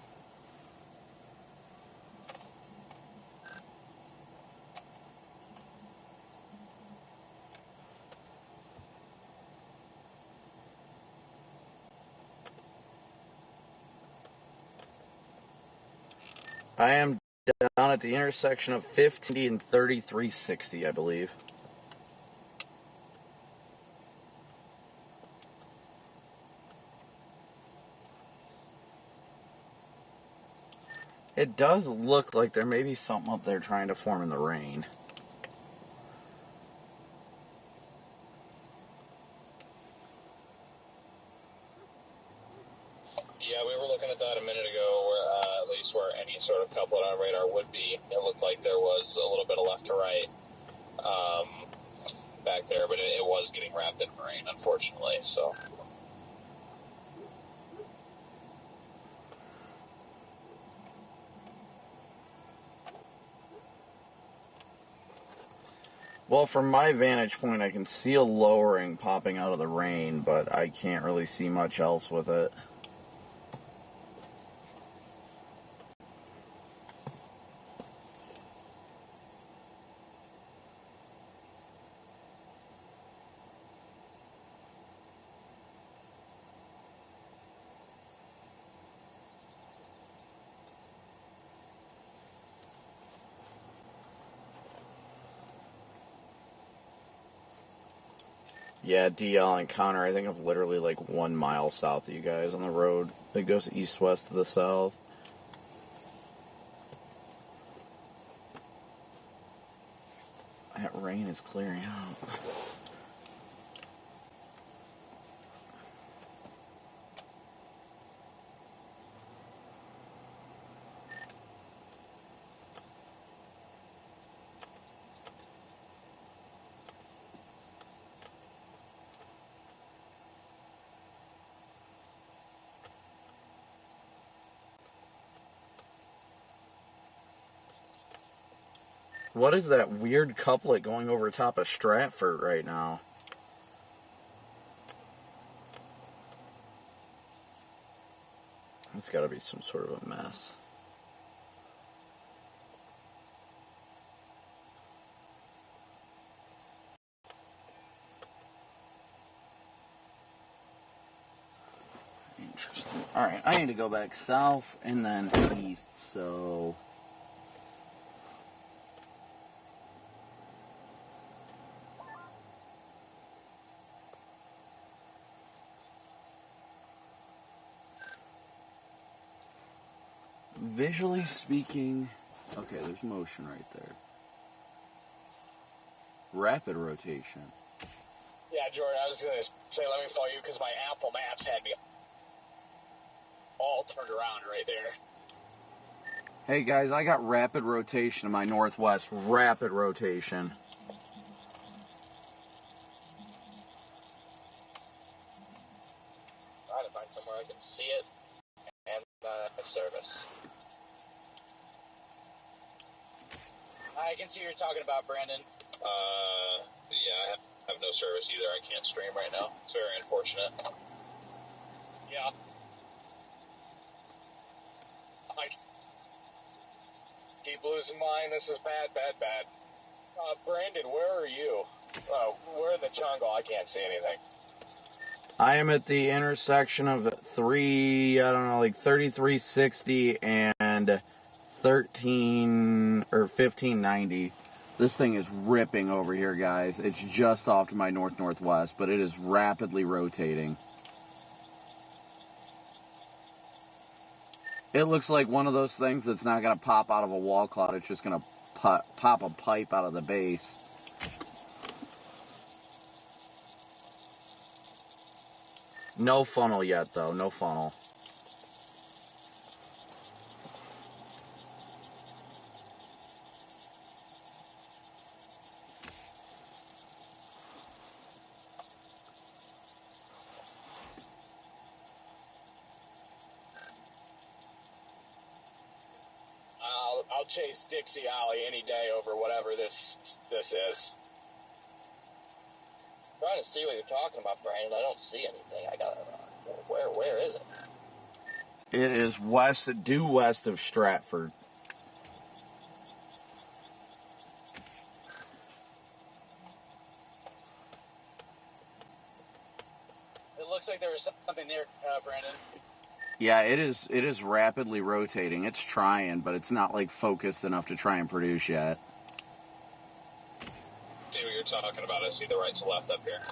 I am down at the intersection of 15 and 3360, I believe. It does look like there may be something up there trying to form in the rain. any sort of couplet on radar would be. It looked like there was a little bit of left to right back there, but it was getting wrapped in rain, unfortunately. So. Well, from my vantage point, I can see a lowering popping out of the rain, but I can't really see much else with it. Yeah, DL and Connor, I think I'm literally like 1 mile south of you guys on the road that goes east-west to the south. That rain is clearing out. What is that weird couplet going over top of Stratford right now? It's got to be some sort of a mess. Interesting. Alright, I need to go back south and then east, so... Visually speaking, okay, there's motion right there. Rapid rotation. Yeah, Jordan, I was going to say, let me follow you because my Apple Maps had me all turned around right there. Hey guys, I got rapid rotation in my northwest. Rapid rotation. Try to find somewhere I can see it and have service. I can see what you're talking about, Brandon. Yeah, I have no service either. I can't stream right now. It's very unfortunate. Yeah. I keep losing mine. This is bad, bad, bad. Brandon, where are you? We're in the jungle. I can't see anything. I am at the intersection of 3360 and 1590. This thing is ripping over here, guys. It's just off to my northwest, but it is rapidly rotating. It looks like one of those things that's not going to pop out of a wall cloud. It's just going to pop a pipe out of the base. No funnel yet, though. No funnel. I'll chase Dixie Alley any day over whatever this is. I'm trying to see what you're talking about, Brandon. I don't see anything. I got where is it? It is due west of Stratford. It looks like there was something there, Brandon. Yeah, it is rapidly rotating. It's trying, but it's not like focused enough to try and produce yet. See what you're talking about. I see the right to left up here.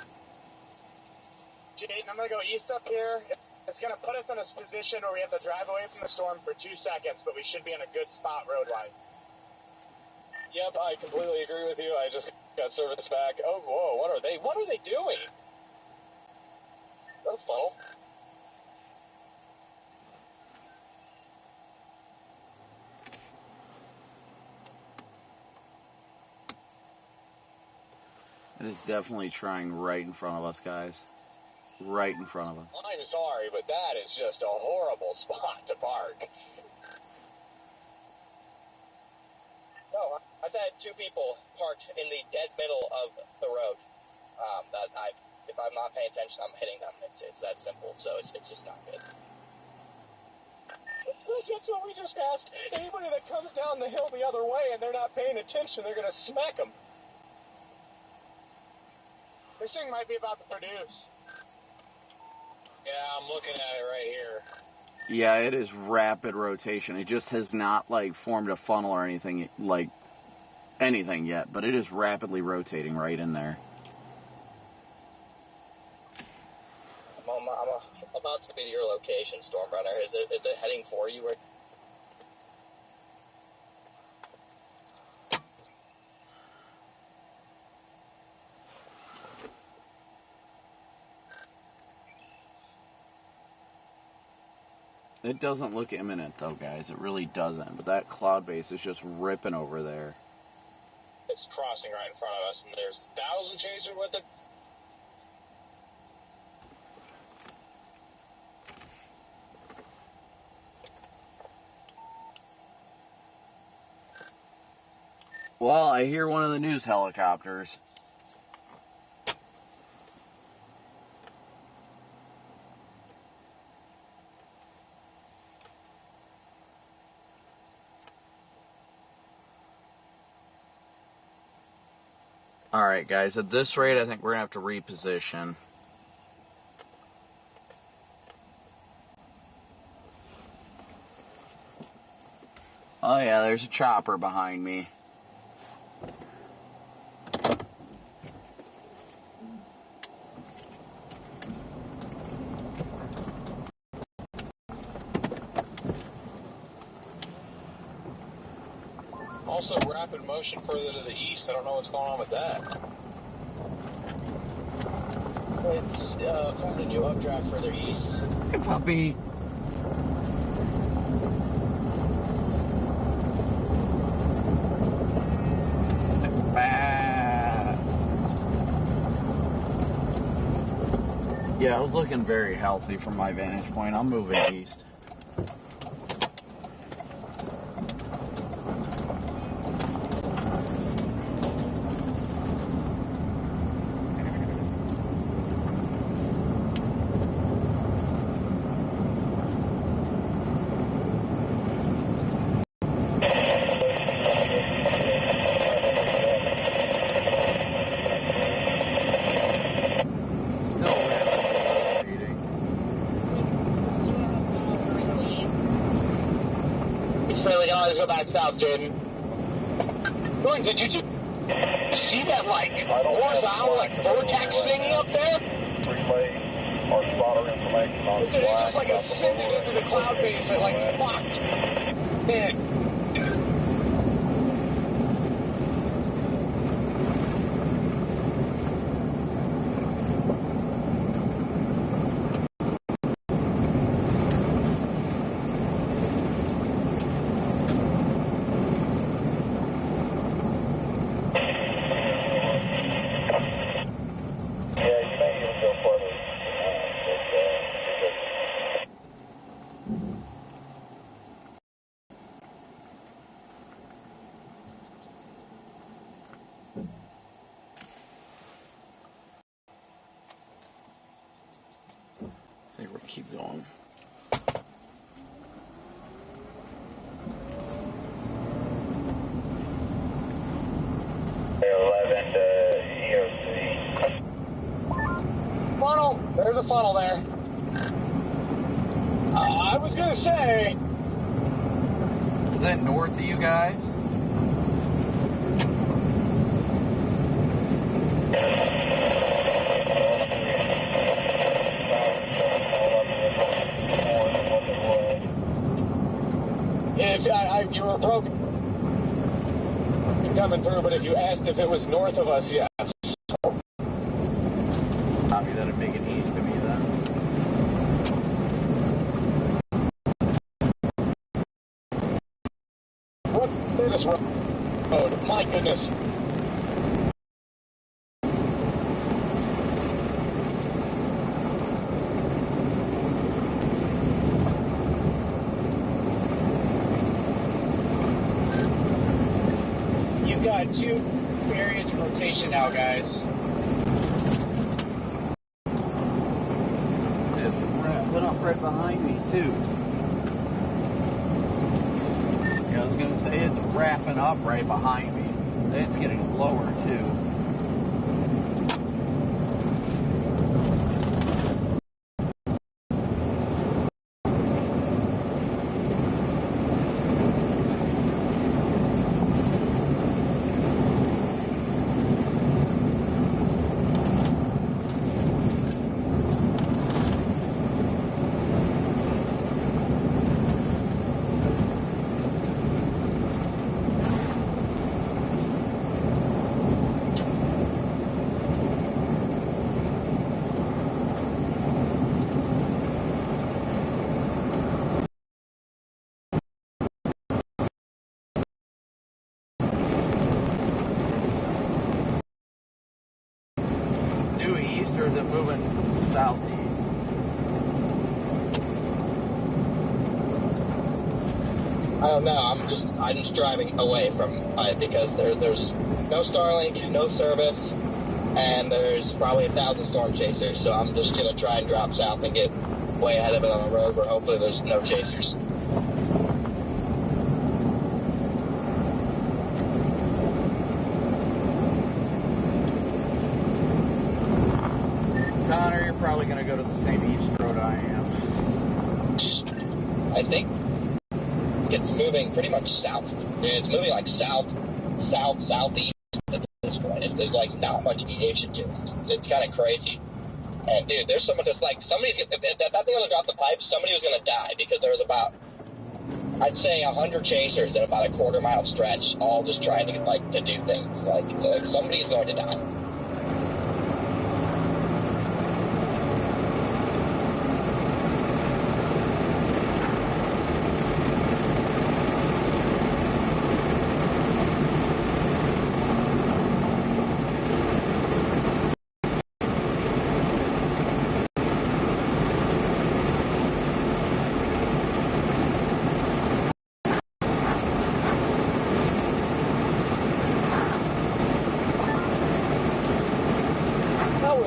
Jaden, I'm going to go east up here. It's going to put us in a position where we have to drive away from the storm for 2 seconds, but we should be in a good spot road-wise. Yep, I completely agree with you. I just got service back. Oh, whoa, what are they doing? No funnel. It is definitely trying right in front of us, guys. Right in front of us. I'm sorry, but that is just a horrible spot to park. No, I've had 2 people parked in the dead middle of the road. If I'm not paying attention, I'm hitting them. It's that simple, so it's just not good. That's what we just passed. Anybody that comes down the hill the other way and they're not paying attention, they're going to smack them. This thing might be about to produce. Yeah, I'm looking at it right here. Yeah, it is rapid rotation. It just has not, like, formed a funnel or anything, like, anything yet, but it is rapidly rotating right in there. I'm about to be to your location, Stormrunner. Is it heading for you? Right? It doesn't look imminent, though, guys. It really doesn't. But that cloud base is just ripping over there. It's crossing right in front of us, and there's 1,000 chasers with it. Well, I hear one of the news helicopters. Alright, guys, at this rate, I think we're going to have to reposition. Oh, yeah, there's a chopper behind me. Also, rapid motion further to the east. I don't know what's going on with that. It's found a new updraft further east. Hey, puppy. Yeah, I was looking very healthy from my vantage point. I'm moving east. So we can always go back south, Jaden. Did you see that, like, horizontal, like, vortex thingy up there? Relay our spotter information on It just, like, ascended into the cloud base and, like, fucked. Man. I think we'll keep going. Funnel! There's a funnel there. I was gonna say... Is that north of you guys? If you were broken coming through, but if you asked if it was north of us, yes. Copy, that'd make it east of me then. What is this road? My goodness. got two areas of rotation now, guys. It's wrapping up right behind me, too. Yeah, I was going to say it's wrapping up right behind me. It's getting lower, too. Or is it moving southeast? I don't know. I'm just driving away from it because there's no Starlink, no service, and there's probably 1,000 storm chasers. So I'm just gonna try and drop south and get way ahead of it on the road where hopefully there's no chasers. Connor, you're probably going to go to the same east road I am. I think it's moving pretty much south. It's moving like southeast at this point. There's like not much deviation to it. It's kind of crazy. And dude, there's someone just like if that thing would have dropped the pipe, somebody was going to die because there was about, I'd say 100 chasers in about a quarter-mile stretch, all just trying to do things. Like somebody's going to die.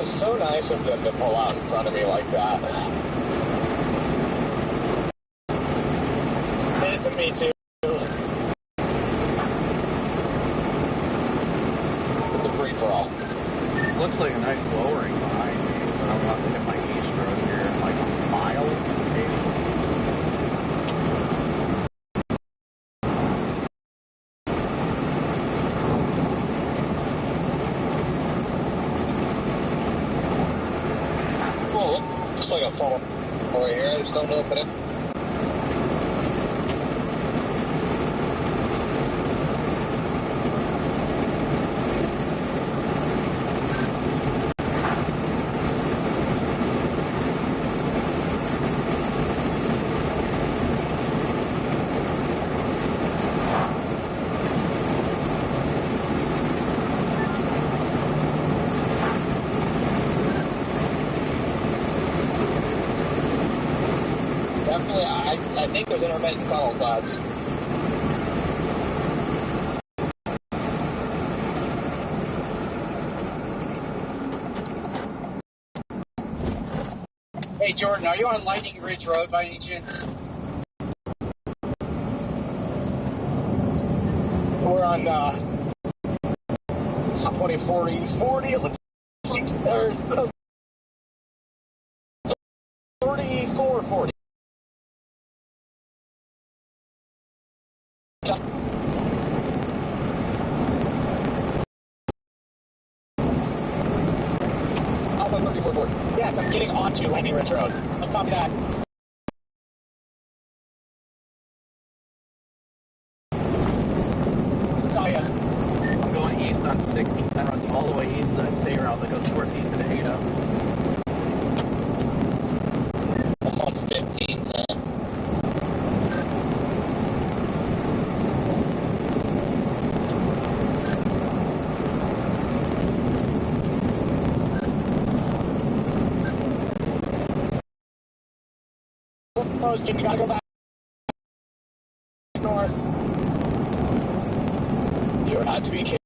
So nice of them to pull out in front of me like that. It's a me too. It's a free for all. Looks like a nice lowering behind me, but I'm about to hit my east road here in like a mile, maybe. Looks like a funnel over here. I just don't know if it. I think there's intermittent funnel clouds. Hey Jordan, are you on Lightning Ridge Road by any chance? We're on 2040, it looks like there's 4440. Alpha 3440. Yes, I'm getting onto Lightning Ridge Road. I'll copy that. Saw ya. I'm going east on 16. That runs all the way east of that state route that goes northeast of Ada. I'm on 1510. You gotta go back north. You're not to be kidding.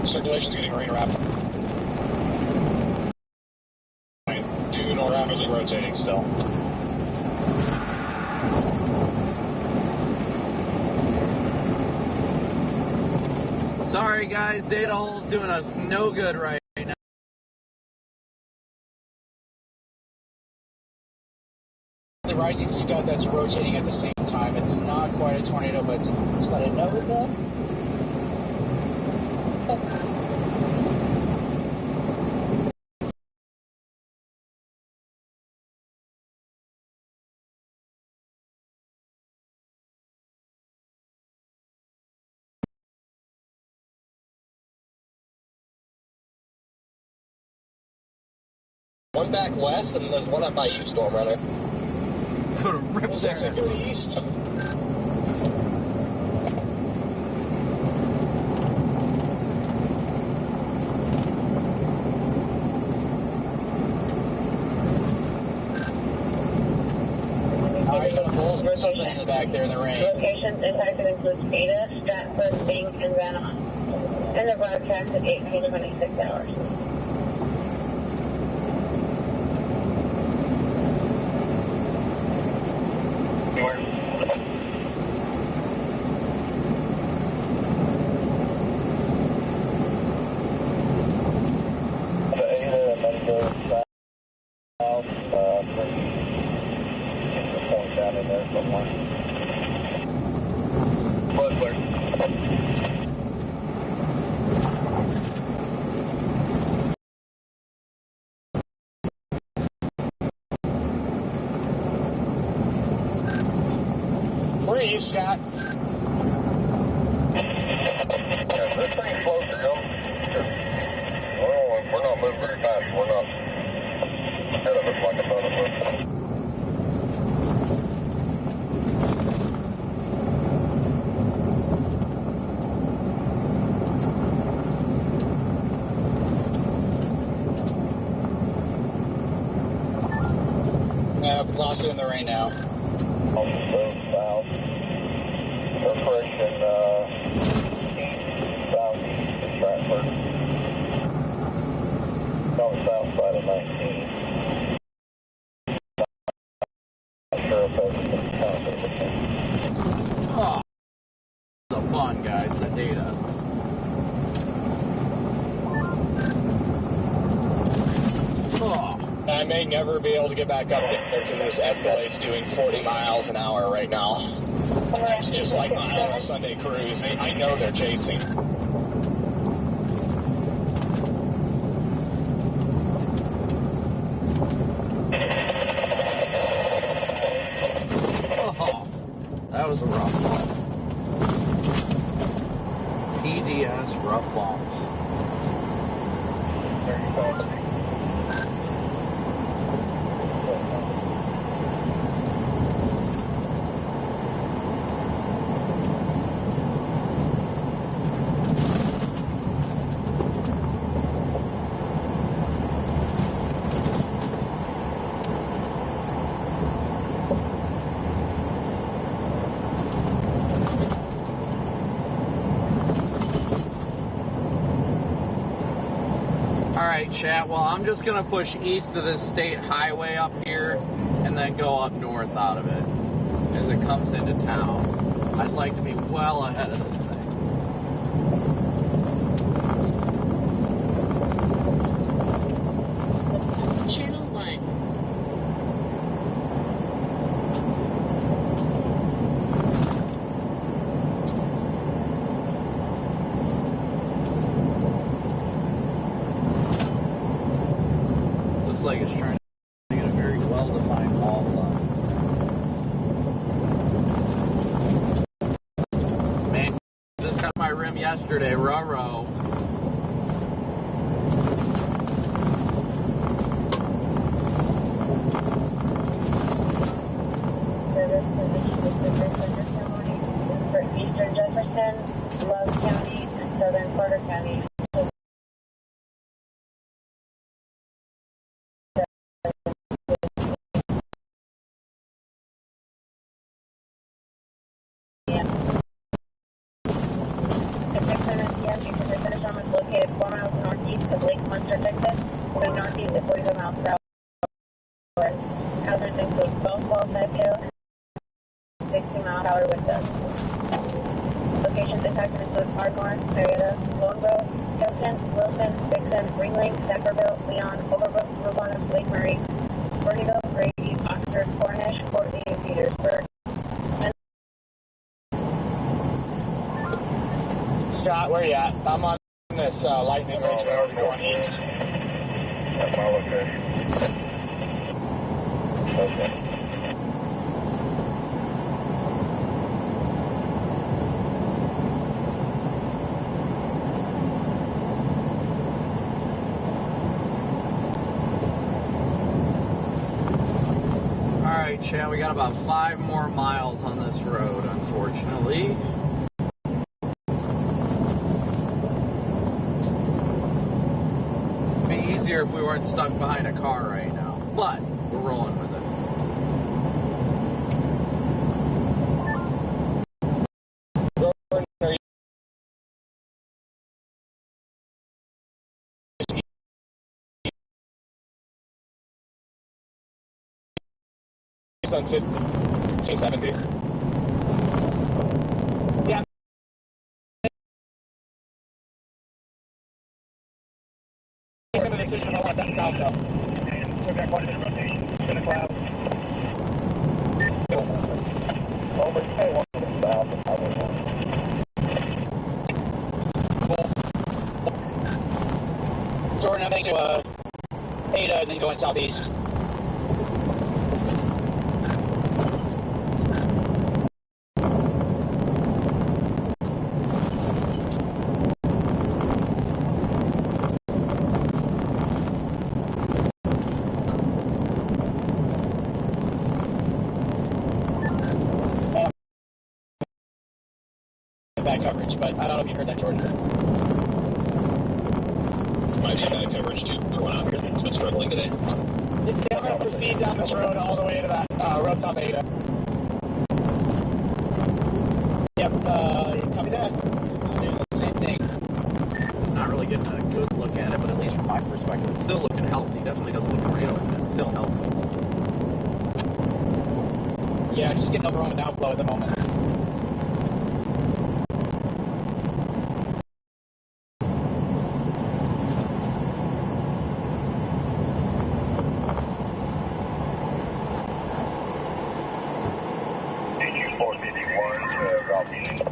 Circulation's getting rain rapid. Dune or rapidly rotating still. Sorry guys, data hole's doing us no good right now. The rising scud that's rotating at the same time. It's not quite a tornado, but just let it know that. One back west, and there's one up by you, Storm Runner. Could have ripped there. Go east. Something back there in the rain. Locations impacted include Ada, Stratford, Bing, and Van Nuys. And the broadcast at 8:26 hours. Where are you, Scott? This thing's closer, yo. Well, we're not moving very fast. We're not. That looks like another move. Yeah, I've lost it in the rain now. South. Correction, east, southeast of Stratford. On the south side of 19. Not sure if that's the Oh, the fun, guys, the data. Oh. I may never be able to get back up there because this Escalade's doing 40 miles an hour right now. It's just like my on a Sunday cruise. I know they're chasing. Oh, that was a rough one. PDS rough bumps. Alright, chat, well, I'm just going to push east of this state highway up here and then go up north out of it as it comes into town. I'd like to be well ahead of this thing. Channel 1. Looks like it's trying to get a very well-defined fault line. Man, just got my rim yesterday, ruh-roh. For Eastern Jefferson, Love County, and Southern Porter County. At 6:00 p.m., each of the finish line was located 4 miles northeast of Lake Munster, Texas, moving northeast at 45 miles per hour. Hazards include bone wall type hail and 60-mile-per-hour wind gusts. Locations impacted include Argonne, Marietta, Lone Grove, Hilton, Wilson, Dixon, Ringling, Stepperville, Leon, Overbrook, Bluebottom, Lake Murray, Fernyville, Grady, Oxford, Cornish, Courtney, and Petersburg. Scott, where you at? I'm on this Lightning Ridge Road going east. That's my location. Okay. Alright, Chad, we got about 5 more miles on this road, unfortunately. It'd be easier if we weren't stuck behind a car right now, but we're rolling with it. On 1570. Yeah. Making a decision about what that south though. We're back on the rotation in the cloud. Over K1 south of Jordan, I'm heading to Ada and then going southeast. Bad coverage, but I don't know if you heard that, Jordan. Might be a bad coverage too. Going out here, it's been struggling today. Yeah, I'm going to proceed down this road all the way to that road south Ada. Yep, copy that. I'm doing the same thing. Not really getting a good look at it, but at least from my perspective, it's still looking healthy. Definitely doesn't look tornado in it. It's still healthy. Yeah, just getting overrun with outflow at the moment.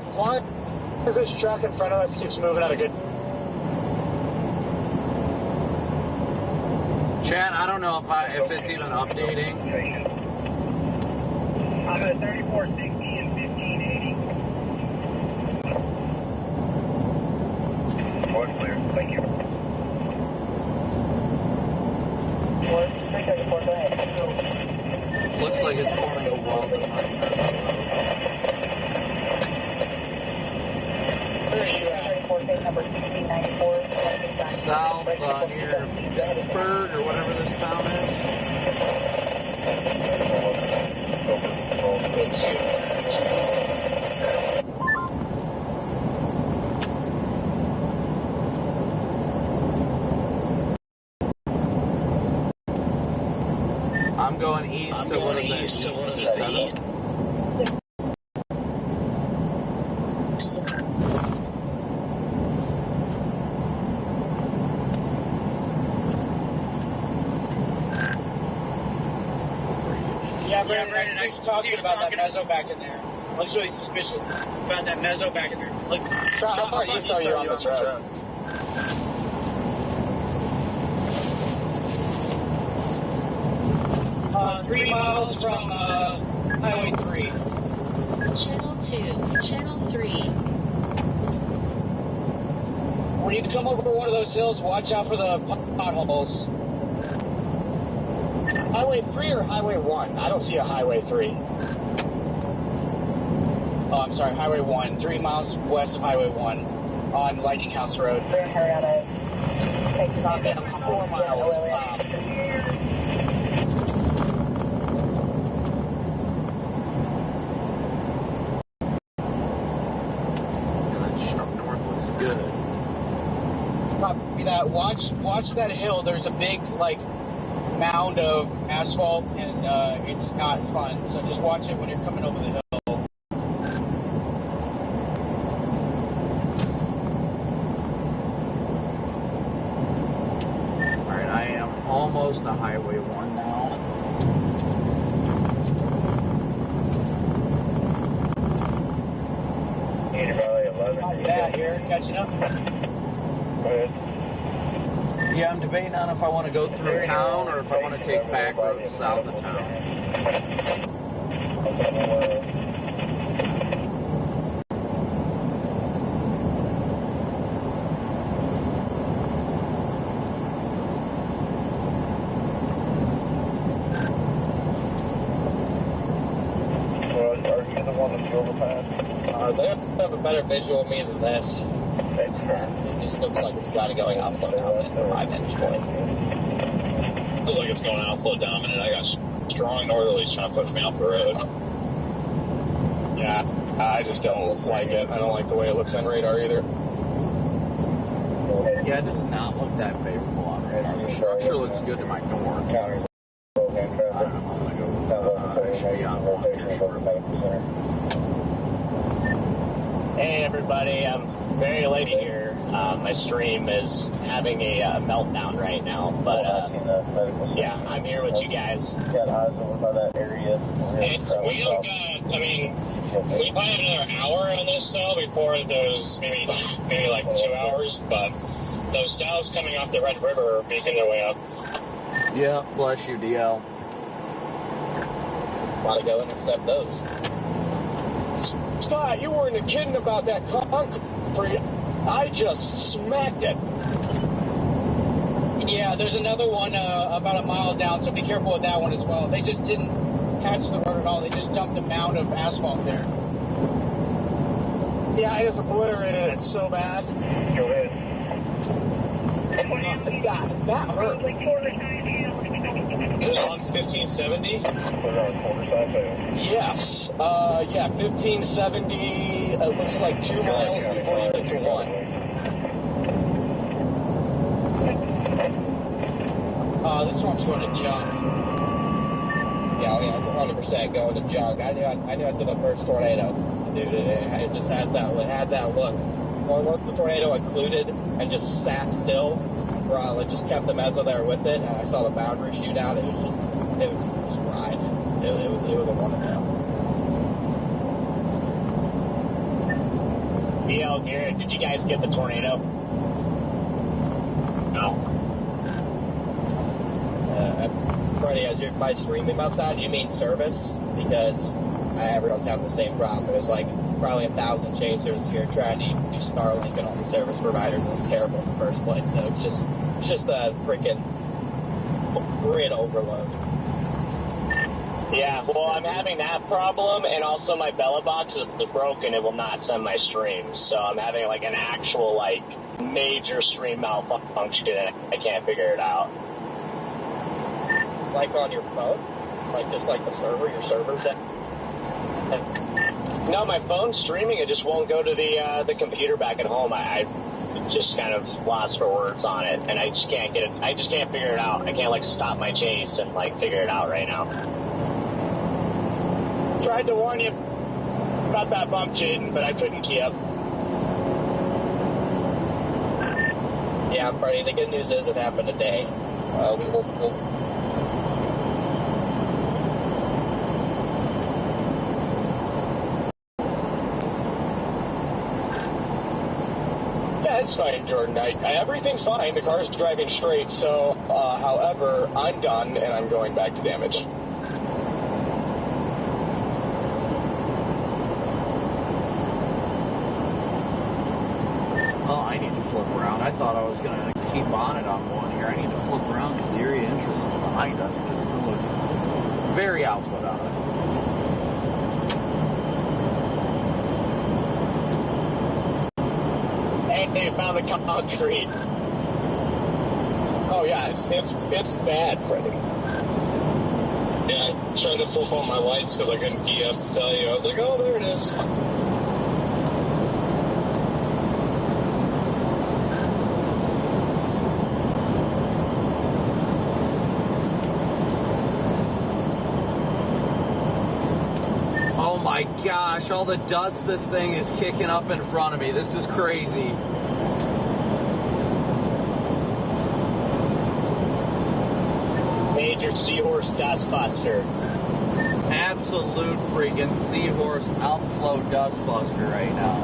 As long as this truck in front of us keeps moving at a good... Chad, I don't know if it's even updating. I'm at 3460 and 1580. Voice clear. Thank you. Voice 334, go ahead. Looks like it's forming a wall behind us. Where are you at? South near Pittsburgh or whatever this town is. It's you. I'm going east to what is that? East. Yeah, Brandon, I was talking about that mezzo back in there. Looks really suspicious. About that mezzo back in there. Look, Scott, how far east are you on this road? 3 miles from Highway 3. Channel 2, Channel 3. When you come over one of those hills, watch out for the potholes. Highway 3 or Highway 1? I don't see a Highway 3. Oh, I'm sorry, Highway 1. 3 miles west of Highway 1 on Lightning House Road. Marietta. 4 miles. North looks good. Copy that. Watch that hill. There's a big, like, mound of asphalt, and it's not fun. So just watch it when you're coming over the hill. Alright, I am almost to Highway 1 now. Yeah, here, catching up. Yeah, I'm debating on if I want to go through town or if I want to take back roads south of town. Are you the one that's overpassed? They have a better visual of me than this. It just looks like it's kind of going outflow dominant from my vantage point. Looks like it's going outflow dominant. I got strong northerlies trying to push me off the road. Yeah, I just don't like it. I don't like the way it looks on radar either. Yeah, it does not look that favorable on radar. The structure looks good to my north. I'm going to go, I should be on 1 here shortly. Hey everybody, I'm very late here. My stream is having a meltdown right now, but yeah, I'm here with you guys. Got eyes over by that area. We don't got, I mean, we probably have another hour on this cell before those, maybe like 2 hours, but those cells coming off the Red River are making their way up. Yeah, bless you, DL. Want to go intercept those? Scott, you weren't kidding about that concrete. I just smacked it. Yeah, there's another one about a mile down, so be careful with that one as well. They just didn't patch the road at all. They just dumped a mound of asphalt there. Yeah, I just obliterated it so bad. Go ahead. God, that hurt. Is it on 1570? Yes. Yeah, 1570, it looks like 2 miles before you get to 1. This one's going to junk. Yeah, it's 100% going to junk. I knew after the first tornado, dude, it just had that look. Once the tornado occluded and just sat still, it just kept the mezzo there with it, and I saw the boundary shoot out. It was just ride. It was a wonderful. BL Garrett, did you guys get the tornado? No. Freddie, as you're by streaming about that, you mean service? Because everyone's having the same problem. There's like probably 1,000 chasers here trying to use Starlink and all the service providers, and it's terrible in the first place. So it's just a freaking grid overload. Yeah, well, I'm having that problem, and also my Bella box is broken. It will not send my streams, so I'm having like an actual like major stream malfunction, and I can't figure it out. Like on your phone, like just like the server, your server's dead. No, my phone's streaming. It just won't go to the computer back at home. I just kind of lost for words on it, and I just can't get it. I just can't figure it out. I can't like stop my chase and like figure it out right now. Tried to warn you about that bump, Jaden, but I couldn't keep up. Yeah, Freddie. The good news is it happened today. We'll it's fine, Jordan. Everything's fine. The car's driving straight, so, however, I'm done, and I'm going back to damage. Well, I need to flip around. I thought I was going to keep on it on 1 here. I need to flip around because the area of interest is behind us, but it still looks very outfit on it. They found the concrete. Oh yeah, it's bad, Freddie. Yeah, I tried to flip on my lights because I couldn't key up to tell you. I was like, oh, there it is. gosh, all the dust this thing is kicking up in front of me. This is crazy. Major seahorse dustbuster. Absolute freaking seahorse outflow dustbuster right now.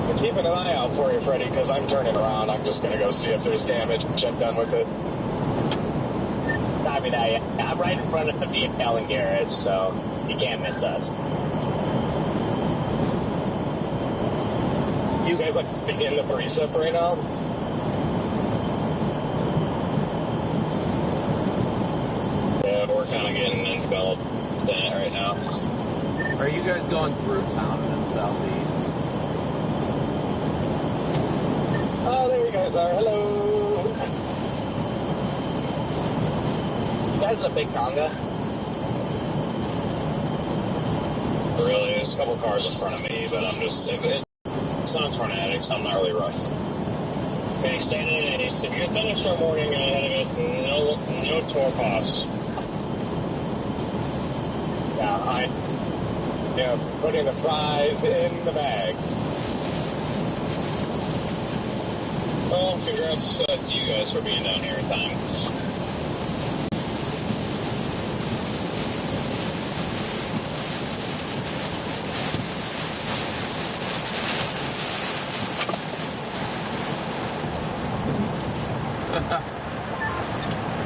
I'm keeping an eye out for you, Freddie, because I'm turning around. I'm just going to go see if there's damage. I'm done with it. Copy that. Yeah, I'm right in front of the Alan Garrett, so you can't miss us. You guys like in the barista right now? Yeah, we're kind of getting enveloped in that right now. Are you guys going through town in southeast? Oh, there you guys are. Hello. You guys in a big conga? Really, there's a couple cars in front of me, but I'm just, it's not tornadic, so I'm not really rushed. Okay, extended a severe thunderstorm warning ahead of it, no tour costs. Yeah, putting the fries in the bag. Well, congrats to you guys for being down here in time.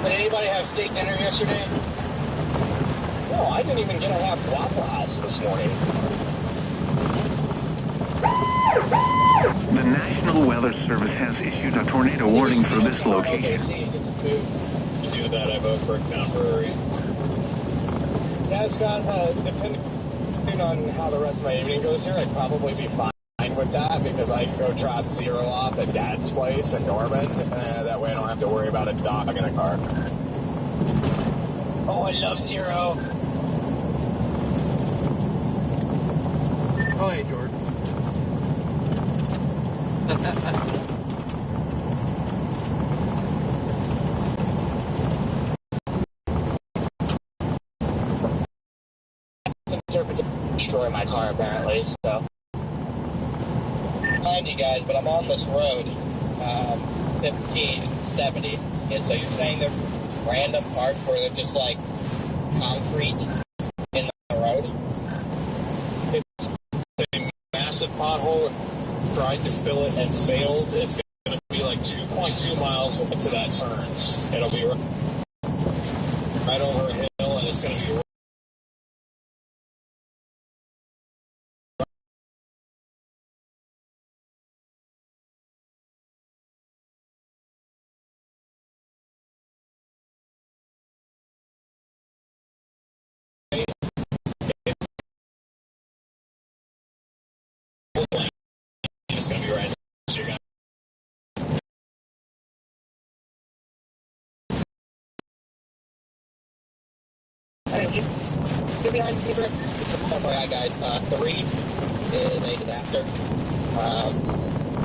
Did anybody have steak dinner yesterday? No, I didn't even get to have Waffles this morning. The National Weather Service has issued a tornado warning for this location. To do that, I vote for a contemporary. Yeah, Scott, depending on how the rest of my evening goes here, I'd probably be fine with that because I can go drop Zero off at Dad's place in Norman. That way I don't have to worry about a dog in a car. Oh, I love Zero. Oh, hey, Jordan. Destroy my car apparently, so. Mind you guys, but I'm on this road, 1570, and so you're saying there's random parts where they're just like concrete in the road? It's a massive pothole, and tried to fill it and failed. It's going to be like 2.2 miles into that turn. It'll be right over a hill, and it's going to be it's going to be right. So you're going FYI, guys, 3 is a disaster.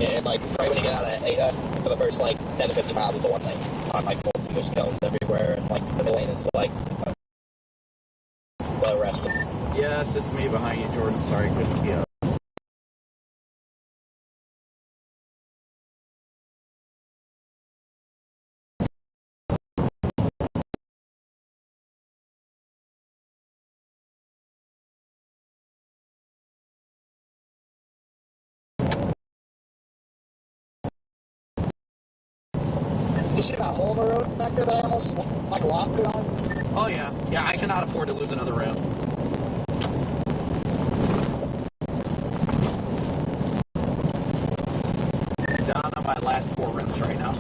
And like right when you get out of Ada, for the first like 10 to 50 miles is the one thing. On like there's stones everywhere, and like the lane is like the rest of it. Yes, it's me behind you, Jordan. Sorry, couldn't get up. Did you see that hole in the road back there that I almost like lost it on? Oh, yeah. Yeah, I cannot afford to lose another round. Down on my last 4 rims right now.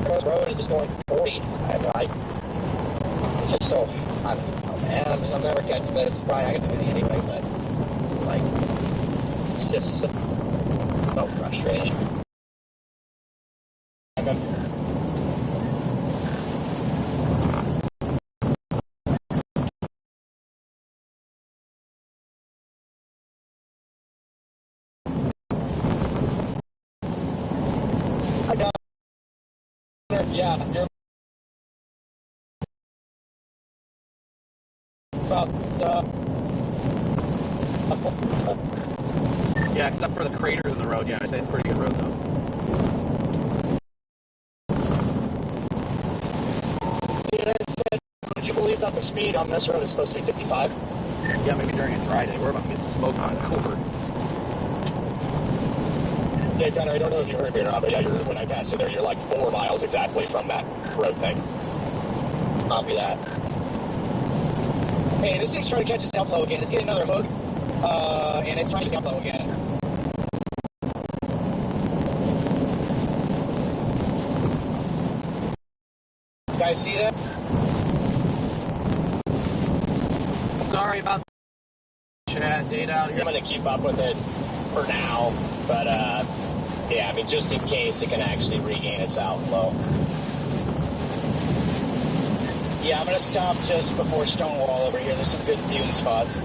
This road is just going 40. It's just so, I don't know, man. I'm never catching this. Probably I get the video anyway, but like, it's just so frustrating. Yeah, you're about, Yeah, except for the craters in the road. Yeah, I'd say it's a pretty good road, though. See what I said? Would you believe that the speed on this road is supposed to be 55? Yeah, maybe during a dry day. We're about to get smoked on over. Yeah, Connor, I don't know if you heard me or not, but yeah, when I passed you there, you're like 4 miles exactly from that road thing. Copy that. Hey, this thing's trying to catch its downflow again. It's getting another hook, and it's trying to downflow again. You guys see that? Sorry about the chat data out here. I'm going to keep up with it for now, but yeah, I mean, just in case it can actually regain its outflow. Yeah, I'm going to stop just before Stonewall over here. There's some good viewing spots.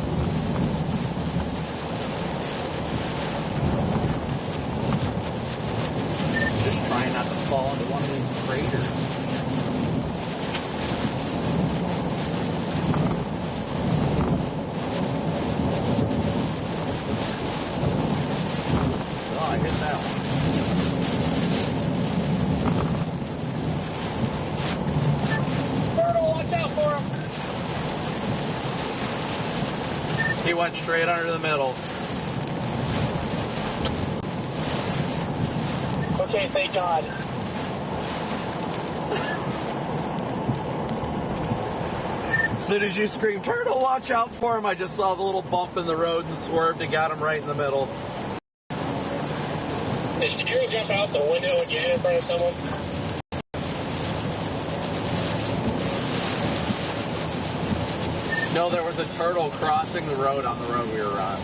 Just trying not to fall into one of these craters. Oh, I hit that one. Watch out for him. He went straight under the middle. Okay, thank God. As soon as you screamed, "Turtle, watch out for him," I just saw the little bump in the road and swerved and got him right in the middle. Did Secure jump out the window again in front of someone? No, there was a turtle crossing the road on the road we were on.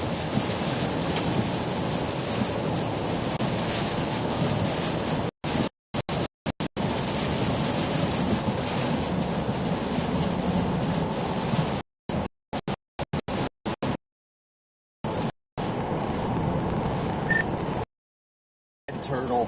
Turtle.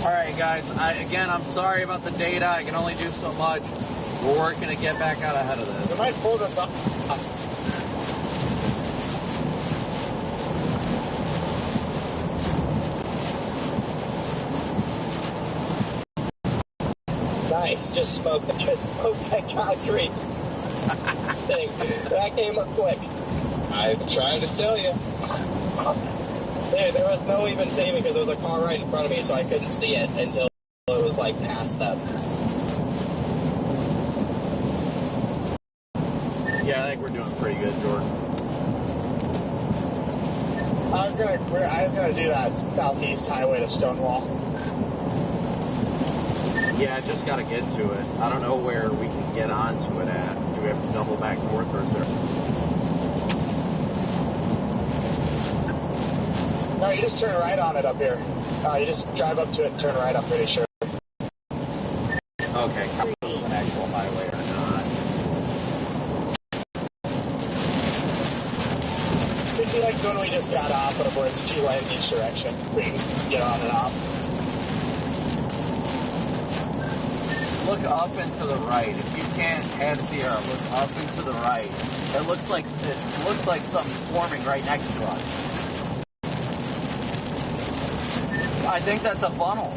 Alright guys, I'm sorry about the data. I can only do so much. We're working to get back out ahead of this. We might pull this up. Nice, just smoked that concrete thing. That came up quick. I tried to tell you. Dude, there was no even saving because there was a car right in front of me, so I couldn't see it until it was like past them. Yeah, I think we're doing pretty good, Jordan. I was gonna do that southeast highway to Stonewall. Yeah, I just got to get to it. I don't know where we can get onto it at. Do we have to double back north or is there? No, you just turn right on it up here. You just drive up to it and turn right, I'm pretty sure. Okay, if it's an actual highway or not. It'd be like when we just got off of where it's two-lane each direction. We can get on and off. Look up and to the right. If you can't have Sierra, look up and to the right. It looks like something's forming right next to us. I think that's a funnel.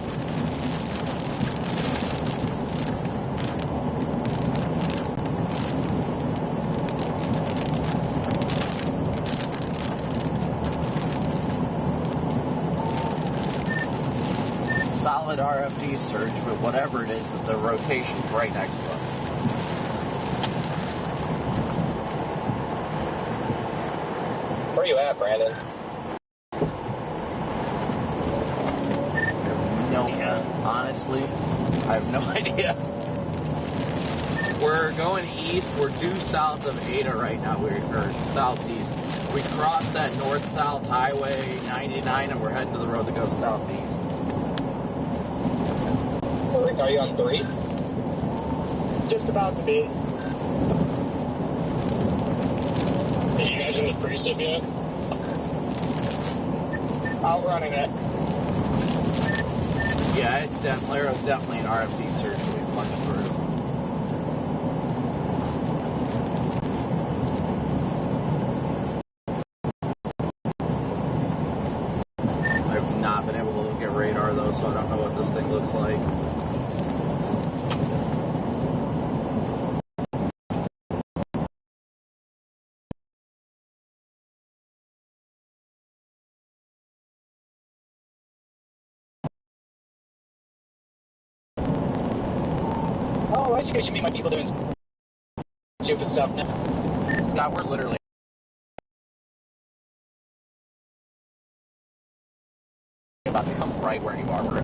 Solid RFD surge, but whatever it is, the rotation's right next to us. Where are you at, Brandon? No, honestly, I have no idea. We're going east. We're due south of Ada right now. Or southeast. We crossed that north-south highway 99, and we're heading to the road that goes southeast. Are you on 3? Just about to be. precip yet? Outrunning it. Yeah, it's definitely an RFD search we punched through. I've not been able to look at radar though, so I don't know what this thing looks like. Oh, I see what you mean by people doing stupid stuff now. Scott, we're literally about to come right where you are. We're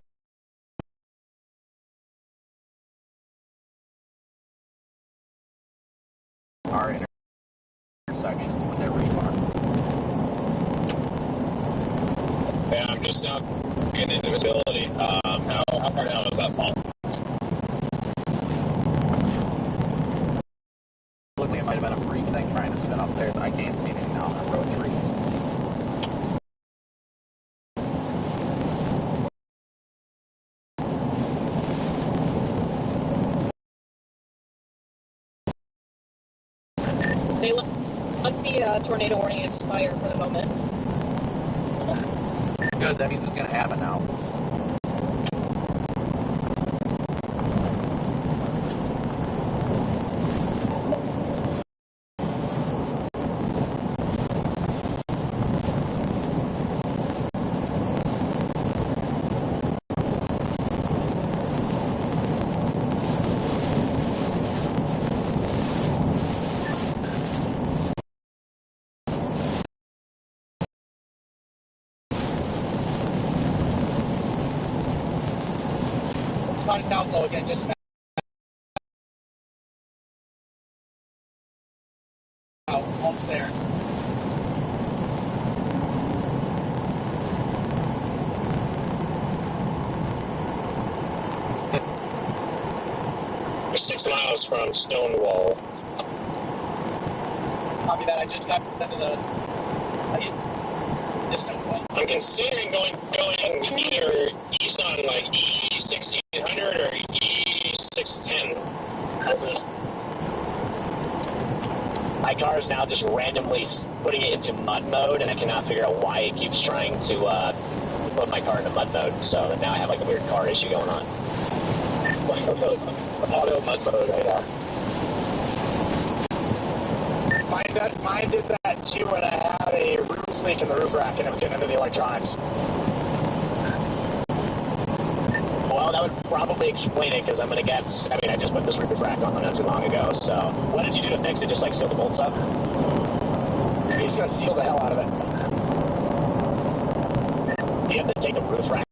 our intersections with every car. Yeah, I'm just now getting into visibility. How far down does that fall? Looked like it might have been a brief thing trying to spin up there. I can't see anything now on the road trees. They let the tornado warning expire for the moment. Good, that means it's going to happen now. It's gone south low again, just almost there. We're 6 miles from Stonewall. Copy that. I just got into the distance one. I'm considering going either east on like E1600 or E610. My car is now just randomly putting it into mud mode, and I cannot figure out why it keeps trying to put my car into mud mode. So now I have like a weird car issue going on. Auto mud mode right now. Mine did that too when I had a roof leak in the roof rack and it was getting into the electronics. Well, that would probably explain it, because I'm going to guess, I mean, I just put this roof rack on not too long ago, so what did you do to fix it? Just like seal the bolts up? He's going to seal the hell out of it. You have to take the roof rack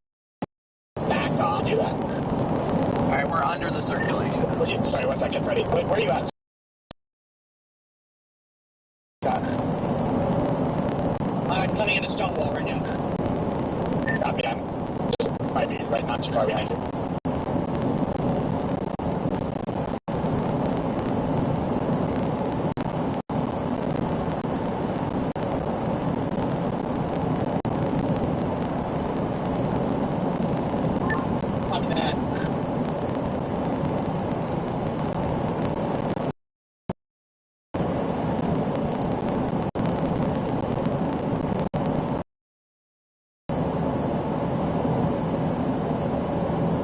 back off, do that. Alright, we're under the circulation. Sorry, 1 second, Freddie. Where are you at? Scott. I'm coming into Stonewall right now. Copy, might be right not too far behind you. Copy that.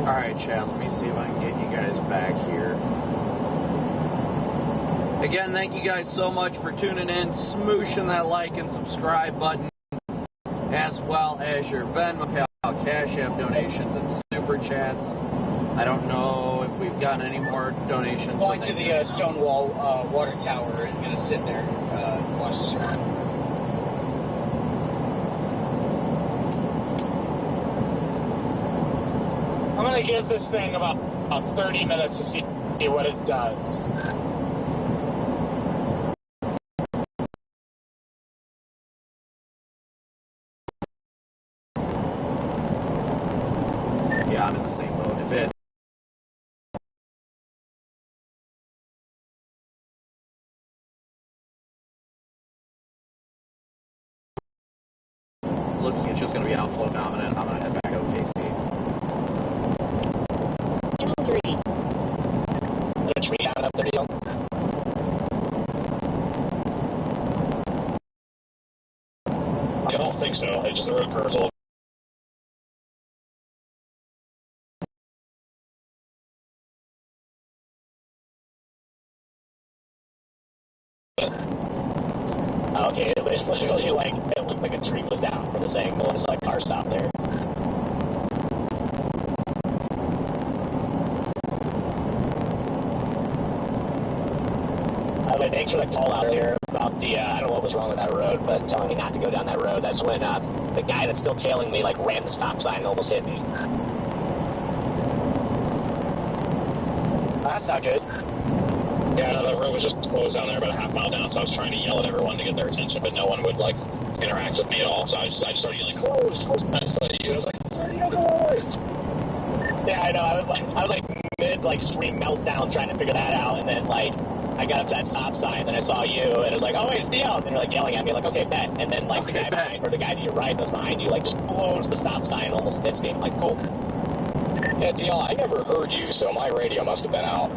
Alright, chat, let me see if I can get you guys back here. Again, thank you guys so much for tuning in, smooshing that like and subscribe button, as well as your Venmo, PayPal, Cash App donations and Super Chats. I don't know if we've gotten any more donations. Going to the Stonewall water tower and going to sit there, watch the storm. I'm going to give this thing about 30 minutes to see what it does. Yeah, I'm in the same boat. If it looks like it's just going to be outflow dominant. I'm going to head back to OKC. Channel 3. The tree down up there, deal. I don't think so. I just the road curves a little. Okay, it literally like it looked like a tree was down from this angle, and it's like car stop there. But thanks for the call out there about the I don't know what was wrong with that road, but telling me not to go down that road. That's when the guy that's still tailing me like ran the stop sign and almost hit me. That's not good. Yeah, no, that road was just closed down there about a half mile down, so I was trying to yell at everyone to get their attention, but no one would, like, interact with me at all, so I started yelling, closed, and I saw you, I was like, no, go away! Yeah, I know, I was like mid, like, stream meltdown trying to figure that out, and then, like, I got up to that stop sign, and then I saw you, and it was like, oh, wait, it's DL, and then you're, like, yelling at me, like, okay, bet, and then, like, the guy behind, or the guy to your right that's behind you, like, just blows the stop sign and almost hits me, I'm like, cool. Yeah, DL, I never heard you, so my radio must have been out.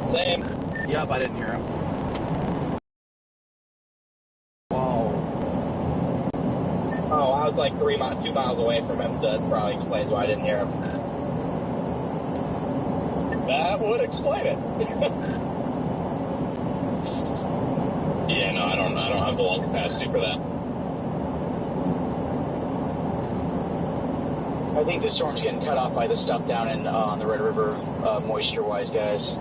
Same. Yep, I didn't hear him. Whoa. Oh, I was like 2 miles away from him, so that probably explains why I didn't hear him. That would explain it. Yeah, no, I don't have the lung capacity for that. I think the storm's getting cut off by the stuff down in on the Red River, moisture-wise, guys.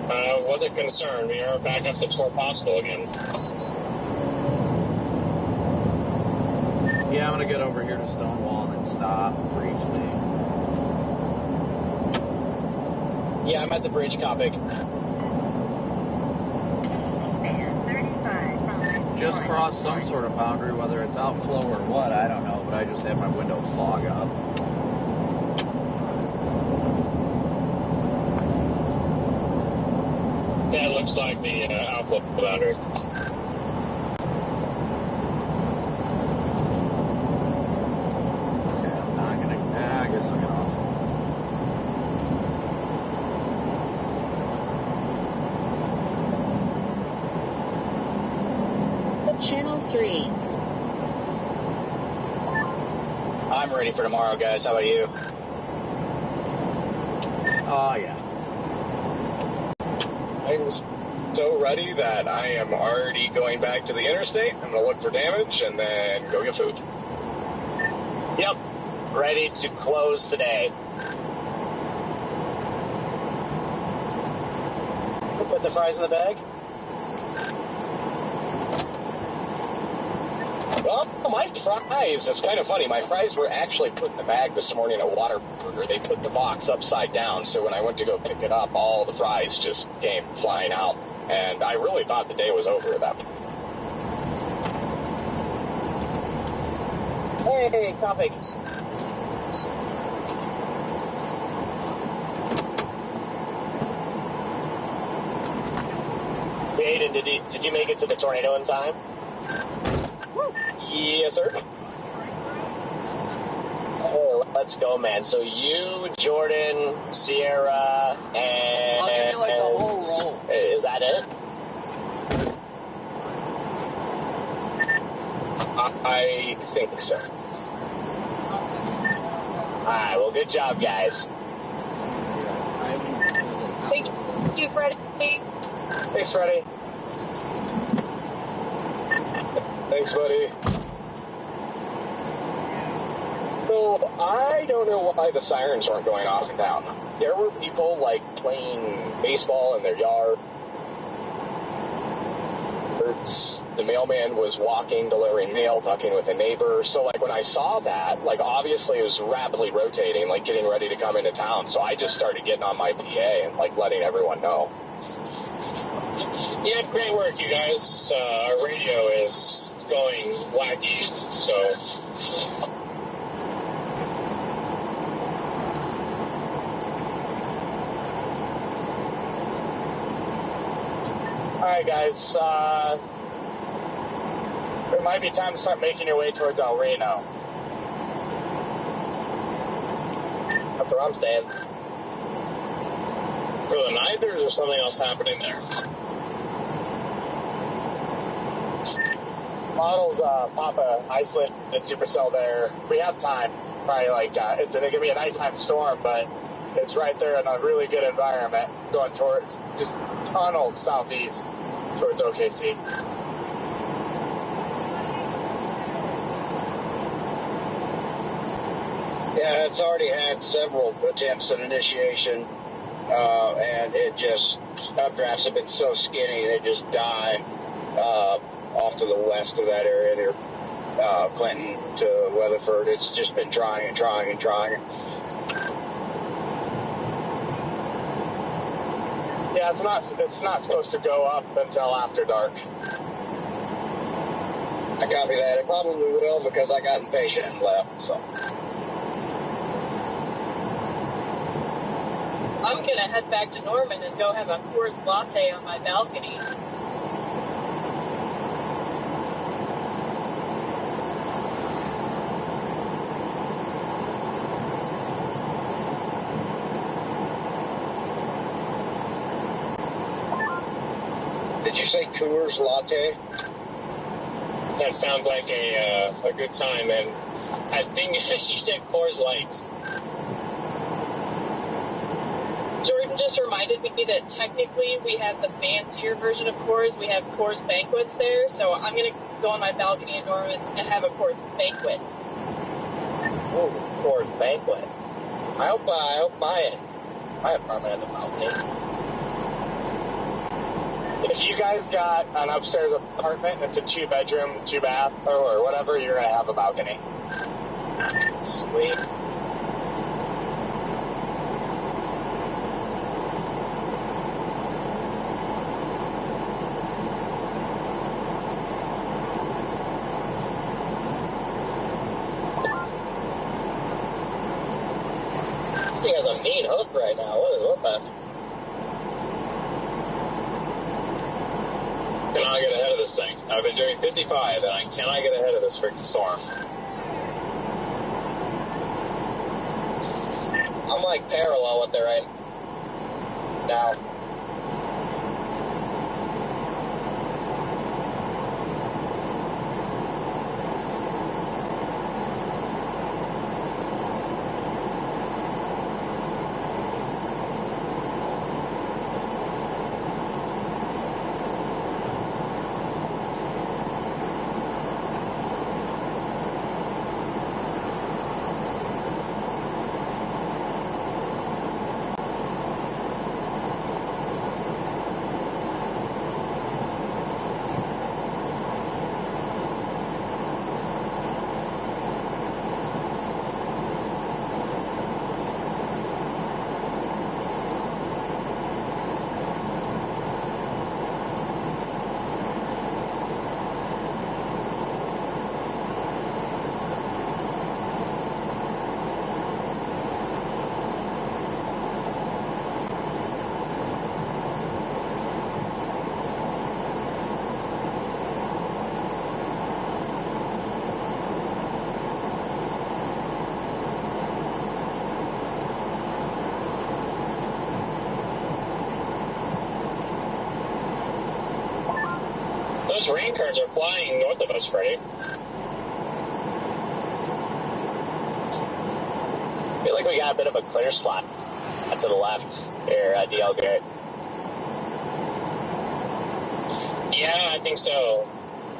That wasn't concerned. We are back up to Tor Possible again. Yeah, I'm going to get over here to Stonewall and then stop briefly. Yeah, I'm at the bridge, Copic. Just crossed some sort of boundary, whether it's outflow or what, I don't know, but I just have my window fog up. Yeah, it looks like the outflow boundary. Okay, I'm not going to... I guess I'll get off. Channel 3. I'm ready for tomorrow, guys. How about you? Oh, yeah. I'm so ready that I am already going back to the interstate. I'm going to look for damage and then go get food. Yep. Ready to close today. Put the fries in the bag. Well, my fries, it's kind of funny. My fries were actually put in the bag this morning at Whataburger. They put the box upside down, so when I went to go pick it up, all the fries just came flying out. And I really thought the day was over at that point. Hey, Copic. Aiden, did you make it to the tornado in time? Yes, sir. Oh, let's go, man. So you, Jordan, Sierra, and... I'll give you like the whole roll. Is that it? I think so. Alright, well, good job, guys. Thank you, Freddie. Thanks, Freddie. Thanks, buddy. So, I don't know why the sirens aren't going off in town. There were people, like, playing baseball in their yard. The mailman was walking, delivering mail, talking with a neighbor. So, like, when I saw that, like, obviously it was rapidly rotating, like, getting ready to come into town. So I just started getting on my PA and, like, letting everyone know. Yeah, great work, you guys. Our radio is going wacky, so... Alright, guys, It might be time to start making your way towards El Reno. That's where I'm staying. For the night, or is there something else happening there? Models pop a isolate and supercell there. We have time. Probably like it's going to be a nighttime storm, but it's right there in a really good environment going towards just tunnels southeast towards OKC. Yeah, it's already had several attempts at initiation, and it just, updrafts have been so skinny, they just die off to the west of that area near Clinton to Weatherford. It's just been trying and trying and trying. Yeah, it's not supposed to go up until after dark. I copy that. It probably will because I got impatient and left, so. I'm going to head back to Norman and go have a Coors latte on my balcony. Did you say Coors latte? That sounds like a good time, and I think she said Coors Light. Jordan just reminded me that technically we have the fancier version of Coors. We have Coors Banquets there, so I'm going to go on my balcony in Norman and have a Coors Banquet. Ooh, Coors Banquet. I hope my apartment has a balcony. If you guys got an upstairs apartment and it's a 2-bedroom, 2-bath, or whatever, you're going to have a balcony. Sweet. This thing has a mean hook right now. What the? Cannot get ahead of this thing. I've been doing 55, and I cannot get ahead of this freaking storm. I'm like parallel with it right now. Those rain currents are flying north of us, Freddie. I feel like we got a bit of a clear slot to the left here at DL Gate. Yeah, I think so.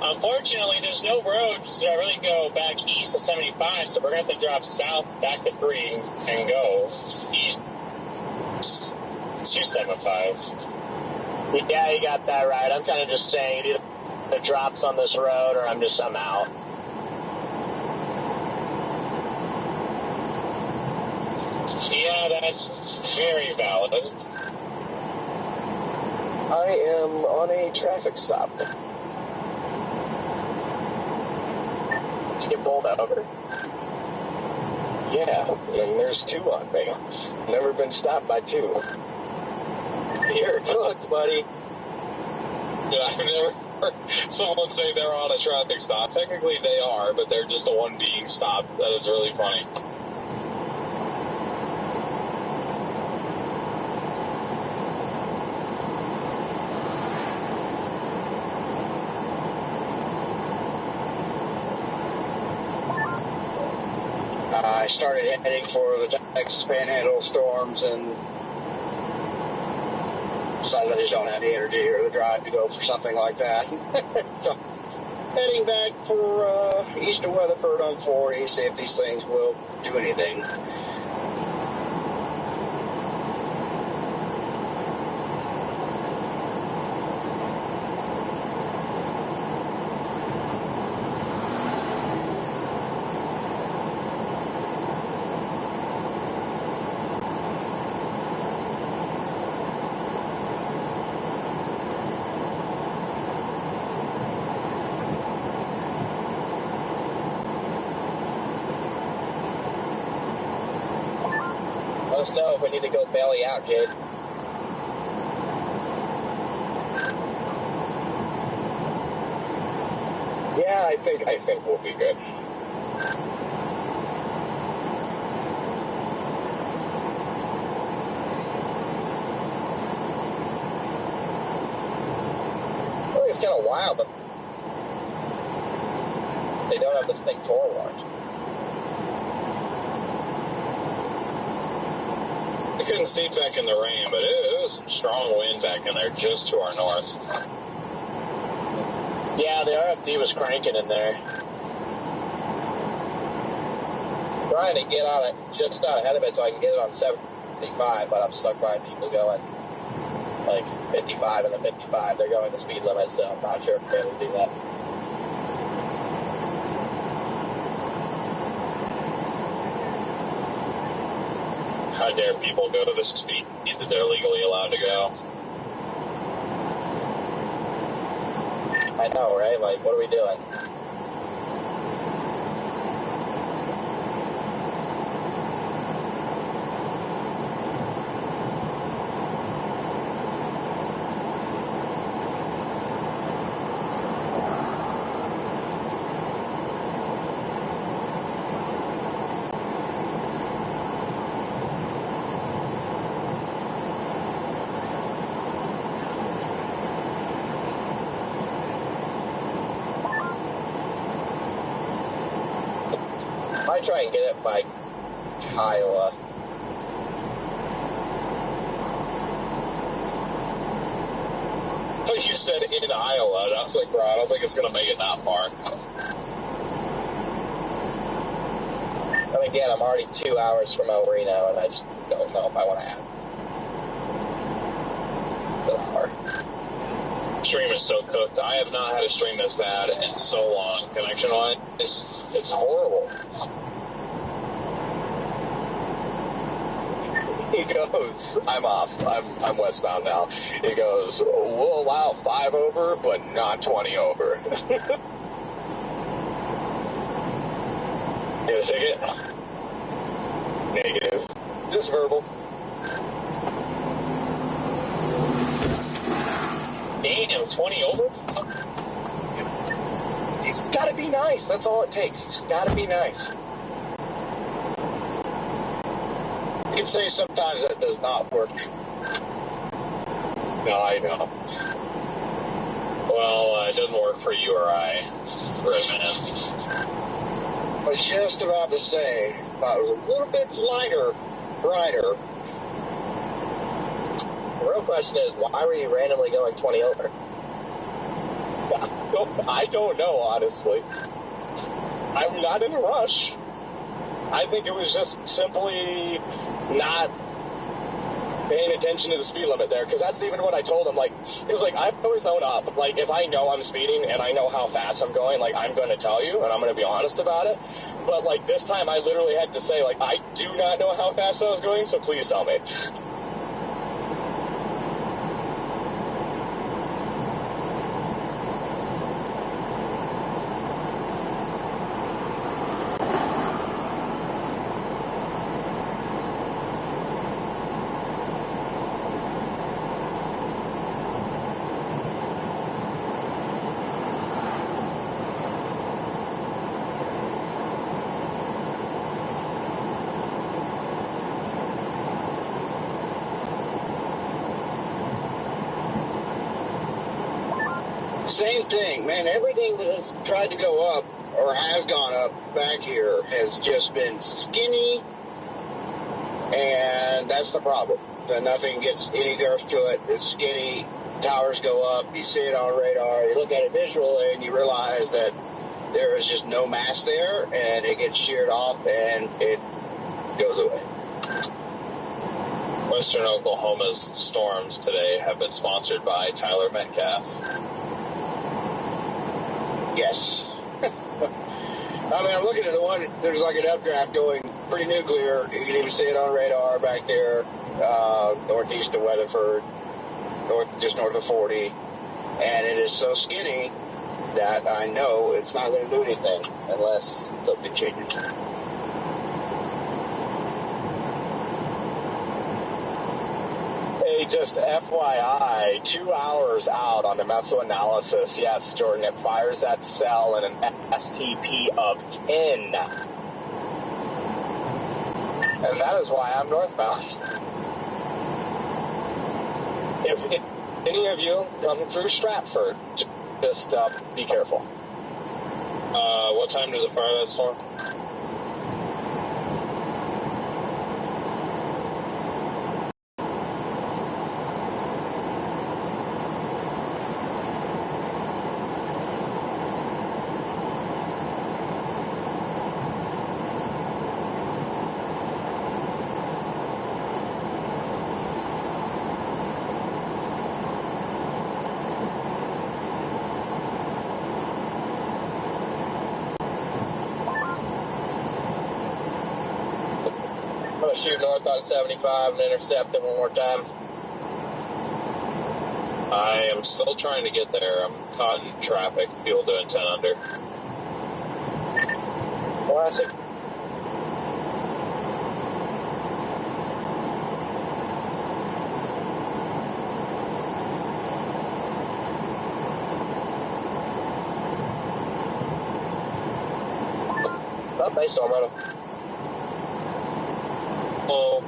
Unfortunately, there's no roads that really go back east of 75, so we're going to have to drop south back to 3 and go east to 75. Yeah, you got that right. I'm kind of just saying it either drops on this road or I'm just somehow. Yeah, that's very valid. I am on a traffic stop. Did you get pulled over? Yeah, and there's 2 on me. Never been stopped by 2. You're cooked, buddy. Yeah, I've never someone say they're on a traffic stop. Technically they are, but they're just the one being stopped. That is really funny. I started heading for the Texas Panhandle storms and decided I just don't have the energy or the drive to go for something like that. So heading back for east of Weatherford on 40, see if these things will do anything. Let us know if we need to go belly out, Jade. Yeah, I think we'll be good. I think it's kind of wild that they don't have this thing forewarned. I couldn't see back in the rain, but it was some strong wind back in there just to our north. Yeah, the RFD was cranking in there. Trying to get on it just out ahead of it so I can get it on 75, but I'm stuck by people going like 55 and the 55. They're going the speed limit, so I'm not sure if they're able to do that. How dare people go to the speed that they're legally allowed to go? I know, right? Like, what are we doing? I try and get it by Iowa. But you said in Iowa, and I was like, bro, I don't think it's going to make it that far. And again, I'm already 2 hours from El Reno, and I just don't know if I want to have an hour. Stream is so cooked. I have not had a stream this bad in so long. Connection-wise, it's horrible. He goes, I'm off. I'm westbound now. He goes, we'll allow 5 over, but not 20 over. Get a ticket? Negative. Just verbal. Damn, 20 over? You just gotta be nice. That's all it takes. You just gotta be nice. You can say sometimes that does not work. No, I know. Well, it doesn't work for you or I, right, man? I was just about to say, if I was a little bit lighter, brighter. The real question is, why were you randomly going 20 over? I don't know, honestly. I'm not in a rush. I think it was just simply not paying attention to the speed limit there, because that's even what I told him. Like, because like I always own up. Like, if I know I'm speeding and I know how fast I'm going, like I'm going to tell you and I'm going to be honest about it. But like this time, I literally had to say, like, I do not know how fast I was going, so please tell me. Same thing, man. Everything that has tried to go up or has gone up back here has just been skinny, and that's the problem. That nothing gets any girth to it. It's skinny. Towers go up. You see it on radar. You look at it visually, and you realize that there is just no mass there, and it gets sheared off, and it goes away. Western Oklahoma's storms today have been sponsored by Tyler Metcalf. Yes. I mean, I'm looking at the one, there's like an updraft going pretty nuclear. You can even see it on radar back there, northeast of Weatherford, just north of 40. And it is so skinny that I know it's not going to do anything unless something changes. Hey, just FYI, 2 hours out on the mesoanalysis, yes, Jordan, it fires that cell in an STP of 10. And that is why I'm northbound. If any of you come through Stratford, just be careful. What time does it fire that storm? I'm going to shoot north on 75 and intercept it one more time. I am still trying to get there. I'm caught in traffic. Fuel doing 10 under. Classic. Oh, nice storm, right? Oh.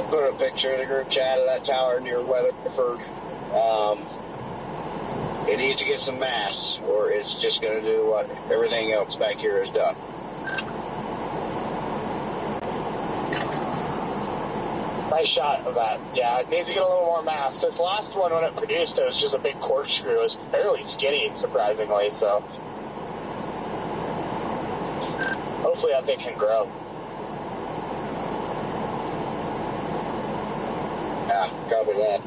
Put a picture in the group chat of that tower near Weatherford. It needs to get some mass, or it's just going to do what everything else back here has done. Nice shot of that. Yeah, it needs to get a little more mass. This last one, when it produced, it was just a big corkscrew. It was fairly skinny, surprisingly, so hopefully that thing can grow. Yeah, copy that.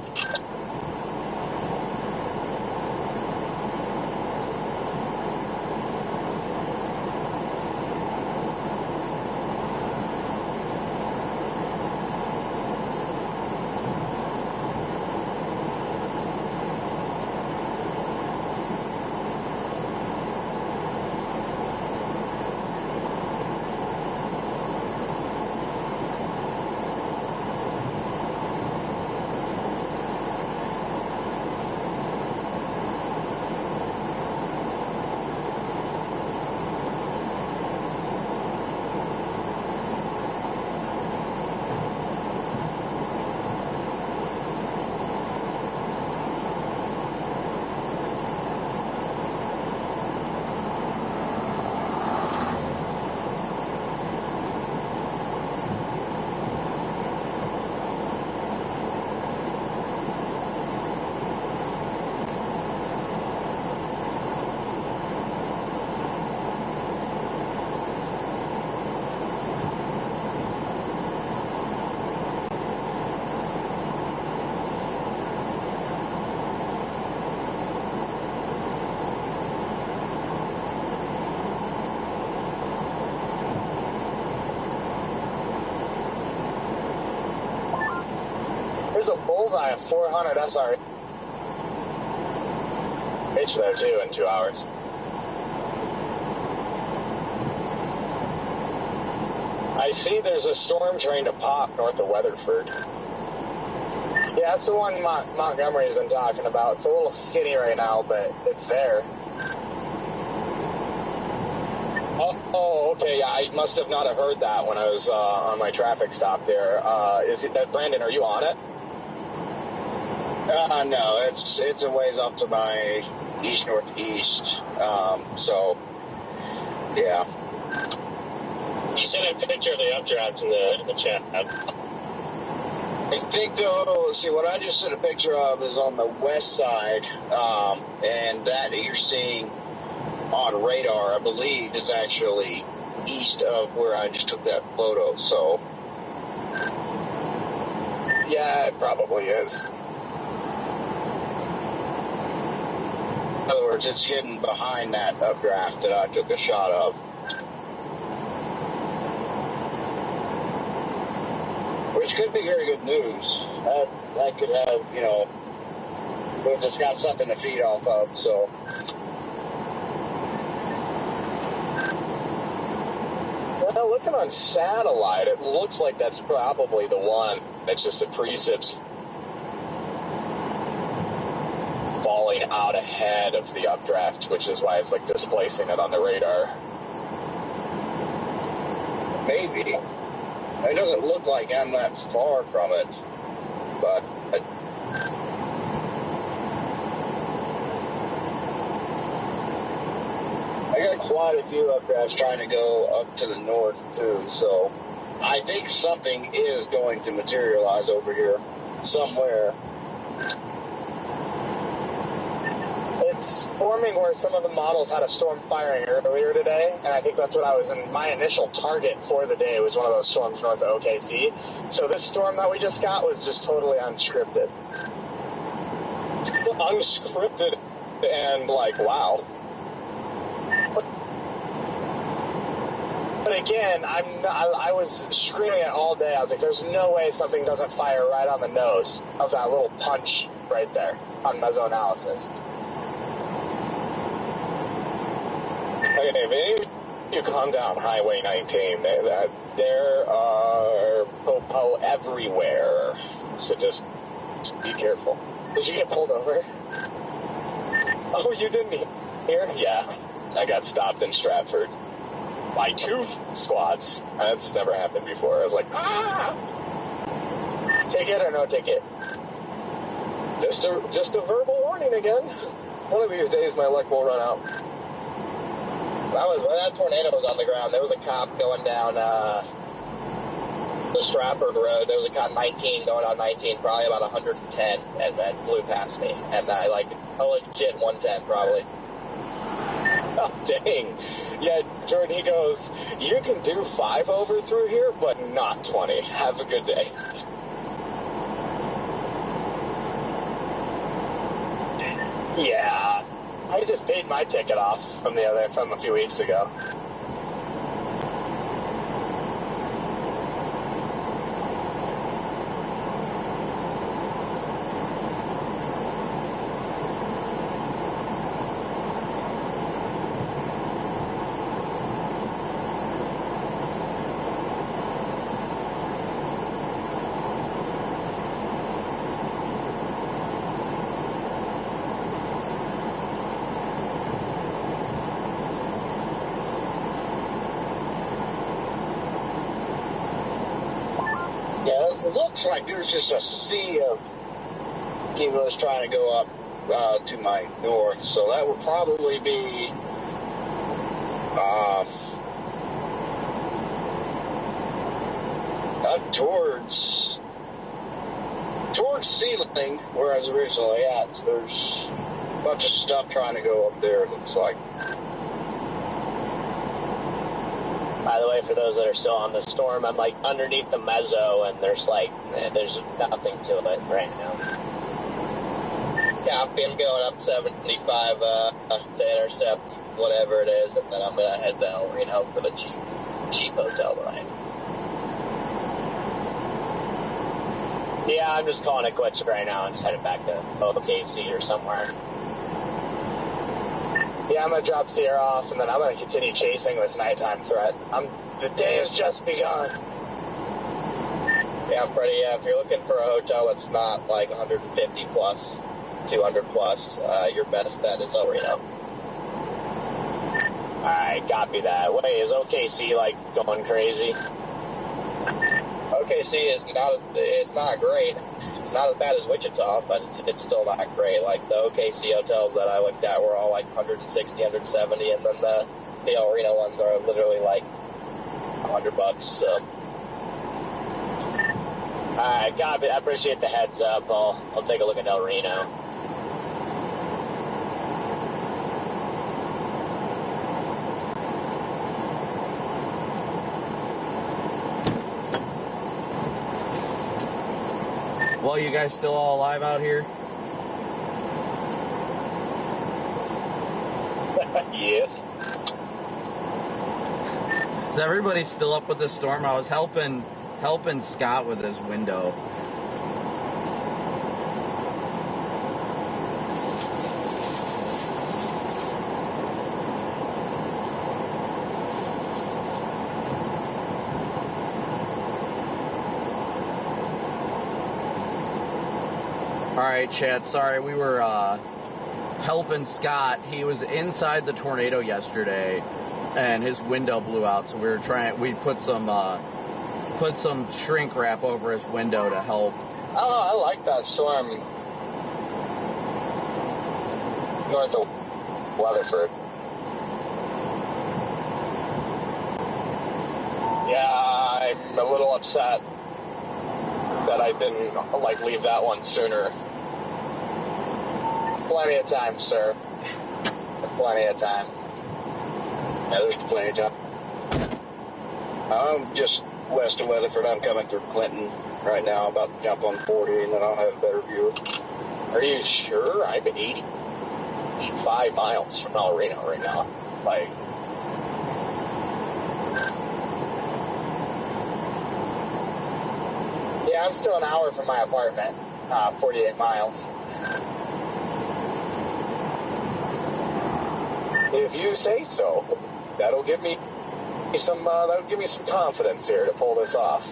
a bullseye of 400 SRH there too in 2 hours. I see there's a storm trying to pop north of Weatherford. Yeah, that's the one Montgomery's been talking about. It's a little skinny right now, but it's there. Oh, okay. Yeah, I must have not have heard that when I was on my traffic stop there. Brandon, are you on it? No, it's a ways off to my east-northeast. So, yeah. You sent a picture of the updraft in the chat. I think, though, see, what I just sent a picture of is on the west side, and that you're seeing on radar, I believe, is actually east of where I just took that photo, so. Yeah, it probably is. In other words, it's hidden behind that updraft that I took a shot of. Which could be very good news. That could have, if it's got something to feed off of, so. Well, looking on satellite, it looks like that's probably the one. It's just the precip's falling out ahead of the updraft, which is why it's like displacing it on the radar. Maybe. It doesn't look like I'm that far from it, but I got quite a few updrafts trying to go up to the north too, so I think something is going to materialize over here somewhere. It's forming where some of the models had a storm firing earlier today, and I think that's what I was in. My initial target for the day was one of those storms north of OKC. So this storm that we just got was just totally unscripted. Unscripted and wow. But again, I was screaming it all day. I was like, there's no way something doesn't fire right on the nose of that little punch right there on mesoanalysis. Okay, maybe you calm down, Highway 19. There are popo everywhere, so just be careful. Did you get pulled over? Oh, you didn't hear? Yeah, I got stopped in Stratford by 2 squads. That's never happened before. I was like, ah! Ticket or no ticket? Just a verbal warning again. One of these days my luck will run out. When that tornado was on the ground, there was a cop going down the Stratford Road. There was a cop 19 going on 19, probably about 110, and flew past me. And I legit 110 probably. Oh, dang. Yeah, Jordan, he goes, you can do 5 over through here, but not 20. Have a good day. Yeah. I just paid my ticket off from a few weeks ago. It looks like there's just a sea of cumulus trying to go up to my north, so that would probably be up towards Ceiling, where I was originally at. So there's a bunch of stuff trying to go up there, it looks like. By the way, for those that are still on the storm, I'm underneath the mezzo, and there's nothing to it right now. Copy, I'm going up 75 to intercept whatever it is, and then I'm gonna head to El Reno for the cheap hotel tonight. Yeah, I'm just calling it quits right now and heading back to OKC or somewhere. Yeah, I'm going to drop Sierra off, and then I'm going to continue chasing this nighttime threat. The day has just begun. Yeah, Freddie, if you're looking for a hotel that's not like 150 plus, 200 plus, your best bet is El Reno. Alright, copy that. Wait, is OKC like going crazy? OKC is it's not great. It's not as bad as Wichita, but it's still not great. Like the OKC hotels that I looked at were all like 160, 170, and then the El Reno ones are literally like $100. So. Alright, copy. I appreciate the heads up. I'll take a look at El Reno. Well, you guys still all alive out here? Yes. Is everybody still up with the storm? I was helping Scott with his window. Alright, Chad, sorry, we were helping Scott. He was inside the tornado yesterday and his window blew out, so we put some shrink wrap over his window to help. I don't know, I like that storm north of Weatherford. Yeah, I'm a little upset that I didn't leave that one sooner. Plenty of time, sir. Plenty of time. Yeah, there's plenty of time. I'm just west of Weatherford. I'm coming through Clinton right now, about to jump on 40, and then I'll have a better view. Are you sure? I'm 85 miles from El Reno right now. Yeah, I'm still an hour from my apartment, 48 miles. If you say so, that'll give me some confidence here to pull this off.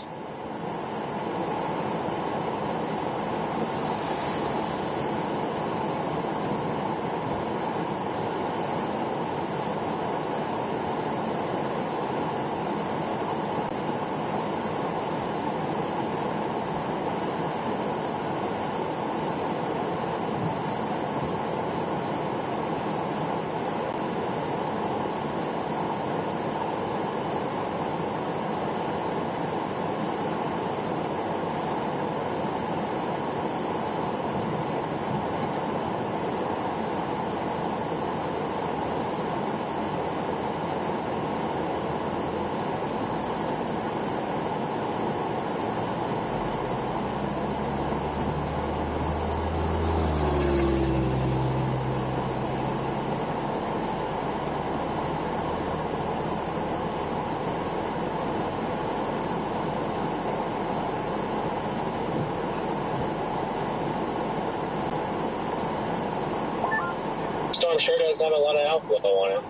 Storm sure does have a lot of outflow on it.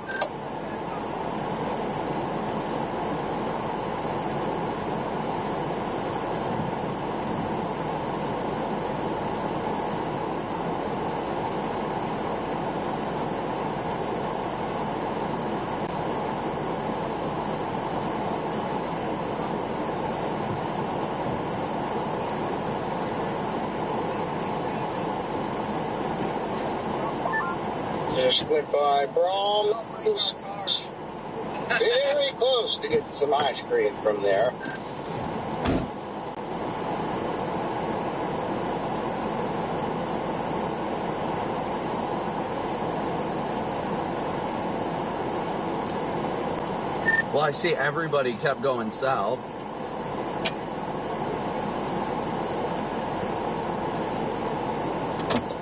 Just went by Brahms. Very close to getting some ice cream from there. Well, I see everybody kept going south.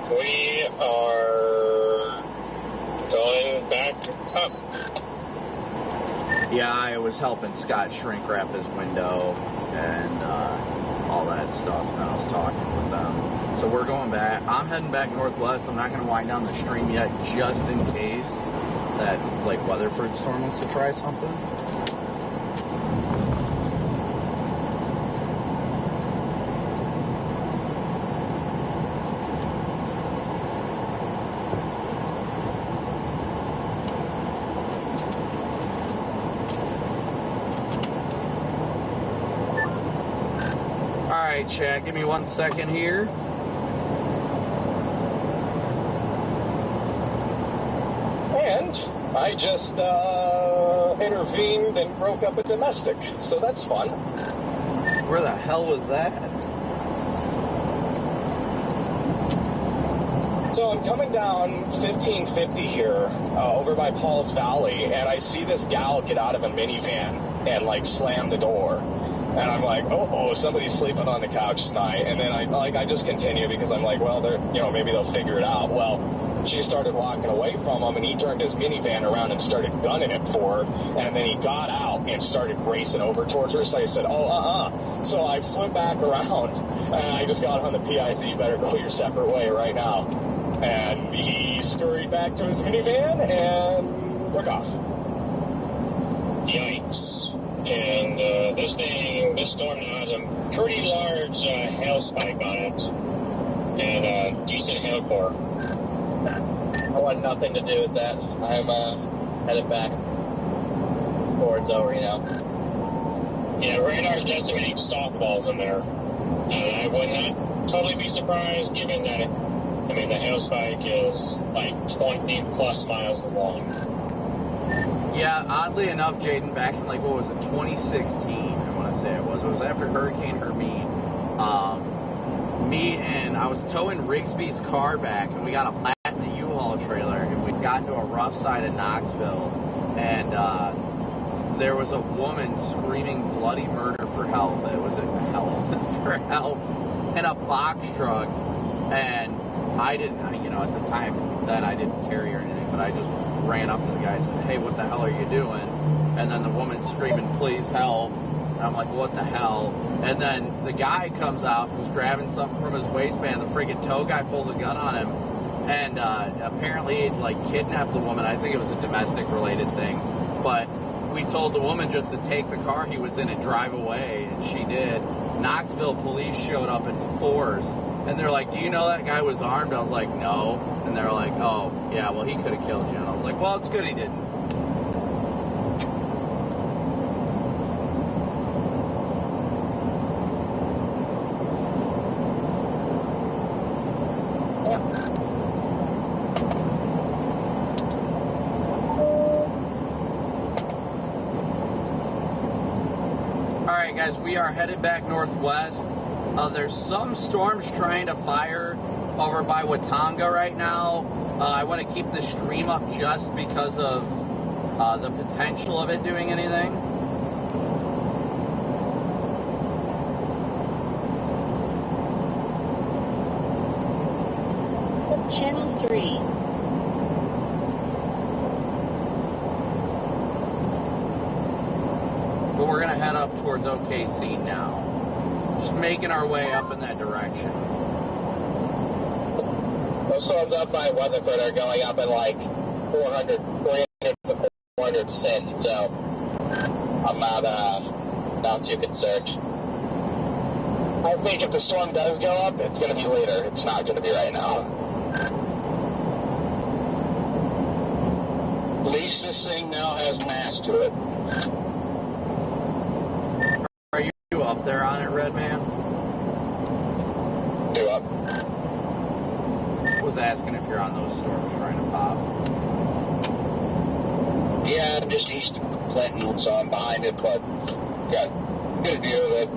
We are going back up. Yeah, I was helping Scott shrink wrap his window, and all that stuff, and I was talking with them. So we're going back. I'm heading back northwest. I'm not going to wind down the stream yet, just in case that, like, Weatherford storm wants to try something. Alright, chat, give me 1 second here. And I just intervened and broke up a domestic, so that's fun. Where the hell was that? So I'm coming down 1550 here, over by Paul's Valley, and I see this gal get out of a minivan and, like, slam the door. And I'm like, oh, somebody's sleeping on the couch tonight. And then I just continue because I'm like, well, maybe they'll figure it out. Well, she started walking away from him, and he turned his minivan around and started gunning it for her. And then he got out and started racing over towards her. So I said, So I flew back around, and I just got on the PIC, you better go your separate way right now. And he scurried back to his minivan and took off. Yikes. And this storm now has a pretty large hail spike on it, and a decent hail core. I want nothing to do with that. I'm headed back towards over, you know. Yeah, radar's estimating softballs in there. I would not totally be surprised, given that the hail spike is like 20 plus miles long. Yeah, oddly enough, Jaden, back in, like, what was it, 2016, I want to say it was after Hurricane Hermine. I was towing Rigsby's car back, and we got a flat in the U-Haul trailer, and we got into a rough side of Knoxville, and there was a woman screaming bloody murder for help. It was for help in a box truck, and I didn't, at the time that I didn't carry or anything, but I just ran up to the guy and said, hey, what the hell are you doing? And then the woman screaming, please help. And I'm like, what the hell? And then the guy comes out, who's grabbing something from his waistband. The friggin' tow guy pulls a gun on him. And apparently he'd, like, kidnapped the woman. I think it was a domestic-related thing. But we told the woman just to take the car he was in and drive away, and she did. Knoxville police showed up in force. And they're like, do you know that guy was armed? I was like, no. And they're like, oh, yeah, well, he could have killed you. And I was like, well, it's good he didn't. Alright, guys, we are headed back northwest. There's some storms trying to fire over by Watanga right now. I want to keep the stream up just because of the potential of it doing anything. Channel 3. But we're going to head up towards OKC now. Just making our way up in that direction. Those storms up by Weatherford are going up in like 300 to 400 sin, so I'm not too concerned. I think if the storm does go up, it's going to be later. It's not going to be right now. At least this thing now has mass to it. Are you up there on it, Red Man? Do up. I was asking if you're on those storms trying to pop. Yeah, I'm just east of Clinton, so I'm behind it, but got a good view of it.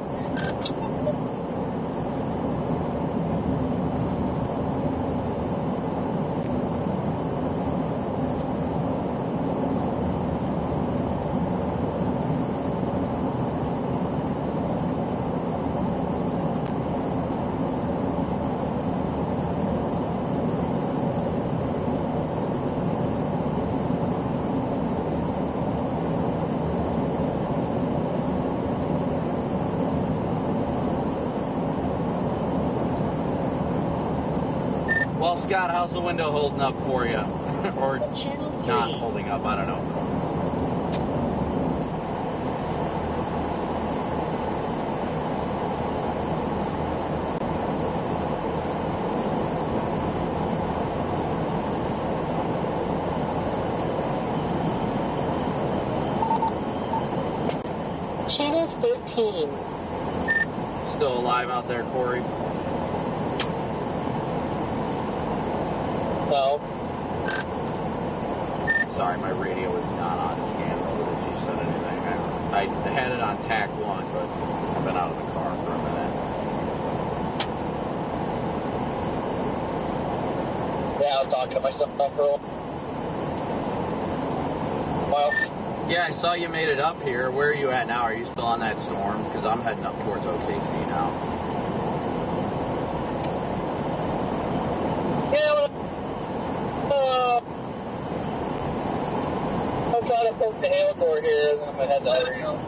Scott, how's the window holding up for you? Or Channel 3. not holding up, I don't know. Channel 13. Still alive out there, Corey? No. Sorry, my radio was not on scan mode if you said anything. I had it on TAC 1, but I've been out of the car for a minute. Yeah, I was talking to myself for a while. Yeah, I saw you made it up here. Where are you at now? Are you still on that storm? Because I'm heading up towards OKC now. Yeah, I'm trying to poke the hail door here, and then I'm going to head to Reno.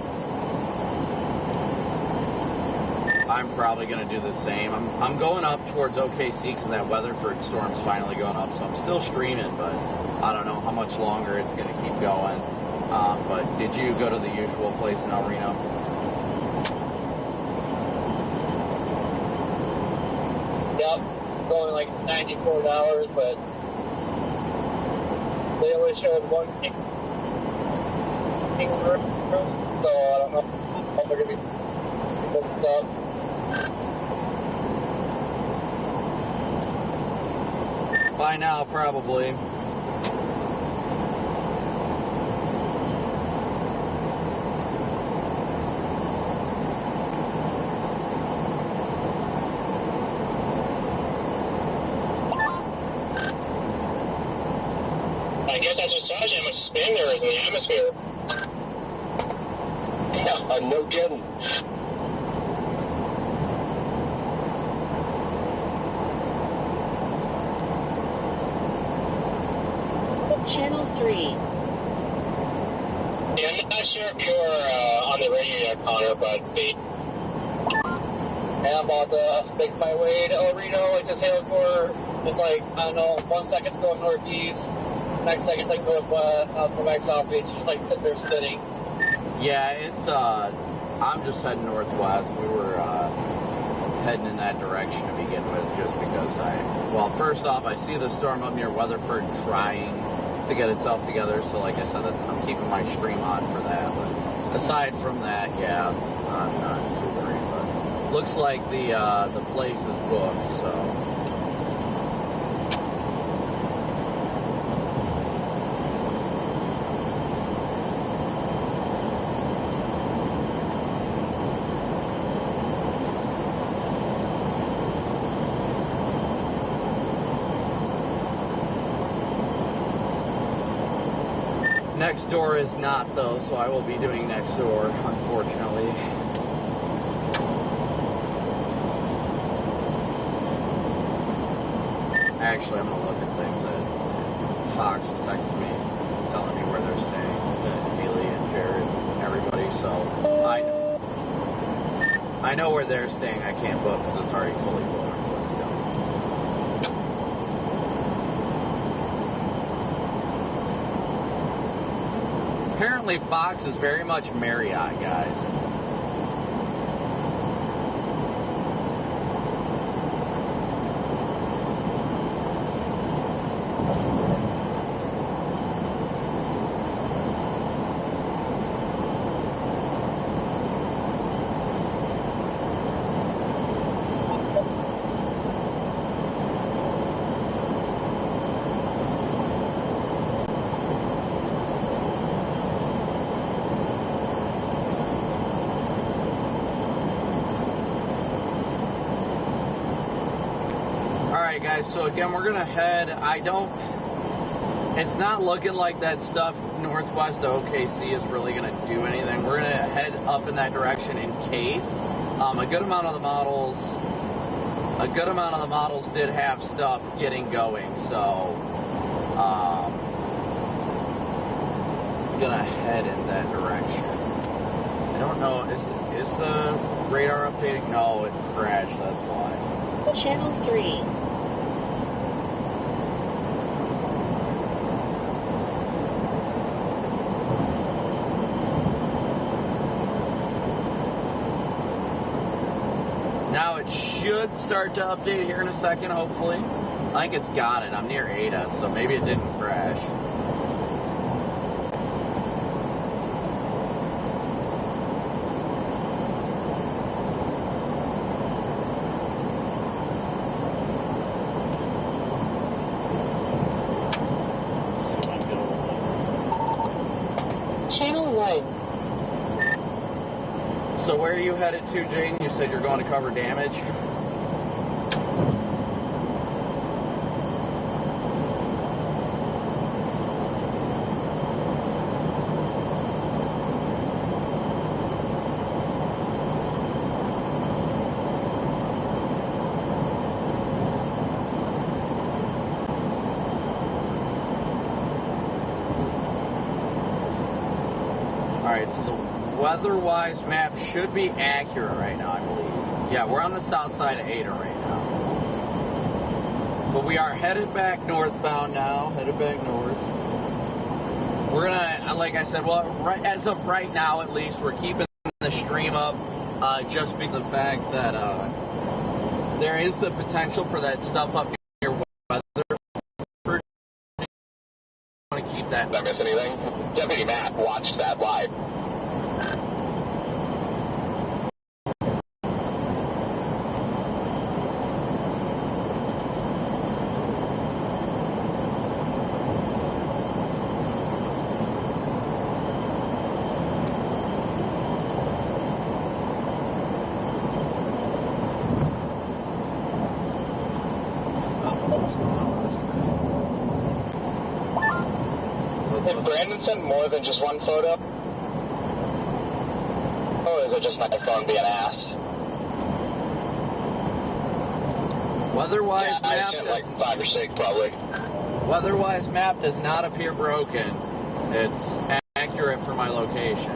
I'm probably going to do the same. I'm going up towards OKC because that Weatherford storm's finally going up, so I'm still streaming, but I don't know how much longer it's going to keep going. But did you go to the usual place in El Reno? Yep, going like $94, but they only showed one king room, so I don't know if they're going to be booked up. By now, probably. I guess that just tells you how much spin there is in the atmosphere. Yeah, no kidding. Channel 3. Yeah, I'm not sure if you're on the radio yet, Connor, but And I'm about to make my way to El Reno, like this hail core. It's like, I don't know, 1 second's going northeast, next second's like northwest, now it's going back southeast, just like sitting there spinning. Yeah, it's, I'm just heading northwest. We were, heading in that direction to begin with just because well, first off, I see the storm up near Weatherford trying to get itself together, so like I said, I'm keeping my stream on for that, but aside from that, yeah, I'm not too worried, but looks like the place is booked, so. Next door is not, though, so I will be doing next door, unfortunately. Actually, I'm going to look at things that Fox just texted me, telling me where they're staying, Haley and Jared and everybody, so I know where they're staying. I can't book because it's already fully booked, but still. Apparently, Fox is very much Marriott, guys. Guys, so again, we're gonna head. It's not looking like that stuff northwest of OKC is really gonna do anything. We're gonna head up in that direction in case. A good amount of the models did have stuff getting going, so gonna head in that direction. I don't know, is the radar updating? No, it crashed, that's why. Channel 3. should start to update here in a second, hopefully. I think it's got it. I'm near Ada, so maybe it didn't crash. Channel 1. So where are you headed to, Jaden? You said you're going to cover damage? Alright, so the weather-wise map should be accurate right now, I believe. Yeah, we're on the south side of Ada right now. But we are headed back northbound now, headed back north. We're gonna, like I said, well, right, as of right now at least, we're keeping the stream up just because of the fact that there is the potential for that stuff up near weather. I want to keep that. Did I miss anything? Deputy Matt watched that live. Did Brandon send more than just one photo? Or is it just my phone being ass? Weather-wise Yeah, I map sent like 5 or 6 probably. Weather-wise map does not appear broken. It's accurate for my location.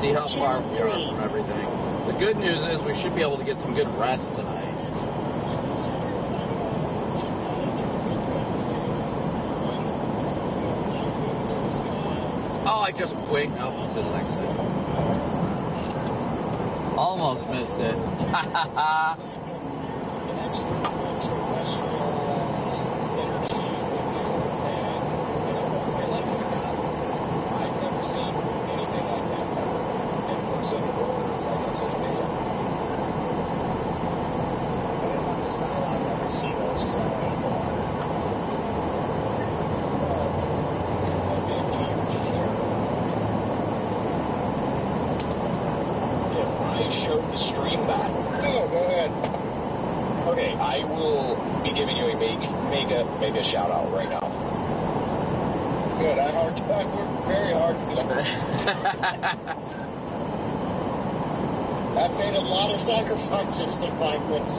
See how far we are from everything. The good news is we should be able to get some good rest tonight. Oh, I just wait. Oh, what's this exit? Almost missed it. Ha ha ha. Make a shout out right now. Good. I worked very hard for that. I've made a lot of sacrifices to find this.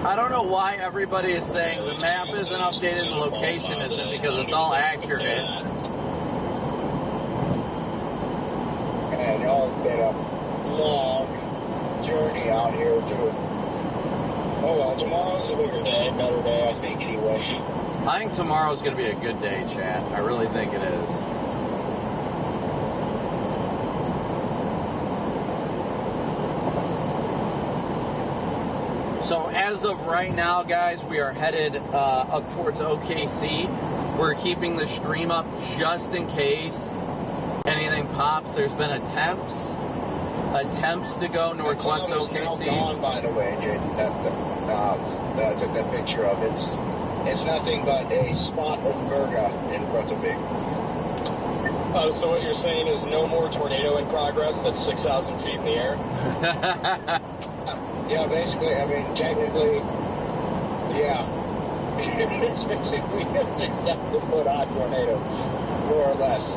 I don't know why everybody is saying the map isn't updated and the location isn't, because it's all accurate. And y'all been a long journey out here too. Oh well, tomorrow's a bigger day, better day, I think, anyway. I think tomorrow's going to be a good day, chat. I really think it is. So as of right now, guys, we are headed up towards OKC. We're keeping the stream up just in case anything pops. There's been attempts to go northwest OKC. Now gone, by the way, Jaden, that I took that picture of. It's nothing but a spot of Berga in front of me. So what you're saying is no more tornado in progress that's 6,000 feet in the air? Yeah, basically, I mean, technically, yeah. It's basically a 6,000 foot high tornado, more or less.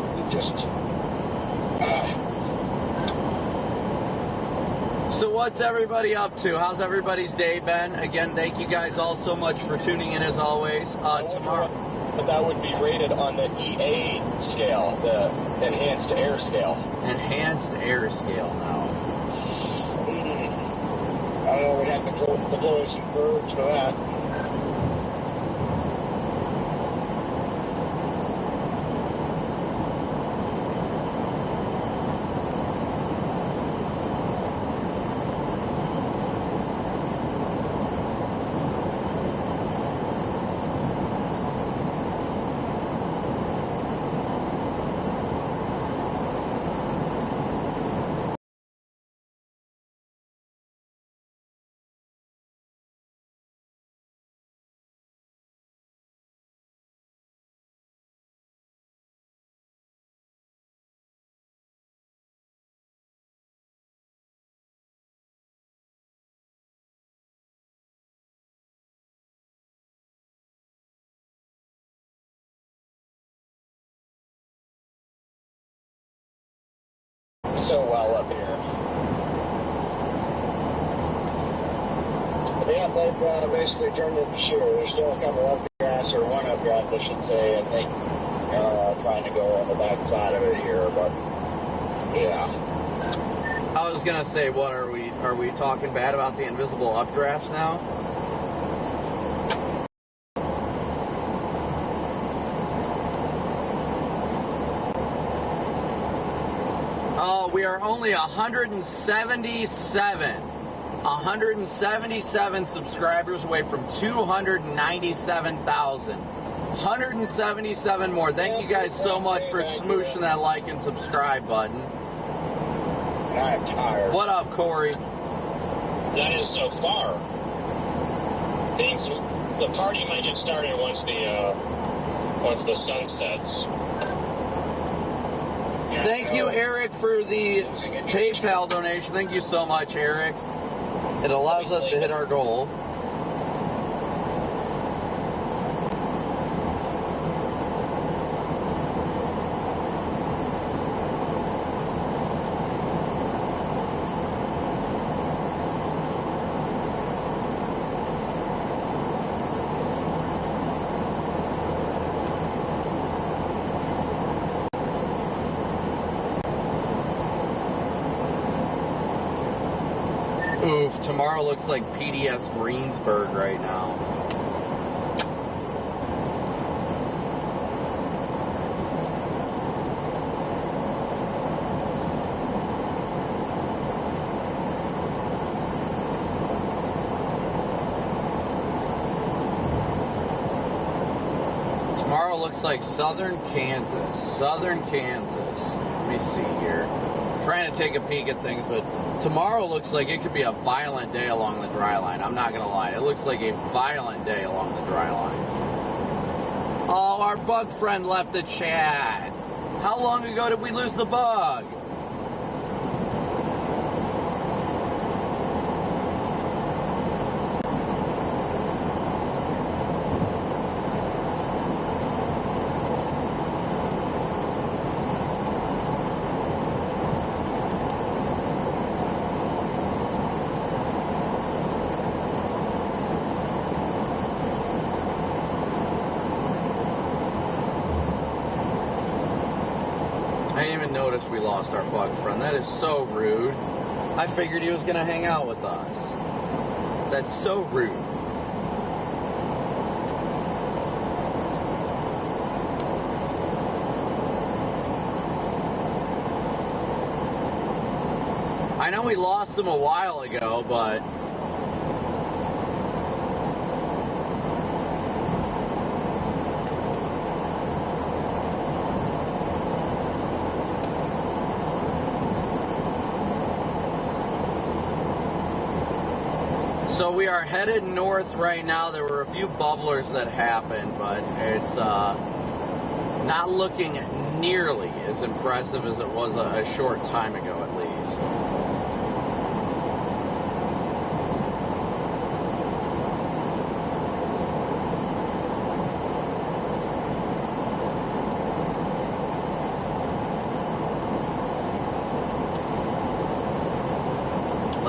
So what's everybody up to? How's everybody's day been? Again, thank you guys all so much for tuning in as always. Tomorrow. But that would be rated on the EA scale, the enhanced air scale. Enhanced air scale now. I don't know, we'd have to deploy some birds for that. So well up here. Yeah, they've basically turned into sheer. There's still a couple updrafts, or one updraft, I should say, and they are trying to go on the back side of it here, but yeah. I was gonna say, what are we talking bad about the invisible updrafts now? Oh, we are only 177 subscribers away from 297,000. 177 more. Thank you guys so much for smooshing that like and subscribe button. I'm tired. What up, Corey? That is so far. The party might get started once the sun sets. Thank you, Eric, for the PayPal donation. Thank you so much, Eric. It allows us to hit our goal. Oof, tomorrow looks like PDS Greensburg right now. Tomorrow looks like Southern Kansas. Southern Kansas. Let me see here. Trying to take a peek at things, but tomorrow looks like it could be a violent day along the dry line. I'm not going to lie. It looks like a violent day along the dry line. Oh, our bug friend left the chat. How long ago did we lose the bug? I didn't even notice we lost our bug friend. That is so rude. I figured he was going to hang out with us. That's so rude. I know we lost him a while ago, but... So we are headed north right now. There were a few bubblers that happened, but it's not looking nearly as impressive as it was a short time ago, at least.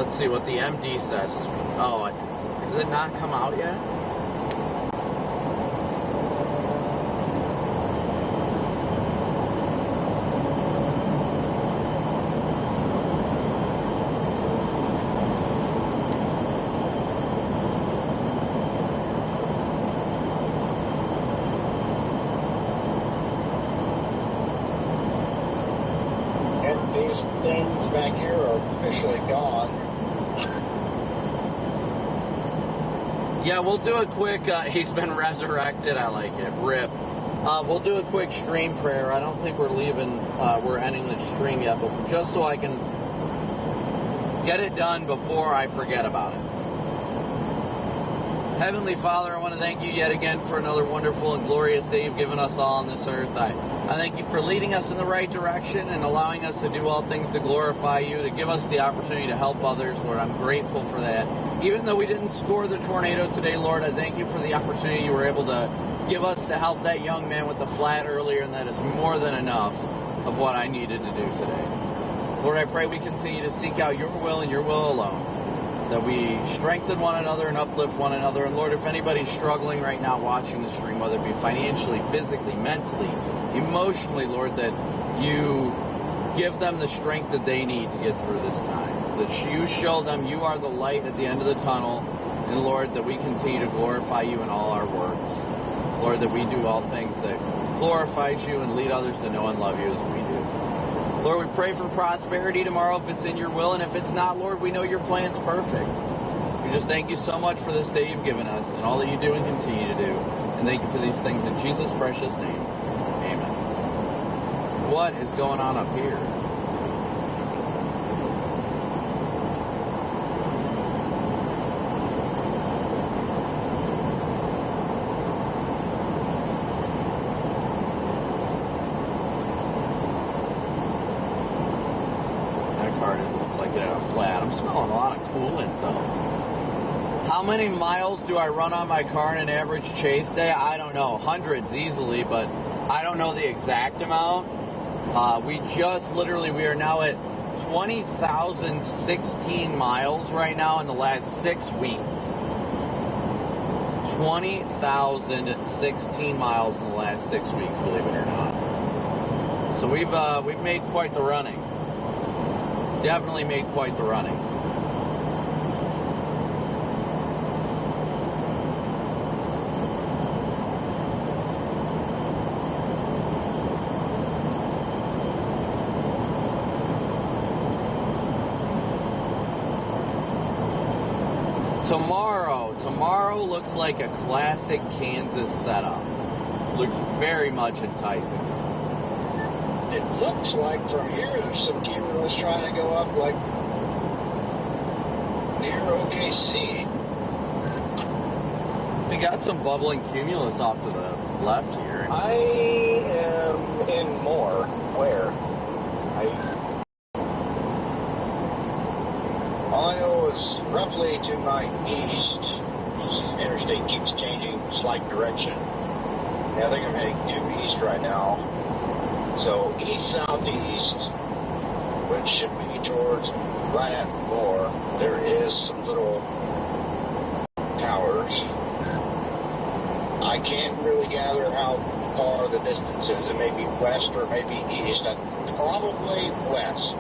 let's see what the MD says. Oh, does it not come out yet? These things back here are officially gone. Yeah, we'll do a quick, he's been resurrected, I like it, rip. We'll do a quick stream prayer. I don't think we're leaving, we're ending the stream yet, but just so I can get it done before I forget about it. Heavenly Father, I want to thank you yet again for another wonderful and glorious day you've given us all on this earth. I thank you for leading us in the right direction and allowing us to do all things to glorify you, to give us the opportunity to help others. Lord, I'm grateful for that. Even though we didn't score the tornado today, Lord, I thank you for the opportunity you were able to give us to help that young man with the flat earlier, and that is more than enough of what I needed to do today. Lord, I pray we continue to seek out your will and your will alone, that we strengthen one another and uplift one another. And Lord, if anybody's struggling right now watching the stream, whether it be financially, physically, mentally, emotionally, Lord, that you give them the strength that they need to get through this time. That you show them you are the light at the end of the tunnel. And Lord, that we continue to glorify you in all our works. Lord, that we do all things that glorifies you and lead others to know and love you as we do. Lord, we pray for prosperity tomorrow if it's in your will, and if it's not, Lord, we know your plan's perfect. We just thank you so much for this day you've given us and all that you do and continue to do. And thank you for these things in Jesus' precious name. Amen. What is going on up here? How many miles do I run on my car in an average chase day? I don't know. Hundreds easily, but I don't know the exact amount. We are now at 20,016 miles right now in the last 6 weeks. 20,016 miles in the last 6 weeks, believe it or not. So we've made quite the running. Definitely made quite the running. Tomorrow looks like a classic Kansas setup. Looks very much enticing. It looks like from here there's some cumulus trying to go up like near OKC. We got some bubbling cumulus off to the left here. I am in more. Where? All I know is roughly to my east. This interstate keeps changing slight direction. Yeah, I think I'm heading due east right now. So east-southeast, which should be towards right at Moore, there is some little towers. I can't really gather how far the distance is. It may be west or maybe east. Probably west.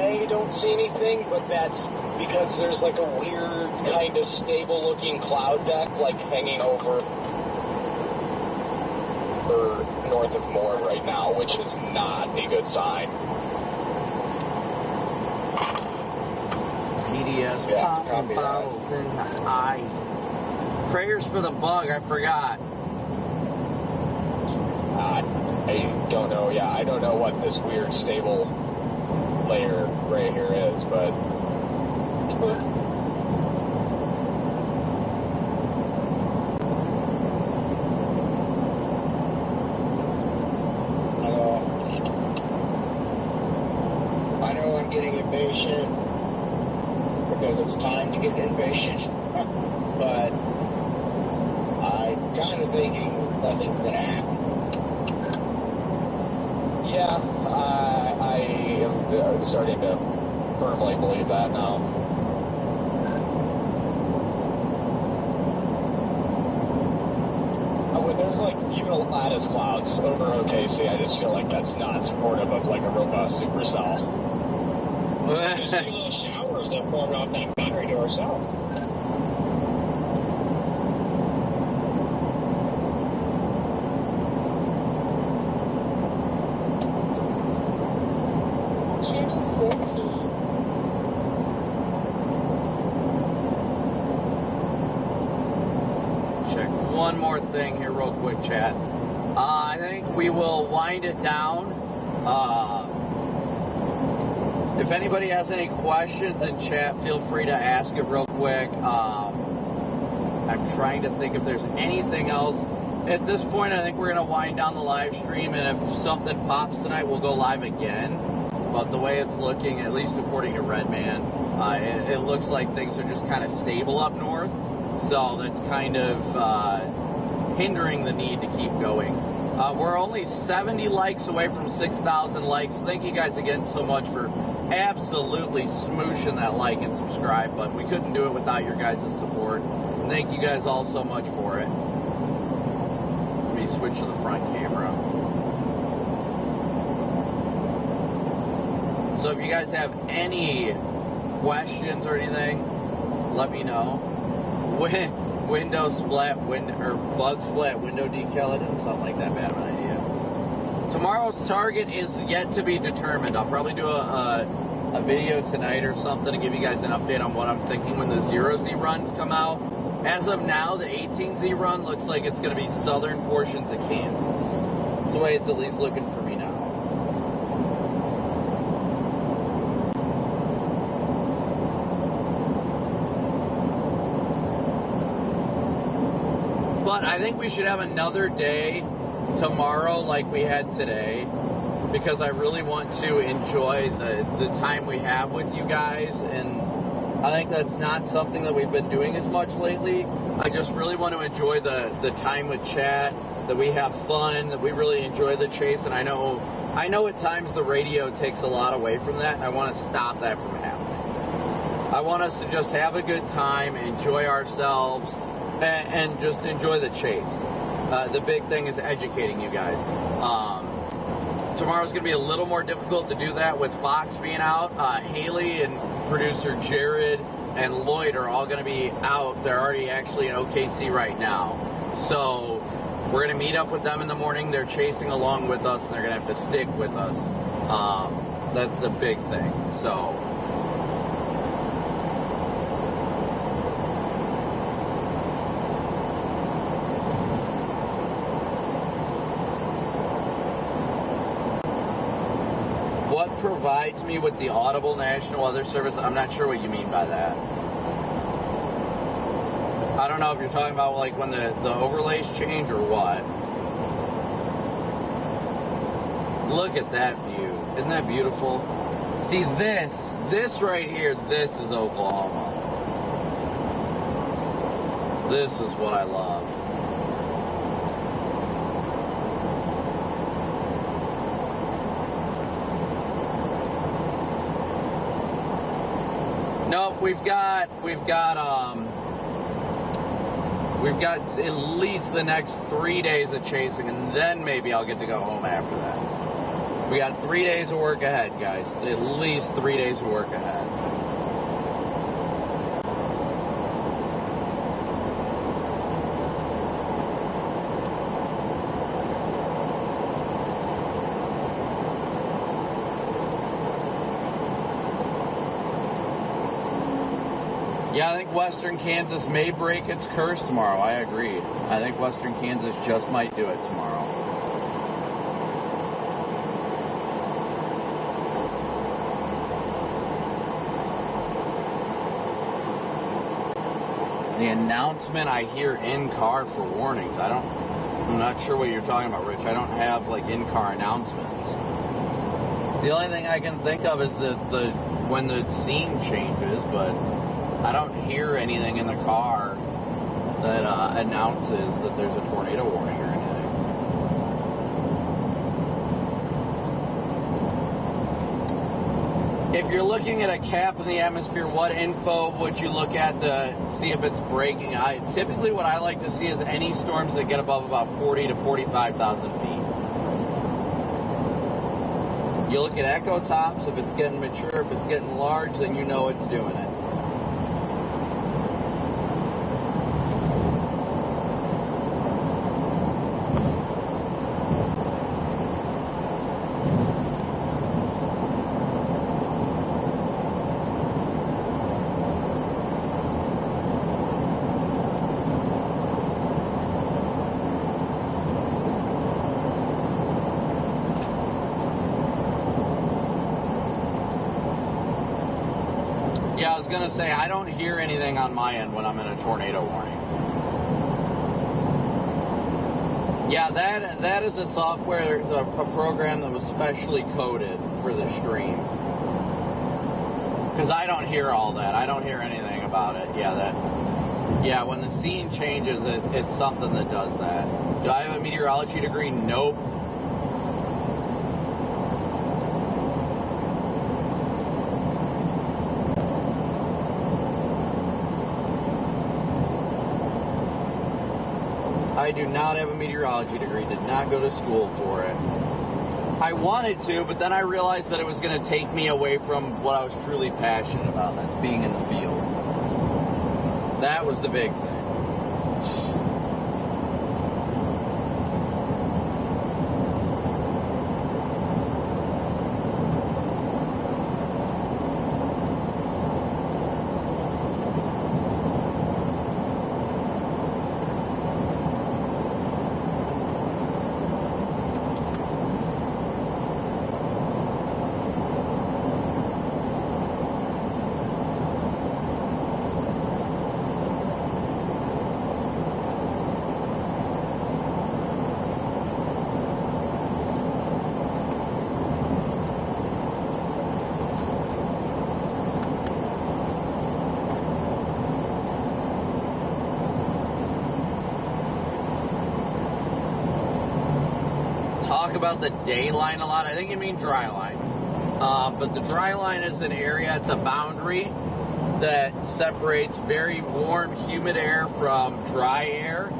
I don't see anything, but that's because there's like a weird kind of stable looking cloud deck like hanging over north of Moore right now, which is not a good sign. PDS popping bottles in the ice. Prayers for the bug, I forgot. I don't know, I don't know what this weird stable layer right here is, but I know I'm getting impatient because it's time to get impatient, but I'm kind of thinking nothing's gonna happen. Yeah, I am starting to firmly believe that now. When there's like even lattice clouds over OKC, I just feel like that's not supportive of like a robust supercell. There's 2 little showers that formed off that battery to our south. Channel 14. Check one more thing here real quick, chat. I think we will wind it down. If anybody has any questions in chat, feel free to ask it real quick. I'm trying to think if there's anything else. At this point, I think we're going to wind down the live stream, and if something pops tonight, we'll go live again. But the way it's looking, at least according to Redman, it looks like things are just kind of stable up north. So that's kind of hindering the need to keep going. We're only 70 likes away from 6,000 likes. Thank you guys again so much for absolutely smooshing that like and subscribe button. We couldn't do it without your guys' support. And thank you guys all so much for it. Let me switch to the front camera. So if you guys have any questions or anything, let me know. Window splat, or bug splat window decal, it didn't sound like that bad of an idea. Tomorrow's target is yet to be determined. I'll probably do a video tonight or something to give you guys an update on what I'm thinking when the 0Z runs come out. As of now, the 18Z run looks like it's going to be southern portions of Kansas. That's the way it's at least looking for me now. But I think we should have another day tomorrow like we had today, because I really want to enjoy the time we have with you guys, and I think that's not something that we've been doing as much lately. I just really want to enjoy the time with chat, that we have fun, that we really enjoy the chase, and I know at times the radio takes a lot away from that, and I want to stop that from happening. I want us to just have a good time, enjoy ourselves, and just enjoy the chase. The big thing is educating you guys. Tomorrow's going to be a little more difficult to do that with Fox being out. Haley and producer Jared and Lloyd are all going to be out. They're already actually in OKC right now. So we're going to meet up with them in the morning. They're chasing along with us, and they're going to have to stick with us. That's the big thing. So provides me with the Audible National Weather Service. I'm not sure what you mean by that. I don't know if you're talking about like when the overlays change or what. Look at that view. Isn't that beautiful? See this right here, this is Oklahoma. This is what I love. Nope, we've got at least the next 3 days of chasing, and then maybe I'll get to go home after that. We got 3 days of work ahead, guys. At least 3 days of work ahead. Yeah, I think Western Kansas may break its curse tomorrow. I agree. I think Western Kansas just might do it tomorrow. The announcement I hear in-car for warnings. I'm not sure what you're talking about, Rich. I don't have, like, in-car announcements. The only thing I can think of is when the scene changes, but I don't hear anything in the car that announces that there's a tornado warning or anything. If you're looking at a cap in the atmosphere, what info would you look at to see if it's breaking? Typically what I like to see is any storms that get above about 40 to 45,000 feet. You look at echo tops. If it's getting mature, if it's getting large, then you know it's doing it. Yeah, I was going to say, I don't hear anything on my end when I'm in a tornado warning. Yeah, that is a software, a program that was specially coded for the stream. Because I don't hear all that. I don't hear anything about it. Yeah, when the scene changes, it's something that does that. Do I have a meteorology degree? Nope. I do not have a meteorology degree, did not go to school for it. I wanted to, but then I realized that it was going to take me away from what I was truly passionate about, that's being in the field. That was the big thing. Talk about the day line a lot. I think you mean dry line. But the dry line is an area, it's a boundary that separates very warm, humid air from dry air,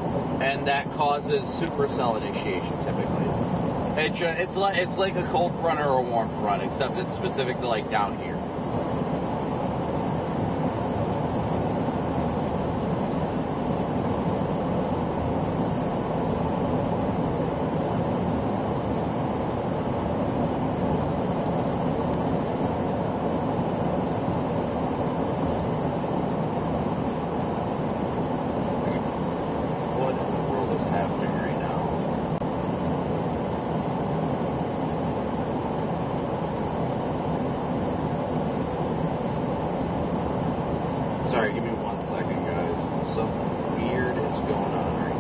and that causes supercell initiation typically. It's like a cold front or a warm front, except it's specific to like down here. Sorry, give me 1 second, guys. Something weird is going on right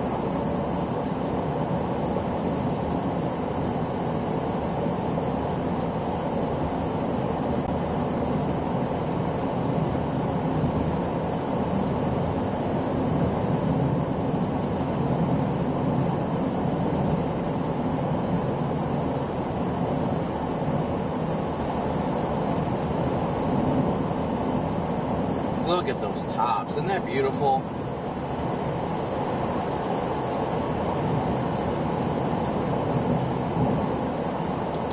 Look at those tops. Isn't that beautiful?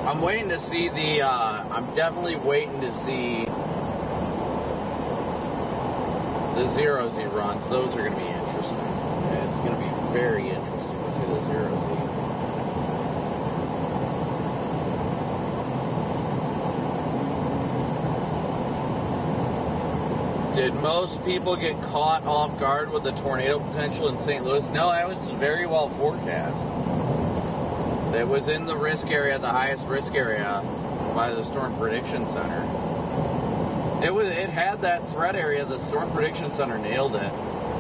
I'm waiting to see the, I'm definitely waiting to see the 0Z runs. Those are going to be interesting. Yeah, it's going to be very interesting to see the 0Z. Did most people get caught off guard with the tornado potential in St. Louis? No, that was very well forecast. It was in the risk area, the highest risk area by the Storm Prediction Center. It had that threat area. The Storm Prediction Center nailed it.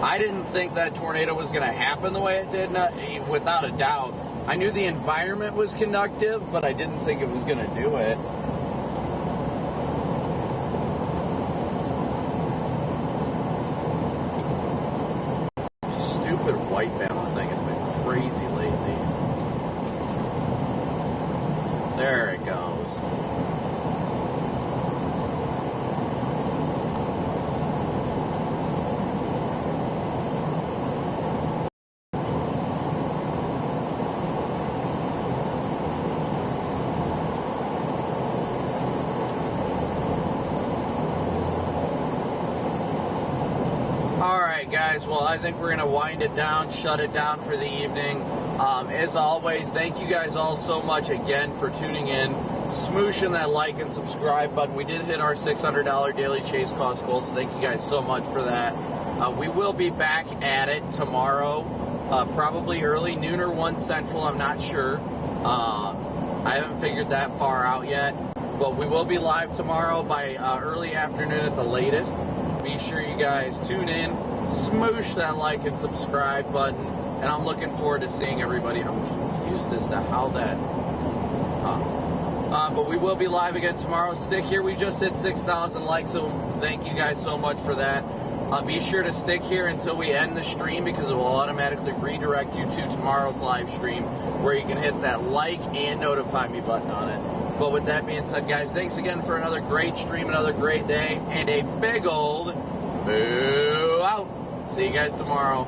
I didn't think that tornado was going to happen the way it did, without a doubt. I knew the environment was conductive, but I didn't think it was going to do it. White balance thing has been crazy lately. There it goes. Alright guys, well I think we're going to wind it down, shut it down for the evening. As always, thank you guys all so much again for tuning in, smooshing that like and subscribe button. We did hit our $600 daily chase cost goal, so thank you guys so much for that. We will be back at it tomorrow, probably early, noon or 1 Central, I'm not sure. I haven't figured that far out yet, but we will be live tomorrow by early afternoon at the latest. Be sure you guys tune in, smoosh that like and subscribe button, and I'm looking forward to seeing everybody. I'm confused as to how that... but we will be live again tomorrow. Stick here. We just hit 6,000 likes, so thank you guys so much for that. Be sure to stick here until we end the stream, because it will automatically redirect you to tomorrow's live stream, where you can hit that like and notify me button on it. But with that being said, guys, thanks again for another great stream, another great day, and a big old boo out. See you guys tomorrow.